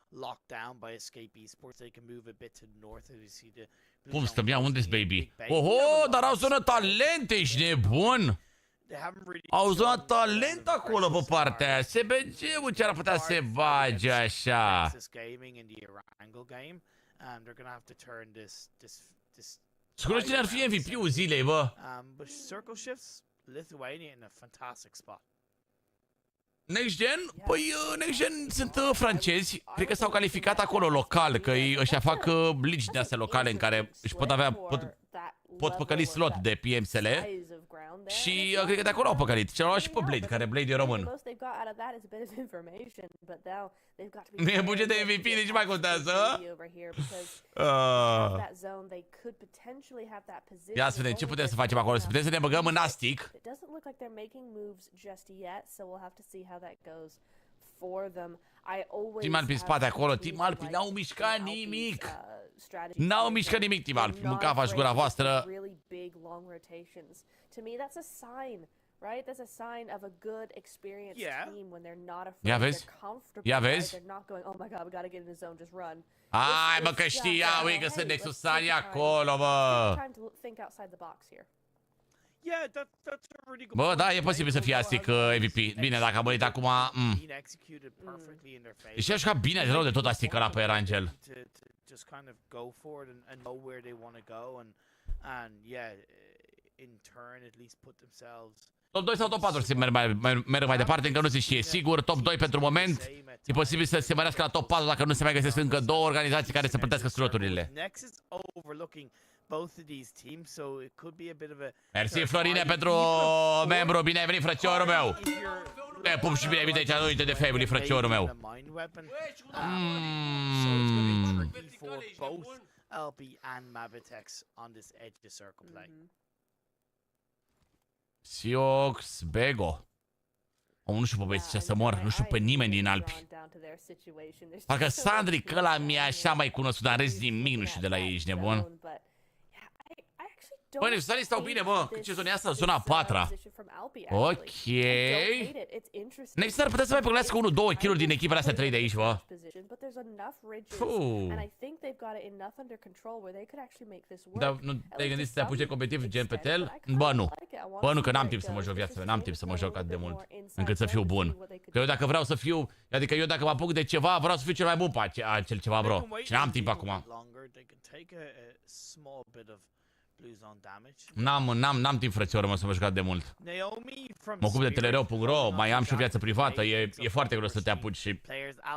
locked down by Escape Esports. They can move a bit to the north as you see the... Cum stăm? Ia, unde-s, baby? Oho, dar au zonă talente, ești nebun! Au zonă talent acolo pe partea aia. SBG-ul ce ar putea să se bage așa? Nexus Gaming in the Angle game, and they're gonna have to turn this Scură cine ar fi MVP-ul zilei, bă? But circle shifts, Lithuania in a fantastic spot. Next Gen? Păi, Next Gen sunt francezi. Cred că s-au calificat acolo local, că ei ăștia fac ligi de astea locale în care își pot avea, pot păcăli slot de PMSL. around there. Și and it's cred că de not acolo au bad. păcălit. Ce-au luat și pe Yeah, Blade, but care Blade e the român. most they've got out of that is a bit of information, but now they've got to be Nu e very buget de careful MVP, to get nici mai past the contează. baby over here because have Ah. that zone, they could potentially have that position. Ia să vedem ce putem să facem acolo. Să putem să ne băgăm în Astic. It doesn't look like they're making moves just yet, so we'll have to see how that goes for them. I always Team Alpi în spate acolo. Team Alpi n-au mișcat nimic. N-au mișcat nimic, Team Alpi. Mânca-v-aș gura voastră. Really big long rotations. To me, that's a sign, right? That's a sign of a good, experienced team when they're not afraid. Ia vezi? They're comfortable. Ia right? vezi? They're not going, oh my god, we gotta get in the zone, just run. Hai mă că știau ei că sunt Nexusani acolo, bă. Time to think outside the box here. Yeah, that's a really good Bă, point. da, e posibil să fie Astic MVP. Bine, dacă a murit acum... Deci a jucat bine, rău de tot Astic ăla pe Erangel. Just kind of go for it and know where they want to go and yeah, in turn at least put themselves. Top 2 sau top 4 se merg mai departe, încă nu se știe sigur. Top 2 pentru moment. E posibil să se mărească la top 4 dacă nu se mai găsesc încă două organizații care să plătească sloturile. Mersi, Florine, pentru membru. Bine ai venit, frățiorul meu. Te pup și bine ai venit aici, nu uite de family, frățiorul meu. LP and Mavitex on this edge of circle play. Siox Bego. Nu știu pe băieți ce să mor, nu știu pe nimeni din Alpi. Parcă Sandric ăla mi-e așa mai cunoscut, dar în rest nimic nu știu de la ei, ești nebun. Bă, Nexusanii stau bine, bă, ce zonă e asta? Zona 4-a. Ok. Nexus ar putea să mai păgălească 1-2 kill-uri din echipele astea 3 de aici, bă. Dar nu te-ai gândit să te apuci competitiv gen pe tel? Bă, nu. Bă, nu, că n-am timp să mă joc viața mea, n-am timp să mă joc atât de mult, încât să fiu bun. Că eu dacă vreau să fiu, adică eu dacă mă apuc de ceva, vreau să fiu cel mai bun pe acel ceva, bro. Și n-am timp acum. N-am timp, frățioră, mă, să mă jucat de mult. Mă ocup de TEDEREU.ro, mai am și o viață privată, e foarte greu să te apuci și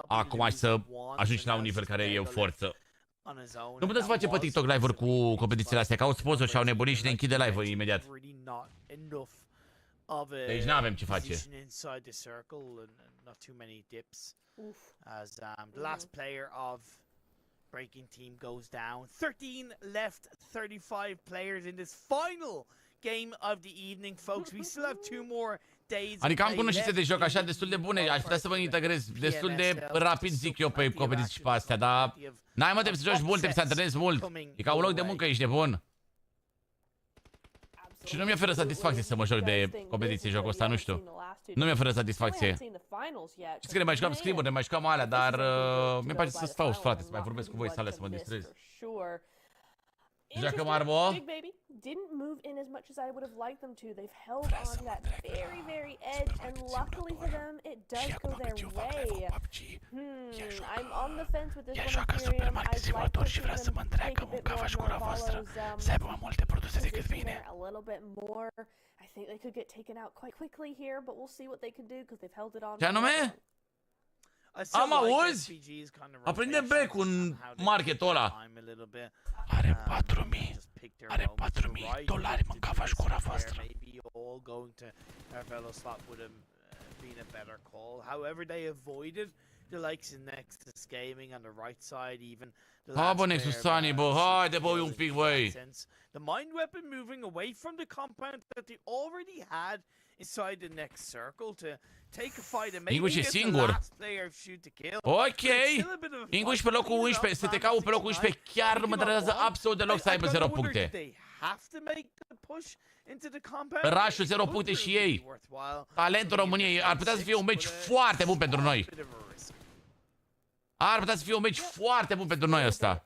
acum și să ajungi la un nivel care e o forță. Nu puteți face pe TikTok live-uri cu competițiile astea, că au sponsor și au nebunit și ne închide live-ul imediat. Deci n-avem ce face. Breaking team goes down. 13 left, 35 players in this final game of the evening, folks. We still have 2 more days. Adică am cunoștințe de joc așa destul de bune, aș putea să vă integrez destul de rapid, zic eu, pe competiții și pe astea, dar n-ai mă timp să joci mult, timp să antrenezi mult. E ca un loc de muncă, ești nebun. Și nu mi oferă satisfacție să mă joc de competiție jocul ăsta, nu știu. Nu mi oferă satisfacție. Știți că ne mai jucam scrim-uri, ne mai jucam alea, dar mi-e place să stau, frate, să mai vorbesc cu voi, să mă distrez. Joacă Marbo. Didn't move in as much as I would have liked them to. They've held on to that very, very edge, and luckily for them, it does go their way. I'm on the fence with this one, Ethereum. I'd like to see them take a bit more of a little bit more. I think they could get taken out quite quickly here, but we'll see what they can do because they've held it on. Ce anume? Am auzi? Aprinde becul în marketul ăla. Are 4.000. Are 4.000 dolari, mâncava-și gura voastră. Ha, bă, Nexusanii, bă, haide, bă, un pic, băi. The mind weapon moving away from the compound that they already had inside the next circle to take a fight and maybe get the last player shoot to kill. Ok. Inguș pe locul 11, STK-ul pe locul 11, chiar nu mă interesează absolut deloc să aibă 0 puncte. Rush-ul 0 puncte și ei. Talentul României, ar putea să fie un meci foarte bun pentru noi. Ar putea să fie un meci foarte bun pentru noi ăsta. A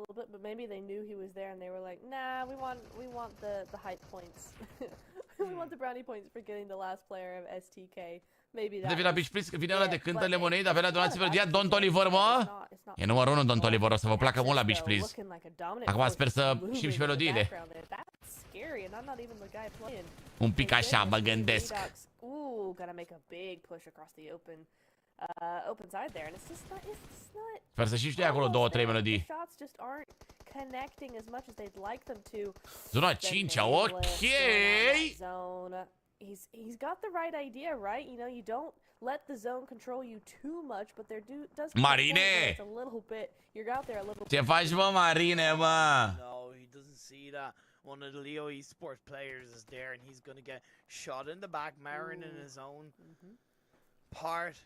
little bit, but maybe they knew he was there and they were like, nah, we want the hype points. We want the brownie points for getting the last player of STK. Maybe that. Devine la Beach Please, că vine ăla de cântă Lemonade, avea la donații vă ia Don Toliver, mă. E numărul 1 Don Toliver, o să vă placă mult la Beach Please. Acum sper să știm și melodiile. Un pic așa mă gândesc. Gotta make a big push across the open side there, and it's just not. Sper să și știi acolo 2-3 melodii. Shots just aren't connecting as much as they'd like them to. Zona The 5, nameless ok. going on that zone. He's got the right idea, right? You know, you don't let the zone control you too much, but there does come a point where it's a little bit. You're out there a little. Ce faci, mă, Marine, mă? No, he doesn't see that. One of the Leo esports players is there, and he's gonna get shot in the back. Marin in his own part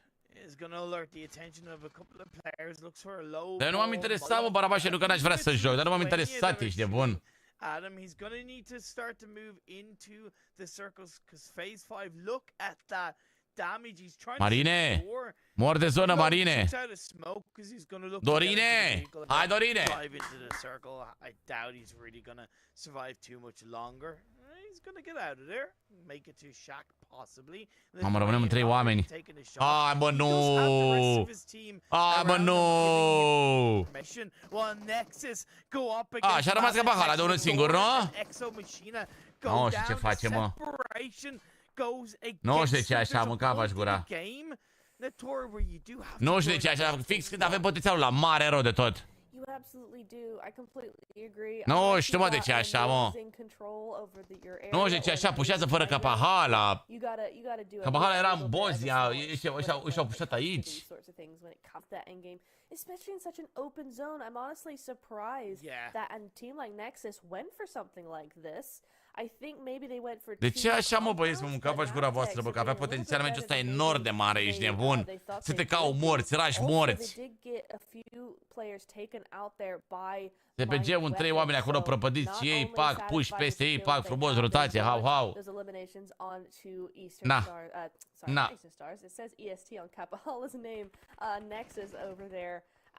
is gonna alert the attention of a couple of players. Looks for a low. Dar nu m-am interesat, mă, Barabașe, nu că n-aș vrea să joc, dar nu m-am interesat, ești de bun. Adam, he's gonna need to start to move into the circles because phase 5. Look at that damage. He's trying Marine, to score. mor de zonă, Marine. Dorine, hai, Dorine. Dive into the circle. I doubt he's really gonna survive too much longer. He's gonna get out of there, make it to Shaq possibly. Mamă, rămânem în 3 oameni. Hai, bă, nu! Hai, bă, nu! Și a rămas ca pahala de unul singur, nu? Nu știu ce face, mă. Nu știu de ce așa, mânca-v-aș gura. Nu știu de ce așa, fix când avem potențialul la mare rău de tot. You absolutely do. I completely agree. Nu știu, mă, de ce așa, mă. Nu știu de ce așa, pușează fără Capahala. Capahala era în Bosnia, și-au pușat aici. Especially in such an open zone, I'm honestly surprised that a team like Nexus went for something like this. I think maybe they went for. De ce așa, mă, băieți, mă, mânca-v-și gura voastră, bă, că avea potențial meciul ăsta enorm de mare, ești nebun. Să te cau morți, rași morți. TPG-ul în 3 oameni acolo prăpădiți ei, pac, puși peste ei, pac, frumos, rotație, hau, hau. Na. Na.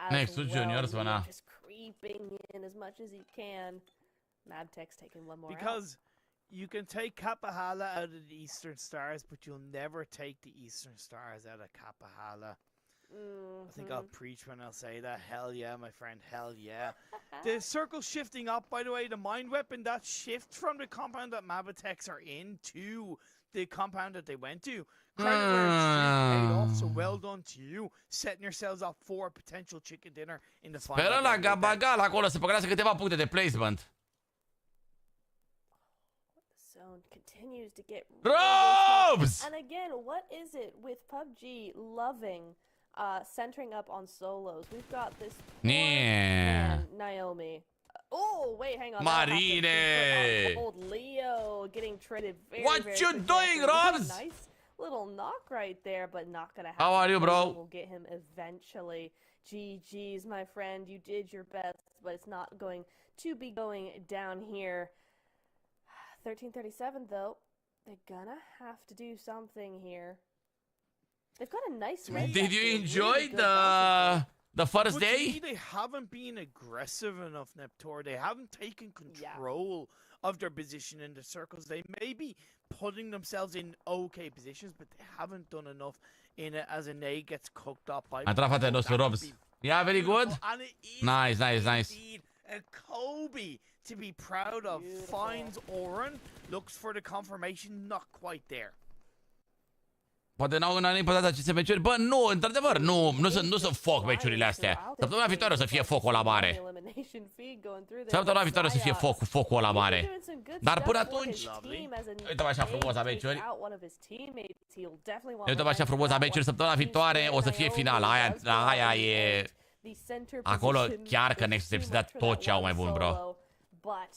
Nexus Junior, na. Mabtek's taking one more because you can take Capahala out of the Eastern Stars, but you'll never take the Eastern Stars out of Capahala. I think I'll preach when I'll say that. Hell yeah, my friend, hell yeah. The circle shifting up, by the way, the mind weapon, that shift from the compound that Mabitex are in to the compound that they went to. Credit where it's paid off, so well done to you. Setting yourselves up for a potential chicken dinner in the final. Speră la Gabagal acolo să păcălească câteva puncte de placement. Continues to get Robes! And again, what is it with PUBG loving centering up on solos? We've got this Naomi. Oh, wait, hang on. Marine! Old Leo getting traded very, what very you doing, Robs? Nice little knock right there, but not gonna happen. How are you, bro? We'll get him eventually. GG's, my friend. You did your best, but it's not going to be going down here. 1337 though, they're gonna have to do something here. They've got a nice red. Did you enjoy the first day? They haven't been aggressive enough, Neptor. They haven't taken control of their position in the circles. They may be putting themselves in okay positions, but they haven't done enough in it as a nade gets cooked up by. A trafat nostru, Robs. Yeah, very good. Nice, nice, nice. A Kobe to be proud of. Finds Oren, looks for the confirmation, not quite there. Poate n-au înainte aceste meciuri. Bă, nu, într-adevăr, nu sunt foc meciurile astea. Săptămâna viitoare o să fie focul la mare. Săptămâna viitoare o să fie focul la mare. Dar până atunci, uite-mă așa frumos la meciuri. Uite-mă așa frumos la meciuri. Săptămâna viitoare o să fie finala. Aia e... Acolo chiar că Nexus trebuie să dea tot ce au mai bun, bro. But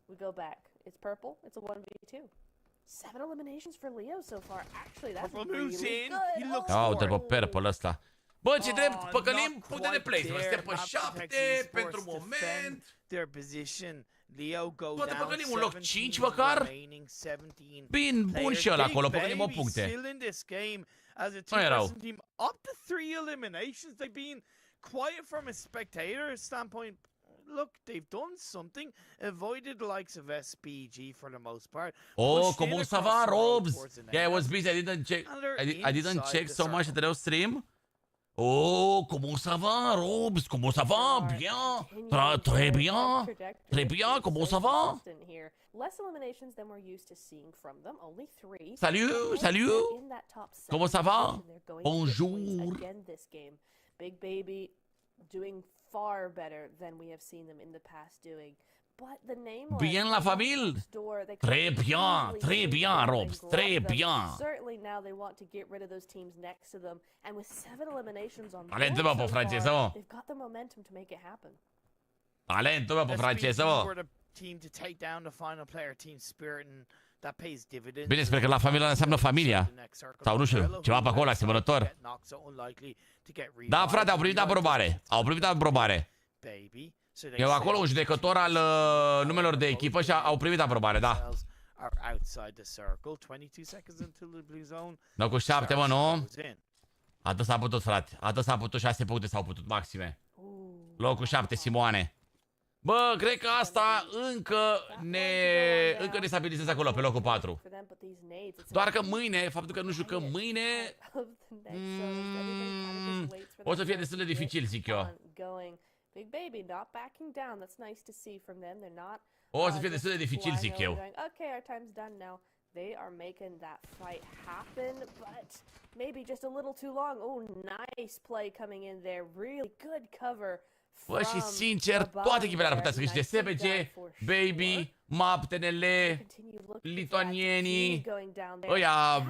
we go back. It's purple. It's a 1v2. 7 eliminations for Leo so far. Actually, that's really good. Oh, uite-l pe purple ăsta. Bă, ce drept, păcălim puncte de placement. Suntem pe 7 pentru moment. Poate păcălim un loc 5 măcar. Bine, bun și ăla acolo, păcălim 8 puncte. Nu erau. Up to 3 eliminations. They've been quiet from a spectator standpoint. Look, they've done something. Avoided the likes of SPG for the most part. Oh, comment ça va, Robs? Yeah, I was busy. I didn't check so much TEDEREU stream. Oh, comment ça va, Robs? Comment ça va? Bien. Très bien. Très bien, comment ça va? Less eliminations than we're used to seeing from them. Only 3. Salut, salut. Comment ça va? Bonjour. Again this game. Big Baby doing far better than we have seen them in the past doing. But the name Bien la famille. Très bien, Robs. Très bien. Certainly now they want to get rid of those teams next to them, and with 7 eliminations on board Talentul, mă, pe so franceză, far, mă. they've got the momentum to make it happen. Talentul, mă, pe franceză, mă. We're the team to take down the final player, team spirit, and that pays dividends. Bine, sper că la familia înseamnă familia. Sau nu știu, ceva pe acolo asemănător. Da, frate, au primit aprobare. Au primit aprobare. Eu acolo, un judecător al numelor de echipă și au primit aprobare, da. Dau cu 7, mă, nu? Atât s-a putut, frate. Atât s-a putut, 6 puncte s-au putut maxime. Locul 7, Simoane. Bă, cred că asta încă ne stabilizează acolo, pe locul 4. Doar că mâine, faptul că nu jucăm mâine, o să fie destul de dificil, zic eu. Big baby not backing down. That's nice to see from them. They're not. O să fie destul de dificil, zic eu. Okay, our time's done now. They are making that fight happen, but maybe just a little too long. Oh, nice play coming in there. Really good cover. Bă, și sincer, toate echipele ar putea să câștige. SPG, Baby, MAP, TNL, lituanienii, ăia,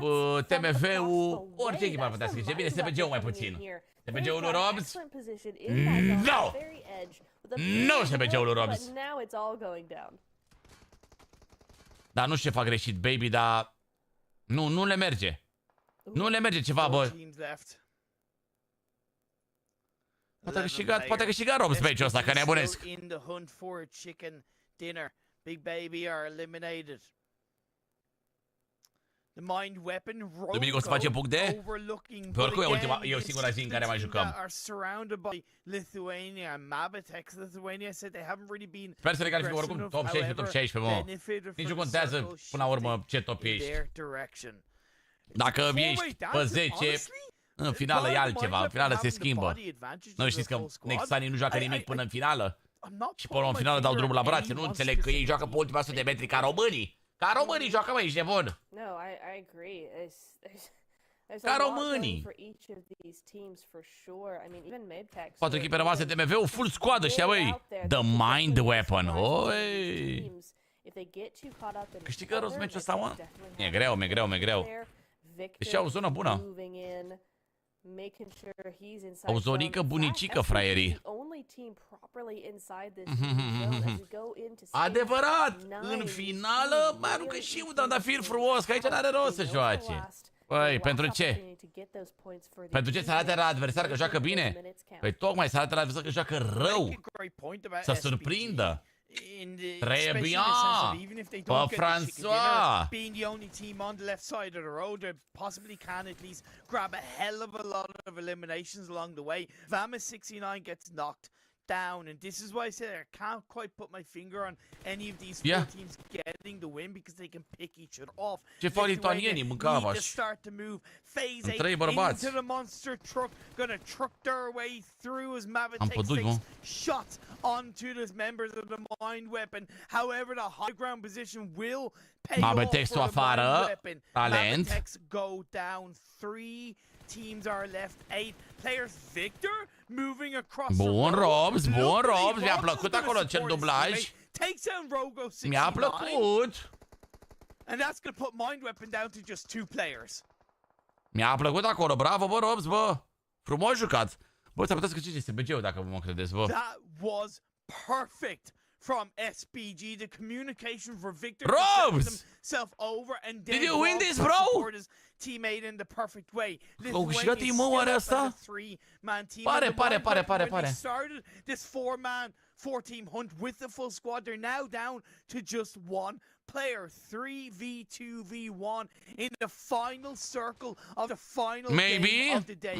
TMV-ul, orice echipă ar putea să câștige. Bine, SPG-ul mai puțin. SPG-ul lui Robs? No! Nu SPG-ul lui Robs! Dar nu știu ce fac greșit, Baby, dar... Nu le merge. Nu le merge ceva, bă. Poate a câștigat Robs pe ăsta, că nebunesc. Big Baby are eliminated. The mind weapon Duminică o să facem punct de? Pe oricum e singura zi în care mai jucăm. Sper să le calificăm oricum top 16, top 16, mă. Nici nu contează până la urmă ce top ești. Dacă ești pe 10, în finală e altceva, în finală se schimbă. Nu știți că Nexanii nu joacă nimic până în finală? Și până în finală dau drumul la brațe, nu înțeleg că ei joacă pe ultima 100 de metri ca românii. Ca românii joacă, mă, ești nebun. Ca românii. 4 echipe rămase, TMV-ul, full squad ăștia, băi. The mind weapon, oi. Câștigă rost meciul ăsta, mă? E greu, e greu. Deci au o zonă bună. Au zonică bunicică, fraierii. Adevărat! În finală mai aruncă și un trandafir frumos, că aici n-are rost să joace. Păi, pentru ce? Pentru ce să arate la adversar că joacă bine? Păi tocmai să arate la adversar că joacă rău. Să surprindă. Très bien! Pas François! Being the only team on the left side of the road, they possibly can at least grab a hell of a lot of eliminations along the way. Vama69 gets knocked down, and this is why I said I can't quite put my finger on any of these four teams getting the win because they can pick each other off. Ce fac lituanienii, mâncava to start to move phase 8 into the monster truck, gonna truck their way through as Mavic takes shots onto the members of the mind weapon. However, the high ground position will pay off for the mind weapon. Mavic go down 3 teams are left, 8 players. Victor moving across. Bun, Robs, mi-a plăcut acolo cel dublaj. Mi-a plăcut. And that's going to put mind weapon down to just 2 players. Mi-a plăcut acolo, bravo, bă, Robs, bă. Frumos jucat. Bă, s-ar putea să câștige SPG-ul dacă vă mă credeți, bă. That was perfect from SPG. The communication for Victor. Robs! Over and did you win this, bro? Teammate in the perfect way. Au câștigat team-ul oare asta? Pare. Started this 4-team hunt with the full squad. They're now down to just 1 player. 3v2v1 in the final circle of the final game of the day.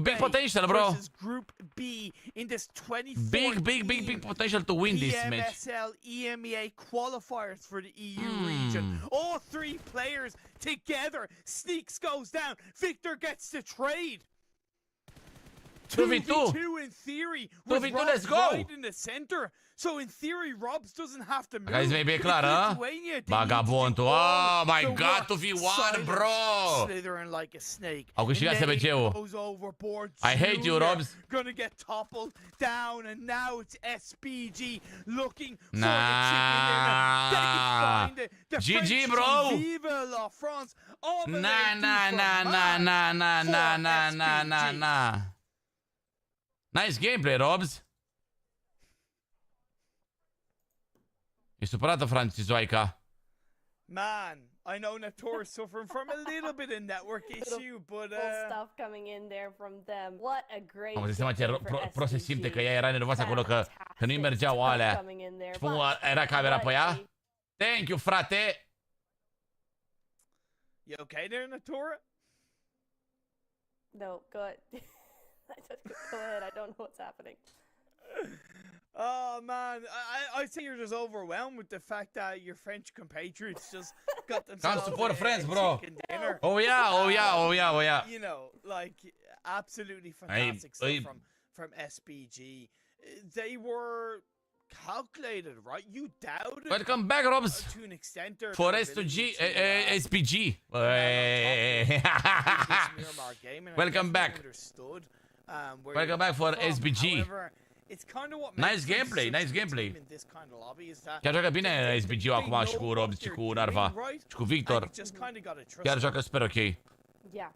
Big potential, bro. Group B in this 24 big potential to win this match. PMSL EMEA qualifiers for the EU region. All 3 players together. Sneaks goes down. Victor gets the trade. 2v2. 2v2 in theory. 2v2, with let's Robs go. right in the center. So in theory, Robs doesn't have to move. Guys, maybe clar, huh? Vagabondul. Oh my god, 2v1, bro. Slithering like a snake. Au câștigat SBG-ul. I hate you, Robs. Gonna get toppled down, and now it's SPG looking for Nah. the chicken dinner. They find it. The GG, French bro. team, Vive la France. Na. Nice gameplay, Robs. E supărată franțizoaica. Man, I know Nator is suffering from a little bit of network issue, but stuff coming in there from them. What a great. Am zis seama ce gameplay for pro se simte că ea era nervoasă acolo că nu-i Fantastic mergeau stuff alea. coming in there, Și cum but era camera pe ea? what a- Thank you, frate. you okay there, Nator? No, go ahead. Go ahead. I don't know what's happening. Oh man, I think you're just overwhelmed with the fact that your French compatriots just got themselves support a friends, bro. chicken dinner. Oh yeah. You know, like absolutely fantastic stuff from SPG. They were calculated, right? You doubted. Welcome back, Robs. To an extent, their For ability S2G, to, SPG. Welcome back. Welcome back for SPG. It's kind of what Nice gameplay, nice gameplay. Chiar joacă bine SPG-ul acum și cu Robs și cu Narva și cu Victor. Chiar joacă super ok. Yeah.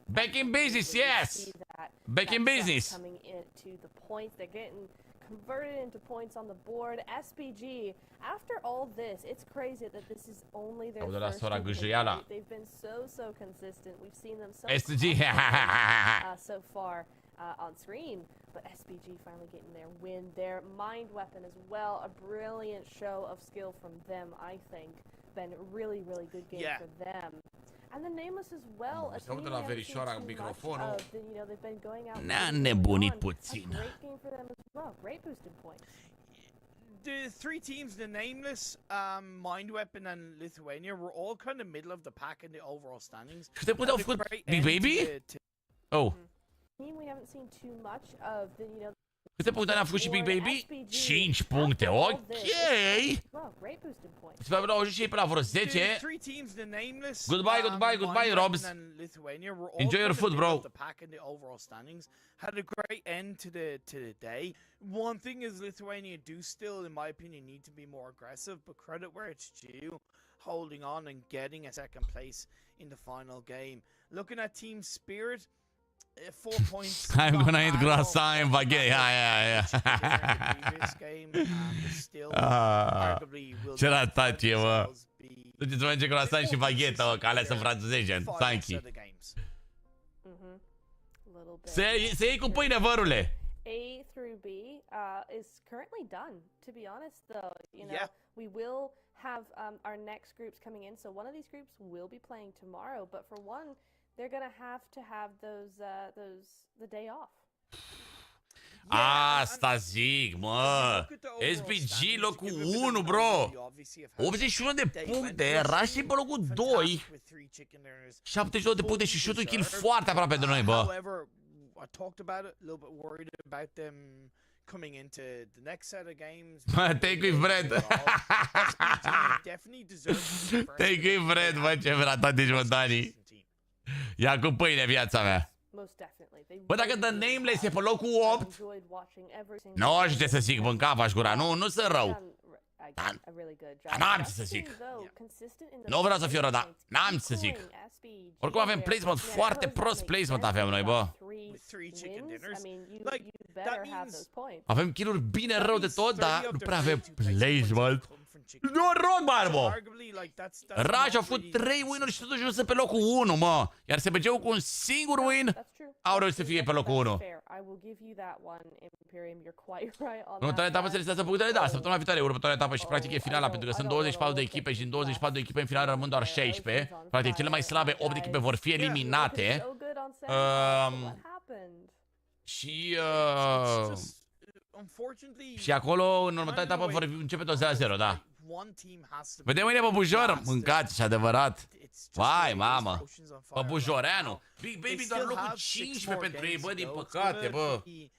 Back in business, yes. Back in business. Coming into the points, they're getting converted into points on the board. SPG, after all this, it's crazy that this is only their first win. They've been so consistent. We've seen them so so far on screen, but SPG finally getting their win, their mind weapon as well. A brilliant show of skill from them, I think. Been really good game for them. And the Nameless as well. A team we haven't seen too much of. You know, they've been going out. Ne-a nebunit puțin. A great game for them as well. Great boosted points. The three teams, the Nameless, Mind Weapon, and Lithuania, were all kind of middle of the pack in the overall standings. Câte puncte au făcut Big Baby? Oh. Team we haven't seen too much of. You know. Câte puncte ne-a făcut și Big Baby? 5 puncte, ok! Sper că au ajuns și ei pe la vreo 10. Goodbye, Robs. Enjoy your food, bro. Had a great end to the day. One thing is Lithuania do still, in my opinion, need to be more aggressive, but credit where it's due, holding on and getting a second place in the final game. Looking at team spirit, 4 points. I'm gonna eat croissant and baguette. Yeah. Ce ratat e, mă. Duceți să mănânce croissant și baguette, mă, că alea sunt franțuzești. Thank you. Se iei cu pâine, vărule. A through B is currently done. To be honest, though, you know, we will have our next groups coming in. So one of these groups will be playing tomorrow, but for one, they're gonna have those the day off. Asta zic, mă. SPG locul 1, bro. 81 de puncte, era și pe locul 2. 72 de puncte și shoot-ul kill foarte aproape de noi, bă. I talked about it, a little bit worried about them coming into the next set of games. Take with bread. Take with bread, mă, ce ratat de jumătanii. Ia cu pâine viața mea. Bă, dacă The Nameless e pe locul 8, nu știu ce să zic, mânca v-aș gura, nu sunt rău. Dar n-am ce să zic. Nu vreau să fiu rău, dar n-am ce să zic. Oricum avem placement, foarte prost placement avem noi, bă. Avem kill-uri bine rău de tot, dar nu prea avem placement. Noroc, bă! Raj a făcut 3 win-uri și totuși nu sunt pe locul 1, mă. Iar SBG-ul cu un singur win au reușit să fie pe locul 1. Următoarea etapă se listează punctele, da, săptămâna viitoare, următoarea etapă și practic e finala, pentru că sunt 24 de echipe și din 24 de echipe în final rămân doar 16. Practic cele mai slabe 8 echipe vor fi eliminate. Și acolo, în următoarea etapă, vor începe tot 0-0, da. one team has to be Vedem mâine pe Bujor, last. mâncați și adevărat. It's just Vai, the way mamă. Ocean's on fire Pe Bujoreanu. right now. Big They Baby doar still locul have 6 15 more pentru ei, games bă, to din go. It's păcate, gonna bă. be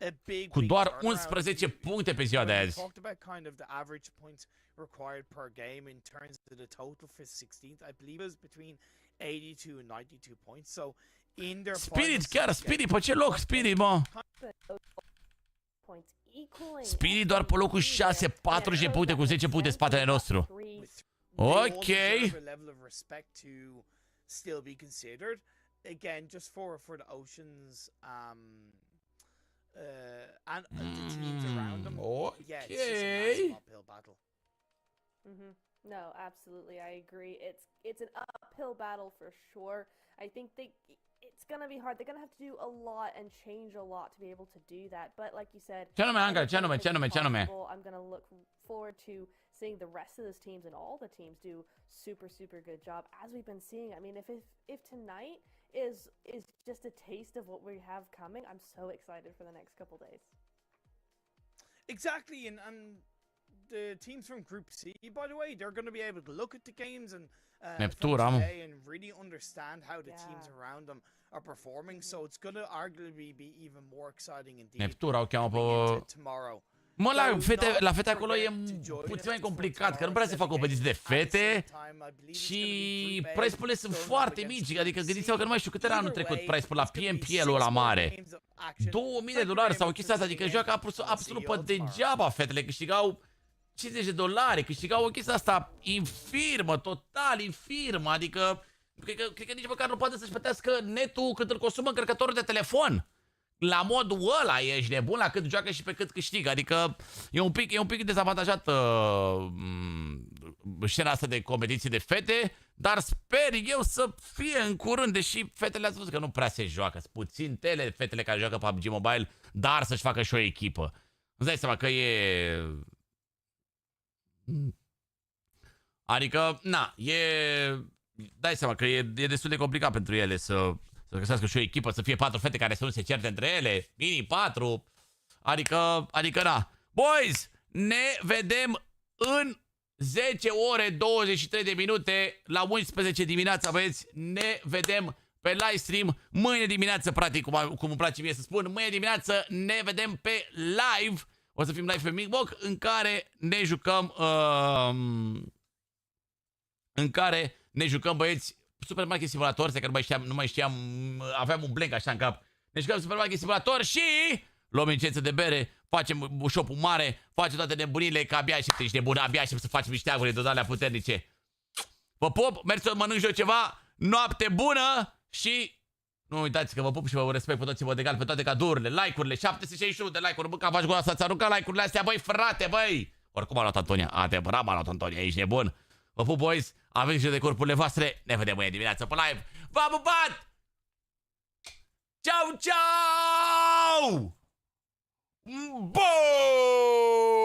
a big, Cu big doar turnaround. 11 puncte pe ziua de We azi. talked about kind of the average points required per game in terms of the total for 16th. I believe it was between 82 and 92 points. So in their Spirit, final chiar six Spirit, games, pe ce loc Spirit, mă? Points equaling Spirit doar pe locul 6, 40 de puncte cu 10 puncte în spatele nostru. Ok. they all deserve a level of respect to still be considered. Again, just for the Oceans and the teams around them. Yeah, it's just a massive uphill battle. No, absolutely, I agree. It's an uphill battle for sure. I think it's gonna be hard. They're gonna have to do a lot and change a lot to be able to do that. But like you said, Ce nume, Anca? Ce anything nume? is Ce nume? Ce nume? possible. I'm gonna look forward to seeing the rest of those teams and all the teams do super good job as we've been seeing. I mean, if tonight is just a taste of what we have coming, I'm so excited for the next couple days. Exactly, and the teams from Group C, by the way, they're going to be able to look at the games and Neptura, mă. and really understand how the teams around them are performing. So it's going to arguably be even more exciting indeed. Neptura o cheamă going pe... into tomorrow. Mă, la fete acolo e puțin mai complicat, că nu prea se fac competiții de fete și price-urile sunt foarte mici, adică gândiți-vă că nu mai știu cât era anul trecut price-ul la PMPL-ul ăla mare. $2000 sau chestia asta, adică joacă absolut pe degeaba fetele, câștigau $50, câștigau o chestie asta infirmă, total infirmă, adică cred că nici măcar nu poate să-și plătească netul cât îl consumă încărcătorul de telefon. La modul ăla ești nebun, la cât joacă și pe cât câștigă. Adică e un pic dezavantajat scena asta de competiții de fete, dar sper eu să fie în curând, deși fetele ați văzut că nu prea se joacă. Sunt puțin fetele care joacă PUBG Mobile, dar să-și facă și o echipă. Îți dai seama că e... Adică, na, dai seama că e destul de complicat pentru ele să găsească și o echipă, să fie 4 fete care să nu se certe între ele, mini 4, adică na. Boys, ne vedem în 10 ore 23 de minute la 11 dimineața, băieți, ne vedem pe live stream, mâine dimineață, practic, cum îmi place mie să spun, mâine dimineață ne vedem pe live, o să fim live pe Micbox, în care ne jucăm, băieți, Supermarket Simulator, că nu mai știam, aveam un blank așa în cap. Ne jucăm Supermarket Simulator și luăm licență de bere, facem shop-ul mare, facem toate nebunile, că abia aștept, ești nebun, abia aștept să facem niște aguri de alea puternice. Vă pup, merg să mănânc eu ceva, noapte bună și nu uitați că vă pup și vă respect pe toți, vă egal pe toate cadourile, like-urile, 761 de like-uri, bă, că faci gura să-ți arunca like-urile astea, băi, frate, băi! Oricum a luat Antonia, adevărat m-a luat Antonia, ești nebun. Vă pup, boys, aveți grijă de corpurile voastre, ne vedem mâine dimineață pe live. V-am pupat! Ciao, ciao! Boom!